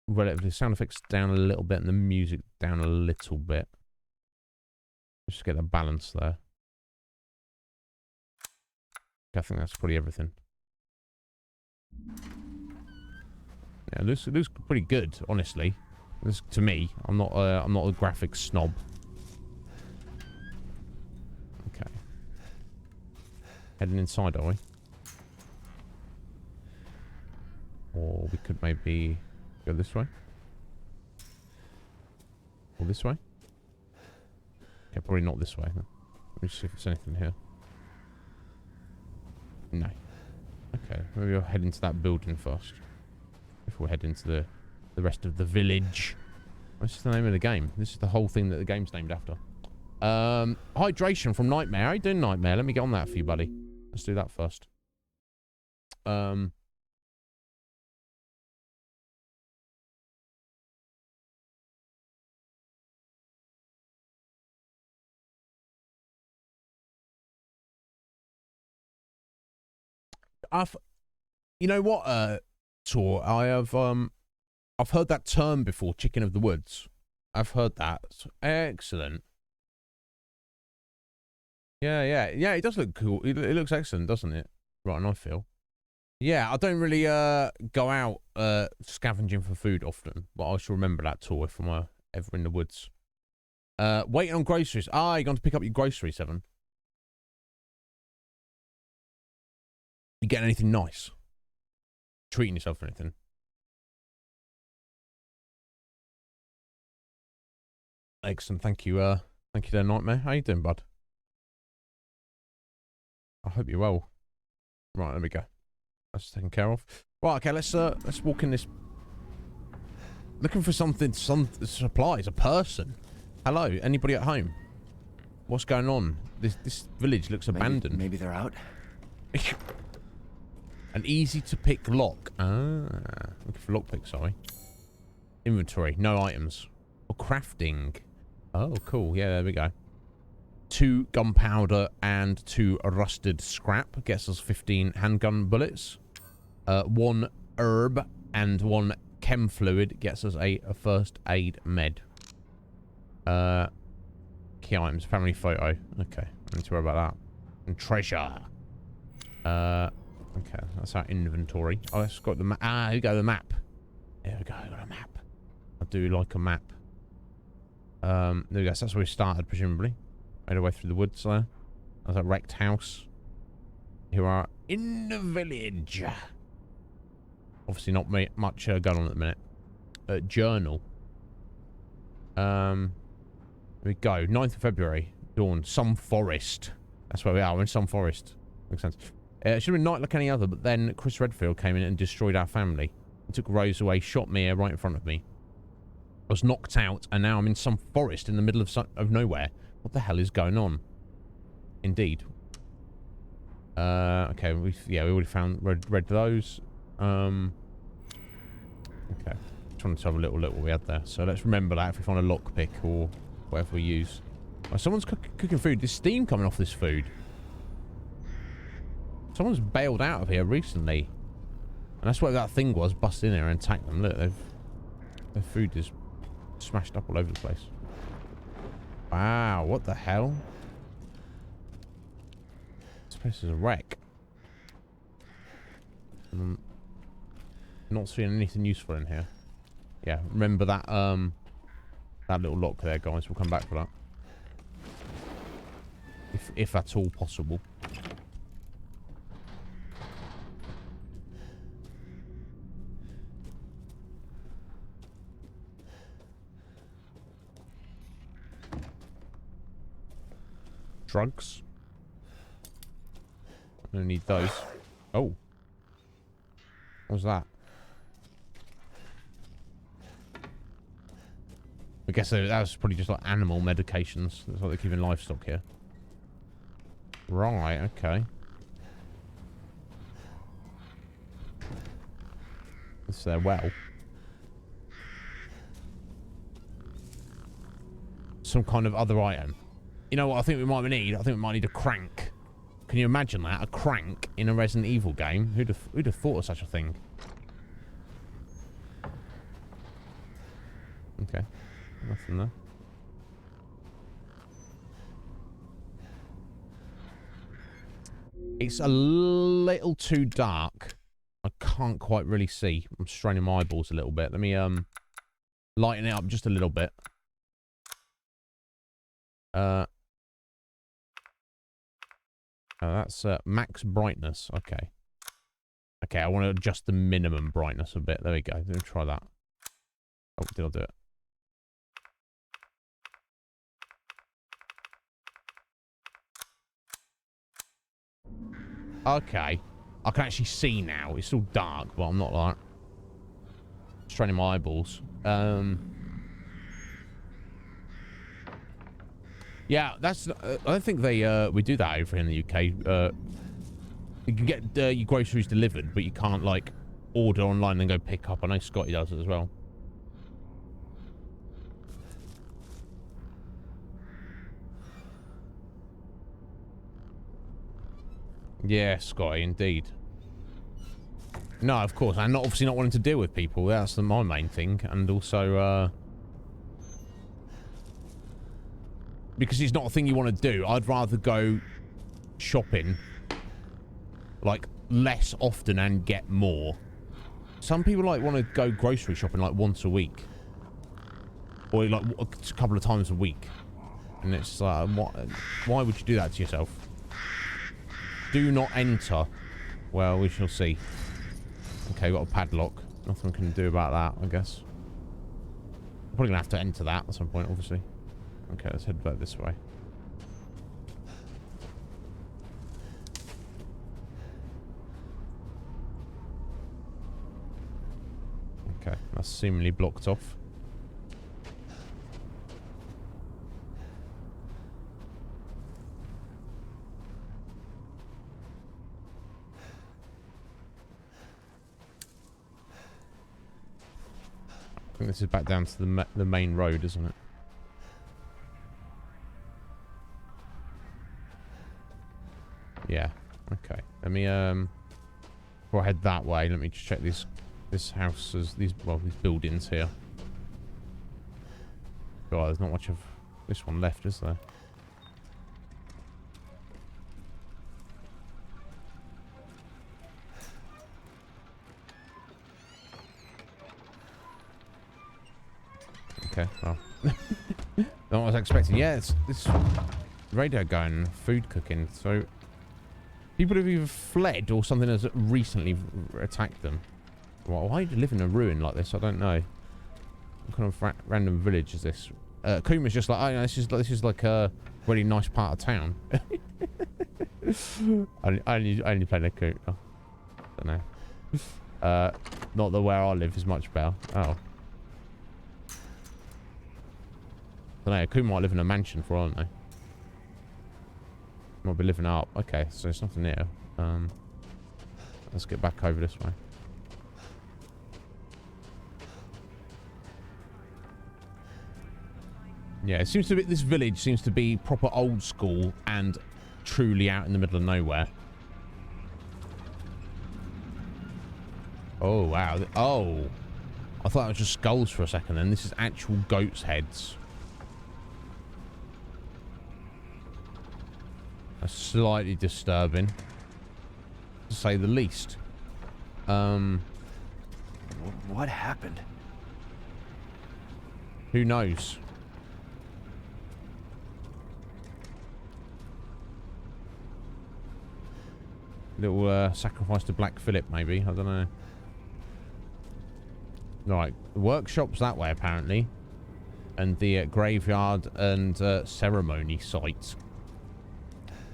relatively sound effects down a little bit and the music down a little bit. Just get a balance there. Okay, I think that's probably everything. Yeah, it looks pretty good, honestly. To me, I'm not a graphics snob. Okay. Heading inside, are we? Or we could maybe go this way. Or this way. Okay, probably not this way. Let me see if there's anything here. No. Okay, maybe we'll head into that building first. Before we head into the rest of the village. What's the name of the game? This is the whole thing that the game's named after. Hydration from Nightmare. How you doing, Nightmare? Let me get on that for you, buddy. Let's do that first. You know what, Tor? I've heard that term before, chicken of the woods. I've heard that. Excellent. Yeah, it does look cool. It looks excellent, doesn't it? Right, and I feel. Yeah, I don't really go out scavenging for food often, but I shall remember that, Tor, if I'm ever in the woods. Waiting on groceries. Ah, you're going to pick up your groceries, Seven. You getting anything nice? Treating yourself for anything? Excellent, thank you there, Nightmare. How you doing, bud? I hope you're well. Right, there we go. That's taken care of. Right, okay, let's walk in this. Looking for something, some supplies, a person. Hello, anybody at home? What's going on? This village looks abandoned. Maybe they're out. An easy to pick lock. Ah, looking for lockpick, sorry. Inventory, no items. Or crafting. Oh, cool. Yeah, there we go. 2 gunpowder and 2 rusted scrap. Gets us 15 handgun bullets. 1 herb and 1 chem fluid. Gets us a first aid med. Key items. Family photo. Okay. I need to worry about that. And treasure. Okay. That's our inventory. Oh, let's got the map. Ah, here we go. The map. There we go. I got a map. I do like a map. There we go. So that's where we started, presumably. Made our way through the woods there. There's a wrecked house. Here we are in the village. Obviously not much going on at the minute. Journal. Here we go. 9th of February. Dawn. Some forest. That's where we are. We're in some forest. Makes sense. It should have been night like any other, but then Chris Redfield came in and destroyed our family. He took Rose away, shot Mia right in front of me. I was knocked out, and now I'm in some forest in the middle of nowhere. What the hell is going on? Indeed. Okay, we already read those. Okay. Trying to have a little look what we had there. So let's remember that if we find a lockpick or whatever we use. Oh, someone's cooking food. There's steam coming off this food. Someone's bailed out of here recently. And that's what that thing was, bust in there and attack them. Look, their food is smashed up all over the place. Wow, what the hell? This place is a wreck. Not seeing anything useful in here. Yeah, remember that that little lock there, guys. We'll come back for that. If at all possible. Drugs. I'm gonna need those. Oh. What was that? I guess that was probably just like animal medications. That's what they keep in livestock here. Right, okay. this well. Some kind of other item. You know what I think we might need? I think we might need a crank. Can you imagine that? A crank in a Resident Evil game? Who'd have thought of such a thing? Okay. Nothing there. It's a little too dark. I can't quite really see. I'm straining my eyeballs a little bit. Let me lighten it up just a little bit. Oh, that's max brightness. Okay. Okay, I want to adjust the minimum brightness a bit. There we go. Let me try that. Oh, did I do it? Okay. I can actually see now. It's still dark, but I'm not like straining my eyeballs. Yeah, that's. I don't think they we do that over here in the UK. You can get your groceries delivered, but you can't like order online and go pick up. I know Scotty does it as well. Yeah, Scotty, indeed. No, of course, and obviously not wanting to deal with people. That's my main thing, and also because it's not a thing you want to do. I'd rather go shopping like less often and get more. Some people like want to go grocery shopping like once a week, or like a couple of times a week, and it's like, why would you do that to yourself? Do not enter. Well, we shall see. Okay, got a padlock. Nothing we can do about that, I guess. Probably gonna have to enter that at some point, obviously. Okay, let's head back this way. Okay, that's seemingly blocked off. I think this is back down to the main road, isn't it? Yeah. Okay. Let me before I head that way, let me just check this house's these buildings here. God, there's not much of this one left, is there? Okay, well. Not what I was expecting. Yeah, it's this radio going, food cooking. So people have either fled or something has recently attacked them. Well, why do you live in a ruin like this? I don't know. What kind of random village is this? Kuma's just like, oh, no, this is like a really nice part of town. I only play the Kuma. Oh, don't know. Not that where I live is much better. Oh. I don't know, Kuma might live in a mansion for all I don't know. Might be living up. Okay, so there's nothing here. Let's get back over this way. Yeah, it seems to be, this village seems to be proper old school and truly out in the middle of nowhere. Oh, wow. Oh. I thought it was just skulls for a second then. This is actual goats' heads. That's slightly disturbing, to say the least. What happened? Who knows? Little sacrifice to Black Phillip, maybe. I don't know. Right, the workshop's that way apparently, and the graveyard and ceremony site.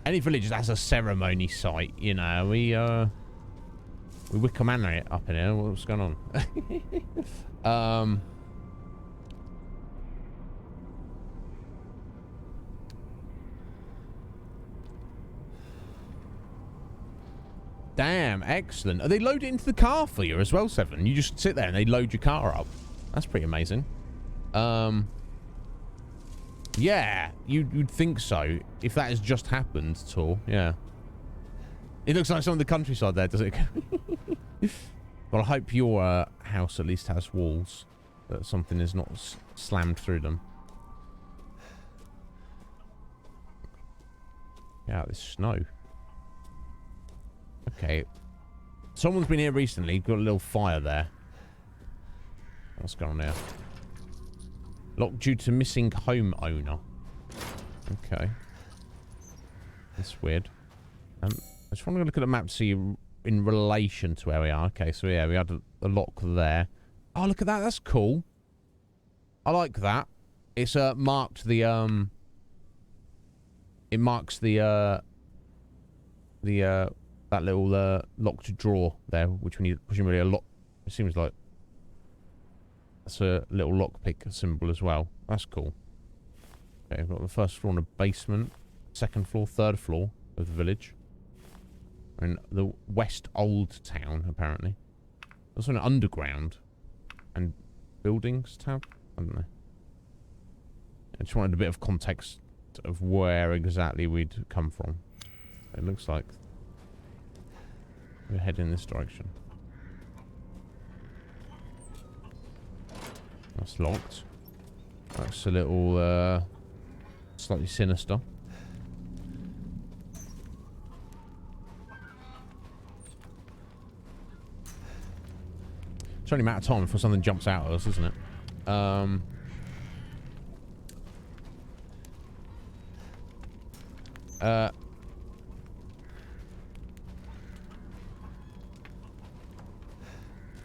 Any village that has a ceremony site, you know, we Wicker Manor it up in here. What's going on? Damn, excellent. They load it into the car for you as well, Seven. You just sit there and they load your car up. That's pretty amazing. Yeah, you'd think so. If that has just happened at all, yeah. It looks like some of the countryside there, does it? Well, I hope your house at least has walls. That something is not slammed through them. Yeah, there's snow. Okay. Someone's been here recently. Got a little fire there. What's going on here? Locked due to missing homeowner. Okay. That's weird. I just want to look at the map to see in relation to where we are. Okay, so yeah, we had a lock there. Oh, look at that. That's cool. I like that. It's marked the it marks the that little locked drawer there, which when you presumably a lock, it seems like that's a little lockpick symbol as well. That's cool. Okay, we've got the first floor and a basement, second floor, third floor of the village. In the West Old Town, apparently. Also an underground and buildings tab. I don't know. I just wanted a bit of context of where exactly we'd come from. It looks like we're heading this direction. That's locked. That's a little slightly sinister. It's only a matter of time before something jumps out at us, isn't it?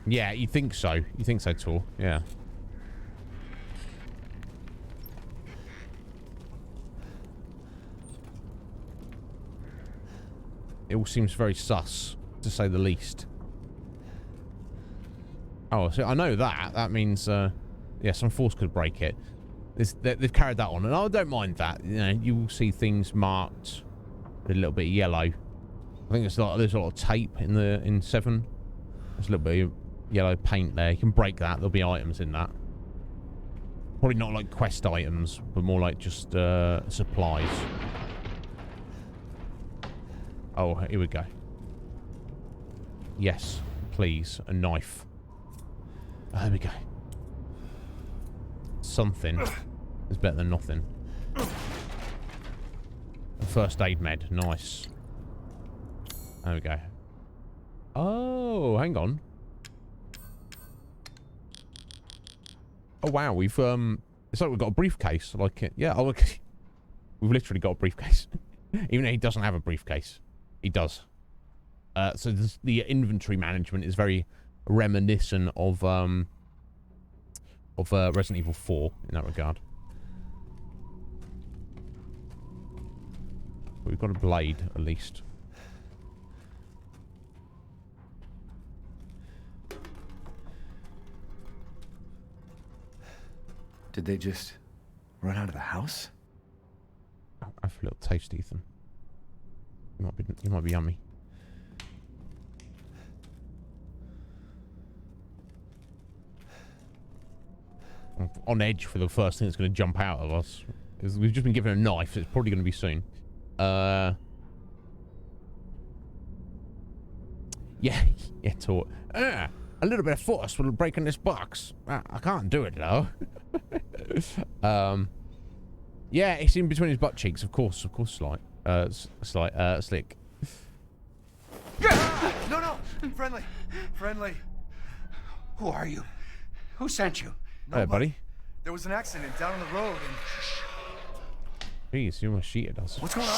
Yeah, you think so. You think so, Tor. Yeah. It all seems very sus, to say the least. Oh, so I know that. That means, yeah, some force could break it. They've carried that on, and I don't mind that. You know, you will see things marked with a little bit of yellow. I think there's a lot of tape in 7. There's a little bit of yellow paint there. You can break that. There'll be items in that. Probably not like quest items, but more like just supplies. Oh, here we go. Yes, please, a knife. Oh, there we go. Something is better than nothing. A first aid med, nice. There we go. Oh, hang on. Oh wow, we've it's like we've got a briefcase. Like it, yeah. Oh, okay. We've literally got a briefcase. Even though he doesn't have a briefcase, he does. So the inventory management is very reminiscent of Resident Evil 4 in that regard. But we've got a blade at least. Did they just run out of the house? I have a little taste, Ethan. You might be yummy. I'm on edge for the first thing that's going to jump out of us. Because we've just been given a knife, so it's probably going to be soon. Yeah, Tor. A little bit of force will break in this box. I can't do it though. Yeah, it's in between his butt cheeks, of course, Slick. No, friendly. Who are you? Who sent you? Hey, buddy. There was an accident down on the road and... Jeez, you almost cheated us. What's going on?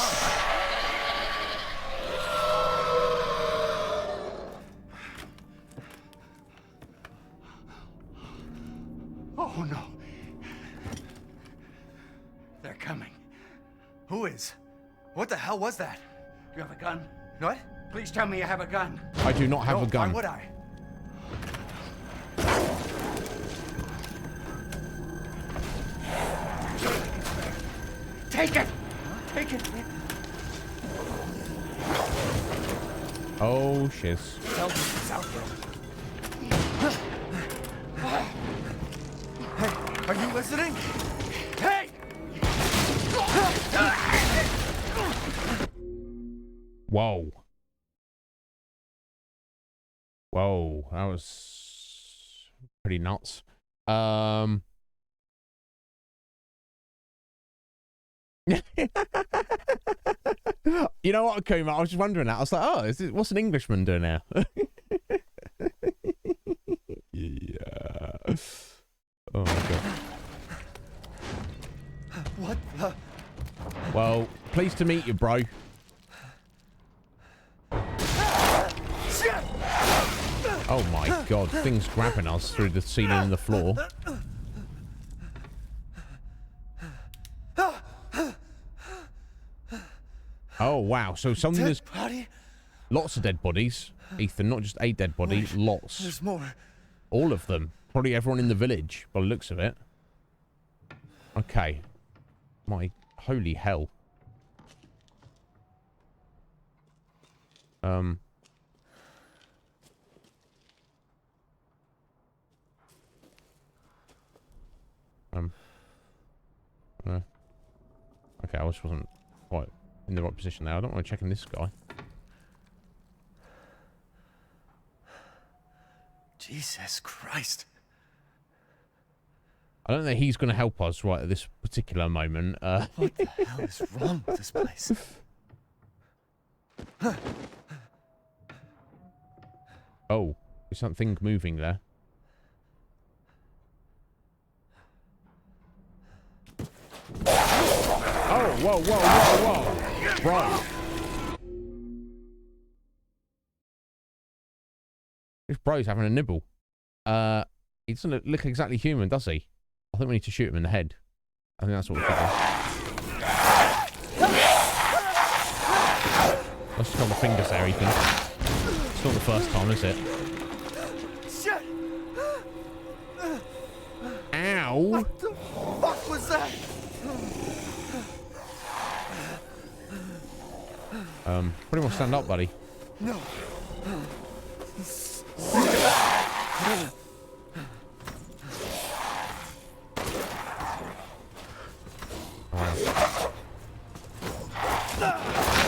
Oh, no. They're coming. Who is? What the hell was that? You have a gun? What? Please tell me you have a gun. I do not have a gun. Why would I? Take it! Take it! Oh, shiz. Tell me it's out there. Hey, are you listening? Hey! Whoa. Whoa, that was pretty nuts. You know what, Kuma? I was just wondering that. I was like, oh, what's an Englishman doing now? Yeah. Oh, my God. What the? Well, pleased to meet you, bro. Oh, my God. Things grabbing us through the ceiling and the floor. Oh, wow. So there's lots of dead bodies. Ethan, not just a dead body, lots. There's more. All of them. Probably everyone in the village, by the looks of it. Okay. My holy hell. Okay, I just wasn't quite in the right position there. I don't want to check in this guy. Jesus Christ. I don't think he's going to help us right at this particular moment. What the hell is wrong with this place? Oh, there's something moving there. Oh, whoa, whoa, whoa, whoa. Bro. This bro's having a nibble. He doesn't look exactly human, does he? I think we need to shoot him in the head. I think that's what we're doing. Let's just got the fingers there, Ethan. It's not the first time, is it? Shit! Ow! What the fuck was that? Pretty much stand up, buddy. No.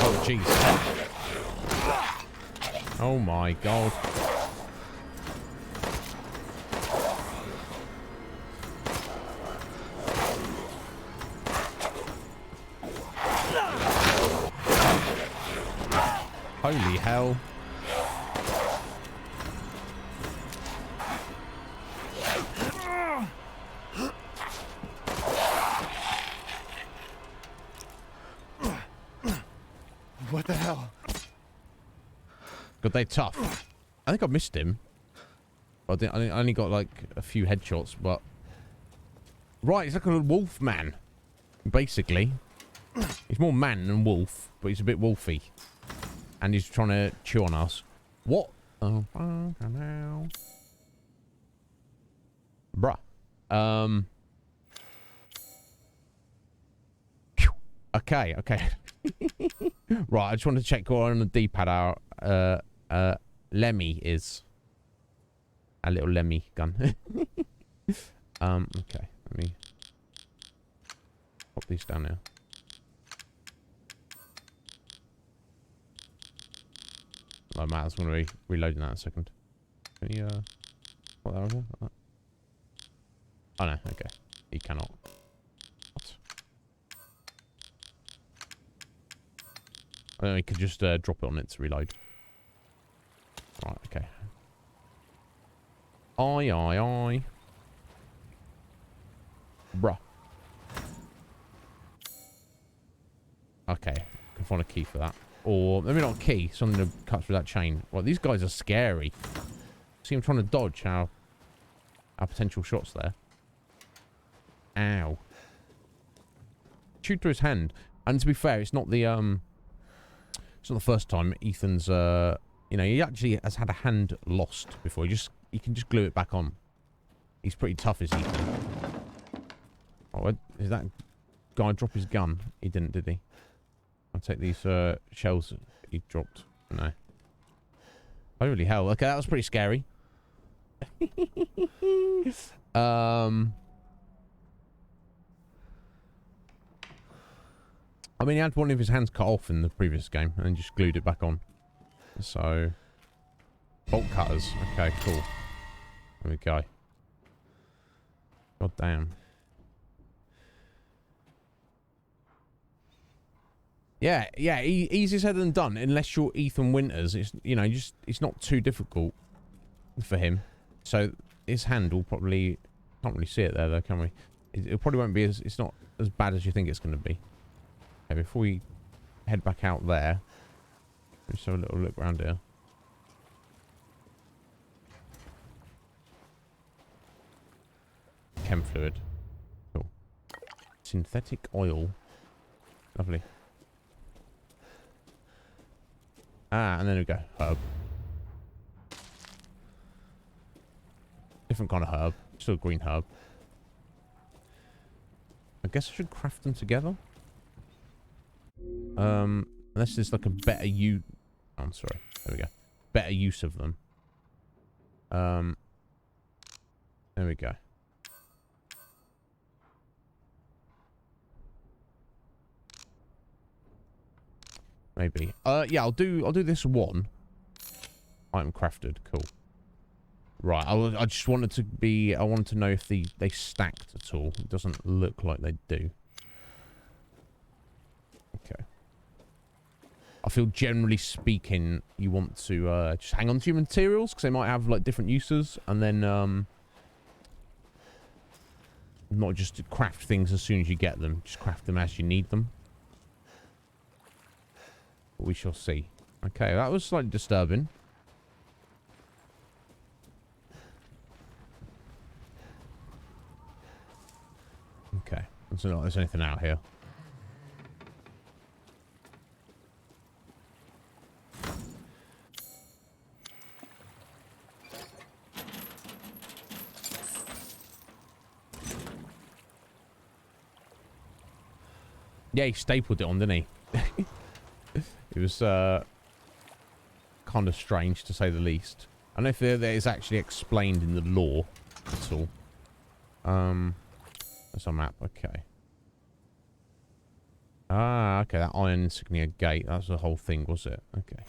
Oh, jeez. Oh, my God. Holy hell. What the hell? God, they're tough. I think I missed him. I only got like a few headshots, but... Right, he's like a wolf man. Basically. He's more man than wolf, but he's a bit wolfy. And he's trying to chew on us. What? Oh, bruh. Okay, okay. Right, I just want to check what on the D-pad our Lemmy is. A little Lemmy gun. Okay, let me pop these down now. Oh, Matt's going to be reloading that in a second. Can you, put that over? Like that? Oh, no, okay. He cannot. What? I don't know, he could just drop it on it to reload. Right, okay. Aye, aye, aye. Bruh. Okay, can find a key for that. Or, maybe not a key, something to cut through that chain. Well, these guys are scary. See him trying to dodge our potential shots there. Ow. Chewed through his hand. And to be fair, it's not the first time Ethan's, you know, he actually has had a hand lost before. He can just glue it back on. He's pretty tough, is Ethan. Oh, is that guy drop his gun? He didn't, did he? I'll take these shells he dropped. No. Holy hell. Okay, that was pretty scary. I mean, he had one of his hands cut off in the previous game and just glued it back on. So, bolt cutters. Okay, cool. There we go. God damn. Yeah, easier said than done. Unless you're Ethan Winters, it's, you know, just it's not too difficult for him. So his hand will probably can't really see it there though, can we? It probably won't be as it's not as bad as you think it's going to be. Okay, before we head back out there, let's have a little look around here. Chem fluid. Cool. Synthetic oil. Lovely. Ah, and then we go. Herb. Different kind of herb. Still green herb. I guess I should craft them together. Unless there's like a better use. Oh, I'm sorry. There we go. Better use of them. There we go. Maybe. Yeah, I'll do this one. Item crafted. Cool. Right. I just wanted to be. I wanted to know if they stacked at all. It doesn't look like they do. Okay. I feel generally speaking, you want to just hang on to your materials because they might have like different uses, and then not just craft things as soon as you get them. Just craft them as you need them. But we shall see. Okay, that was slightly disturbing. Okay, there's not there's anything out here. Yeah, he stapled it on, didn't he? It was kind of strange, to say the least. I don't know if that is actually explained in the lore at all. That's our map. Okay. Ah, okay. That iron insignia gate. That was the whole thing, was it? Okay.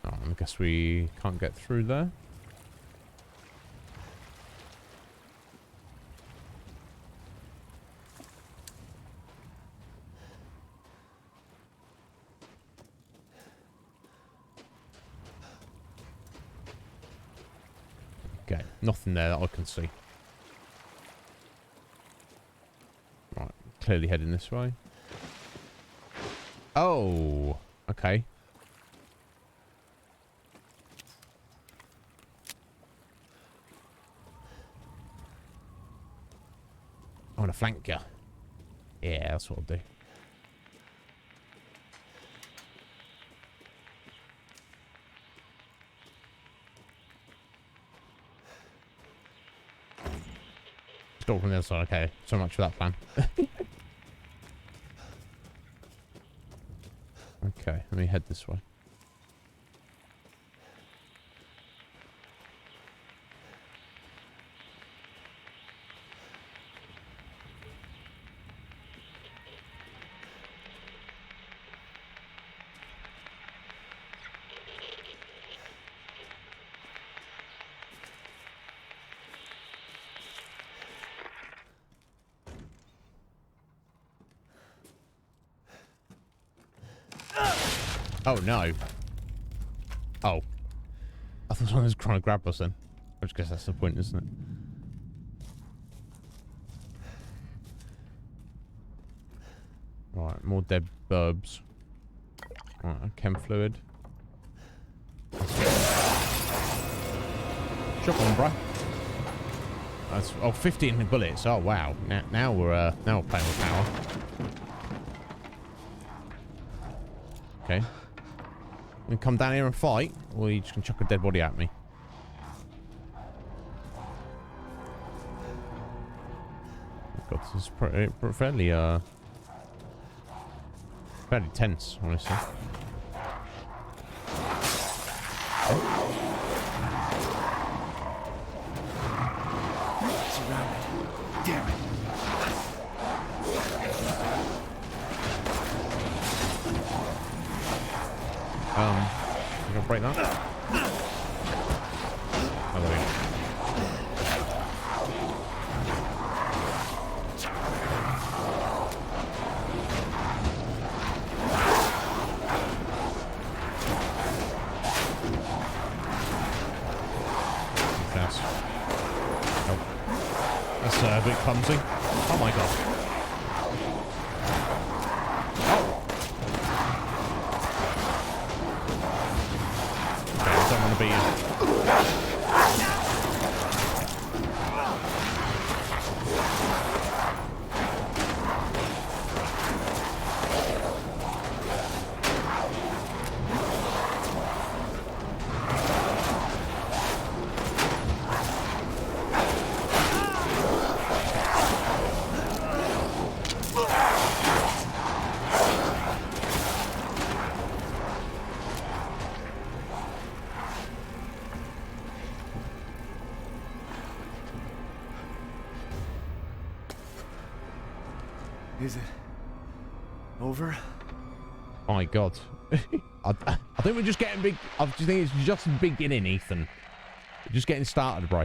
Oh, I guess we can't get through there. Okay, nothing there that I can see. Right, clearly heading this way. Oh, okay. I want to flank you. Yeah, that's what I'll do. Stop from the other side. Okay, so much for that plan. Okay, let me head this way. Oh no. Oh. I thought someone was trying to grab us then. I just guess that's the point, isn't it? Right, more dead burbs. Right, chem fluid. Shotgun, bro. That's 15 bullets. Oh wow. Now we're playing with power. Okay. You can come down here and fight, or you just can chuck a dead body at me. God, this is fairly fairly tense, honestly. Surrounded. Damn it. You gonna break that? Oh, there we go. That's a bit clumsy. Oh my god. Okay, I don't want to be in. Is it over? Oh my god. I think we're just getting big. I think it's just beginning, Ethan. We're just getting started, bro.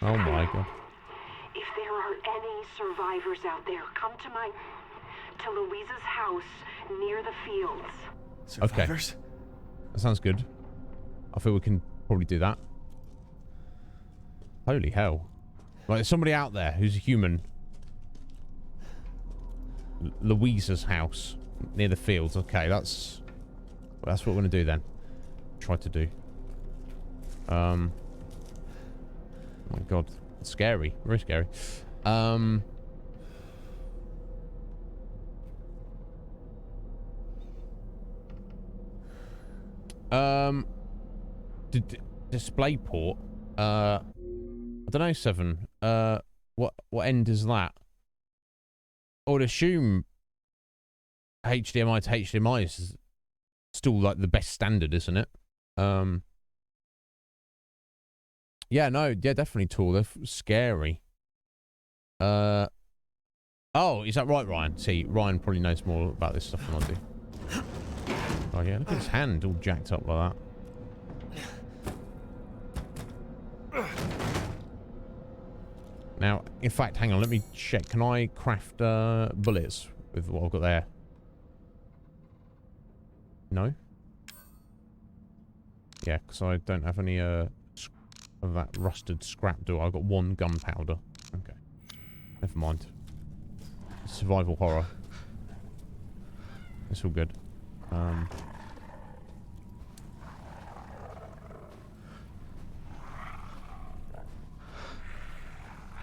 Oh my god. If there are any survivors out there, come to Louisa's house near the fields. Survivors? Okay. That sounds good. I feel we can probably do that. Holy hell. Like, there's somebody out there who's a human. Louisa's house near the fields. Okay, that's what we're gonna do then. Try to do. Oh my god, it's scary, very scary. Display port. I don't know, Seven. What end is that? I would assume HDMI to HDMI is still like the best standard, isn't it? Yeah, no, yeah, definitely tall. They're scary. Oh, is that right, Ryan? See, Ryan probably knows more about this stuff than I do. Oh yeah, look at his hand all jacked up like that. Now, in fact, hang on, let me check. Can I craft bullets with what I've got there? No? Yeah, because I don't have any of that rusted scrap, do I? I've got 1 gunpowder. Okay. Never mind. Survival horror. It's all good.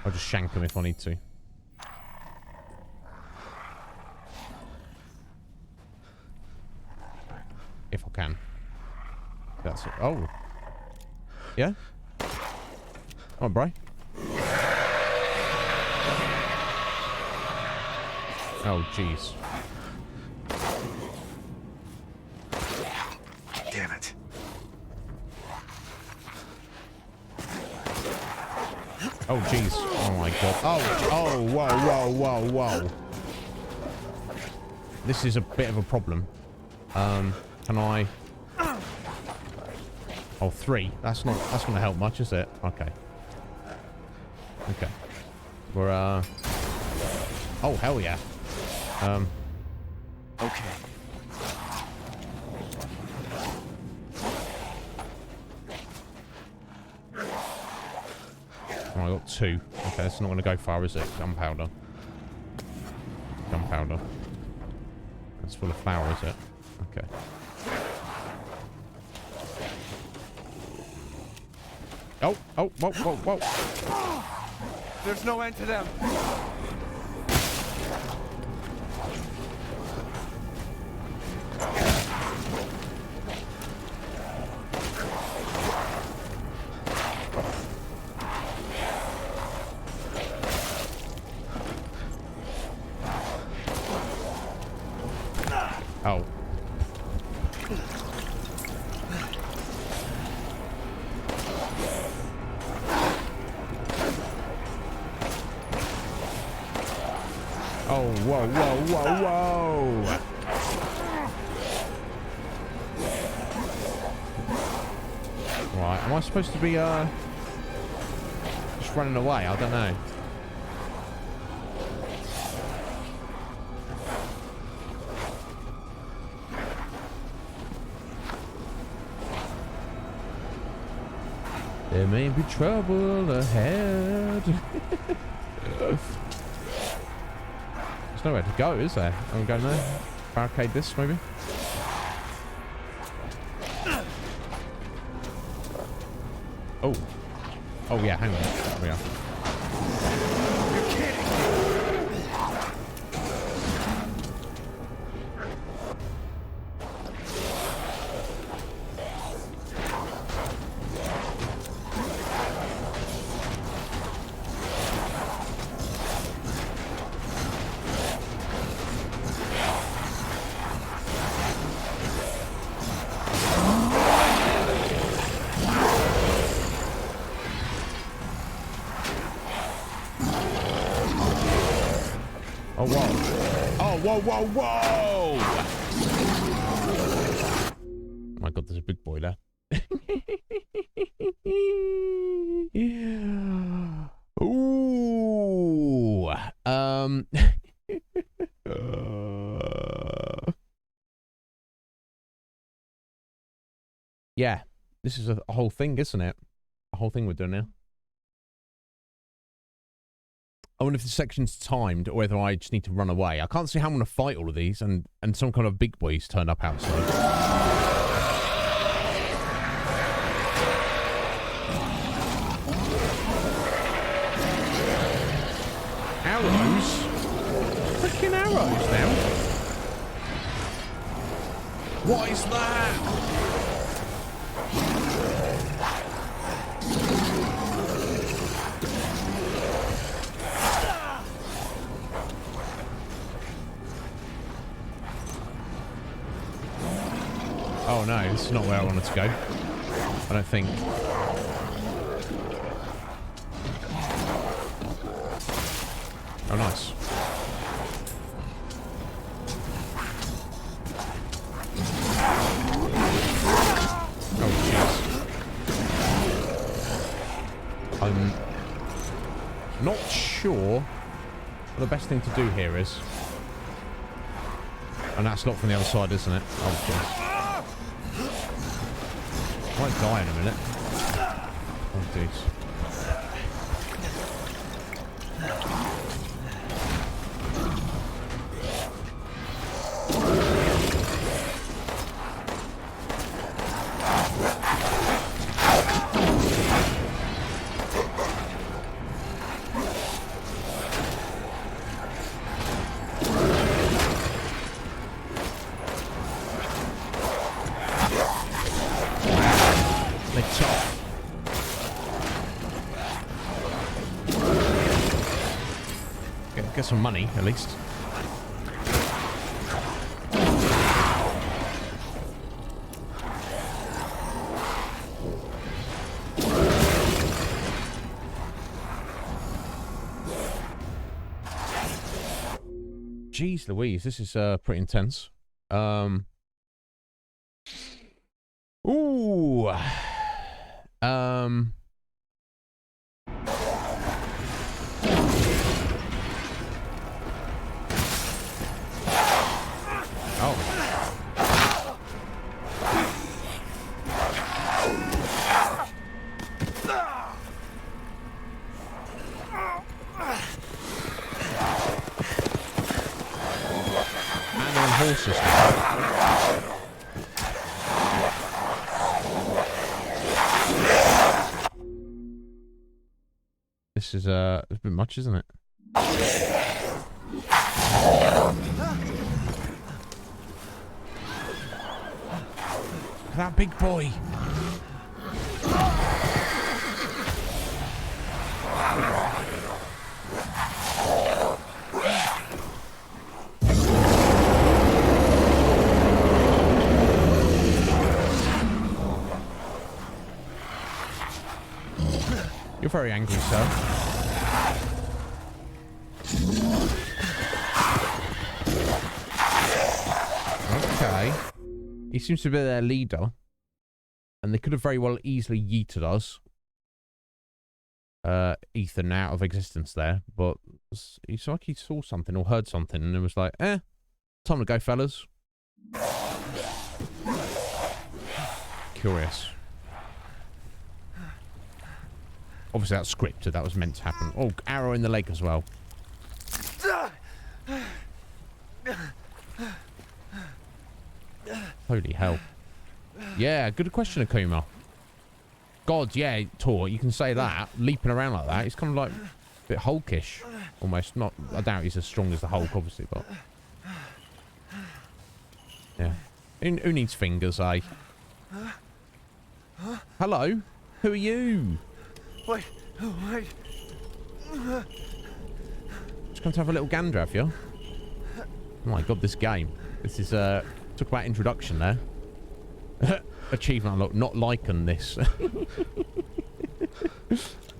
I'll just shank them if I need to. If I can. That's it. Oh. Yeah? Oh, bro. Oh, jeez. Damn it. Oh, jeez. Oh, my God. Oh, whoa, whoa, whoa, whoa. This is a bit of a problem. Can I... Oh, 3. That's going to help much, is it? Okay. Okay. We're, Oh, hell yeah. Okay. Oh, I got 2. Okay, that's not going to go far, is it? Gunpowder. Gunpowder. That's full of flour, is it? Okay. Oh, oh, whoa, whoa, whoa. There's no end to them. Oh, whoa, whoa, whoa, whoa. Right, am I supposed to be, just running away? I don't know. There may be trouble ahead. There's nowhere to go, is there? I'm going there. Barricade this, maybe? Oh. Oh, yeah, hang on. There we are. Whoa, whoa, whoa! Oh my god, there's a big boy there. Ooh. Yeah, this is a whole thing, isn't it? A whole thing we're doing now. I wonder if the section's timed or whether I just need to run away. I can't see how I'm going to fight all of these and some kind of big boys turned up outside. Arrows? Freaking arrows now. What is that? Oh no, this is not where I wanted to go. I don't think. Oh, nice. Oh, jeez. I'm not sure what the best thing to do here is. And that's not from the other side, isn't it? Oh, jeez. I might die in a minute. Oh, jeez. Get some money, at least. Jeez Louise, this is pretty intense. Ooh. Horses. This is a bit much, isn't it? That big boy. You're very angry, sir. He seems to be their leader. And they could have very well easily yeeted us. Ethan out of existence there. But it's like he saw something or heard something and it was like, time to go, fellas. Curious. Obviously that's scripted. That was meant to happen. Oh, arrow in the leg as well. Holy hell. Yeah, good question, Akuma. God, yeah, Tor, you can say that. Leaping around like that. He's kind of like a bit Hulkish. Almost. Not. I doubt he's as strong as the Hulk, obviously, but... Yeah. Who needs fingers, eh? Hello? Who are you? Wait. Wait. Just come to have a little gander, have you? Oh my god, this game. This is, talk about introduction there. Achievement unlocked, not lichen this.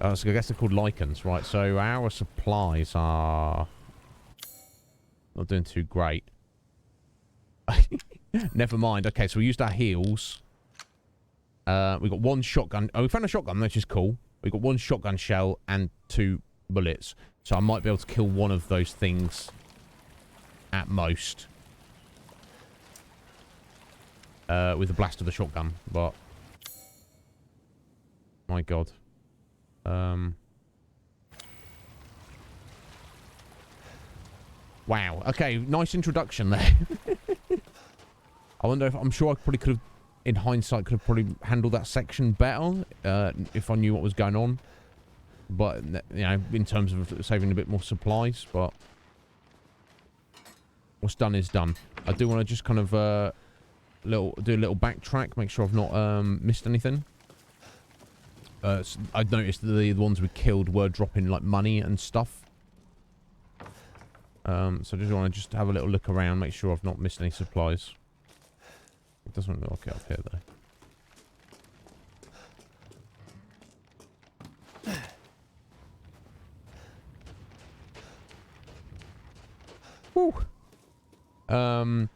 So I guess they're called lichens, right? So our supplies are not doing too great. Never mind. Okay, so we used our heals. We got one shotgun. Oh, we found a shotgun, which is cool. We got one shotgun shell and 2 bullets. So I might be able to kill one of those things at most. With the blast of the shotgun, but my god. Wow. Okay, nice introduction there. I wonder if I'm sure I probably could have, in hindsight, could have probably handled that section better if I knew what was going on. But you know, in terms of saving a bit more supplies, but what's done is done. I do want to just kind of do a little backtrack, make sure I've not missed anything. I'd noticed that the ones we killed were dropping like money and stuff. So I just want to just have a little look around, make sure I've not missed any supplies. It doesn't look like it up here though. Woo.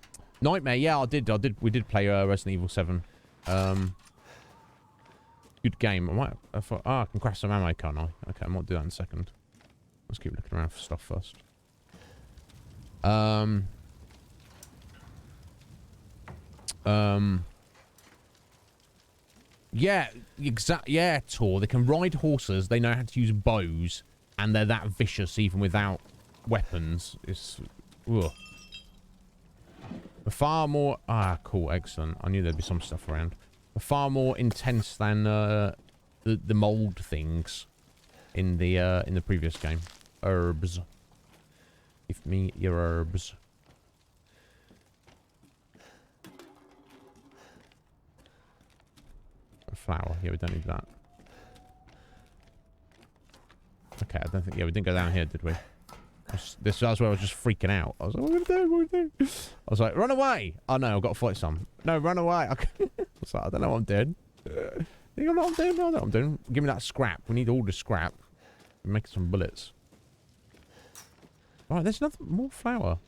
Nightmare, yeah, I did. We did play Resident Evil 7. Good game. I might. I can craft some ammo, can't I? Okay, I might do that in a second. Let's keep looking around for stuff first. Yeah, yeah, Tor. They can ride horses. They know how to use bows, and they're that vicious even without weapons. It's. Ugh. Far more... cool, excellent. I knew there'd be some stuff around. Far more intense than the mold things in the previous game. Herbs. Give me your herbs. A flower. Yeah, we don't need that. Okay, I don't think... Yeah, we didn't go down here, did we? This was where I was just freaking out. I was like, what are we doing? What are we doing? I was like, run away. Oh, no, I've got to fight some. No, run away. I was like, I don't know what I'm doing. You know what I'm doing? No, I don't know what I'm doing. Give me that scrap. We need all the scrap. We're making some bullets. Right, there's more flour.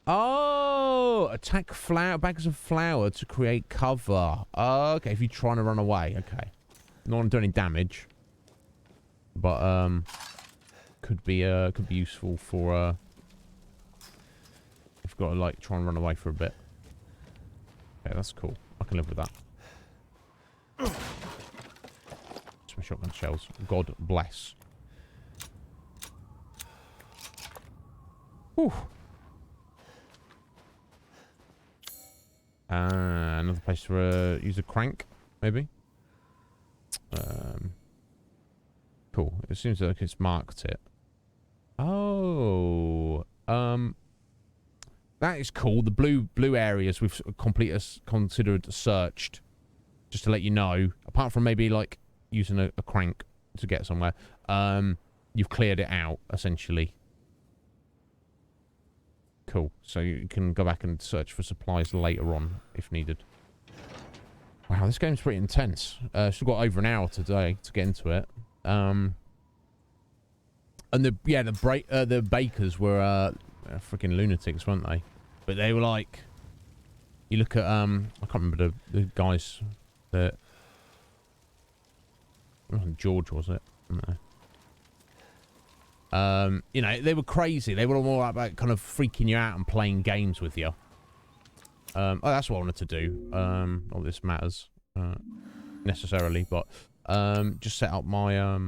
Oh, attack bags of flour to create cover. Oh, okay, if you're trying to run away. Okay. Not want to do any damage. But, could be useful for if you've got to like try and run away for a bit. Okay, that's cool. I can live with that. Some shotgun shells. God bless. Whew. Another place to use a crank, maybe. Cool. It seems like it's marked it. Oh, that is cool. The blue areas we've considered searched, just to let you know. Apart from maybe like using a crank to get somewhere, you've cleared it out essentially. Cool. So you can go back and search for supplies later on if needed. Wow, this game's pretty intense. Still got over an hour today to get into it. And the bakers were freaking lunatics, weren't they? But they were like, You look at I can't remember the guys that George, was it? I don't know. You know, they were crazy. They were all more about kind of freaking you out and playing games with you. Oh, that's what I wanted to do. Not this matters necessarily, but just set up my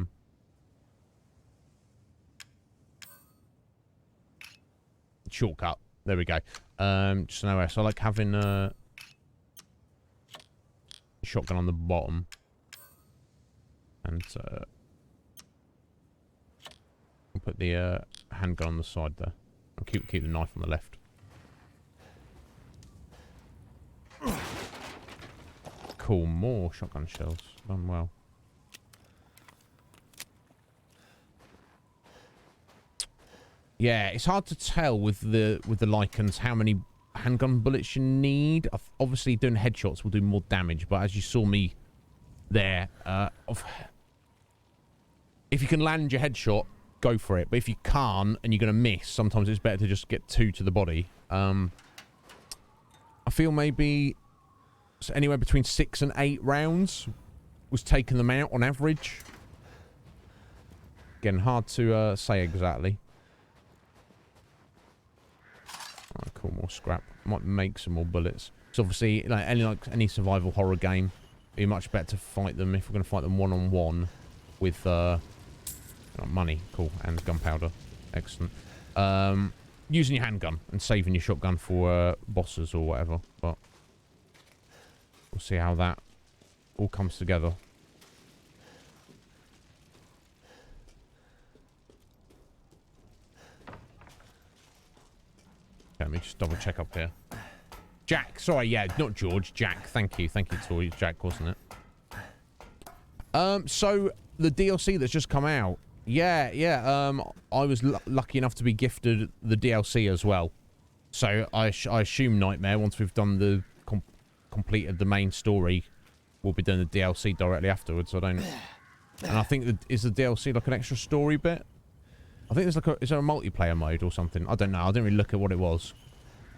shortcut. There we go. Just nowhere. So I like having a shotgun on the bottom, and I'll put the handgun on the side there. I'll keep the knife on the left. Cool, more shotgun shells. Done well. Yeah, it's hard to tell with the Lycans how many handgun bullets you need. Obviously, doing headshots will do more damage, but as you saw me there, if you can land your headshot, go for it. But if you can't and you're going to miss, sometimes it's better to just get 2 to the body. I feel maybe anywhere between 6 and 8 rounds was taking them out on average. Again, hard to say exactly. Oh, cool, more scrap. Might make some more bullets. So obviously, like any survival horror game, it'd be much better to fight them if we're going to fight them one-on-one with money. Cool, and gunpowder. Excellent. Using your handgun and saving your shotgun for bosses or whatever. But we'll see how that all comes together. Let me just double check up here. Jack, sorry, yeah, not George, Jack. Thank you, Tori. Jack, wasn't it? So the DLC that's just come out. Yeah. I was lucky enough to be gifted the DLC as well. So I assume Nightmare, once we've done the completed the main story, we'll be doing the DLC directly afterwards. I don't. And I think is the DLC like an extra story bit? I think there's like is there a multiplayer mode or something? I don't know. I didn't really look at what it was.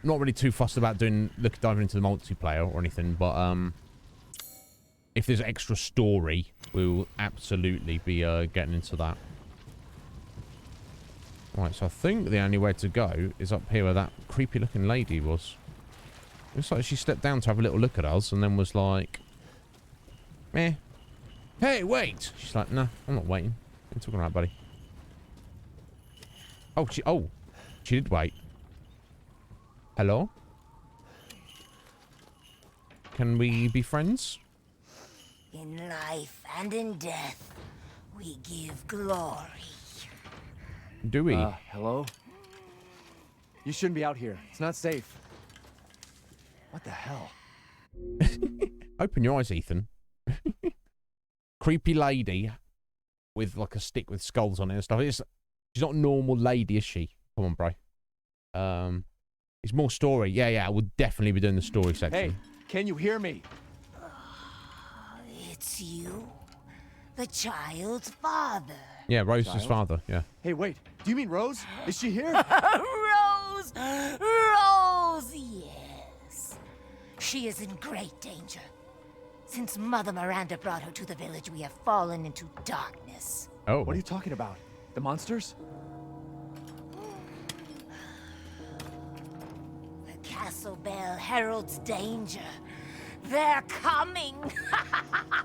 I'm not really too fussed about diving into the multiplayer or anything, but if there's extra story, we'll absolutely be getting into that. Right, so I think the only way to go is up here where that creepy looking lady was. Looks like she stepped down to have a little look at us and then was like, meh. Hey, wait! She's like, nah, I'm not waiting. What are you talking about, buddy? Oh, she did wait. Hello? Can we be friends? In life and in death, we give glory. Do we? Hello? You shouldn't be out here. It's not safe. What the hell? Open your eyes, Ethan. Creepy lady with like a stick with skulls on it and stuff. She's not a normal lady, is she? Come on, bro. It's more story. Yeah, I would definitely be doing the story section. Hey, can you hear me? It's you, the child's father. Yeah, Rose's father, yeah. Hey, wait. Do you mean Rose? Is she here? Rose, yes. She is in great danger. Since Mother Miranda brought her to the village, we have fallen into darkness. Oh. What are you talking about? The monsters? The castle bell heralds danger. They're coming.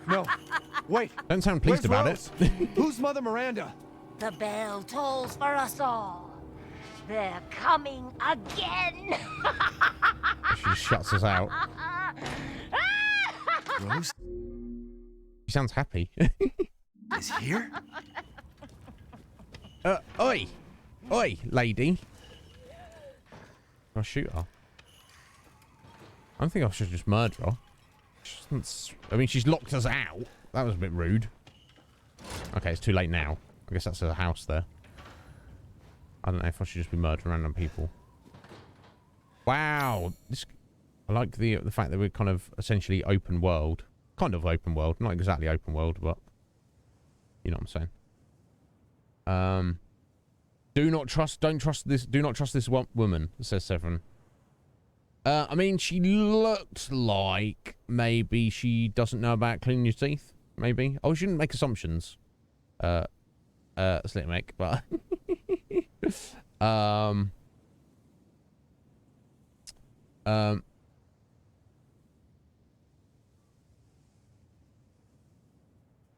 No. Wait. Don't sound pleased about Rose? it. Who's Mother Miranda? The bell tolls for us all. They're coming again. She shuts us out. Rose? She sounds happy. Is here? Oi, lady. I'll shoot her. I don't think I should just murder her. I mean, she's locked us out. That was a bit rude. Okay, it's too late now. I guess that's a house there. I don't know if I should just be murdering random people. Wow. I like the fact that we're kind of essentially open world. Kind of open world. Not exactly open world, but you know what I'm saying. Do not trust this woman, says Severin. I mean, she looked like maybe she doesn't know about cleaning your teeth. Maybe. Oh, she shouldn't make assumptions. Slit make, but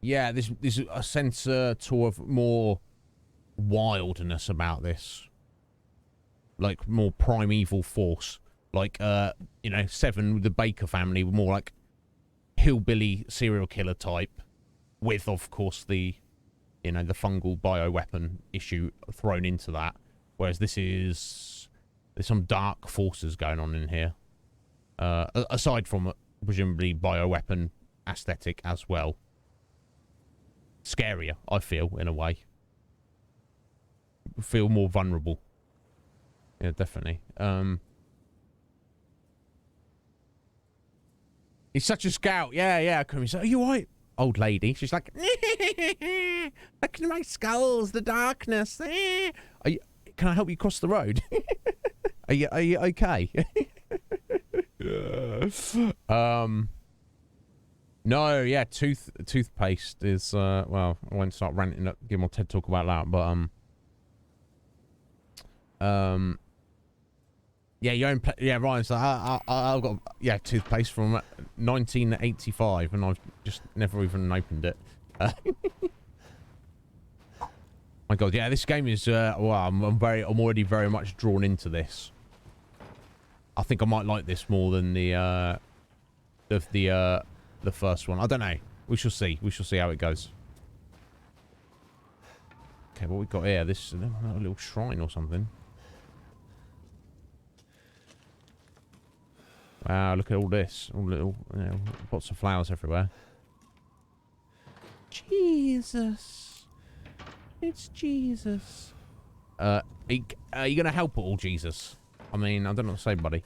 yeah, there's a sense of more wildness about this, like more primeval force, like you know, Seven with the Baker family were more like hillbilly serial killer type, with of course the, you know, the fungal bioweapon issue thrown into that, whereas there's some dark forces going on in here, aside from presumably bioweapon aesthetic as well. Scarier, I feel, in a way. Feel more vulnerable. Yeah, definitely. He's such a scout. Yeah. Come here. Are you alright, old lady? She's like, look at my skulls, the darkness. Can I help you cross the road? Are you okay? No, yeah, toothpaste is well, I won't start ranting up, give more TED talk about that, but yeah, your own yeah, Ryan's like, I've got, yeah, toothpaste from 1985, and I've just never even opened it. My God, yeah, this game is well, I'm already very much drawn into this. I think I might like this more than the first one. I don't know. We shall see. We shall see how it goes. Okay, what we got here? This a little shrine or something. Wow, look at all this. All little, you know, pots of flowers everywhere. Jesus. It's Jesus. Are you going to help at all, Jesus? I mean, I don't know what to say, buddy.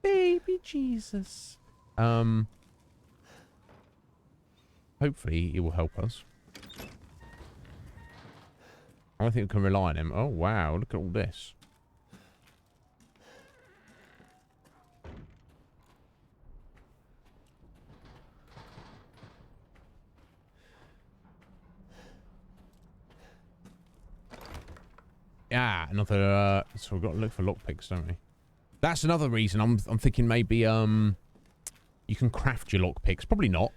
Baby Jesus. Hopefully he will help us. I don't think we can rely on him. Oh, wow. Look at all this. Yeah, another, so we've got to look for lockpicks, don't we? That's another reason I'm thinking maybe, you can craft your lockpicks. Probably not.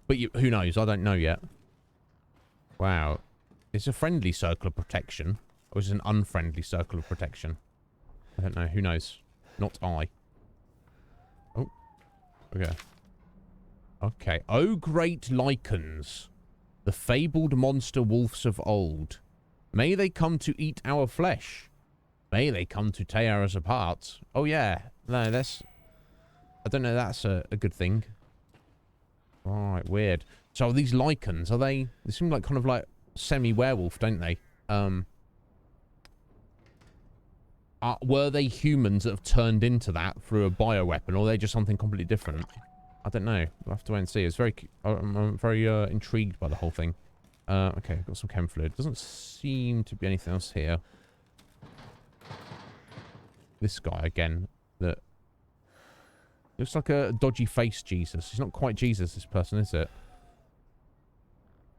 But who knows? I don't know yet. Wow. It's a friendly circle of protection. Or is it an unfriendly circle of protection? I don't know. Who knows? Not I. Oh. Okay. Okay. Oh, great lichens. The fabled monster wolves of old. May they come to eat our flesh. May they come to tear us apart. Oh, yeah. No, that's... I don't know. That's a good thing. Right, weird. So these lichens, are they seem like kind of like semi-werewolf, don't they? Were they humans that have turned into that through a bioweapon, or are they just something completely different? I don't know. We'll have to wait and see. It's very... I'm very intrigued by the whole thing. Okay, I've got some chem fluid. Doesn't seem to be anything else here. This guy, again, that... looks like a dodgy face Jesus. He's not quite Jesus, this person, is it?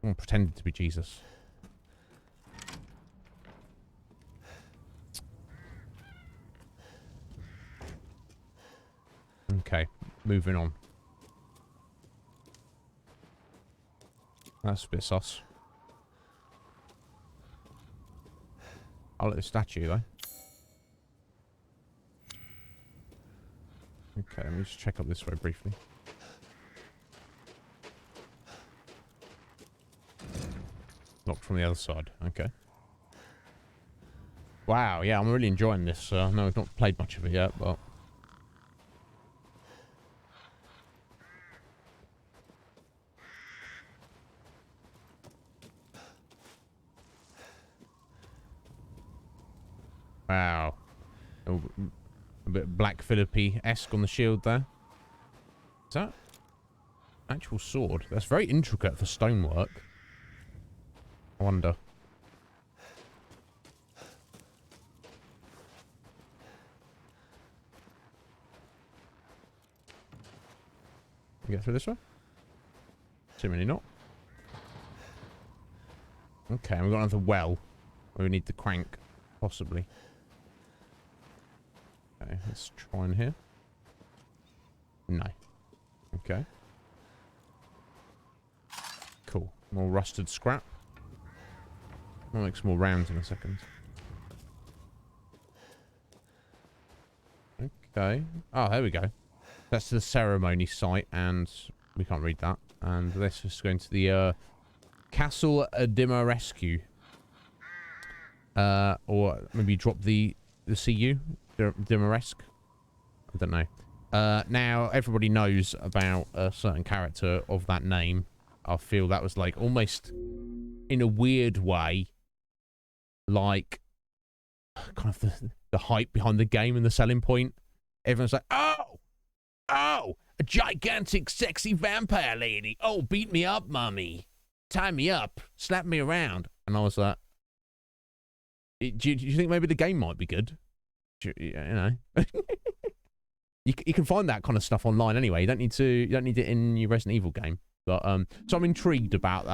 I'm pretending to be Jesus. Okay, moving on. That's a bit sus. I like the statue, though. Okay, let me just check up this way briefly. Locked from the other side. Okay. Wow, yeah, I'm really enjoying this. I know I've not played much of it yet, but... wow. Oh, a bit Black Phillippi-esque on the shield there. Is that actual sword? That's very intricate for stonework. I wonder. Get through this way? Seemingly not. Okay, and we've got another well where we need the crank, possibly. Okay, let's try in here. No. Okay. Cool. More rusted scrap. I'll make some more rounds in a second. Okay. Oh, there we go. That's the ceremony site, and we can't read that. And let's just go into the Castle Dimarescu. Or maybe drop the CU Dimaresque. I don't know. Now everybody knows about a certain character of that name. I feel that was like almost in a weird way, like kind of the hype behind the game and the selling point. Everyone's like, oh, a gigantic, sexy vampire lady. Oh, beat me up, mummy. Tie me up. Slap me around. And I was like, do you think maybe the game might be good? You know, you can find that kind of stuff online anyway. You don't need it in your Resident Evil game. But so I'm intrigued about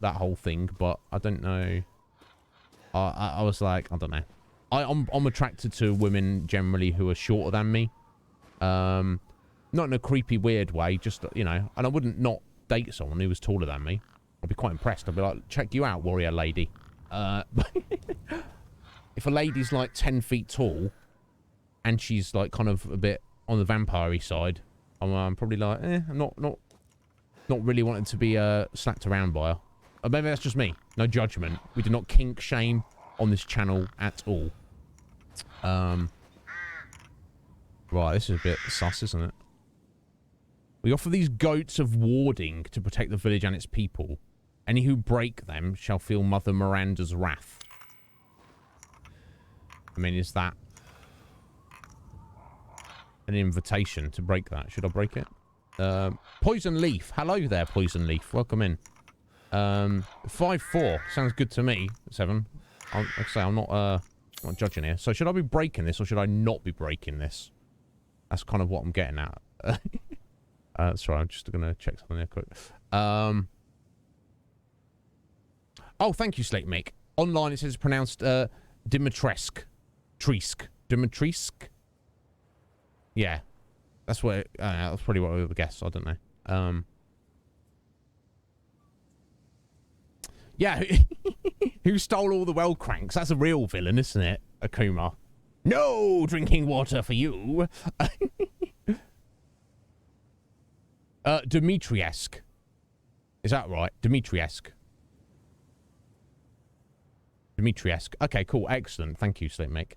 that whole thing. But I don't know. I was like, I don't know. I'm attracted to women generally who are shorter than me. Not in a creepy, weird way. Just, you know, and I wouldn't not date someone who was taller than me. I'd be quite impressed. I'd be like, check you out, warrior lady. If a lady's like 10 feet tall and she's like kind of a bit on the vampire-y side, I'm probably like, I'm not really wanting to be slapped around by her. Or maybe that's just me. No judgment. We do not kink shame on this channel at all. Right, this is a bit sus, isn't it? We offer these goats of warding to protect the village and its people. Any who break them shall feel Mother Miranda's wrath. I mean, is that an invitation to break that? Should I break it? Poison Leaf. Hello there, Poison Leaf. Welcome in. 5-4. Sounds good to me. 7. Like I say, I'm not judging here. So should I be breaking this or should I not be breaking this? That's kind of what I'm getting at. Sorry, I'm just going to check something there quick. Oh, thank you, Slate Mick. Online it says it's pronounced Dimitrescu. Dimitrescu? Yeah. That's what that's probably what I would guess. I don't know. Yeah. Who stole all the well cranks? That's a real villain, isn't it? Akuma. No drinking water for you. Dimitriesque. Is that right? Dimitriesque. Dimitriesque. Okay, cool. Excellent. Thank you, Slim Mick.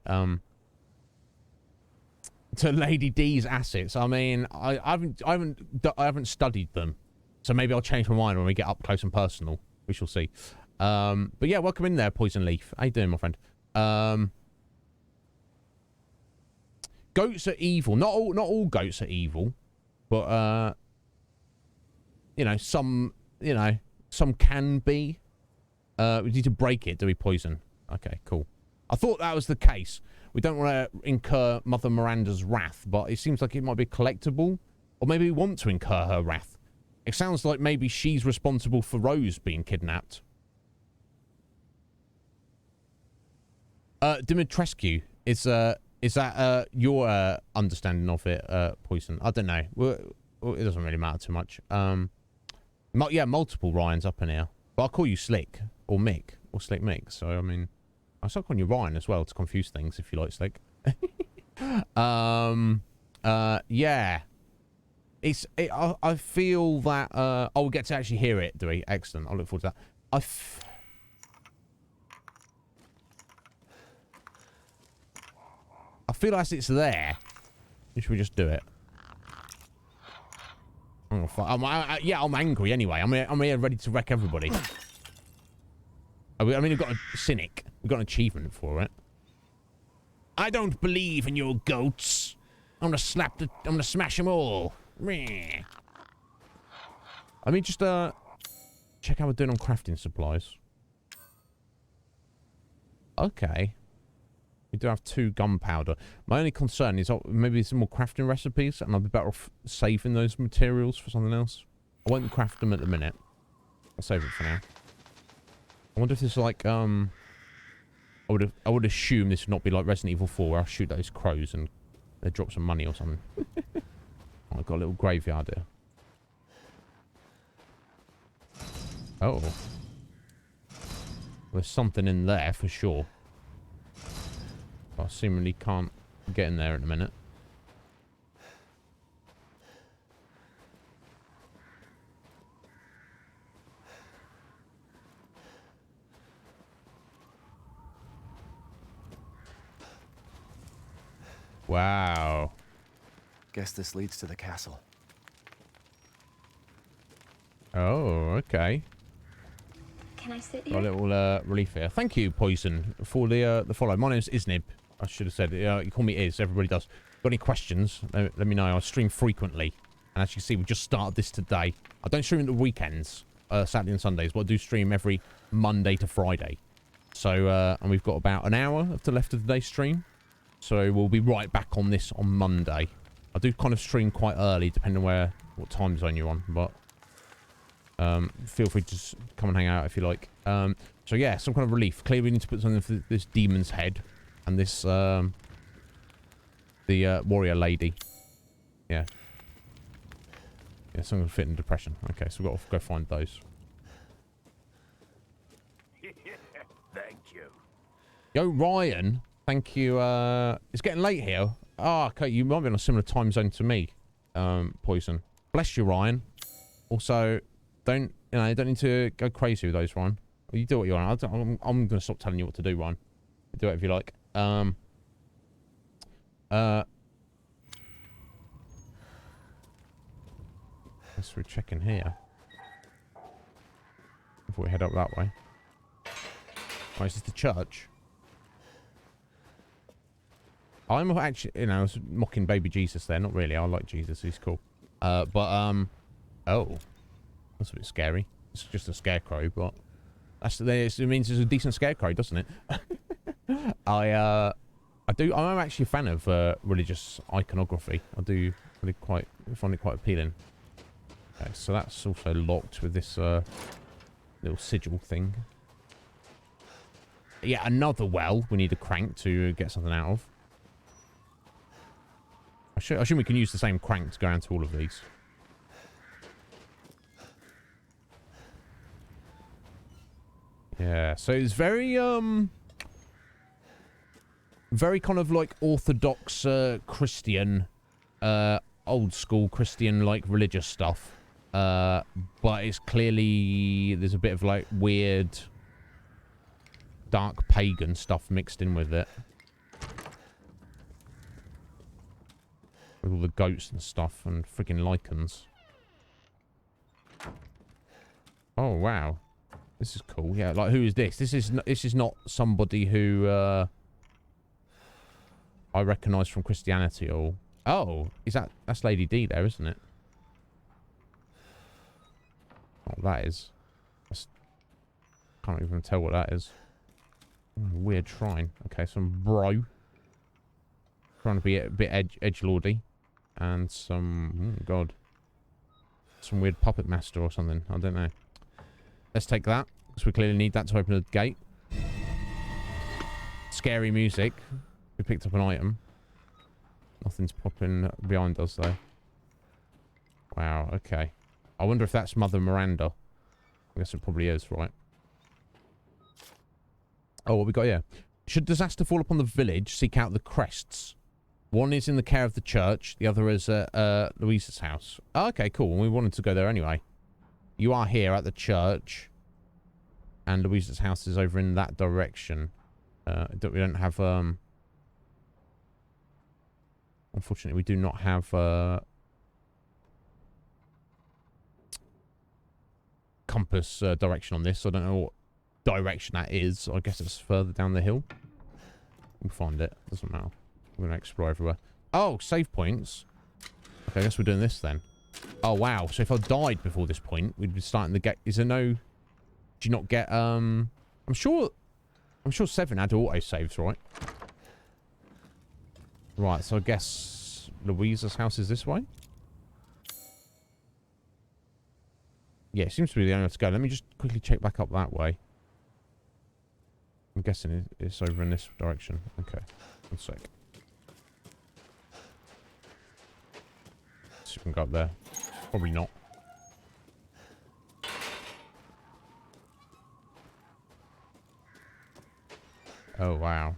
To Lady D's assets. I mean, I haven't studied them. So maybe I'll change my mind when we get up close and personal. We shall see. But yeah, welcome in there, Poison Leaf. How you doing, my friend? Goats are evil. Not all goats are evil, but you know, some can be. We need to break it, do we, Poison? Okay, cool. I thought that was the case. We don't want to incur Mother Miranda's wrath, but it seems like it might be collectible. Or maybe we want to incur her wrath. It sounds like maybe she's responsible for Rose being kidnapped. Dimitrescu, is that your understanding of it, Poison? I don't know. Well, it doesn't really matter too much. Yeah, multiple Ryans up in here. But I'll call you Slick, or Mick, or Slick Mick. So, I mean, I'll start calling you Ryan as well to confuse things, if you like, Slick. Yeah. I feel that, oh, we'll get to actually hear it, do we? Excellent. I'll look forward to that. I feel like it's there. Should we just do it? Yeah, I'm angry anyway. I'm here ready to wreck everybody. I mean, we've got a cynic. We've got an achievement for it. I don't believe in your goats. I'm gonna smash them all. Meh. I mean, just check how we're doing on crafting supplies. Okay. We do have 2 gunpowder. My only concern is maybe some more crafting recipes, and I'll be better off saving those materials for something else. I won't craft them at the minute. I'll save it for now. I wonder if this is like, I would assume this would not be like Resident Evil 4, where I shoot those crows and they drop some money or something. Oh, I've got a little graveyard here. Oh. There's something in there for sure. I seemingly can't get in there in a minute. Wow. Guess this leads to the castle. Oh, okay. Can I sit Got here? a little relief here. Thank you, Poison, for the follow. My name's Iznib. I should have said it. You call me Iz. Everybody does. Got any questions? Let me know. I stream frequently. And as you can see, we just started this today. I don't stream at the weekends, Saturday and Sundays, but I do stream every Monday to Friday. So, and we've got about an hour left of today's stream. So we'll be right back on this on Monday. I do kind of stream quite early, depending on what time zone you're on, but feel free to just come and hang out if you like. So yeah, some kind of relief. Clearly we need to put something for this demon's head and this the warrior lady. Yeah. Yeah, something to fit in depression. Okay, so we've got to go find those. Thank you. Yo, Ryan. Thank you. It's getting late here. Oh, okay. You might be on a similar time zone to me, Poison. Bless you, Ryan. Also, don't need to go crazy with those, Ryan. You do what you want. I'm going to stop telling you what to do, Ryan. Do it if you like. Let's check in here before we head up that way. Oh, is this the church? I'm actually, I was mocking baby Jesus there. Not really. I like Jesus. He's cool. Oh, that's a bit scary. It's just a scarecrow, but it means it's a decent scarecrow, doesn't it? I'm actually a fan of religious iconography. I do really find it quite appealing. Okay, so that's also locked with this little sigil thing. Yeah, another well. We need a crank to get something out of. I assume we can use the same crank to go around to all of these. Yeah, so it's very kind of like orthodox Christian, old school Christian like religious stuff. But it's clearly there's a bit of like weird dark pagan stuff mixed in with it. With all the goats and stuff and freaking lichens. Oh wow. This is cool. Yeah, like who is this? This is not somebody who I recognise from Christianity or oh, that's Lady D there, isn't it? Oh, that is. Can't even tell what that is. Weird shrine. Okay, some bro. Trying to be a bit edgelordy. And some God. Some weird puppet master or something. I don't know. Let's take that, because we clearly need that to open the gate. Scary music. We picked up an item. Nothing's popping behind us, though. Wow, okay. I wonder if that's Mother Miranda. I guess it probably is, right? Oh, what we got here? Should disaster fall upon the village, seek out the crests. One is in the care of the church. The other is at Louisa's house. Oh, okay, cool. We wanted to go there anyway. You are here at the church. And Louisa's house is over in that direction. We don't have... Unfortunately, we do not have... compass direction on this. So I don't know what direction that is. I guess it's further down the hill. We'll find it. Doesn't matter. We're going to explore everywhere. Oh, save points. Okay, I guess we're doing this then. Oh, wow. So if I died before this point, we'd be starting the get... Is there no... Do you not get... I'm sure 7 had auto saves, right? Right, so I guess Louisa's house is this way? Yeah, it seems to be the only way to go. Let me just quickly check back up that way. I'm guessing it's over in this direction. Okay, 1 sec. See if we can go up there. Probably not. Oh, wow.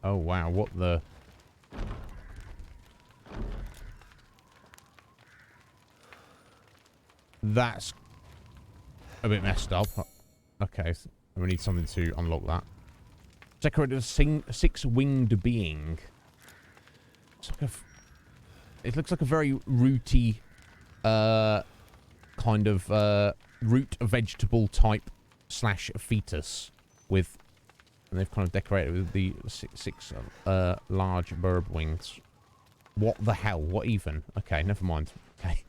Oh, wow. What the... That's a bit messed up. Okay, so we need something to unlock that. Decorated a six-winged being. It's like it looks like a very rooty, kind of root vegetable type / fetus with, and they've kind of decorated with the six large bird wings. What the hell? What even? Okay, never mind. Okay.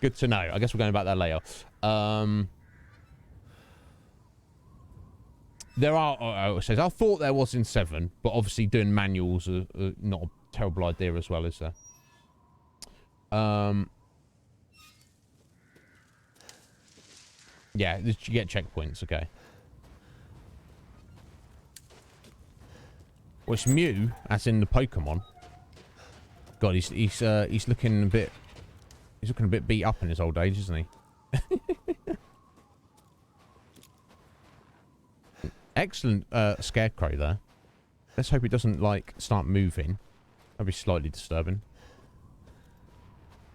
Good to know. I guess we're going about that later. There are... it says, I thought there was in 7, but obviously doing manuals are not a terrible idea as well, is there? Yeah, you get checkpoints, okay. Well, it's Mew, as in the Pokemon. God, he's looking a bit... He's looking a bit beat up in his old age, isn't he? Excellent scarecrow there. Let's hope it doesn't, like, start moving. That'd be slightly disturbing.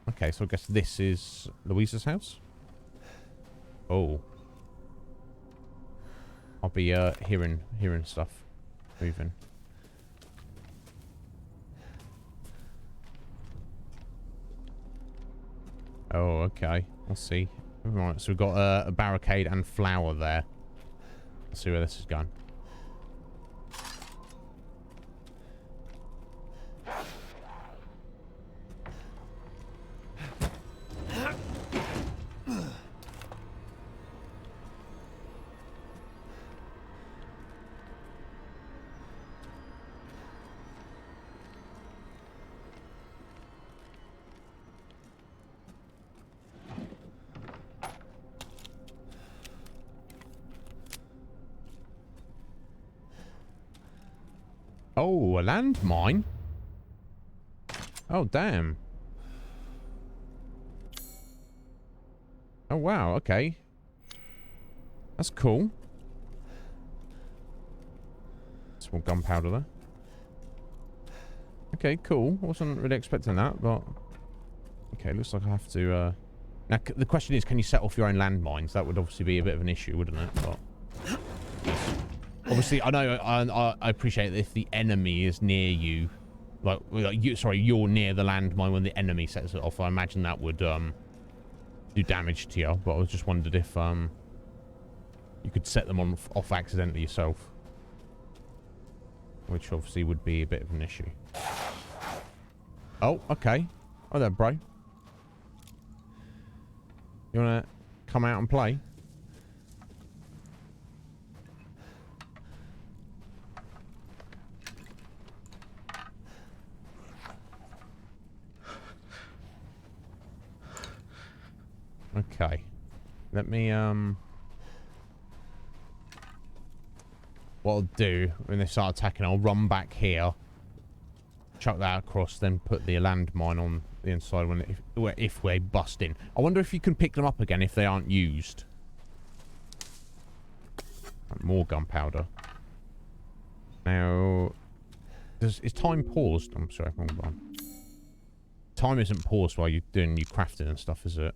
Okay, so I guess this is Louisa's house? Oh. I'll be hearing stuff moving. Oh, okay. Let's see. Right, so we've got a barricade and flower there. Let's see where this is going. Oh, a landmine? Oh, damn. Oh, wow, okay. That's cool. Small gunpowder there. Okay, cool. Wasn't really expecting that, but... Okay, looks like I have to, Now, the question is, can you set off your own landmines? That would obviously be a bit of an issue, wouldn't it? But... Obviously, I know, I appreciate that if the enemy is near you, like you're near the landmine when the enemy sets it off, I imagine that would, do damage to you, but I was just wondered if, you could set them off accidentally yourself. Which obviously would be a bit of an issue. Oh, okay. Oh there, bro. You wanna come out and play? Okay. Let me, what I'll do when they start attacking, I'll run back here, chuck that across, then put the landmine on the inside if we bust in. I wonder if you can pick them up again if they aren't used. And more gunpowder. Now, is time paused? I'm sorry, wrong one. Time isn't paused while you're doing your crafting and stuff, is it?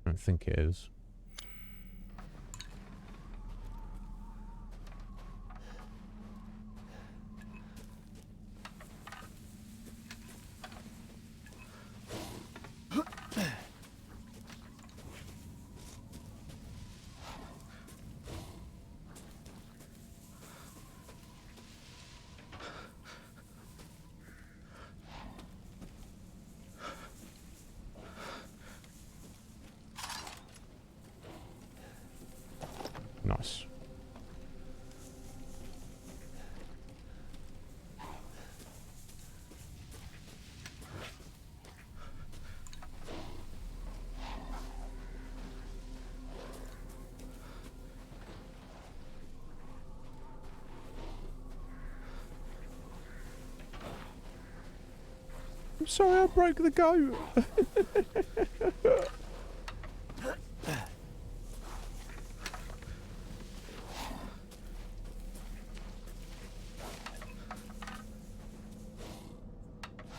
I don't think it is. I'm sorry I broke the goat.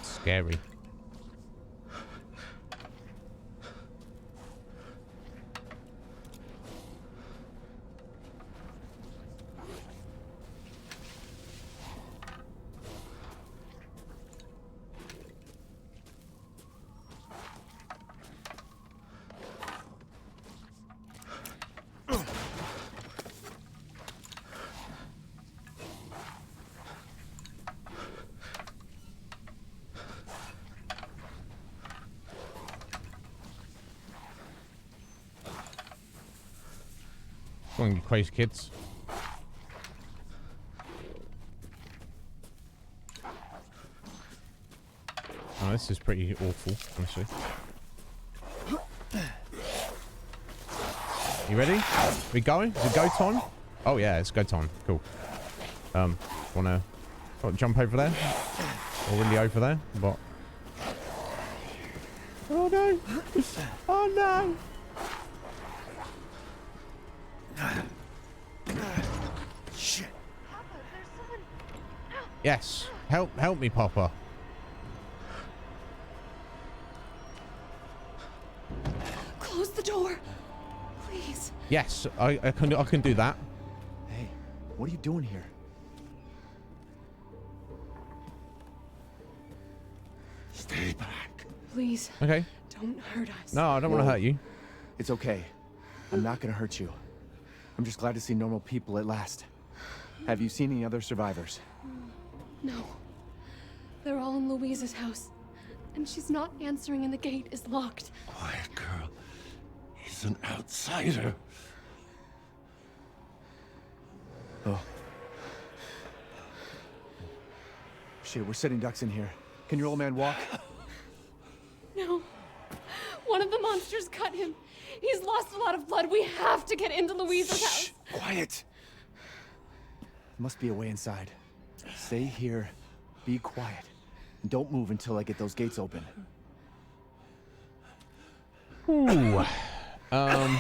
Scary. Come on, you crazy kids. Oh, this is pretty awful, honestly. You ready? We going? Is it go time? Oh yeah, it's go time. Cool. Wanna jump over there? Or really over there? But oh no! Oh no! Shit. Yes. Help me, Papa. Close the door, please. Yes, I can do that. Hey, what are you doing here? Stay back. Please. Okay. Don't hurt us. No, I don't want to hurt you. It's okay. I'm not gonna hurt you. I'm just glad to see normal people at last. Have you seen any other survivors? No. They're all in Louise's house. And she's not answering and the gate is locked. Quiet girl. He's an outsider. Oh. Shit, we're sitting ducks in here. Can your old man walk? No. One of the monsters cut him. He's lost a lot of blood. We have to get into Louise's house. Quiet. Must be a way inside. Stay here, be quiet, and don't move until I get those gates open. Ooh. Let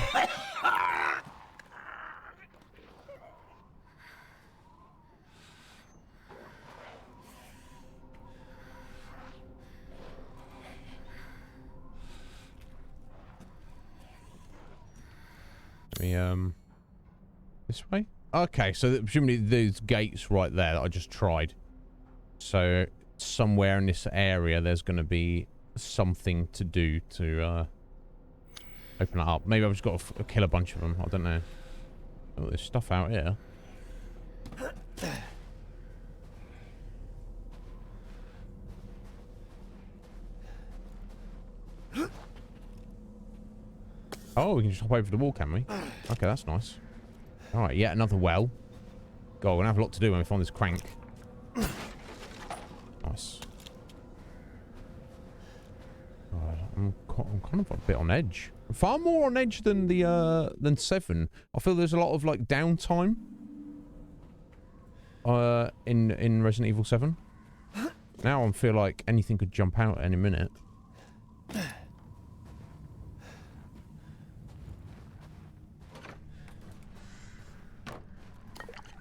me, this way? Okay, so presumably those gates right there that I just tried. So somewhere in this area there's going to be something to do to open it up. Maybe I've just got to kill a bunch of them. I don't know. Oh, there's stuff out here. Oh, we can just hop over the wall, can we? Okay, that's nice. All right, yet another well. God, we're gonna have a lot to do when we find this crank. Nice. I'm kind of a bit on edge. Far more on edge than the than 7. I feel there's a lot of like downtime. In Resident Evil 7. Now I feel like anything could jump out at any minute.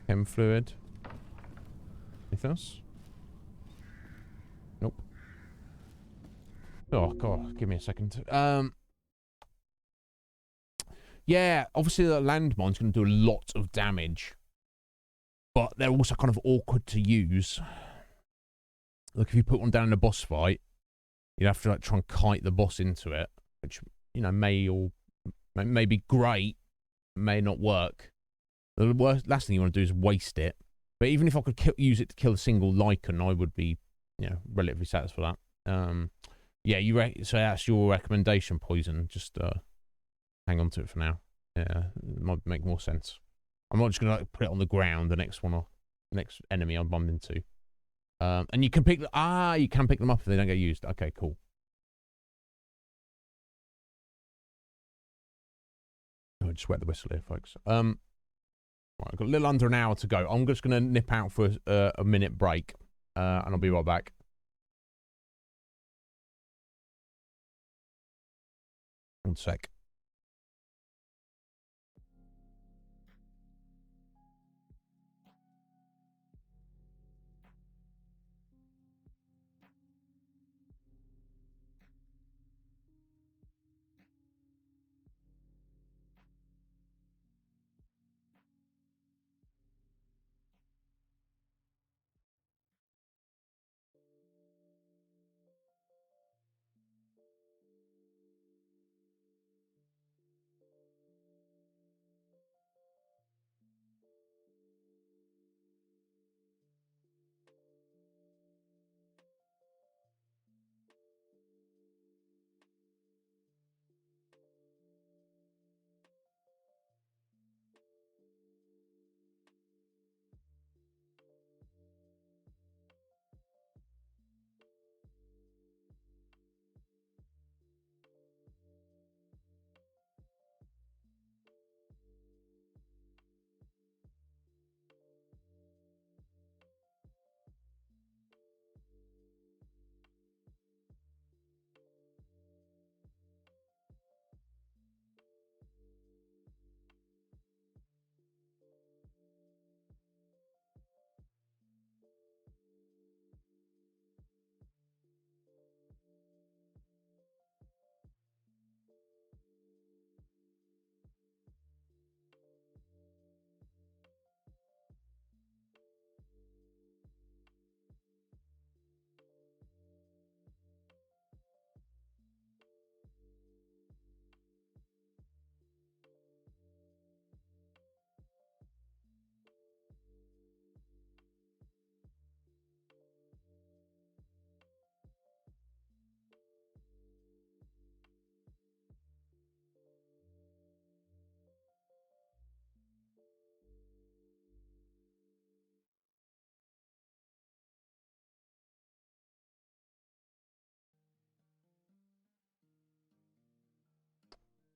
Chem fluid. Anything else? Nope. Oh god, give me a second. Yeah, obviously the landmine's going to do a lot of damage, but they're also kind of awkward to use. Like if you put one down in a boss fight, you'd have to like try and kite the boss into it, which you know may be great, may not work. The last thing you want to do is waste it. But even if I could use it to kill a single Lycan, I would be, you know, relatively satisfied with that. Yeah, so that's your recommendation, Poison. Just hang on to it for now. Yeah, it might make more sense. I'm not just gonna like, put it on the ground. The next enemy I bump into. And you can pick you can pick them up if they don't get used. Okay, cool. Oh, just wet the whistle here, folks. Right, I've got a little under an hour to go. I'm just going to nip out for a minute break, and I'll be right back. One sec.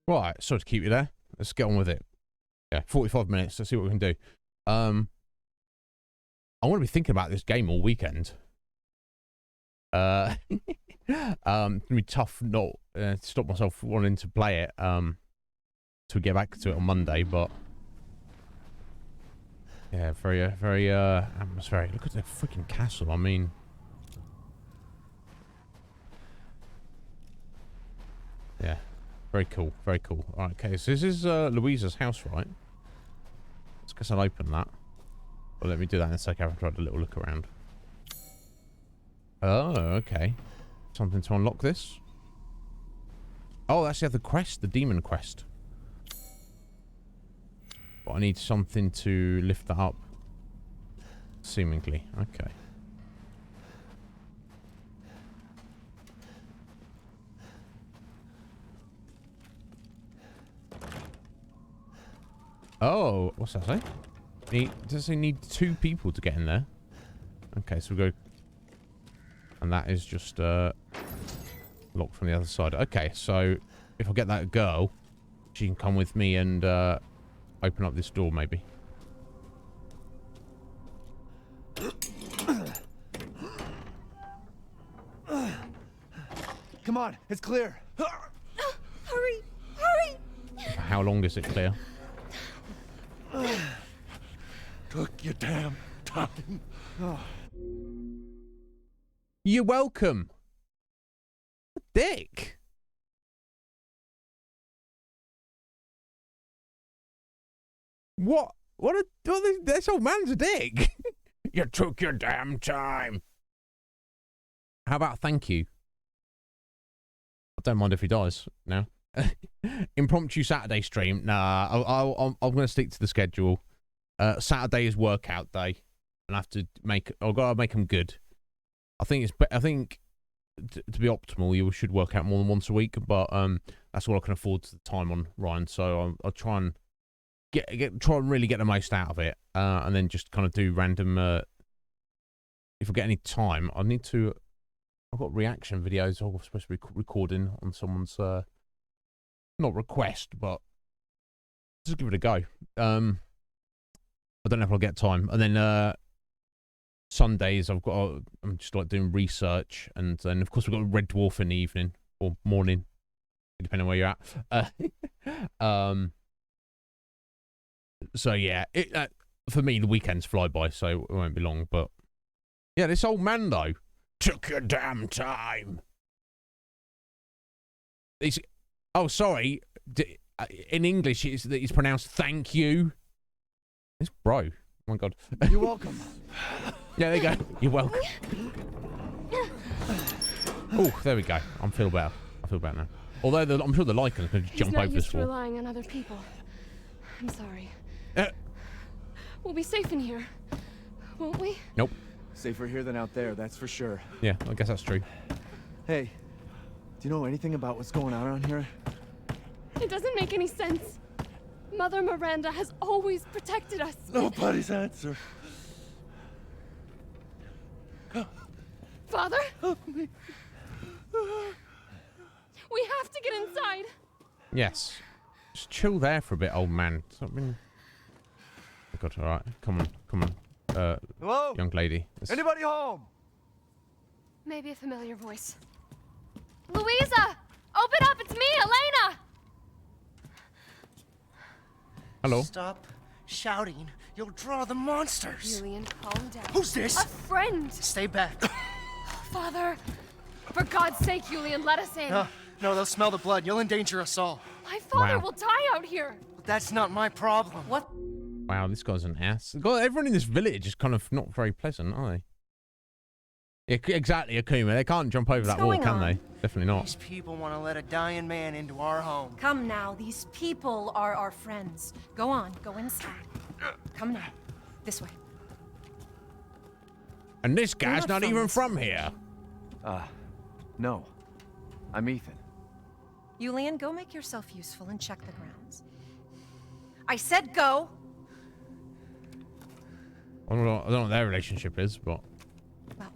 Right, sorry to keep you there. Let's get on with it. Yeah, 45 minutes. Let's see what we can do. I want to be thinking about this game all weekend. It's gonna be tough not to stop myself wanting to play it. To get back to it on Monday, but yeah, very atmospheric. Look at the freaking castle. I mean, yeah. Very cool, very cool. All right, okay, so this is Louisa's house, right? I guess I'll open that. Well, let me do that in a second after I've had a little look around. Oh, okay. Something to unlock this. Oh, that's the other quest, the demon quest. But I need something to lift that up. Seemingly, okay. Oh, what's that say? Does it say need 2 people to get in there? Okay, so we go... And that is just locked from the other side. Okay, so if I get that girl, she can come with me and open up this door, maybe. Come on, it's clear. Hurry! Hurry! How long is it clear? Took your damn time. You're welcome. Dick. What? This old man's a dick. You took your damn time. How about thank you? I don't mind if he dies now. Impromptu Saturday stream. Nah, I'm going to stick to the schedule. Saturday is workout day, and I have to I've got to make them good. I think to be optimal, you should work out more than once a week, but that's all I can afford to the time on Ryan. So I'll try and try and really get the most out of it, and then just kind of do random. If I get any time, I've got reaction videos I'm supposed to be recording on someone's not request, but just give it a go. I don't know if I'll get time, and then Sundays I'm just like doing research, and then of course we've got Red Dwarf in the evening or morning. depending on where you're at. So yeah, for me the weekends fly by, so it won't be long. But yeah, this old man though took your damn time. Oh, sorry. In English, it's pronounced "thank you." It's bro. Oh my god. You're welcome. Yeah, there you go. You're welcome. Oh, there we go. I feel better now. Although I'm sure the Lycan could just jump over this He's not used to wall. relying on other people. I'm sorry. We'll be safe in here, won't we? Nope. Safer here than out there, that's for sure. Yeah, I guess that's true. Hey, do you know anything about what's going on around here? It doesn't make any sense. Mother Miranda has always protected us. Nobody's answer. Father? Help me. We have to get inside. Yes. Just chill there for a bit, old man. Something. Oh god, all right. Come on. Hello? Young lady. Anybody home? Maybe a familiar voice. Louisa! Open up! It's me, Elena! Hello? Stop shouting. You'll draw the monsters. Julian, calm down. Who's this? A friend! Stay back. Father! For God's sake, Julian, let us in. No, they'll smell the blood. You'll endanger us all. My father Wow. will die out here. That's not my problem. What? Wow, this guy's an ass. God, everyone in this village is kind of not very pleasant, are they? Yeah, exactly, Akuma. They can't jump over that wall, can they? Definitely not. These people want to let a dying man into our home. Come now, these people are our friends. Go on, go inside. Come now, this way. And this guy's not not from even this from here. No. I'm Ethan. Julian, go make yourself useful and check the grounds. I said go! I don't know what their relationship is, but Well,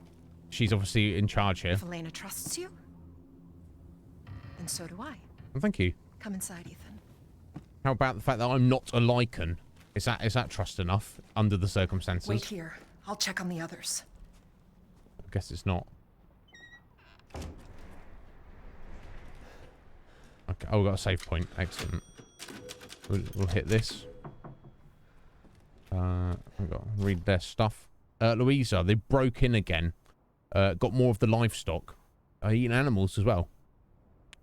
she's obviously in charge here. if Elena trusts you, then so do I. Well, thank you. Come inside, Ethan. How about the fact that I'm not a Lycan? Is that trust enough under the circumstances? Wait here. I'll check on the others. I guess it's not. Okay. Oh, we got a save point. Excellent. We'll hit this. I've got to read their stuff. Louisa, they broke in again. Got more of the livestock. Eating animals as well.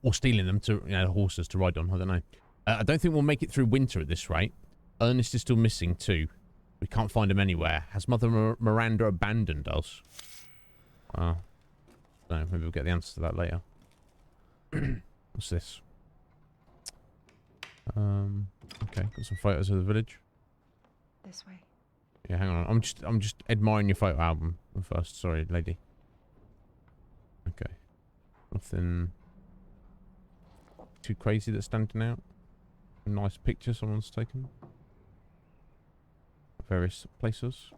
Or stealing them to, horses to ride on. I don't know. I don't think we'll make it through winter at this rate. Ernest is still missing too. We can't find him anywhere. Has Mother Miranda abandoned us? No, maybe we'll get the answer to that later. What's this? Okay, got some photos of the village. This way. Yeah, hang on. I'm just admiring your photo album first. Sorry, lady. Okay. Nothing too crazy that's standing out. A nice picture someone's taken. Various places.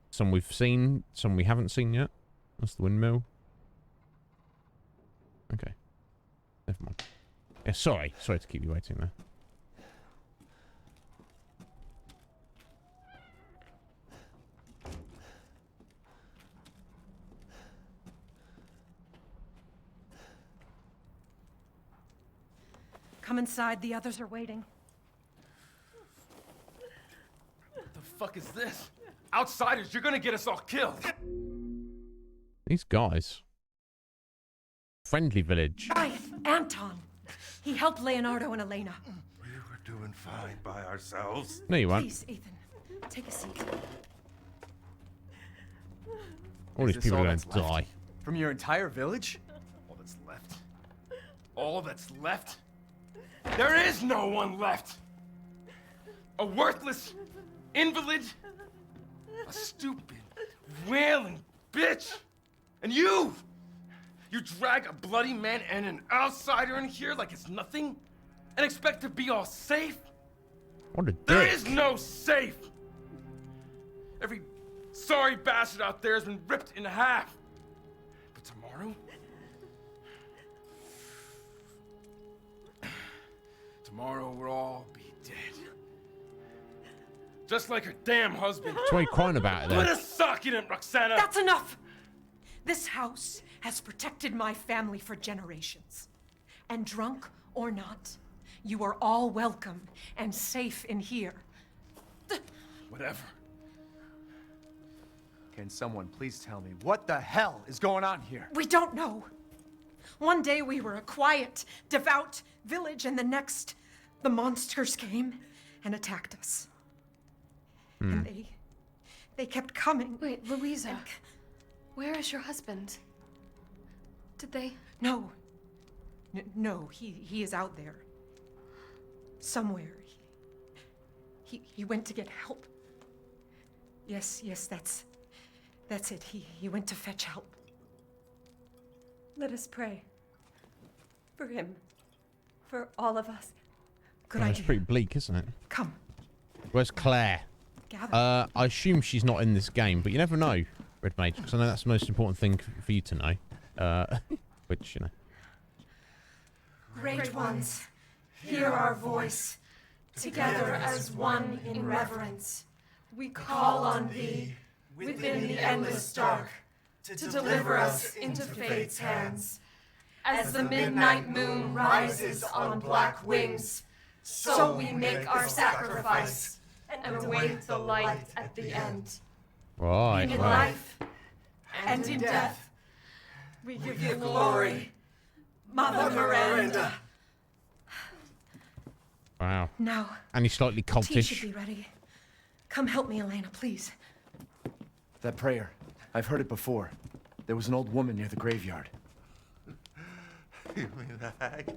Some we've seen, some we haven't seen yet. That's the windmill. Okay. Never mind. Yeah, sorry to keep you waiting there. Come inside, the others are waiting. What the fuck is this? Outsiders, you're gonna get us all killed. These guys. Friendly village. Anton. He helped Leonardo and Elena. We were doing fine by ourselves. No, you weren't. Please, Ethan, take a seat. All these people are going to die. From your entire village? All that's left. All that's left? There is no one left! A worthless invalid, a stupid, wailing bitch! And you! You drag a bloody man and an outsider in here like it's nothing? And expect to be all safe? What a dick. There is no safe! Every sorry bastard out there has been ripped in half. But tomorrow? Tomorrow we'll all be dead. Just like her damn husband. That's why you're crying about it then. Put a sock in it, Roxana! That's enough! This house has protected my family for generations. And drunk or not, you are all welcome and safe in here. Whatever. Can someone please tell me what the hell is going on here? We don't know. One day we were a quiet, devout village, and the next, the monsters came and attacked us. And they kept coming. Wait, Louisa, where is your husband? Did they? No. No, he is out there. Somewhere. He went to get help. Yes, that's it. He went to fetch help. Let us pray. For him. For all of us. Good idea. It's pretty bleak, isn't it? Come. Where's Claire? Gather. I assume she's not in this game, but you never know, Red Mage, because I know that's the most important thing for you to know. Which, you know. Great ones, hear our voice. Together as one in reverence, we call on thee within the endless dark to deliver us into fate's hands. As the midnight moon rises on black wings, so we make our sacrifice and await the light at the end. Right, In right. life and in death, we give you glory, Mother Miranda. Wow. Now, And he's slightly tea cultish. should be ready. Come help me, Elena, please. That prayer. I've heard it before. There was an old woman near the graveyard. You mean the hag?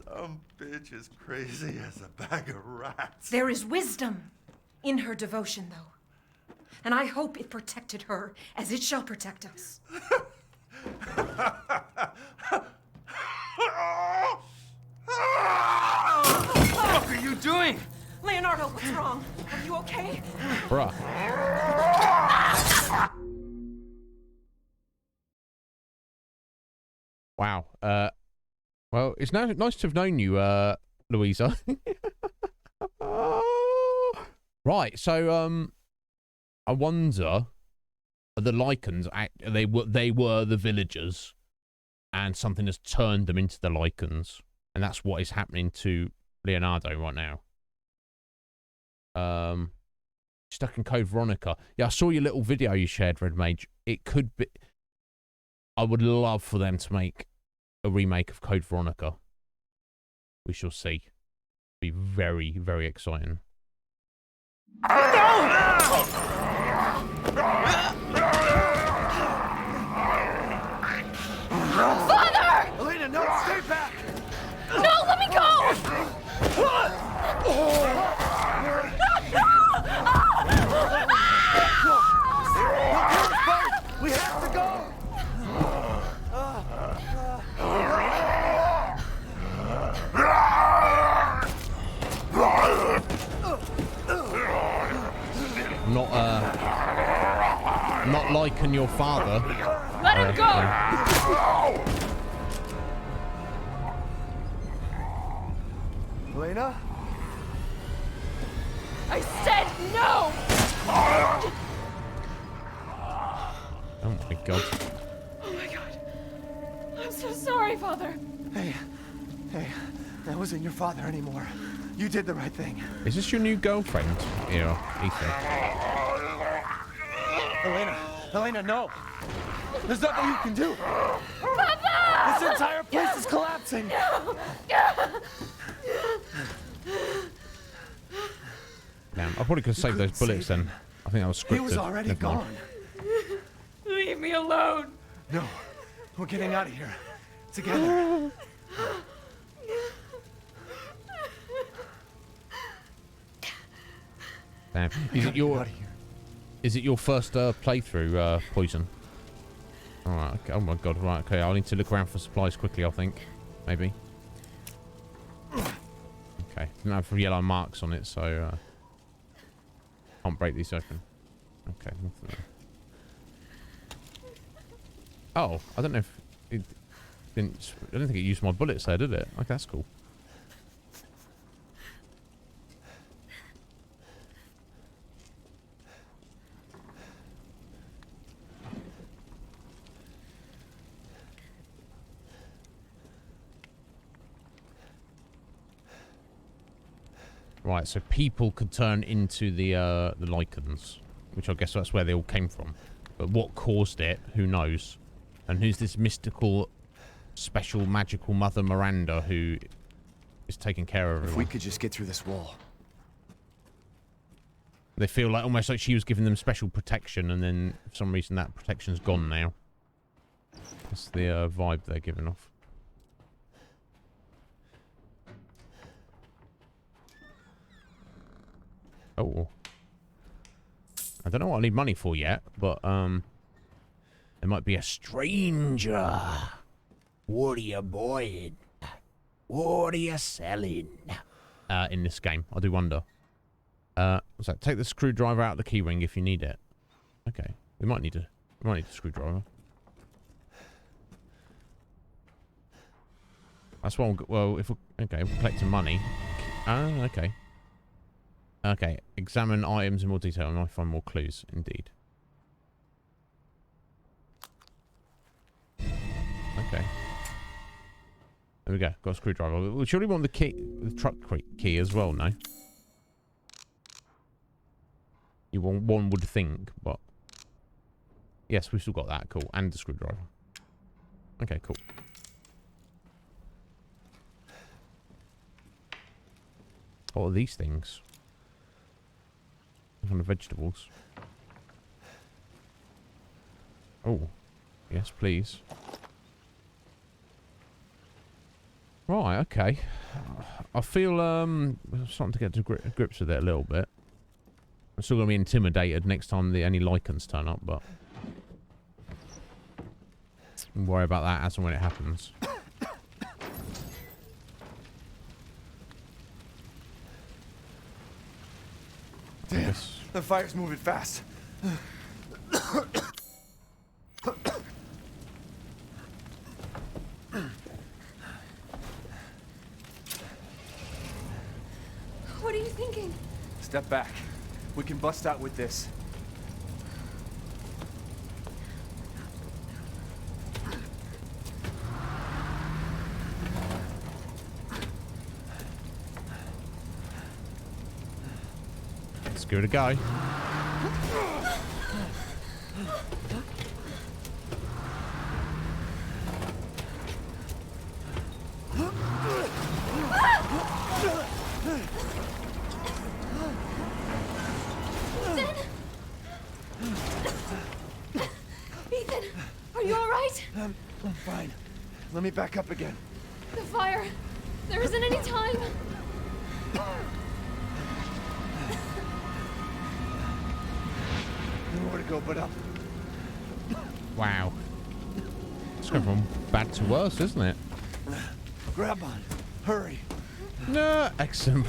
Dumb bitch is crazy as a bag of rats. There is wisdom in her devotion, though. And I hope it protected her as it shall protect us. What are you doing? Leonardo, what's wrong? Are you okay? Bruh. Wow. Well, it's nice to have known you, Louisa. Right. So, I wonder, the Lycans, they were the villagers, and something has turned them into the Lycans, and that's what is happening to Leonardo right now. Stuck in Code Veronica. Yeah, I saw your little video you shared, Red Mage. It could be. I would love for them to make a remake of Code Veronica. We shall see. Be very, very exciting. Father! Elena, no, stay back! No, let me go! We have to go! Not liking your father. Let him go! Elena? I said no! Oh my god. Oh my god. I'm so sorry, Father. Hey, that wasn't your father anymore. You did the right thing. Is this your new girlfriend? Yeah, Ethan. Elena, no! There's nothing you can do! Papa! This entire place is collapsing! No! Damn, I probably could save those bullets then. I think that was scripted. He was already Never mind. gone. Leave me alone! No, we're getting out of here. Together. Damn. Is it your first playthrough, Poison? Alright, okay. Oh my god, right, okay. I'll need to look around for supplies quickly, I think. Maybe. Okay. Didn't have yellow marks on it, so can't break these open. Okay, nothing there. Oh, I don't know if it didn't. I don't think it used my bullets there, did it? Okay, that's cool. Right, so people could turn into the Lycans, which I guess that's where they all came from. But what caused it, who knows? And who's this mystical, special, magical Mother Miranda who is taking care of everyone? If we could just get through this wall. They feel like almost like she was giving them special protection, and then for some reason that protection's gone now. That's the vibe they're giving off. Oh. I don't know what I need money for yet, but there might be a stranger. What are you buying? What are you selling? In this game, I do wonder. What's that? Take the screwdriver out of the keyring if you need it. Okay, we might need a screwdriver. That's what. Well, if we're collecting money. Okay. Okay, examine items in more detail and I find more clues. Indeed. Okay. There we go. Got a screwdriver. We surely want the key, the truck key as well, no? You want one would think, but yes, we've still got that. Cool, and the screwdriver. Okay, cool. What are these things? Kind of vegetables. Oh, yes, please. Right, okay. I feel I'm starting to get to grips with it a little bit. I'm still gonna be intimidated next time any Lycans turn up, but we'll worry about that as and when it happens. Damn, the fire's moving fast. What are you thinking? Step back. We can bust out with this. Let's give it a go. Ethan, are you all right? I'm fine. Let me back up again. The fire. There isn't any time. Nowhere to go but up. Wow. It's going from bad to worse, isn't it? Grab on. Hurry. No, excellent.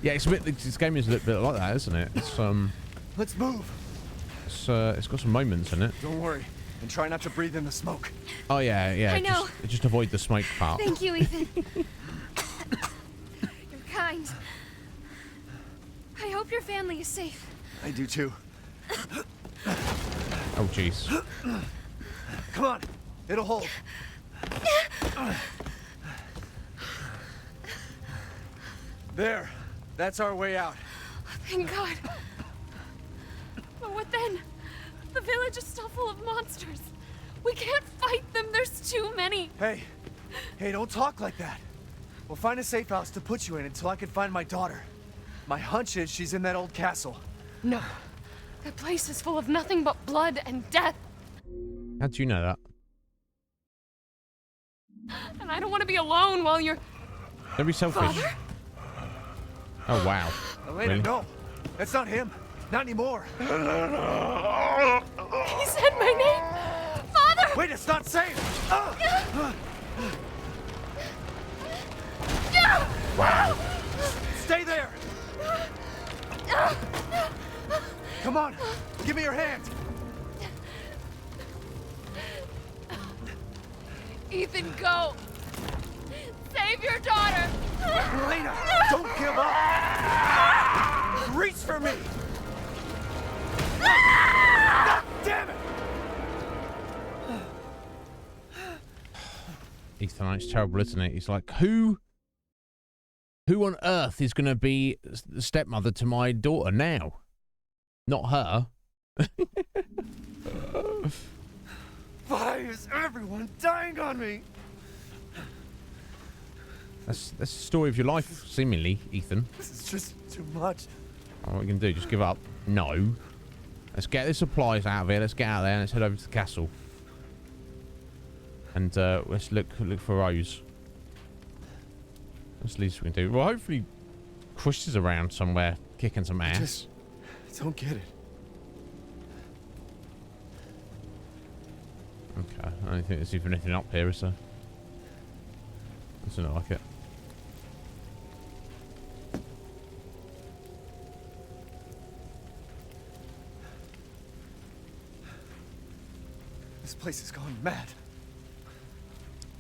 Yeah, it's a bit. This game is a little bit like that, isn't it? It's Let's move. It's got some moments in it. Don't worry, and try not to breathe in the smoke. Oh yeah, yeah. I know. Just avoid the smoke part. Thank you, Ethan. You're kind. I hope your family is safe. I do too. Oh jeez. Come on, it'll hold. There, that's our way out. Thank God. But what then? The village is still full of monsters. We can't fight them. There's too many. Hey, don't talk like that. We'll find a safe house to put you in until I can find my daughter. My hunch is she's in that old castle. No. That place is full of nothing but blood and death. How do you know that? And I don't want to be alone while you're... Don't be selfish. Father? Oh wow. Elena, Really? no. That's not him. Not anymore. He said my name. Father! Wait, it's not safe. Wow. Stay there. Come on. Give me your hand. Ethan, go. Save your daughter. Elena, don't give up. Reach for me. God damn it. Ethan, it's terrible, isn't it? He's like, who Who on earth is going to be the stepmother to my daughter now? Not her. Why is everyone dying on me? That's the story of your life, seemingly, Ethan. This is just too much. What are we going to do? Just give up? No. Let's get the supplies out of here. Let's get out of there and let's head over to the castle. And let's look for Rose. That's the least we can do. Well, hopefully Chris is around somewhere kicking some ass. I just don't get it. Okay, I don't think there's even anything up here, is there? Doesn't look like it. This place is going mad.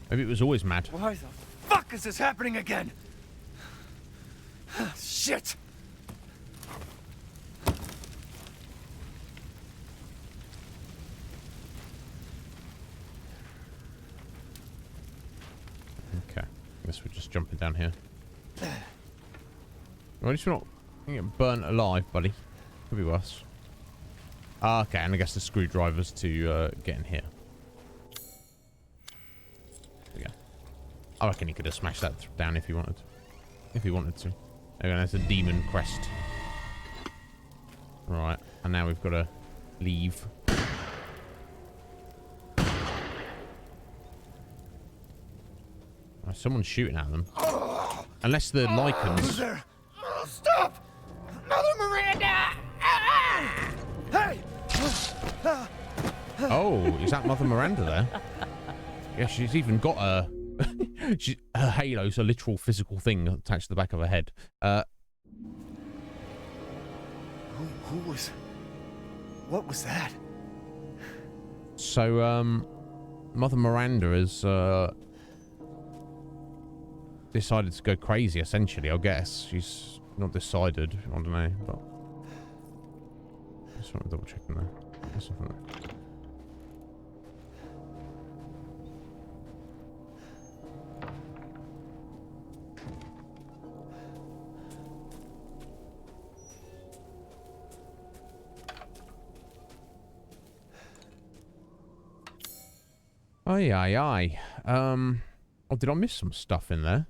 Maybe it was always mad. Why the fuck is this happening again? Shit! Okay, guess we're just jumping down here. Well, at least we're not gonna get burnt alive, buddy. Could be worse. Okay, and I guess the screwdrivers to get in here. There we go. I reckon he could have smashed that down if he wanted. If he wanted to. There we go, that's a demon crest. Right, and now we've got to leave. Oh, someone's shooting at them. Unless the lichens. Who's there? Stop! Mother Miranda! Hey! Oh, is that Mother Miranda there? Yeah, she's even got a... her halo's a literal physical thing attached to the back of her head. Who was... What was that? So, Mother Miranda has decided to go crazy, essentially, I guess. She's not decided. I don't know, but... Just want to double check in there. There's nothing there. Aye. Oh, did I miss some stuff in there?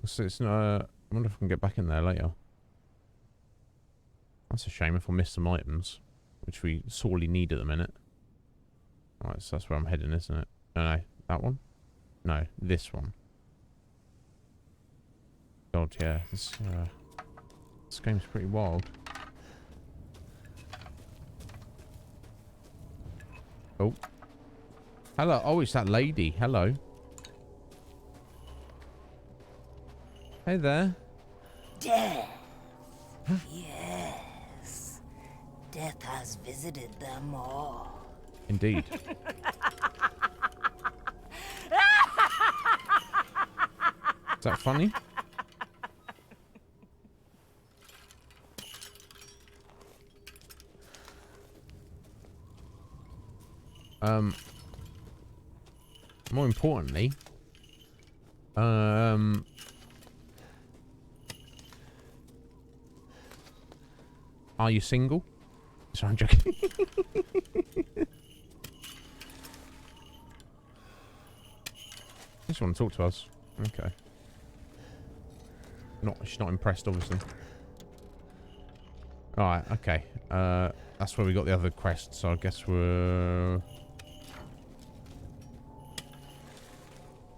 It's I wonder if I can get back in there later. That's a shame if I missed some items, which we sorely need at the minute. Alright, so that's where I'm heading, isn't it? No, that one? No, this one. God, yeah, this game's pretty wild. Oh. Hello. Oh, it's that lady. Hello. Hey there. Death. Yes. Death has visited them all. Indeed. Is that funny? More importantly, are you single? Sorry, I'm joking. Just want to talk to us. Okay. She's not impressed, obviously. Alright, okay. That's where we got the other quest, so I guess we're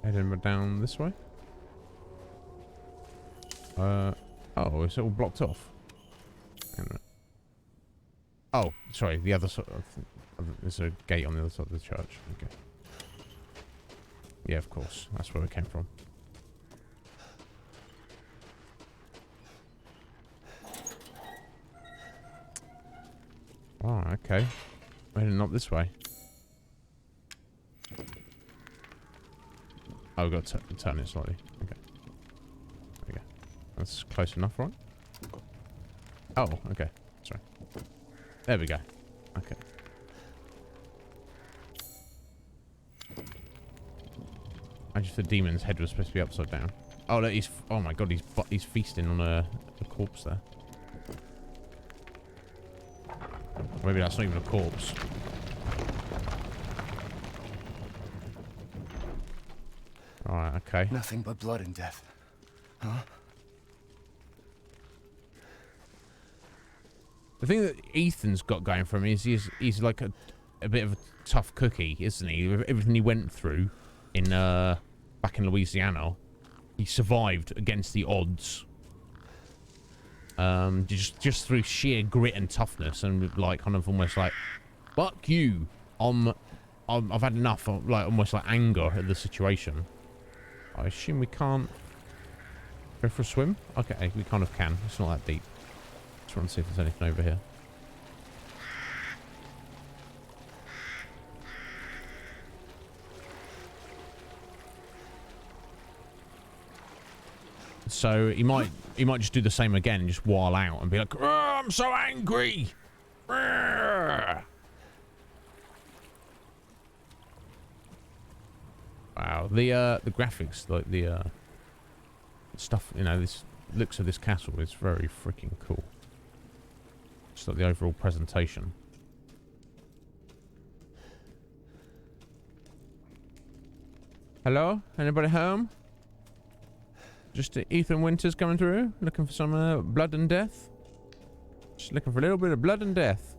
heading down this way. Oh, it's all blocked off. Oh, sorry, the other side. There's a gate on the other side of the church. Okay. Yeah, of course. That's where we came from. Oh, okay. We're heading up this way. Oh, we've got to turn it slightly. Okay. There we go. That's close enough, right? Oh, okay. Sorry. There we go. Okay. Imagine if the demon's head was supposed to be upside down. Oh, look, he's... Oh, my God, he's feasting on a corpse there. Maybe that's not even a corpse. Alright, okay. Nothing but blood and death. Huh? The thing that Ethan's got going for him is he's like a bit of a tough cookie, isn't he? Everything he went through in back in Louisiana, he survived against the odds. Just through sheer grit and toughness, and like kind of almost like, fuck you. I've had enough of like almost like anger at the situation. I assume we can't go for a swim. Okay, we kind of can. It's not that deep. Just want to see if there's anything over here. So he might just do the same again and just while out and be like, oh, I'm so angry. Wow, the graphics, like the stuff, you know, this looks of this castle is very freaking cool. Just like the overall presentation. Hello? Anybody home? Just Ethan Winters coming through, looking for some blood and death. Just looking for a little bit of blood and death.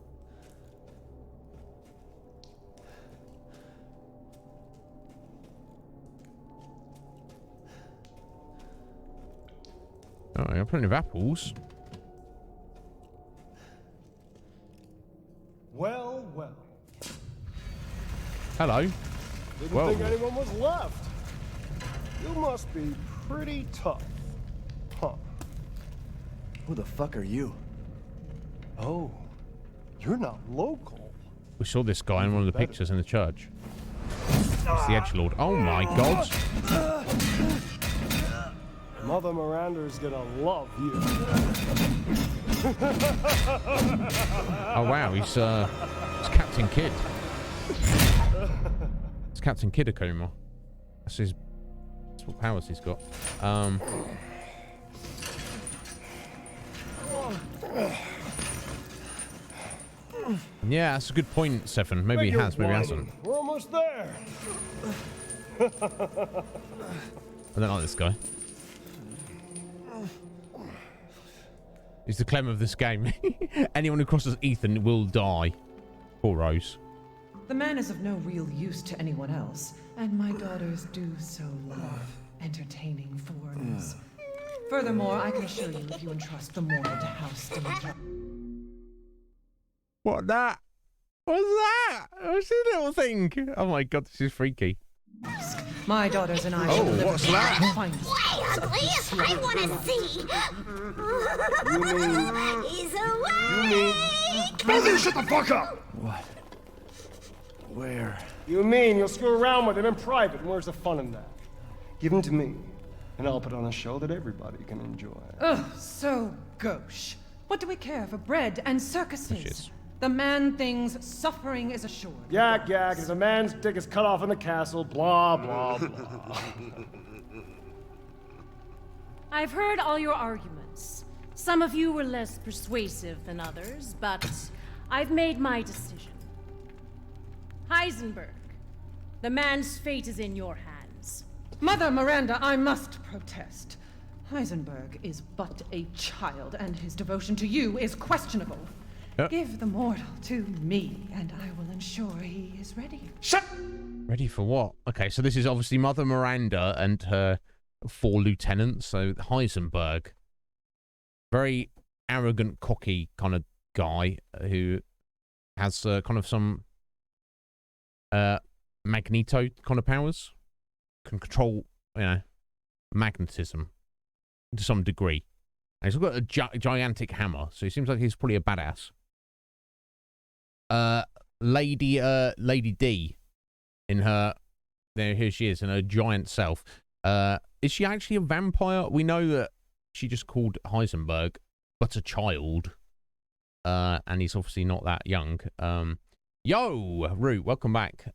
Oh, I got plenty of apples. Well, well. Hello. Didn't Whoa. think anyone was left. You must be pretty tough. Huh. Who the fuck are you? Oh, you're not local. We saw this guy in one of the pictures in the church. It's the Edgelord. Oh my god. Mother Miranda's gonna love you. Oh wow, he's Captain Kidd. It's Captain Kidd Akuma. That's what powers he's got. Yeah, that's a good point, Seven. Maybe he has, maybe he hasn't. We're almost there. I don't like this guy. He's the Clem of this game. Anyone who crosses Ethan will die. Poor Rose. The man is of no real use to anyone else, and my daughters do so love entertaining foreigners. Furthermore, I can assure you, if you entrust the mortal to House Demeter. What that? What's that? What's this little thing? Oh my god, this is freaky. My daughters and I Oh, shall deliver what's you that? the finest Wait, please, I want to see. He's awake. Maybe shut the fuck up! What? Where? You mean you'll screw around with him in private, and where's the fun in that? Give him to me, and I'll put on a show that everybody can enjoy. Ugh, so gauche. What do we care for bread and circuses? The man thinks suffering is assured. Yak, yak, as a man's dick is cut off in the castle, blah, blah, blah. I've heard all your arguments. Some of you were less persuasive than others, but I've made my decision. Heisenberg, the man's fate is in your hands. Mother Miranda, I must protest. Heisenberg is but a child, and his devotion to you is questionable. Give the mortal to me, and I will ensure he is ready. Shut! Ready for what? Okay, so this is obviously Mother Miranda and her 4 lieutenants. So Heisenberg, very arrogant, cocky kind of guy who has kind of some Magneto kind of powers. Can control, you know, magnetism to some degree. And he's got a gigantic hammer, so he seems like he's probably a badass. Lady D, in her, here she is in her giant self. Is she actually a vampire? We know that she just called Heisenberg, but a child. And he's obviously not that young. Yo, Root, welcome back.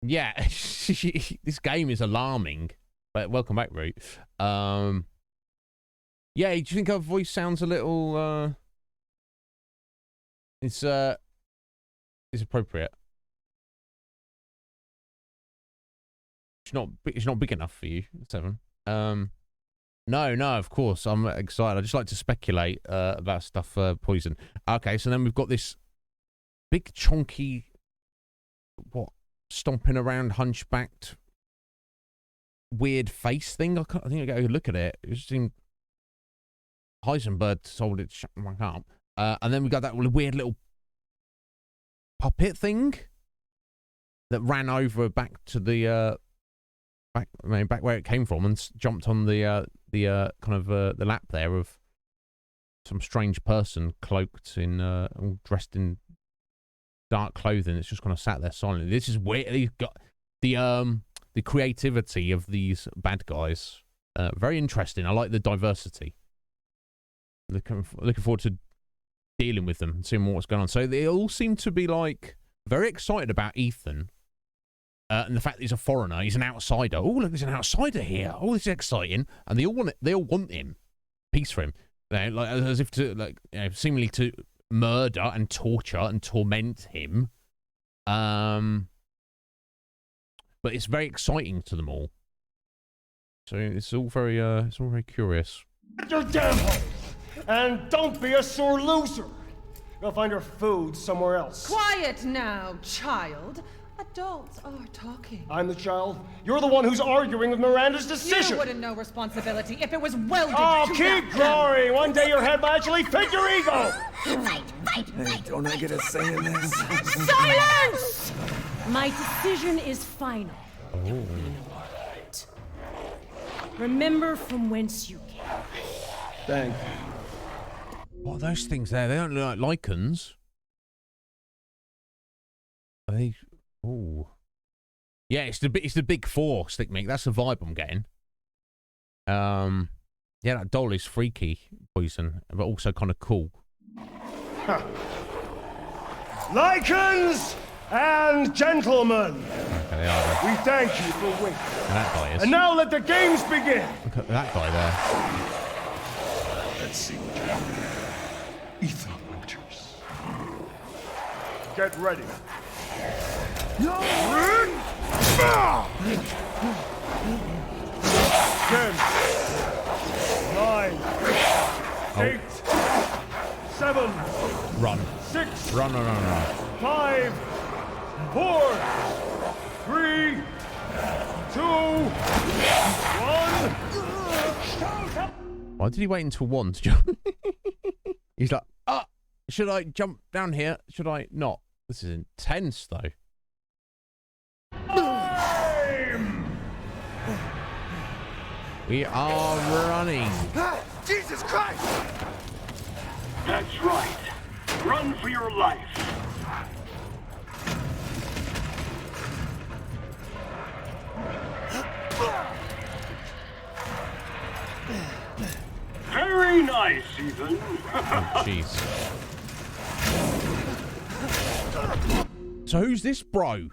Yeah, this game is alarming. But welcome back, Root. Yeah, do you think her voice sounds a little it's appropriate? It's not big enough for you, 7. No, of course. I'm excited. I just like to speculate about stuff Poison. Okay, so then we've got this big chonky stomping around hunchbacked weird face thing. I think I gotta look at it. It just seemed Heisenberg told it shut my up. And then we got that weird little puppet thing that ran over back to the back where it came from and jumped on the kind of the lap there of some strange person cloaked in all dressed in dark clothing. It's just kind of sat there silently. This is weird. He's got the creativity of these bad guys. Very interesting. I like the diversity. Looking forward to dealing with them and seeing what's going on. So they all seem to be like very excited about Ethan. And the fact that he's a foreigner, he's an outsider. Oh, look, there's an outsider here. Oh, this is exciting. And they all want him. Peace for him. Like, as if to, seemingly to murder and torture and torment him. But it's very exciting to them all. So it's all very curious. Get your damn home! And don't be a sore loser! Go find your food somewhere else. Quiet now, child. Adults are talking. I'm the child. You're the one who's arguing with Miranda's decision. You wouldn't know responsibility if it was welded to that keep glory. One day your head will actually fit your ego. Hey, don't I get a say in this? Silence! My decision is final. Oh. Remember from whence you came. Thank you. What are those things there? They don't look like lichens. Are they? Oh. Yeah, it's the big 4, Stick Meat. That's the vibe I'm getting. Yeah, that doll is freaky, Poison, but also kind of cool. Huh. Lycans and gentlemen, we thank you for waiting. And that guy is. And now let the games begin. Look at that guy there. Let's see what you have. Ethan Winters. Get ready. 10, 9, 8, 7. Run. 6. Run. 5, 4, 3, 2, 1. Why did he wait until 1 to jump? He's like, should I jump down here? Should I not? This is intense, though. We are running. Jesus Christ! That's right. Run for your life. Very nice, Ethan. Oh, jeez. So who's this bro?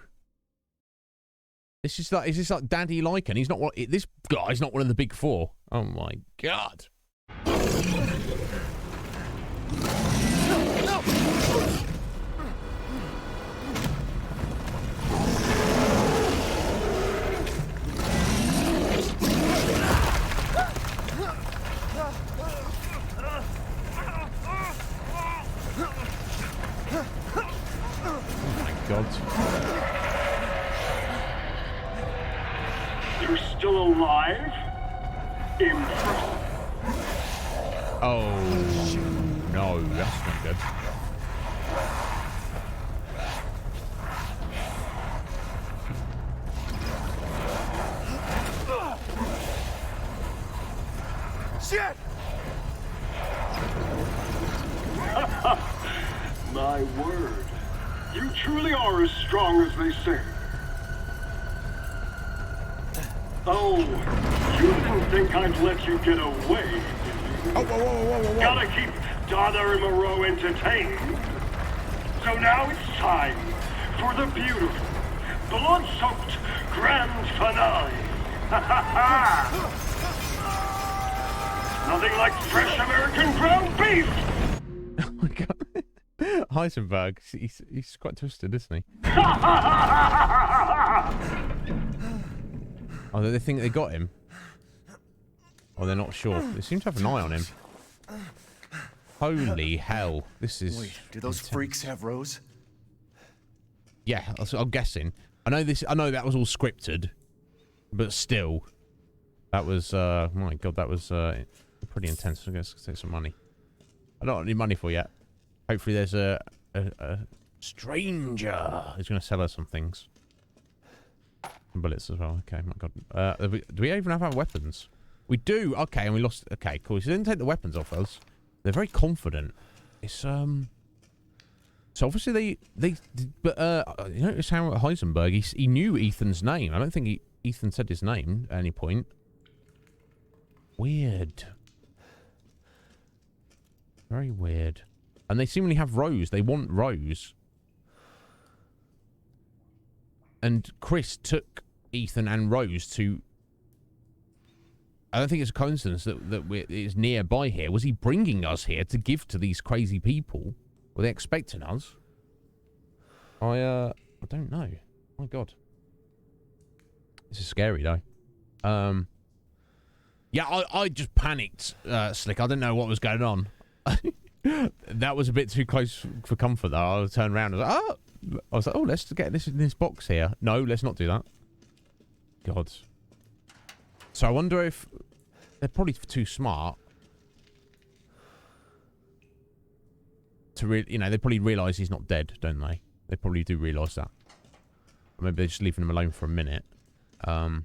Is this like Daddy Lycan? He's not this guy's not one of the big 4. Oh my god. God. You're still alive? Impressive. Oh, no, that's not good. Shit! My word. You truly are as strong as they say. Oh, you didn't think I'd let you get away, did you? Oh, whoa. Gotta keep Donna and Moreau entertained. So now it's time for the beautiful, blood-soaked grand finale. Nothing like fresh American ground beef. Oh my god. Heisenberg, he's quite twisted, isn't he? Oh, they think they got him? Oh, they're not sure. They seem to have an eye on him. Holy hell. This is... Wait, do those freaks have Rose? Yeah, I'm guessing. I know that was all scripted, but still. That was, my god, that was pretty intense. I'm going to take some money. I don't need money for yet. Hopefully there's a stranger who's going to sell us some things. Some bullets as well. Okay, my god. Do we even have our weapons? We do. Okay, and we lost. Okay, cool. So they didn't take the weapons off us. They're very confident. It's So obviously but you notice how Heisenberg he knew Ethan's name. I don't think Ethan said his name at any point. Weird. Very weird. And they seemingly have Rose. They want Rose. And Chris took Ethan and Rose to... I don't think it's a coincidence that it's nearby here. Was he bringing us here to give to these crazy people? Were they expecting us? I don't know. My god. This is scary, though. Yeah, I just panicked, Slick. I didn't know what was going on. That was a bit too close for comfort, though. I turned around and I was like, oh, let's get this in this box here. No, let's not do that. God. So I wonder if they're probably too smart to they probably realise he's not dead, don't they? They probably do realise that. Or maybe they're just leaving him alone for a minute. But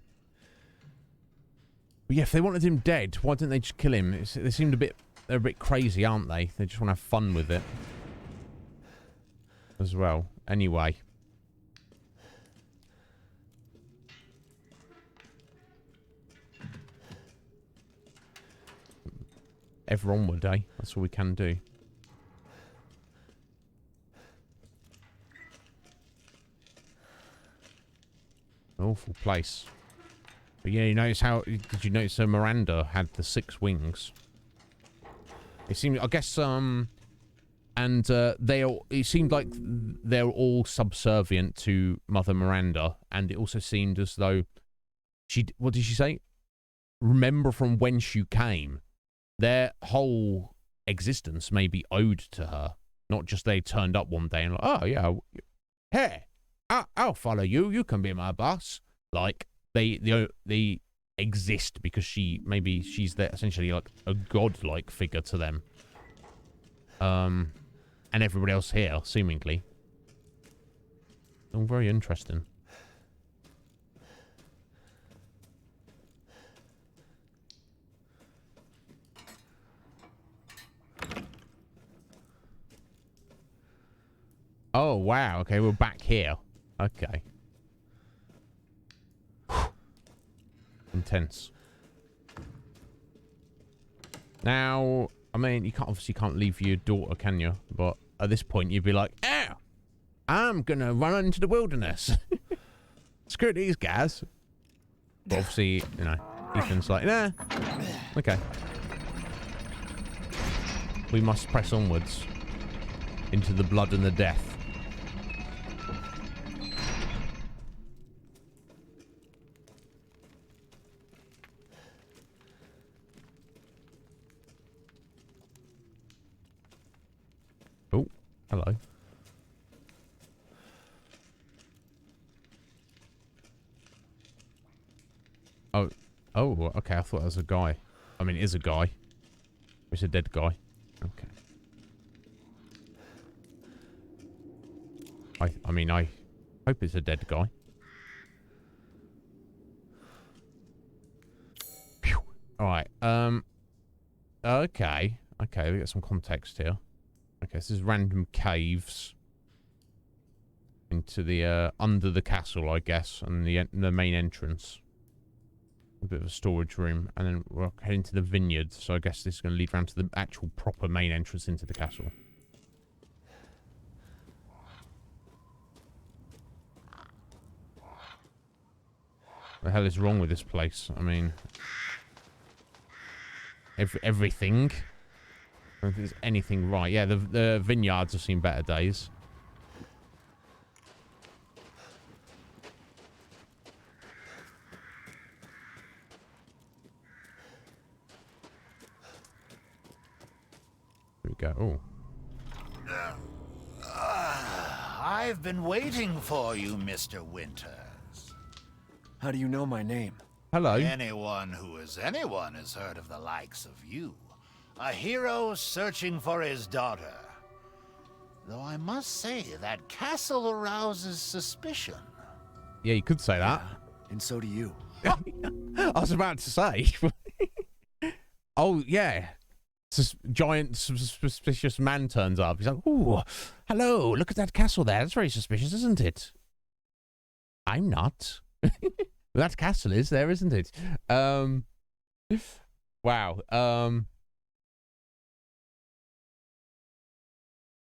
yeah, if they wanted him dead, why didn't they just kill him? They seemed they're a bit crazy, aren't they? They just want to have fun with it. As well. Anyway. Ever onward, eh? That's all we can do. Awful place. But yeah, you notice how... Did you notice Miranda had the 6 wings? It seemed... I guess, and it seemed like they're all subservient to Mother Miranda. And it also seemed as though... What did she say? Remember from whence you came. Their whole existence may be owed to her. Not just they turned up one day and like, oh, yeah, hey, I'll follow you. You can be my boss. Like, they exist because she's essentially like a god-like figure to them. And everybody else here, seemingly. All very interesting. Oh, wow. Okay, we're back here. Okay. Intense. Now, I mean, you obviously can't leave your daughter, can you? But at this point, you'd be like, "Oh, I'm gonna run into the wilderness. Screw these guys." But obviously, Ethan's like, nah. Okay. We must press onwards into the blood and the death. Oh, hello. Oh, okay. I thought that was a guy. I mean, it is a guy. It's a dead guy. Okay. I mean, I hope it's a dead guy. Phew. All right. Okay. Okay, we got some context here. Okay, so this is random caves into the under the castle, I guess, and the main entrance. A bit of a storage room, and then we're heading to the vineyard. So I guess this is going to lead around to the actual proper main entrance into the castle. What the hell is wrong with this place? I mean, everything. I don't think there's anything right. Yeah, the vineyards have seen better days. Here we go. Oh. I've been waiting for you, Mr. Winters. How do you know my name? Hello. Anyone has heard of the likes of you. A hero searching for his daughter. Though I must say, that castle arouses suspicion. Yeah, you could say that. And so do you. I was about to say. Oh, yeah. Giant suspicious man turns up. He's like, ooh, hello, look at that castle there. That's very suspicious, isn't it? I'm not. That castle is there, isn't it? Wow.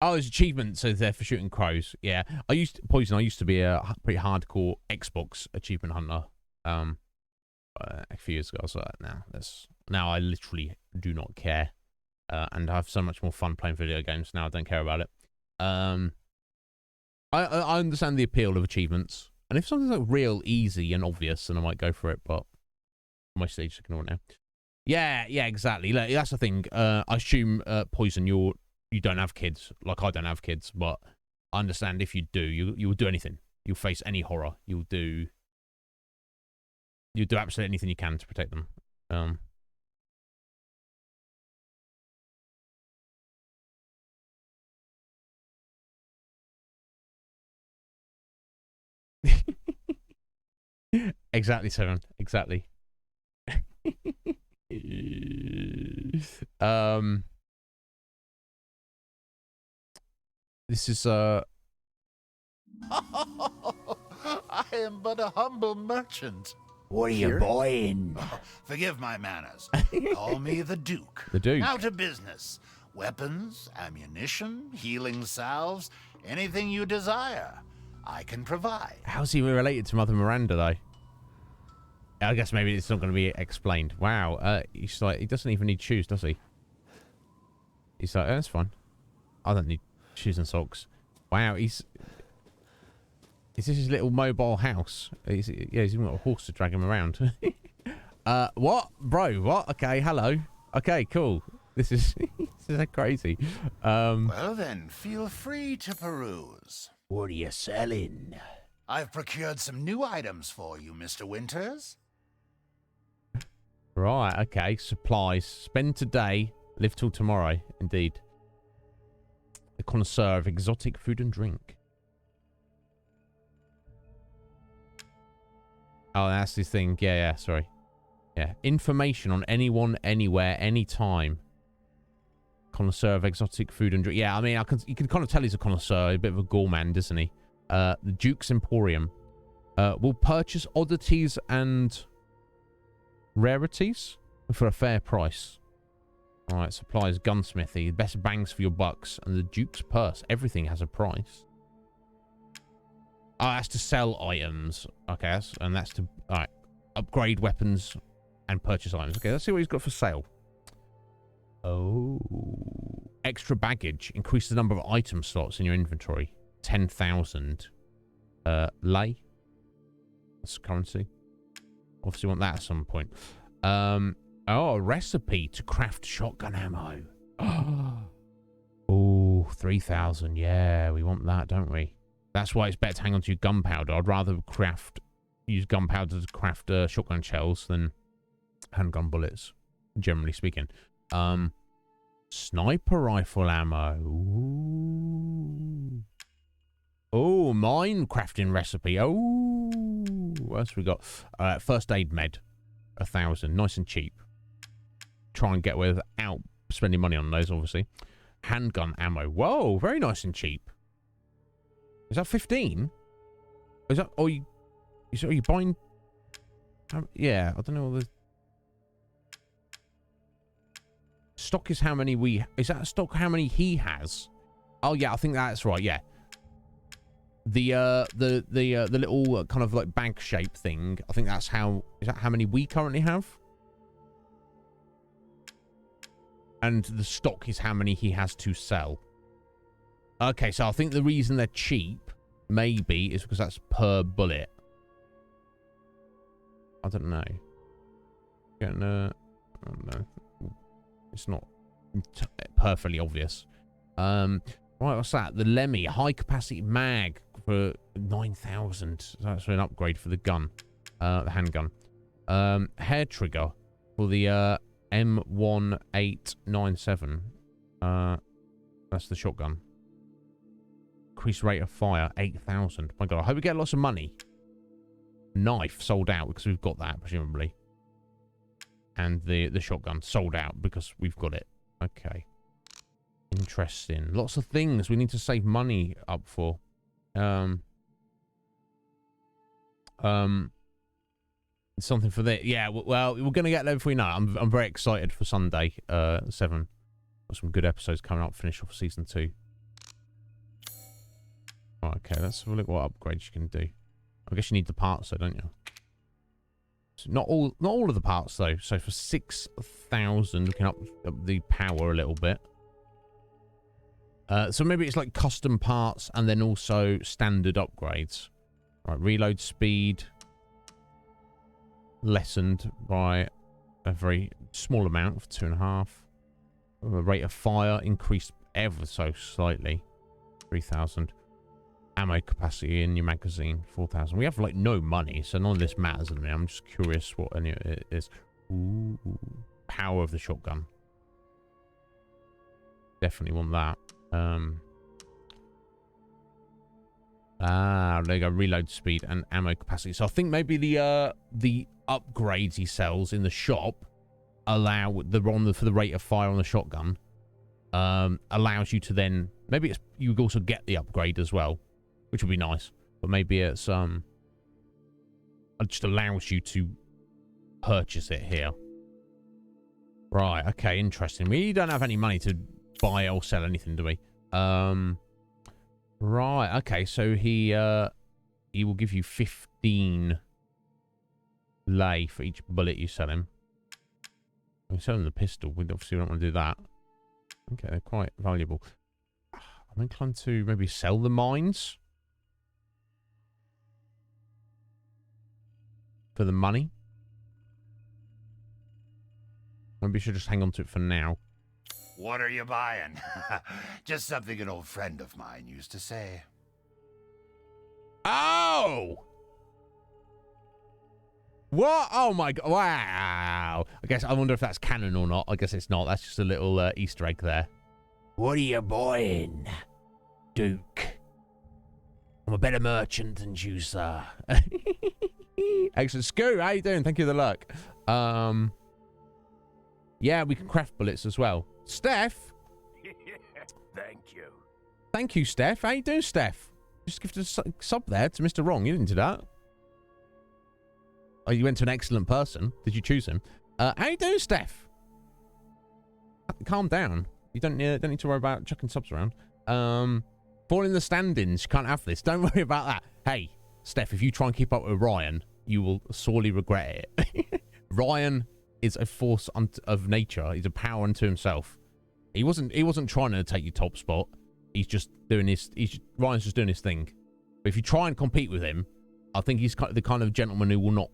Oh, there's achievements there for shooting crows. Yeah. Poison, I used to be a pretty hardcore Xbox achievement hunter. A few years ago. So now I literally do not care. And I have so much more fun playing video games now. I don't care about it. I understand the appeal of achievements, and if something's like real easy and obvious, then I might go for it. But my stage ignore it now. Yeah, exactly. Like, that's the thing. I assume Poison, you don't have kids. Like, I don't have kids, but I understand if you do, you'll do anything. You'll face any horror. You'll do absolutely anything you can to protect them. Exactly, Seven. Exactly. This is I am but a humble merchant. What are you buying? Oh, forgive my manners. Call me the Duke. The Duke. Now to business. Weapons, ammunition, healing salves, anything you desire, I can provide. How's he related to Mother Miranda, though? I guess maybe it's not going to be explained. Wow. He's like, he doesn't even need shoes, does he? He's like, oh, that's fine. I don't need shoes and socks. Wow, is this his little mobile house? He's even got a horse to drag him around. What? Bro, what? Okay, hello. Okay, cool. This is crazy. Well then, feel free to peruse. What are you selling? I've procured some new items for you, Mr. Winters. Right, okay. Supplies. Spend today, live till tomorrow. Indeed. A connoisseur of exotic food and drink. Oh, that's this thing. Yeah, sorry. Yeah. Information on anyone, anywhere, anytime. Connoisseur of exotic food and drink. Yeah, I mean, you can kind of tell he's a connoisseur. A bit of a gourmand, isn't he? The Duke's Emporium. Will purchase oddities and rarities for a fair price. Alright, supplies, gunsmithy, best bangs for your bucks, and the Duke's purse. Everything has a price. Oh, that's to sell items. Okay, that's to upgrade weapons and purchase items. Okay, let's see what he's got for sale. Oh. Extra baggage. Increase the number of item slots in your inventory. 10,000. Lei. That's currency. Obviously want that at some point. Oh, a recipe to craft shotgun ammo. Oh, 3,000. Yeah, we want that, don't we? That's why it's better to hang on to your gunpowder. I'd rather use gunpowder to craft shotgun shells than handgun bullets, generally speaking. Sniper rifle ammo. Ooh. Oh, mine crafting recipe. Oh, what else we got? First aid med, 1,000, nice and cheap. Try and get without spending money on those, obviously. Handgun ammo. Whoa, very nice and cheap. Is that 15? Is that? Are you buying? Yeah, I don't know. The stock is how many we. Is that stock how many he has? Oh yeah, I think that's right. Yeah. the little kind of like bag shape thing. I think that's how. Is that how many we currently have? And the stock is how many he has to sell. Okay, so I think the reason they're cheap, maybe, is because that's per bullet. I don't know. Getting I don't know. It's not perfectly obvious. Right, what's that? The Lemmy high capacity mag for 9,000. That's an upgrade for the gun, the handgun. Hair trigger for the M1897. That's the shotgun. Increased rate of fire 8,000. My God, I hope we get lots of money. Knife sold out because we've got that presumably. And the shotgun sold out because we've got it. Okay. Interesting. Lots of things we need to save money up for. Something for that. Yeah, well, we're going to get there before we know. I'm very excited for Sunday 7. Got some good episodes coming up. Finish off season 2. Right, okay, let's have a look what upgrades you can do. I guess you need the parts though, don't you? So not all of the parts though. So for 6,000, we can up the power a little bit. So maybe it's like custom parts and then also standard upgrades. Right, reload speed lessened by a very small amount of 2.5. Rate of fire increased ever so slightly, 3,000. Ammo capacity in your magazine, 4,000. We have like no money, so none of this matters to me. I'm just curious what any of it is. Ooh, power of the shotgun. Definitely want that. There you go. Reload speed and ammo capacity. So I think maybe the upgrades he sells in the shop allow for the rate of fire on the shotgun. Allows you to then maybe it's you also get the upgrade as well, which would be nice. But maybe it's it just allows you to purchase it here. Right. Okay. Interesting. We don't have any money to buy or sell anything, do we? Right. Okay. So he will give you 15 lei for each bullet you sell him. We sell him the pistol. We obviously don't want to do that. Okay, they're quite valuable. I'm inclined to maybe sell the mines for the money. Maybe we should just hang on to it for now. What are you buying? Just something an old friend of mine used to say. Oh! What? Oh my God. Wow. I wonder if that's canon or not. I guess it's not. That's just a little Easter egg there. What are you buying, Duke? I'm a better merchant than you, sir. Excellent. Scoo, how you doing? Thank you for the luck. Yeah, we can craft bullets as well. Steph? Thank you. Thank you, Steph. How you doing, Steph? Just give a sub there to Mr. Wrong. You didn't do that. Oh, you went to an excellent person. Did you choose him? How you doing, Steph? Calm down. You don't need to worry about chucking subs around. Fall in the standings. You can't have this. Don't worry about that. Hey, Steph, if you try and keep up with Ryan, you will sorely regret it. Ryan is a force of nature. He's a power unto himself. He wasn't trying to take your top spot. He's just doing his. Ryan's just doing his thing. But if you try and compete with him, I think he's the kind of gentleman who will not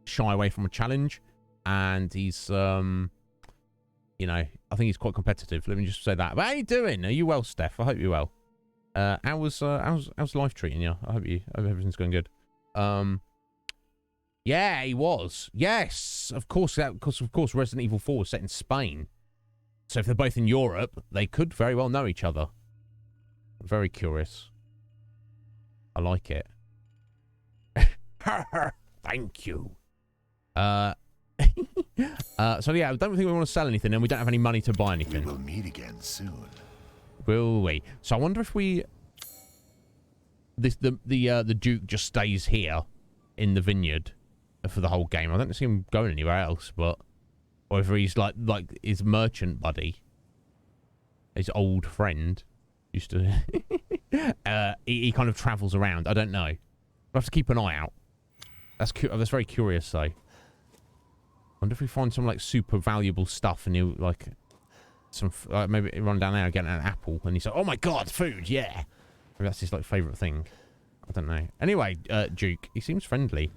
shy away from a challenge, and he's you know, I think he's quite competitive. Let me just say that. But how you doing? Are you well, Steph? I hope you're well. How's life treating you? I hope everything's going good. Yeah, he was. Yes, of course. Of course, Resident Evil 4 was set in Spain. So if they're both in Europe, they could very well know each other. Very curious. I like it. Thank you. So yeah, I don't think we want to sell anything, and we don't have any money to buy anything. We will meet again soon. Will we? So I wonder if the Duke just stays here in the vineyard for the whole game. I don't see him going anywhere else, but or if he's like his merchant buddy, his old friend, used to. he kind of travels around. I don't know. We'll have to keep an eye out. That's very curious, though. Wonder if we find some like super valuable stuff and you like some maybe run down there and get an apple and he's like, oh my god, food, yeah. Maybe that's his like favorite thing. I don't know. Anyway, Duke, he seems friendly.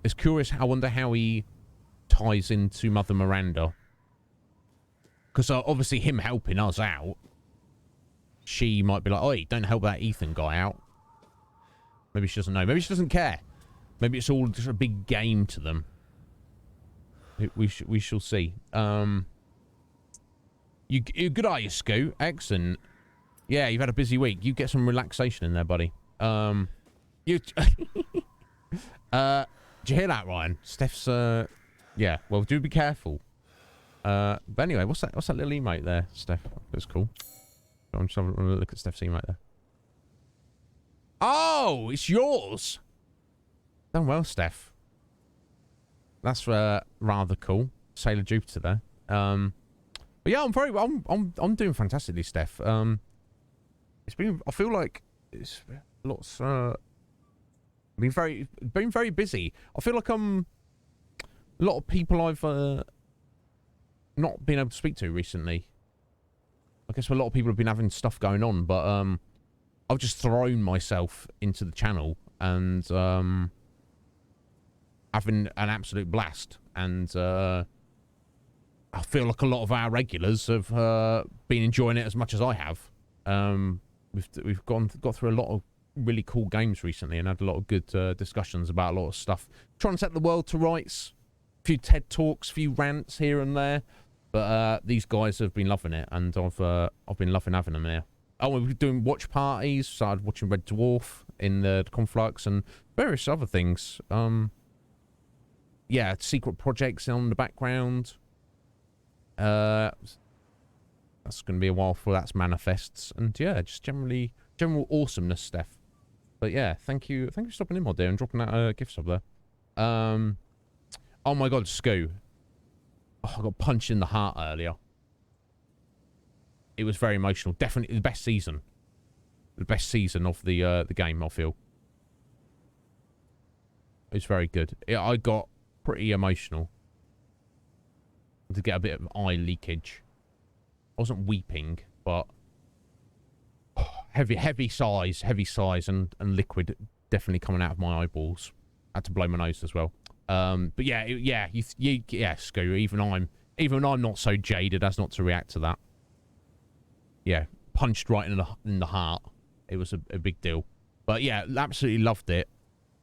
It's curious. I wonder how he ties into Mother Miranda. Because obviously him helping us out, she might be like, oi, don't help that Ethan guy out. Maybe she doesn't know. Maybe she doesn't care. Maybe it's all just a big game to them. We shall see. You good, are you, Scoot? Excellent. Yeah, you've had a busy week. You get some relaxation in there, buddy. You did you hear that, Ryan? Steph's yeah. Well, do be careful. But anyway, what's that little emote there, Steph? That's cool. I'm just having a look at Steph's emote there. Oh, it's yours. Done well, Steph. That's rather cool. Sailor Jupiter there. But yeah, I'm doing fantastically, Steph. It's been, I feel like it's lots been very busy. I feel like a lot of people I've not been able to speak to recently. I guess a lot of people have been having stuff going on, but I've just thrown myself into the channel and having an absolute blast. And I feel like a lot of our regulars have been enjoying it as much as I have. We've got through a lot of really cool games recently and had a lot of good discussions about a lot of stuff. Trying to set the world to rights. A few TED Talks, a few rants here and there. But these guys have been loving it, and I've been loving having them here. Oh, we've been doing watch parties. Started watching Red Dwarf in the Conflux and various other things. Yeah, secret projects on the background. That's going to be a while before that's manifests, and yeah, just general awesomeness, Steph. But yeah, thank you for stopping in, my dear, and dropping that gift sub there. Oh my God, Scoo. Oh, I got punched in the heart earlier. It was very emotional. Definitely the best season. The best season of the game, I feel. It was very good. I got pretty emotional. To get a bit of eye leakage. I wasn't weeping, but heavy sighs and liquid definitely coming out of my eyeballs. I had to blow my nose as well. But yeah, yeah, Scoo. Even I'm not so jaded as not to react to that. Yeah, punched right in the heart. It was a big deal. But yeah, absolutely loved it.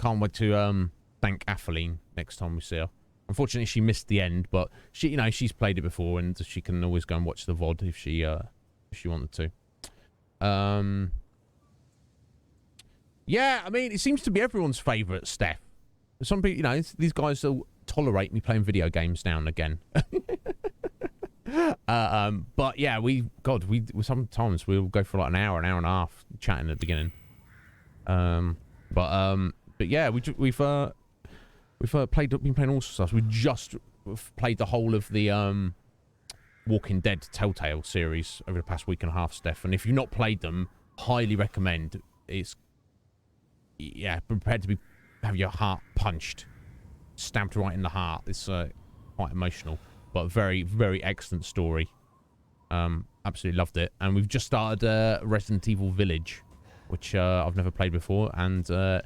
Can't wait to thank Atheline next time we see her. Unfortunately, she missed the end, but she's played it before, and she can always go and watch the VOD if she wanted to. Yeah, I mean, it seems to be everyone's favourite, Steph. Some people, these guys will tolerate me playing video games now and again. But yeah, we sometimes we'll go for like an hour and a half chatting at the beginning. But yeah, we've been playing all sorts of stuff. We just played the whole of the Walking Dead Telltale series over the past week and a half, Steph. And if you've not played them, highly recommend. It's prepared to have your heart punched, stabbed right in the heart. It's quite emotional, but very, very excellent story. Absolutely loved it. And we've just started Resident Evil Village, which I've never played before, and we're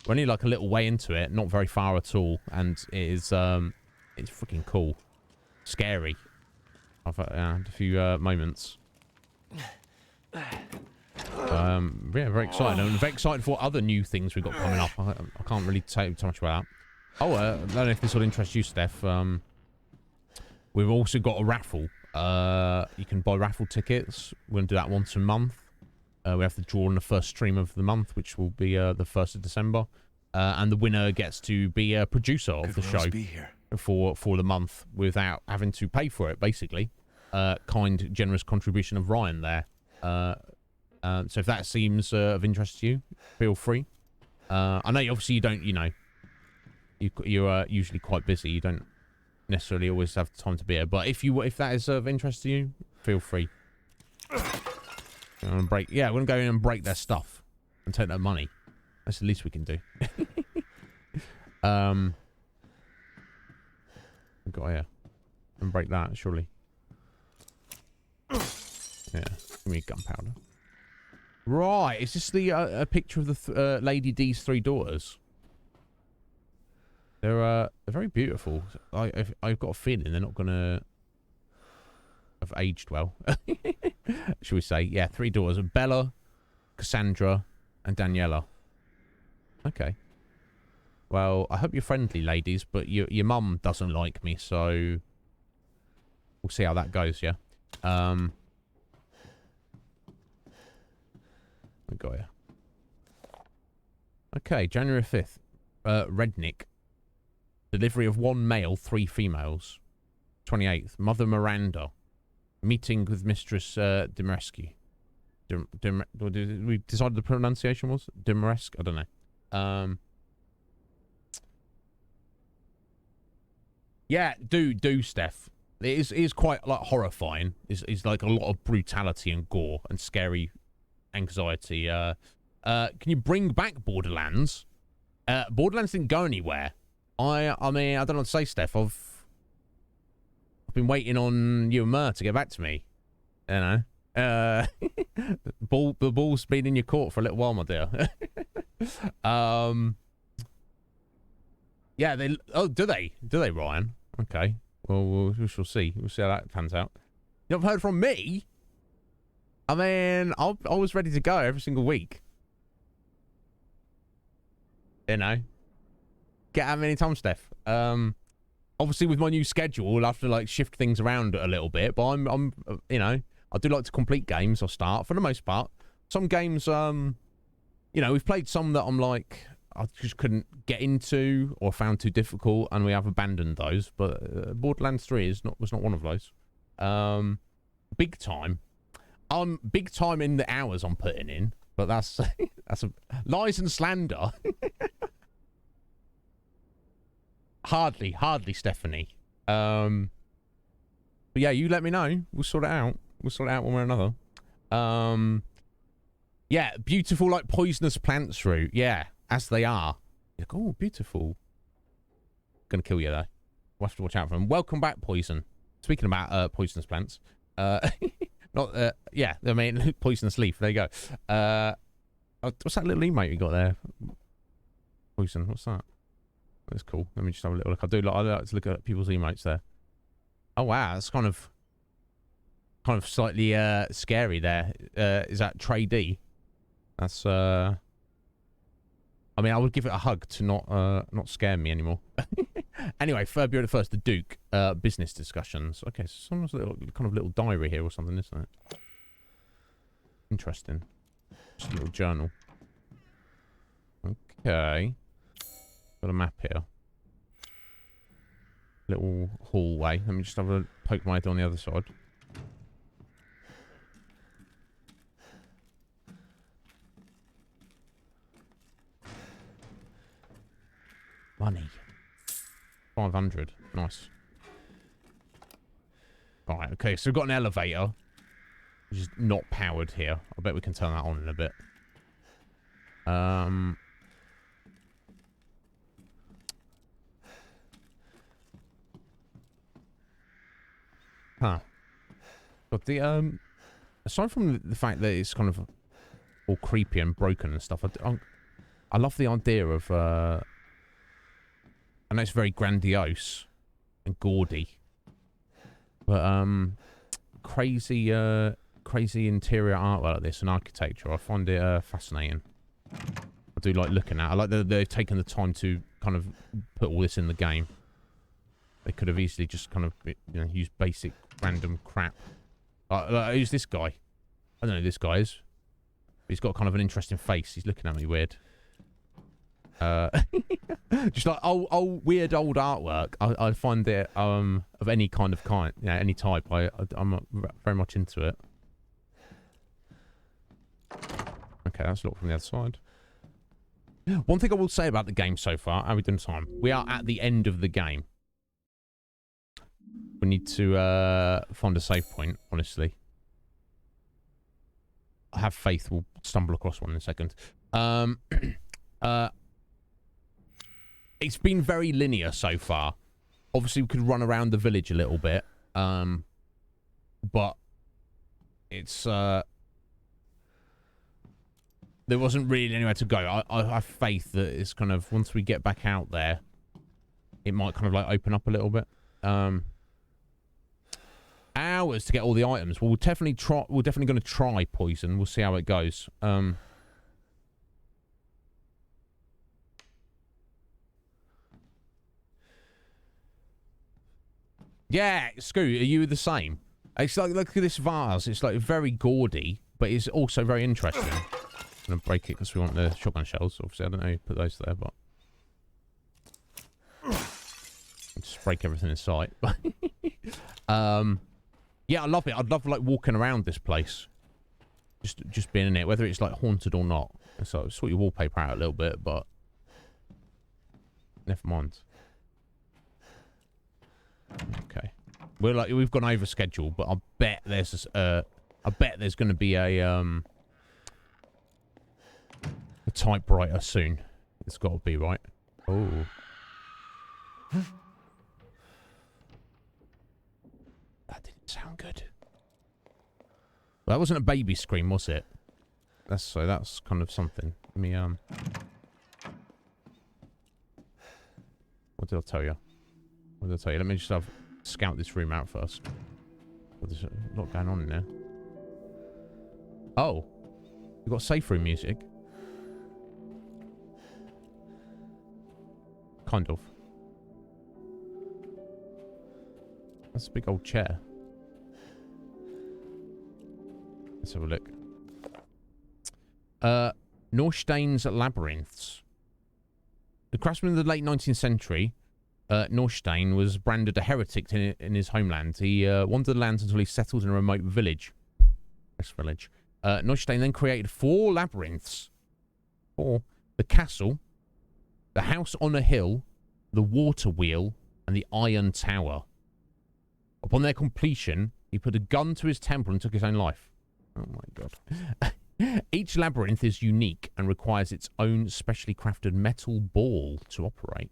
only like a little way into it, not very far at all, and it is it's freaking cool, scary. I've had a few moments. Yeah, very excited. I'm very excited for other new things we've got coming up. I can't really say too much about that. Oh, I don't know if this will interest you, Steph. We've also got a raffle. You can buy raffle tickets. We're going to do that once a month. We have to draw on the first stream of the month, which will be the 1st of December. And the winner gets to be a producer of the show for the month without having to pay for it, basically. Kind, generous contribution of Ryan there. So if that seems of interest to you, feel free. I know obviously you don't, you're usually quite busy. You don't necessarily always have time to be here. But if that is of interest to you, feel free. We're going to go in and break their stuff. and take that money. That's the least we can do. We've got here. And break that, surely. Yeah, give me gunpowder. Right, is this the a picture of the Lady D's 3 daughters? They're very beautiful. I've got a feeling they're not gonna have aged well. Should we say? Yeah, 3 daughters: Bella, Cassandra, and Daniela. Okay. Well, I hope you're friendly, ladies, but your mum doesn't like me, so we'll see how that goes. Yeah. We got you. Okay, January 5th. Rednick. Delivery of 1 male, 3 females. 28th. Mother Miranda. Meeting with Mistress Demarescu. We decided the pronunciation was? Demarescu? I don't know. Yeah, do, Steph. It is quite, like, horrifying. It's like a lot of brutality and gore and scary anxiety. Can you bring back Borderlands? Borderlands didn't go anywhere. I mean, I don't know what to say, Steph. I've been waiting on you and Mer to get back to me. You know? The ball's been in your court for a little while, my dear. Yeah, they... Oh, do they? Do they, Ryan? Okay. Well, we shall see. We'll see how that pans out. You haven't heard from me? I mean, I was ready to go every single week. You know? Get out many times, Steph. Obviously, with my new schedule, I'll have to, like, shift things around a little bit. But I'm you know, I do like to complete games or start, for the most part. Some games, you know, we've played some that I'm like... I just couldn't get into or found too difficult, and we have abandoned those. But Borderlands 3 was not one of those. Big time. Big time in the hours I'm putting in, but that's lies and slander. Hardly, Stephanie. But yeah, you let me know. We'll sort it out. We'll sort it out one way or another. Yeah, beautiful like poisonous plants root. Yeah. As they are. You're like, oh, beautiful. Gonna kill you, though. We'll have to watch out for them. Welcome back, Poison. Speaking about poisonous plants. Not, yeah, I mean, poisonous leaf. There you go. What's that little emote you got there? Poison, what's that? That's cool. Let me just have a little look. I like to look at people's emotes there. Oh, wow. That's kind of slightly scary there. Is that Trey D? That's, I mean, I would give it a hug to not scare me anymore. Anyway, February the 1st, the Duke, business discussions. Okay, so someone's little diary here or something, isn't it? Interesting. Just a little journal. Okay. Got a map here. Little hallway. Let me just have a poke my head on the other side. Money. 500. Nice. Alright, okay, so we've got an elevator. Which is not powered here. I bet we can turn that on in a bit. Huh. But the, aside from the fact that it's kind of all creepy and broken and stuff, I love the idea of, I know it's very grandiose and gaudy, but crazy interior artwork like this and architecture. I find it fascinating. I do like looking at. I like that they've taken the time to kind of put all this in the game. They could have easily just kind of used basic random crap. Who's this guy? I don't know who this guy is. He's got kind of an interesting face. He's looking at me weird. Just like weird old artwork. I find it of any kind, any type. I'm very much into it. Okay, that's a look from the other side. One thing I will say about the game so far, how are we doing time? We are at the end of the game. We need to find a save point, honestly. I have faith we'll stumble across one in a second. It's been very linear so far. Obviously, we could run around the village a little bit. But it's there wasn't really anywhere to go. I have faith that it's kind of once we get back out there, it might kind of like open up a little bit. Hours to get all the items. Well, we'll definitely try. We're definitely going to try poison. We'll see how it goes. Yeah, Scoo, are you the same? It's like, look at this vase. It's like very gaudy, but it's also very interesting. I'm going to break it because we want the shotgun shells. Obviously, I don't know who put those there, but... just break everything in sight. Yeah, I love it. I'd love, like, walking around this place. Just being in it, whether it's, like, haunted or not. So, sort your wallpaper out a little bit, but... never mind. Okay. We've gone over schedule, but I bet there's going to be a typewriter soon. It's got to be, right? Oh. That didn't sound good. Well, that wasn't a baby scream, was it? That's kind of something. Let me what did I tell you? What did I tell you? Let me just scout this room out first. Oh, there's a lot going on in there. Oh. We've got safe room music. Kind of. That's a big old chair. Let's have a look. Norstein's Labyrinths. The craftsman of the late 19th century, Norstein was branded a heretic in his homeland. He wandered the lands until he settled in a remote village. Norstein then created 4 labyrinths. 4. The castle, the house on a hill, the water wheel, and the iron tower. Upon their completion, he put a gun to his temple and took his own life. Oh my god. Each labyrinth is unique and requires its own specially crafted metal ball to operate.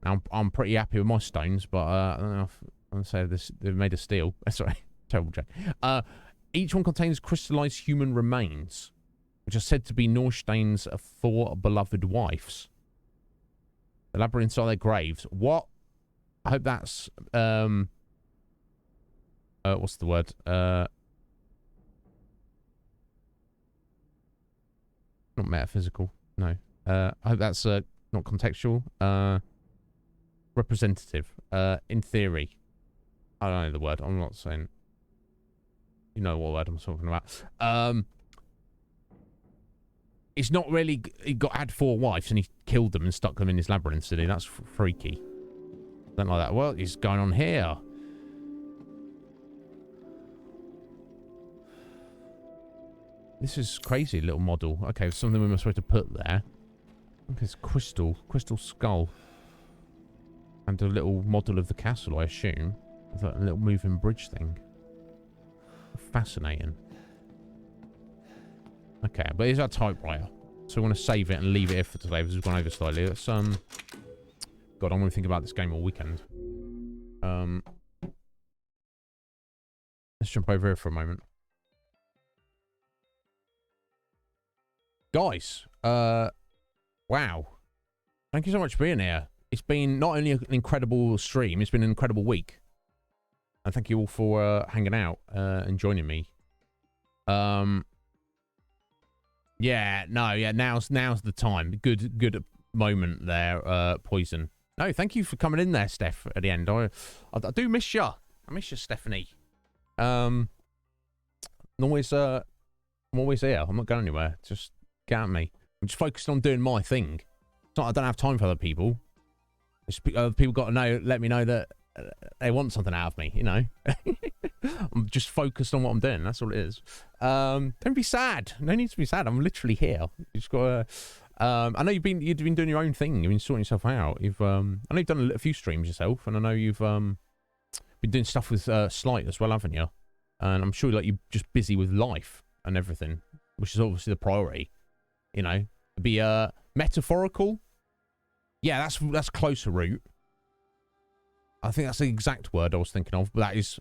Now, I'm pretty happy with my stones, but I don't know if I'm going to say this, they've made of steel. Sorry, terrible joke. Each one contains crystallized human remains, which are said to be Norstein's 4 beloved wives. The labyrinths are their graves. What? I hope that's what's the word? Not metaphysical. No. I hope that's not contextual. Representative. In theory. I don't know the word. I'm not saying. You know what word I'm talking about. It's not really. He had 4 wives and he killed them and stuck them in his labyrinth, did he? That's freaky. Don't like that. What is going on here? This is crazy, little model. Okay, something we were supposed to put there. Look, it's crystal skull. And a little model of the castle, I assume. With a little moving bridge thing. Fascinating. Okay, but here's our typewriter. So we're going to save it and leave it here for today because we've gone over slightly. Let's, God, I'm going to think about this game all weekend. Let's jump over here for a moment. Guys, wow. Thank you so much for being here. It's been not only an incredible stream, it's been an incredible week. And thank you all for hanging out and joining me. Yeah, now's the time. Good moment there, Poison. No, thank you for coming in there, Steph, at the end. I do miss you. I miss you, Stephanie. I'm always here. I'm not going anywhere. Just get at me. I'm just focused on doing my thing. It's not, I don't have time for other people. Other people got to let me know that they want something out of me, you know. I'm just focused on what I'm doing. That's all it is. Don't be sad. No need to be sad. I'm literally here. You just got to... I know you've been doing your own thing. You've been sorting yourself out. I know you've done a few streams yourself, and I know you've been doing stuff with Slight as well, haven't you? And I'm sure like you're just busy with life and everything. which is obviously the priority. You know, it'd be metaphorical. Yeah, that's closer route. I think that's the exact word I was thinking of, but that is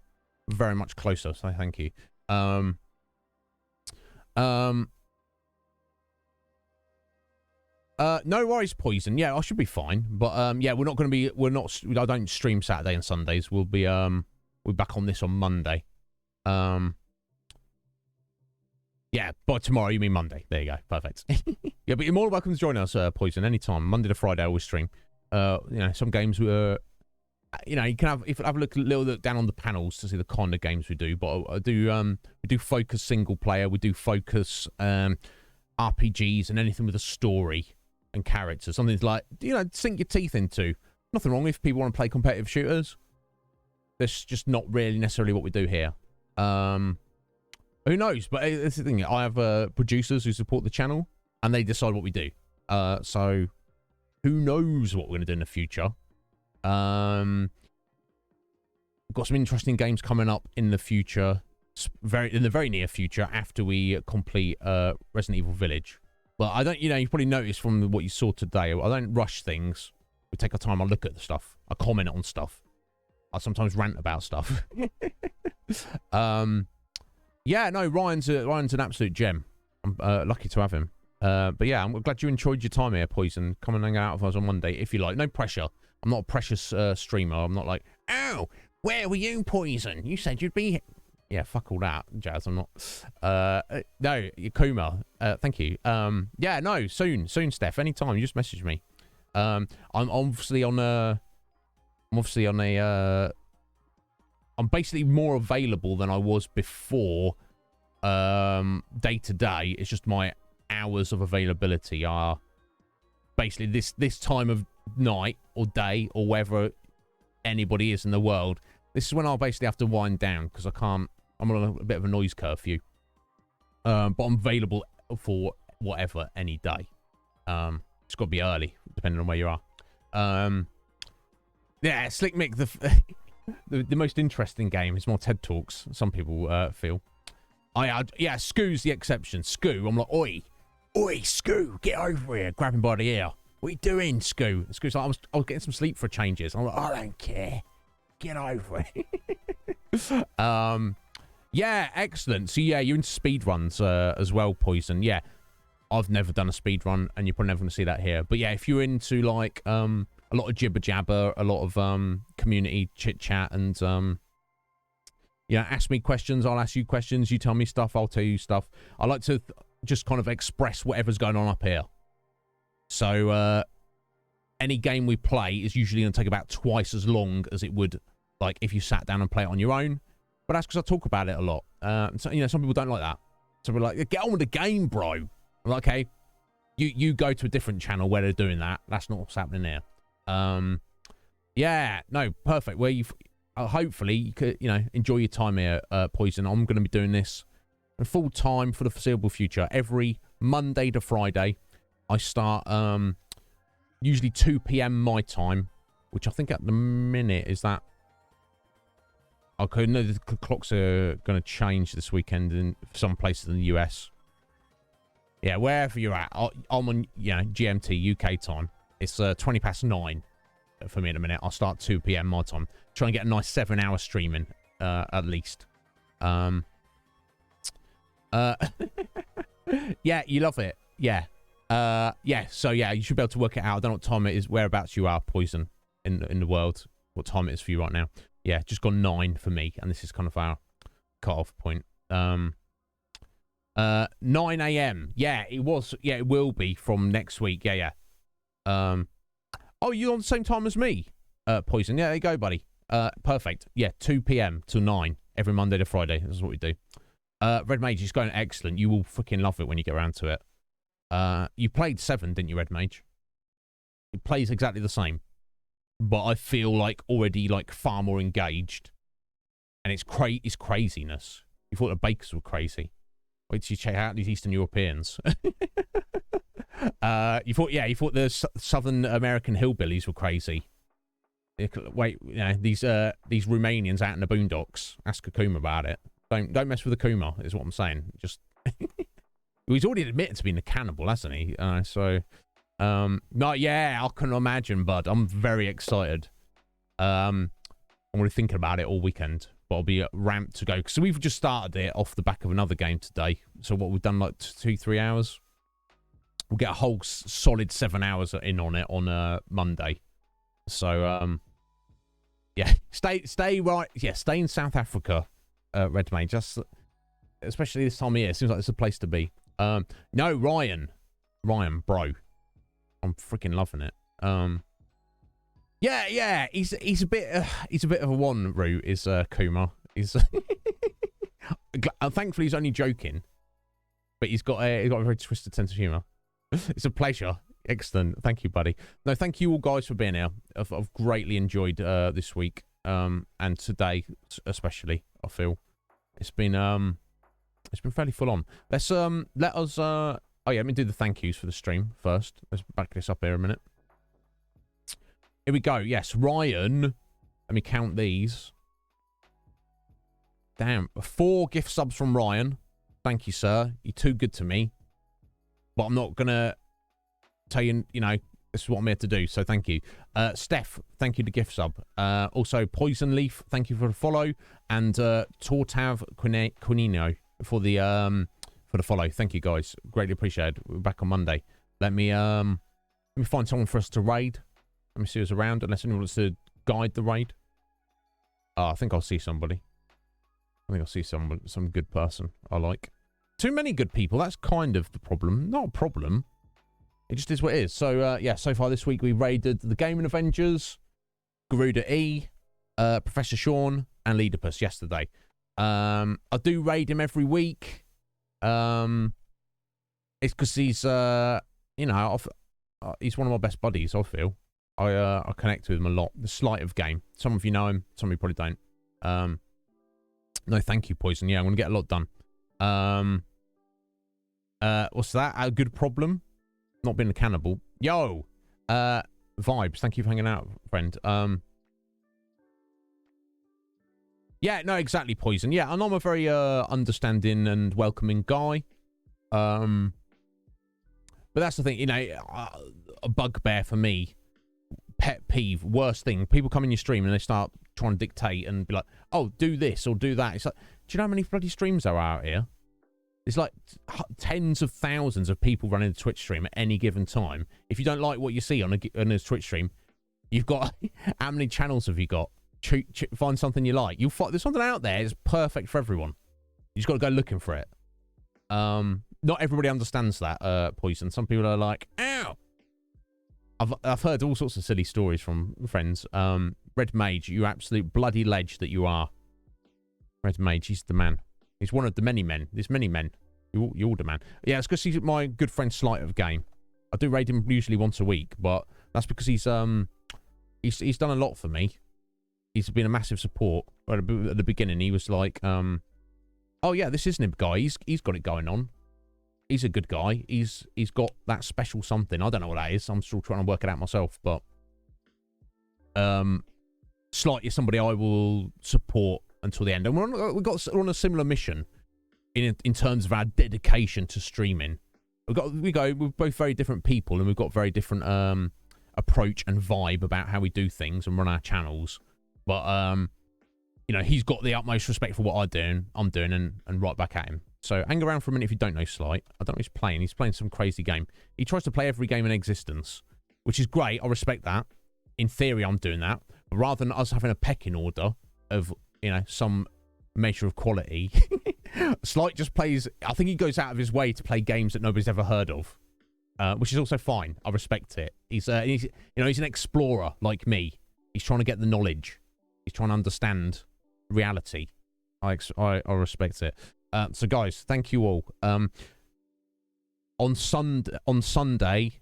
very much closer. So thank you. No worries, Poison. Yeah, I should be fine. But yeah, we're not. I don't stream Saturday and Sundays. We'll be back on this on Monday. Yeah, by tomorrow you mean Monday. There you go. Perfect. Yeah, but you're more welcome to join us, Poison, anytime. Monday to Friday I always stream. You know, some games were. You know, you can have a little look down on the panels to see the kind of games we do. But I do we do focus single player. We do focus RPGs and anything with a story and characters. Something like, you know, sink your teeth into. Nothing wrong if people want to play competitive shooters. That's just not really necessarily what we do here. Who knows? But it's the thing. I have producers who support the channel, and they decide what we do. So who knows what we're going to do in the future? We've got some interesting games coming up in the future, in the very near future, after we complete Resident Evil Village. But I don't, you know, you probably noticed from what you saw today, I don't rush things. We take our time. I look at the stuff. I comment on stuff. I sometimes rant about stuff. Yeah, no, Ryan's an absolute gem. I'm lucky to have him. But yeah, I'm glad you enjoyed your time here, Poison. Come and hang out with us on Monday if you like. No pressure. I'm not a precious streamer. I'm not like, oh, where were you, Poison? You said you'd be here. Yeah, fuck all that, Jazz. I'm not. No, Kuma. Thank you. Yeah, no, soon, Steph. Anytime, you just message me. I'm obviously on a. I'm basically more available than I was before. Day to day, it's just my hours of availability are basically this time of night or day or wherever anybody is in the world. This is when I'll basically have to wind down because I'm on a bit of a noise curfew. But I'm available for whatever any day. It's got to be early, depending on where you are. Yeah, Slick Mick, the most interesting game is more TED Talks. Some people feel. Yeah, Scoo's the exception. Scoo, I'm like, oi, Scoo, get over here. Grab him by the ear. What are you doing, Scoo? And Scoo's like, I was getting some sleep for changes. I'm like, I don't care. Get over it. Yeah, excellent. So yeah, you're into speed runs as well, Poison. Yeah, I've never done a speed run, and you're probably never going to see that here. But yeah, if you're into like a lot of jibber jabber, a lot of community chit chat, and yeah, ask me questions, I'll ask you questions. You tell me stuff, I'll tell you stuff. I like to just kind of express whatever's going on up here. So any game we play is usually going to take about twice as long as it would like if you sat down and play it on your own. But that's because I talk about it a lot. So, you know, some people don't like that. So we're like, get on with the game, bro. I'm like, okay, you go to a different channel where they're doing that. That's not what's happening here. Yeah, no, perfect. Where you've hopefully you could, you know, enjoy your time here, Poison. I'm going to be doing this full time for the foreseeable future. Every Monday to Friday, I start usually 2 p.m. my time, which I think at the minute is that. Okay, no, the clocks are going to change this weekend in some places in the US. Yeah, wherever you're at, I'm on, you know, GMT UK time. It's 20 past 9 for me in a minute. I'll start 2 p.m. my time. Try and get a nice 7-hour streaming, at least. Yeah, you love it. Yeah. Yeah, so yeah, you should be able to work it out. I don't know what time it is, whereabouts you are, Poison, in the world. What time it is for you right now. Yeah, just gone 9 for me, and this is kind of our cut-off point. 9 a.m. Yeah, it was. Yeah, it will be from next week. Yeah. Oh, you're on the same time as me, Poison. Yeah, there you go, buddy. Perfect. Yeah, 2 p.m. till 9 every Monday to Friday. This is what we do. Red Mage is going excellent. You will freaking love it when you get around to it. You played 7, didn't you, Red Mage? It plays exactly the same. But I feel like already like far more engaged. And it's craziness. You thought the Bakers were crazy. Wait till you check out these Eastern Europeans. You thought the Southern American hillbillies were crazy. Wait, you know, these Romanians out in the boondocks. Ask a Kuma about it. Don't mess with a Kuma, is what I'm saying. Just He's already admitted to being a cannibal, hasn't he? No, yeah, I can imagine, bud. I'm very excited. I'm going to think about it all weekend, but I'll be ramped to go. So we've just started it off the back of another game today. So what we've done, like 2-3 hours. We'll get a whole solid 7 hours in on it on Monday. So, yeah, stay right. Yeah, stay in South Africa, Red Mage. Just, especially this time of year, it seems like it's a place to be. No, Ryan, bro. I'm freaking loving it. Yeah, he's a bit of a one root. Is Kuma? He's thankfully he's only joking, but he's got a very twisted sense of humor. It's a pleasure. Excellent. Thank you, buddy. No, thank you all guys for being here. I've greatly enjoyed this week, and today especially. I feel it's been fairly full on. Let's let us oh yeah, let me do the thank yous for the stream first. Let's back this up here a minute. Here we go. Yes, Ryan. Let me count these. Damn, 4 gift subs from Ryan. Thank you, sir. You're too good to me. But I'm not gonna tell you, you know, this is what I'm here to do. So thank you. Steph, thank you to gift sub. Also, Poison Leaf, thank you for the follow. And Tortav Quinino for the follow. Thank you guys, greatly appreciated. We're back on Monday. Let me find someone for us to raid. Let me see who's around, unless anyone wants to guide the raid. Oh, I think I'll see somebody. I think I'll see some good person I like. Too many good people, that's kind of the problem. Not a problem, it just is what it is. So yeah, so far this week we raided the Gaming Avengers, Garuda E, Professor Sean, and Leaderpuss yesterday. I do raid him every week. It's because he's you know, he's one of my best buddies. I feel I connect with him a lot. The sleight of game. Some of you know him, some of you probably don't. No, thank you, Poison. Yeah, I'm gonna get a lot done. What's that? A good problem? Not being a cannibal. Yo, vibes. Thank you for hanging out, friend. Yeah, no, exactly, Poison. Yeah, and I'm a very understanding and welcoming guy. But that's the thing, you know, a bugbear for me, pet peeve, worst thing. People come in your stream and they start trying to dictate and be like, oh, do this or do that. It's like, do you know how many bloody streams there are out here? It's like tens of thousands of people running a Twitch stream at any given time. If you don't like what you see on a Twitch stream, you've got, how many channels have you got? Find something you like. There's something out there that's perfect for everyone. You just got to go looking for it. Not everybody understands that, Poison. Some people are like, ow. I've heard all sorts of silly stories from friends. Red Mage, you absolute bloody ledge that you are. Red Mage, he's the man. He's one of the many men. There's many men. You're all the man. Yeah, it's because he's my good friend Sleight of Game. I do raid him usually once a week, but that's because he's done a lot for me. He's been a massive support. At the beginning, he was like, oh yeah, this Iznib guy, he's got it going on. He's a good guy. He's got that special something. I don't know what that is. I'm still trying to work it out myself, but Slight is somebody I will support until the end. And we're on a similar mission in terms of our dedication to streaming. We're both very different people, and we've got very different approach and vibe about how we do things and run our channels. But you know, he's got the utmost respect for what I'm doing, and right back at him. So hang around for a minute if you don't know Slight. I don't know what he's playing. He's playing some crazy game. He tries to play every game in existence, which is great. I respect that. In theory, I'm doing that. But rather than us having a pecking order of, you know, some measure of quality, Slight just plays. I think he goes out of his way to play games that nobody's ever heard of, which is also fine. I respect it. He's you know, he's an explorer like me. He's trying to get the knowledge. He's trying to understand reality. I respect it. So guys, thank you all. On Sunday,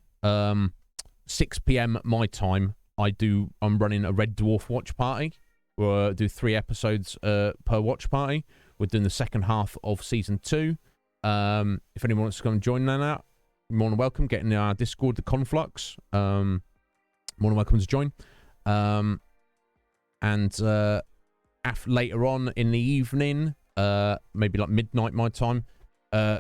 6 p.m. my time, I'm running a Red Dwarf watch party. We'll do 3 episodes per watch party. We're doing the second half of season 2. If anyone wants to come and join that out, you're more than welcome. Get in our Discord, the Conflux. More than welcome to join. And later on in the evening, maybe like midnight my time,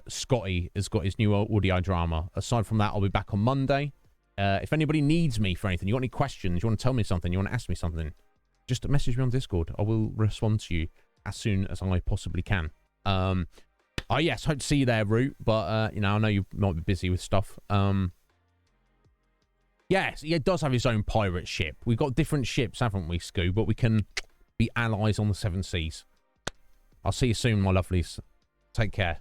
Scotty has got his new audio drama. Aside from that, I'll be back on Monday. If anybody needs me for anything, you got any questions, you want to tell me something, you want to ask me something, just message me on Discord. I will respond to you as soon as I possibly can. Yes, hope to see you there, Root. But, you know, I know you might be busy with stuff. Yes, it does have its own pirate ship. We've got different ships, haven't we, Scoo? But we can be allies on the 7 seas. I'll see you soon, my lovelies. Take care.